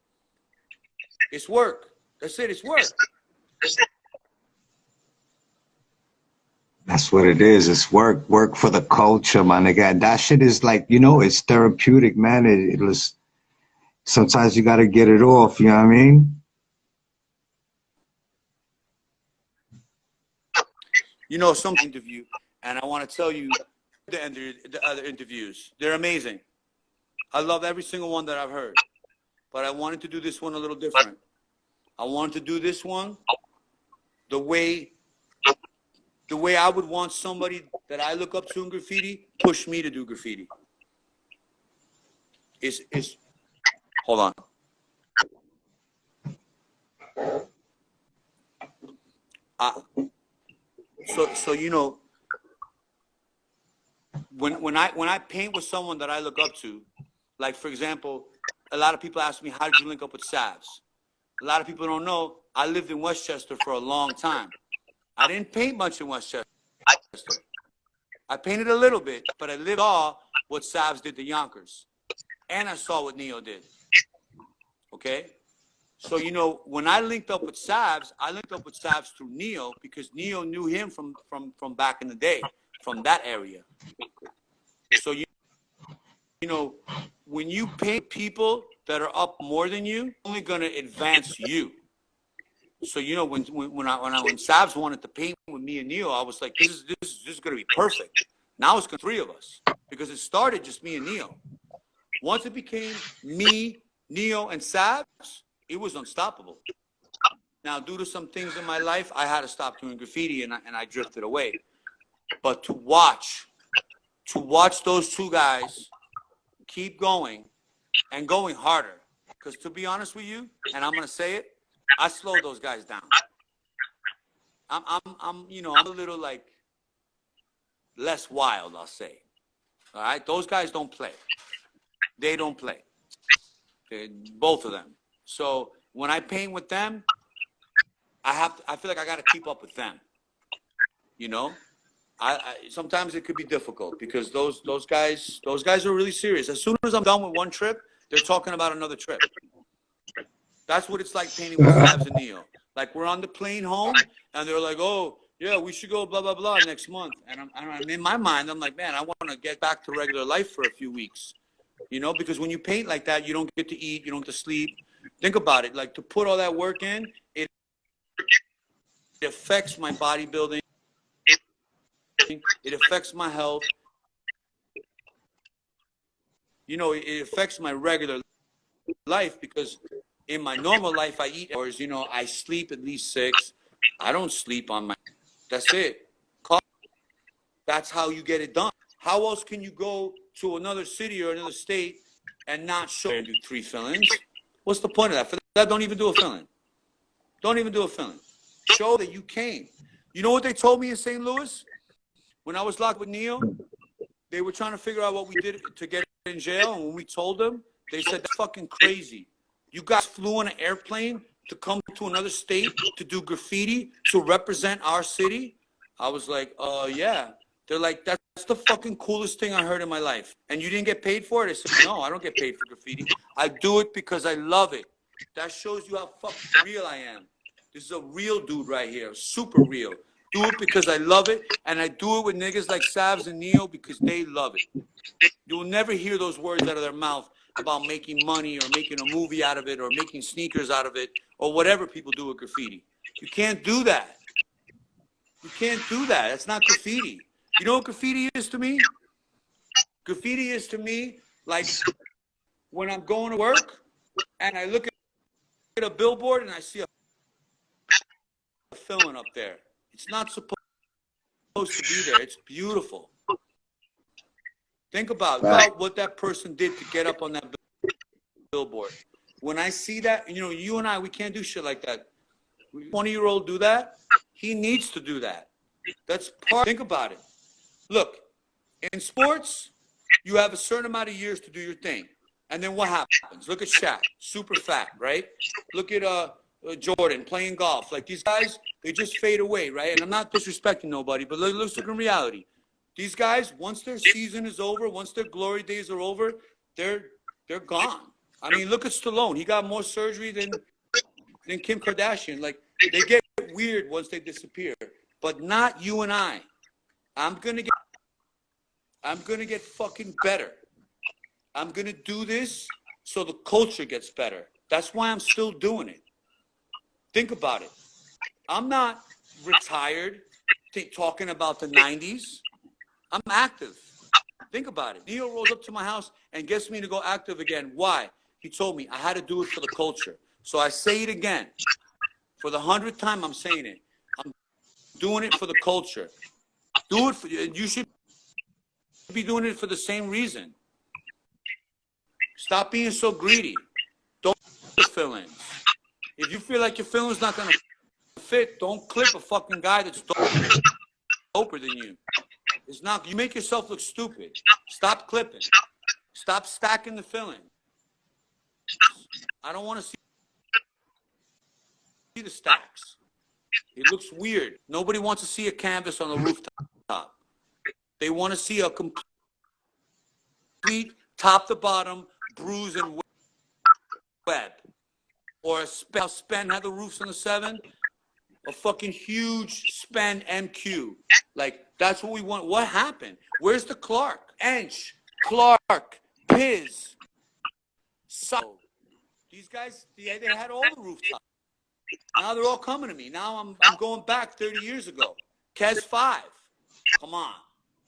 Speaker 3: It's work. That's it. It's work.
Speaker 4: That's what it is. It's work. Work for the culture, my nigga. That shit is like, you know, it's therapeutic, man. It was, sometimes you got to get it off. You know what I mean?
Speaker 3: You know, some interview, and I want to tell you the other interviews. They're amazing. I love every single one that I've heard, but I wanted to do this one a little different. I wanted to do this one the way I would want somebody that I look up to in graffiti push me to do graffiti. Hold on. So you know, when I paint with someone that I look up to, like for example, a lot of people ask me, how did you link up with Savs? A lot of people don't know, I lived in Westchester for a long time. I didn't paint much in Westchester. I painted a little bit, but I lived all what Savs did to Yonkers. And I saw what Neo did. Okay? So, you know, when I linked up with Savs, I linked up with Savs through Neo because Neo knew him from back in the day, from that area. So, you know, when you paint people that are up more than you, it's only going to advance you. So, you know, when Savs wanted to paint with me and Neo, I was like, this is going to be perfect. Now it's going to be 3 of us because it started just me and Neo. Once it became me, Neo, and Savs, it was unstoppable. Now, due to some things in my life, I had to stop doing graffiti and I drifted away. But to watch those 2 guys keep going and going harder, because to be honest with you, and I'm going to say it, I slowed those guys down. I'm you know, I'm a little like less wild, I'll say. All right, those guys don't play. They don't play. Both of them. So when I paint with them, I feel like I got to keep up with them. You know, I sometimes it could be difficult because those guys are really serious. As soon as I'm done with one trip, they're talking about another trip. That's what it's like painting with Savs and Neo. Like we're on the plane home, and they're like, "Oh, yeah, we should go blah blah blah next month." And I'm in my mind, I'm like, "Man, I want to get back to regular life for a few weeks." You know, because when you paint like that, you don't get to eat, you don't get to sleep. Think about it. Like to put all that work in, it affects my bodybuilding. It affects my health. You know, it affects my regular life because in my normal life, I eat hours. You know, I sleep at least 6. I don't sleep on my. That's it. That's how you get it done. How else can you go to another city or another state and not show and do 3 fillings? What's the point of that? For that, don't even do a filling. Don't even do a filling. Show that you came. You know what they told me in St. Louis? When I was locked with Neo, they were trying to figure out what we did to get in jail. And when we told them, they said, that's fucking crazy. You guys flew on an airplane to come to another state to do graffiti to represent our city? I was like, yeah. They're like, that's the fucking coolest thing I heard in my life. And you didn't get paid for it? I said, no, I don't get paid for graffiti. I do it because I love it. That shows you how fucking real I am. This is a real dude right here, super real. Do it because I love it, and I do it with niggas like Savs and Neo because they love it. You will never hear those words out of their mouth about making money or making a movie out of it or making sneakers out of it or whatever people do with graffiti. You can't do that. You can't do that. That's not graffiti. You know what graffiti is to me? Graffiti is to me like when I'm going to work and I look at a billboard and I see a filling up there. It's not supposed to be there. It's beautiful. Think about what that person did to get up on that billboard. When I see that, you know, you and I, we can't do shit like that. 20-year-old do that. He needs to do that. That's part. Think about it. Look, in sports, you have a certain amount of years to do your thing. And then what happens? Look at Shaq, super fat, right? Look at Jordan playing golf. Like these guys, they just fade away, right? And I'm not disrespecting nobody, but let's look in reality. These guys, once their season is over, once their glory days are over, they're gone. I mean, look at Stallone. He got more surgery than Kim Kardashian. Like they get weird once they disappear, but not you and I. I'm gonna get fucking better. I'm gonna do this so the culture gets better. That's why I'm still doing it. Think about it. I'm not retired talking about the 90s. I'm active. Think about it. Neo rolls up to my house and gets me to go active again. Why? He told me I had to do it for the culture. So I say it again. For the 100th time, I'm saying it. I'm doing it for the culture. Do it for you. Should be doing it for the same reason. Stop being so greedy. Don't do fillings. If you feel like your filling's not gonna fit, don't clip a fucking guy that's doper than you. It's not. You make yourself look stupid. Stop clipping. Stop stacking the filling. I don't want to see the stacks. It looks weird. Nobody wants to see a canvas on the rooftop. They want to see a complete complete, top to bottom, bruise and web. Or a Spen had the roofs on the 7. A fucking huge Spen MQ. Like, that's what we want. What happened? Where's the Clark? Ench, Clark, Piz, So. These guys, they had all the rooftops. Now they're all coming to me. Now I'm going back 30 years ago. Kes 5. Come on.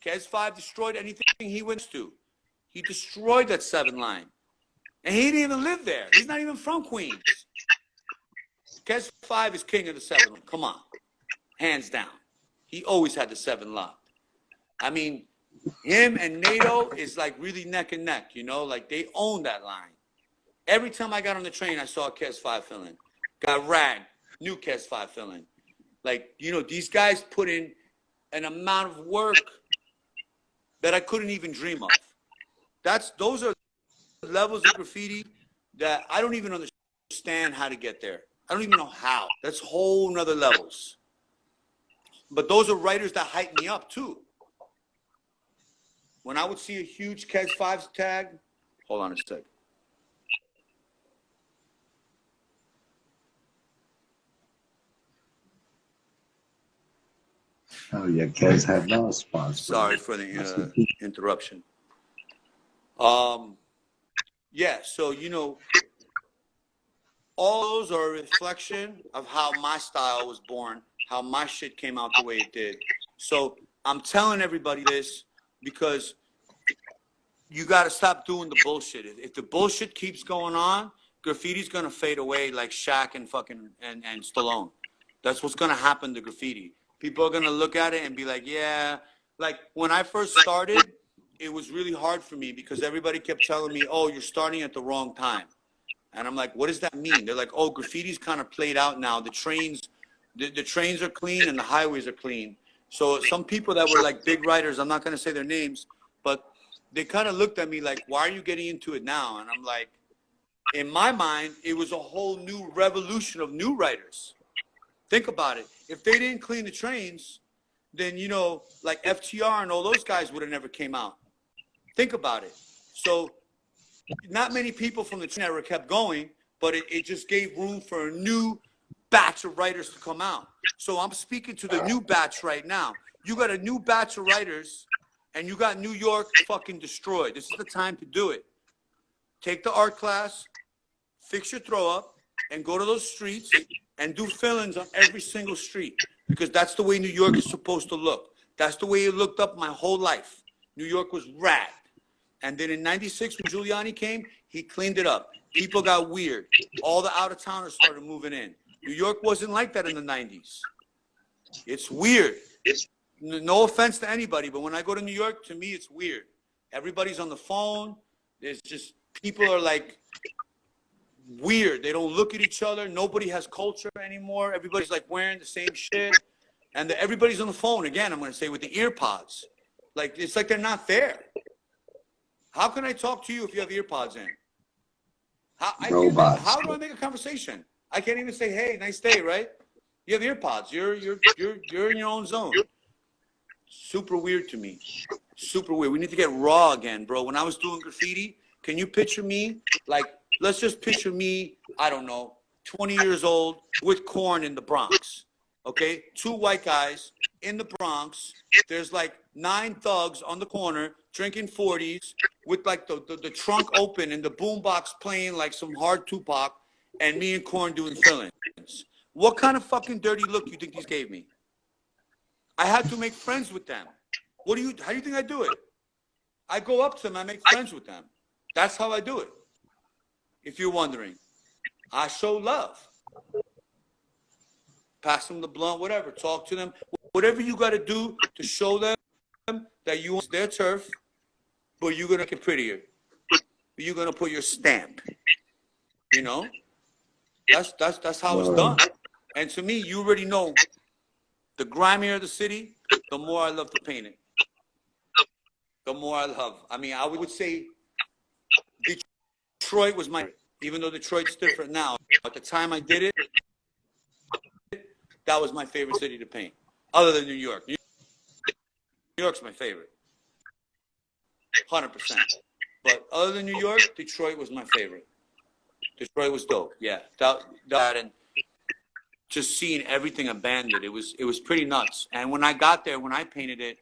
Speaker 3: Kes 5 destroyed anything he went to. He destroyed that 7 line. And he didn't even live there. He's not even from Queens. Kes 5 is king of the 7 line. Come on. Hands down. He always had the 7 locked. I mean, him and NATO is like really neck and neck, you know? Like, they own that line. Every time I got on the train, I saw a Kes 5 filling. Got ragged. New Kes 5 filling. Like, you know, these guys put in an amount of work that I couldn't even dream of. Those are levels of graffiti that I don't even understand how to get there. I don't even know how. That's whole nother levels. But those are writers that hype me up too. When I would see a huge Kes 5 tag, hold on a sec.
Speaker 4: Oh yeah, Kes had no spots.
Speaker 3: Sorry for the interruption. Yeah, so, you know, all those are a reflection of how my style was born, how my shit came out the way it did. So I'm telling everybody this because you got to stop doing the bullshit. If the bullshit keeps going on, graffiti's going to fade away like Shaq and fucking and Stallone. That's what's going to happen to graffiti. People are going to look at it and be like, yeah. Like, when I first started, it was really hard for me because everybody kept telling me, oh, you're starting at the wrong time. And I'm like, what does that mean? They're like, oh, graffiti's kind of played out now. The trains are clean and the highways are clean. So some people that were like big writers, I'm not going to say their names, but they kind of looked at me like, why are you getting into it now? And I'm like, in my mind, it was a whole new revolution of new writers. Think about it. If they didn't clean the trains, then, you know, like FTR and all those guys would have never came out. Think about it. So not many people from the train era kept going, but it just gave room for a new batch of writers to come out. So I'm speaking to the new batch right now. You got a new batch of writers, and you got New York fucking destroyed. This is the time to do it. Take the art class, fix your throw up, and go to those streets and do fill-ins on every single street, because that's the way New York is supposed to look. That's the way it looked up my whole life. New York was rad. And then in 96, when Giuliani came, he cleaned it up. People got weird. All the out-of-towners started moving in. New York wasn't like that in the 90s. It's weird. No offense to anybody, but when I go to New York, to me, it's weird. Everybody's on the phone. There's just, people are like weird. They don't look at each other. Nobody has culture anymore. Everybody's like wearing the same shit. And everybody's on the phone, again, I'm going to say, with the ear pods. Like, it's like they're not there. How can I talk to you if you have ear pods in? How do I make a conversation? I can't even say, hey, nice day, right? You have ear pods. You're in your own zone. Super weird to me. Super weird. We need to get raw again, bro. When I was doing graffiti, can you picture me? Like, let's just picture me, I don't know, 20 years old with corn in the Bronx. Okay? 2 white guys in the Bronx. There's like 9 thugs on the corner drinking 40s with like the trunk open and the boombox playing like some hard Tupac, and me and Corn doing fill-ins. What kind of fucking dirty look you think these gave me? I had to make friends with them. How do you think I do it? I go up to them, I make friends with them. That's how I do it. If you're wondering, I show love. Pass them the blunt, whatever, talk to them. Whatever you got to do to show them that you want their turf, but you're going to make it prettier. You're going to put your stamp. You know? That's how it's done. And to me, you already know, the grimier the city, the more I love to paint it. The more I love. I mean, I would say Detroit was my, even though Detroit's different now. At the time I did it, that was my favorite city to paint, other than New York. New York's my favorite. 100%. But other than New York, Detroit was my favorite. Detroit was dope. Yeah, that and just seeing everything abandoned, it was pretty nuts. And when I got there, when I painted it,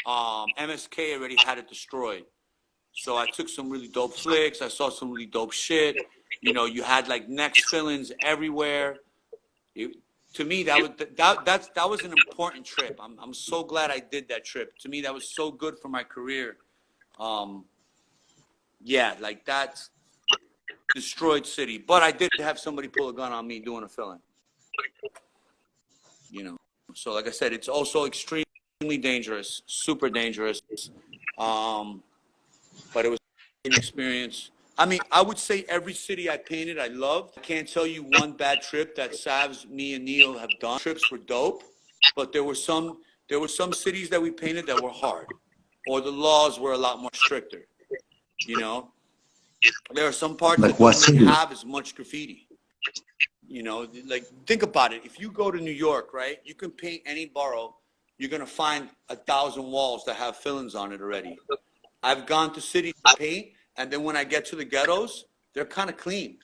Speaker 3: MSK already had it destroyed. So I took some really dope flicks. I saw some really dope shit. You know, you had like next fill-ins everywhere. To me, that was an important trip. I'm so glad I did that trip. To me, that was so good for my career. Yeah, like that's destroyed city. But I did have somebody pull a gun on me doing a fill-in. You know, so like I said, it's also extremely dangerous, super dangerous. But it was an experience. I mean, I would say every city I painted, I loved. I can't tell you one bad trip that Savs, me, and Neil have done. Trips were dope, but there were some cities that we painted that were hard, or the laws were a lot more stricter. You know, there are some parts
Speaker 4: Like
Speaker 3: that
Speaker 4: what
Speaker 3: don't really
Speaker 4: city?
Speaker 3: have as much graffiti. You know, like think about it. If you go to New York, right, you can paint any borough. You're gonna find 1,000 walls that have fill-ins on it already. I've gone to cities to paint, and then when I get to the ghettos, they're kind of clean.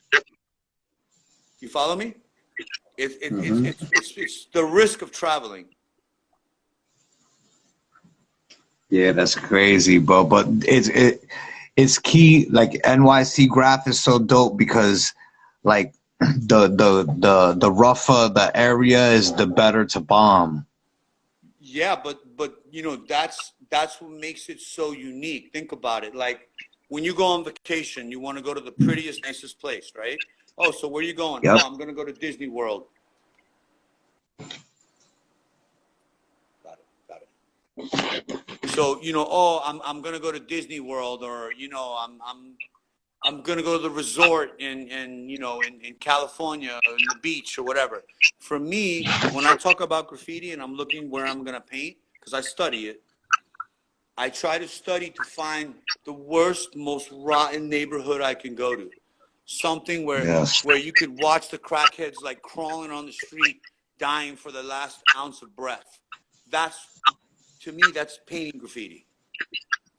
Speaker 3: You follow me? It's the risk of traveling.
Speaker 4: Yeah, that's crazy, bro. But it's key. Like NYC graph is so dope because, like, the rougher the area is, the better to bomb.
Speaker 3: Yeah, but you know that's what makes it so unique. Think about it. Like when you go on vacation, you want to go to the prettiest, nicest place, right? Oh, so where are you going?
Speaker 4: Yep.
Speaker 3: Oh, I'm gonna go to Disney World. Got it. So you know, oh, I'm gonna go to Disney World, or you know, I'm gonna go to the resort in you know in California, or in the beach or whatever. For me, when I talk about graffiti and I'm looking where I'm gonna paint, because I study it, I try to study to find the worst, most rotten neighborhood I can go to. Something
Speaker 4: Yes.
Speaker 3: where you could watch the crackheads like crawling on the street, dying for the last ounce of breath. That's, to me, that's painting graffiti.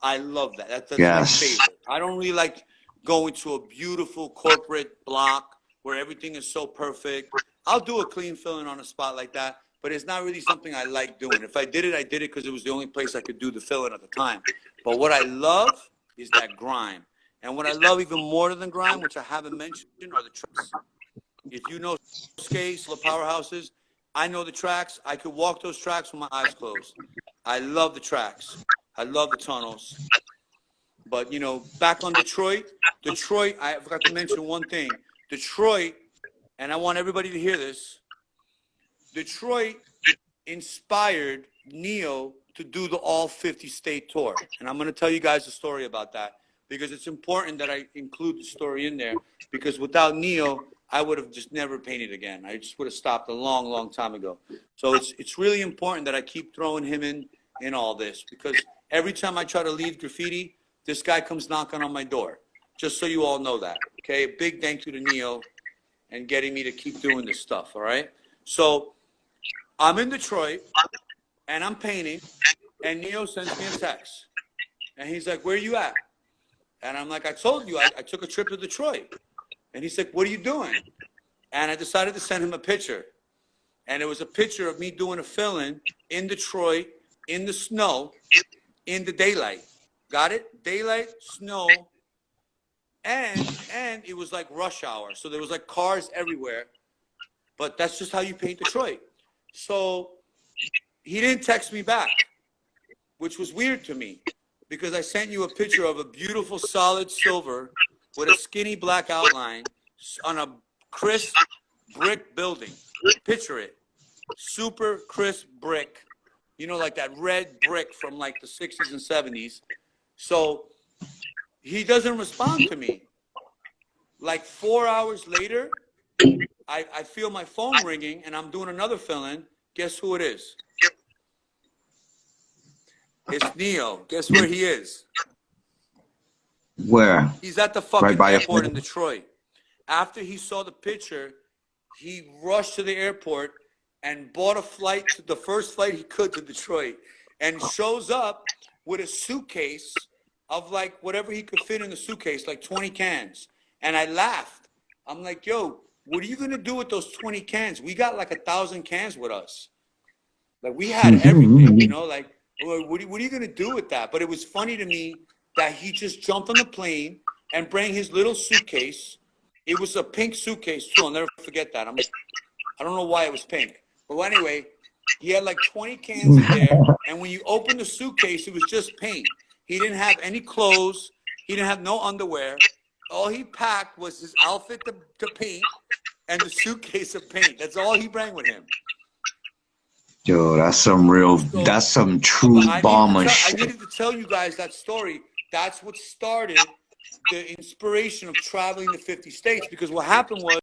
Speaker 3: I love that. That's my
Speaker 4: Yes.
Speaker 3: favorite. I don't really like going to a beautiful corporate block where everything is so perfect. I'll do a clean fill-in on a spot like that, but it's not really something I like doing. If I did it because it was the only place I could do the fill-in at the time. But what I love is that grime. And what I love even more than grime, which I haven't mentioned, are the tracks. If you know SCAE, the powerhouses, I know the tracks. I could walk those tracks with my eyes closed. I love the tracks. I love the tunnels. But, you know, back on Detroit, I forgot to mention one thing. Detroit, and I want everybody to hear this, Detroit inspired Neo to do the all 50 state tour. And I'm going to tell you guys a story about that because it's important that I include the story in there because without Neo, I would have just never painted again. I just would have stopped a long, long time ago. So it's really important that I keep throwing him in all this because every time I try to leave graffiti, this guy comes knocking on my door. Just so you all know that. Okay, a big thank you to Neo and getting me to keep doing this stuff. All right. So I'm in Detroit and I'm painting, and Neo sends me a text, and he's like, "Where are you at?" And I'm like, "I told you, I took a trip to Detroit." And he's like, "What are you doing?" And I decided to send him a picture, and it was a picture of me doing a fill-in in Detroit in the snow, in the daylight. Got it? Daylight, snow, and it was like rush hour, so there was like cars everywhere. But that's just how you paint Detroit. So he didn't text me back, which was weird to me because I sent you a picture of a beautiful solid silver with a skinny black outline on a crisp brick building. Picture it. Super crisp brick, you know, like that red brick from like the 60s and 70s. So he doesn't respond to me. Like 4 hours later, I feel my phone ringing and I'm doing another fill-in. Guess who it is? It's Neo. Guess where he is?
Speaker 4: Where?
Speaker 3: He's at the
Speaker 4: Right
Speaker 3: fucking
Speaker 4: by your
Speaker 3: airport in
Speaker 4: phone?
Speaker 3: Detroit. After he saw the picture, he rushed to the airport and bought a flight, the first flight he could to Detroit, and shows up with a suitcase of like whatever he could fit in the suitcase, like 20 cans. And I laughed. I'm like, yo, what are you going to do with those 20 cans? We got like 1,000 cans with us. Like we had everything, you know, like what are you going to do with that? But it was funny to me that he just jumped on the plane and bring his little suitcase. It was a pink suitcase too. I'll never forget that. I don't know why it was pink. But anyway, he had like 20 cans in there. And when you open the suitcase, it was just paint. He didn't have any clothes. He didn't have no underwear. All he packed was his outfit to paint and the suitcase of paint. That's all he brought with him.
Speaker 4: Yo, that's some true bomber
Speaker 3: I
Speaker 4: shit.
Speaker 3: needed to tell you guys that story. That's what started the inspiration of traveling to 50 states, because what happened was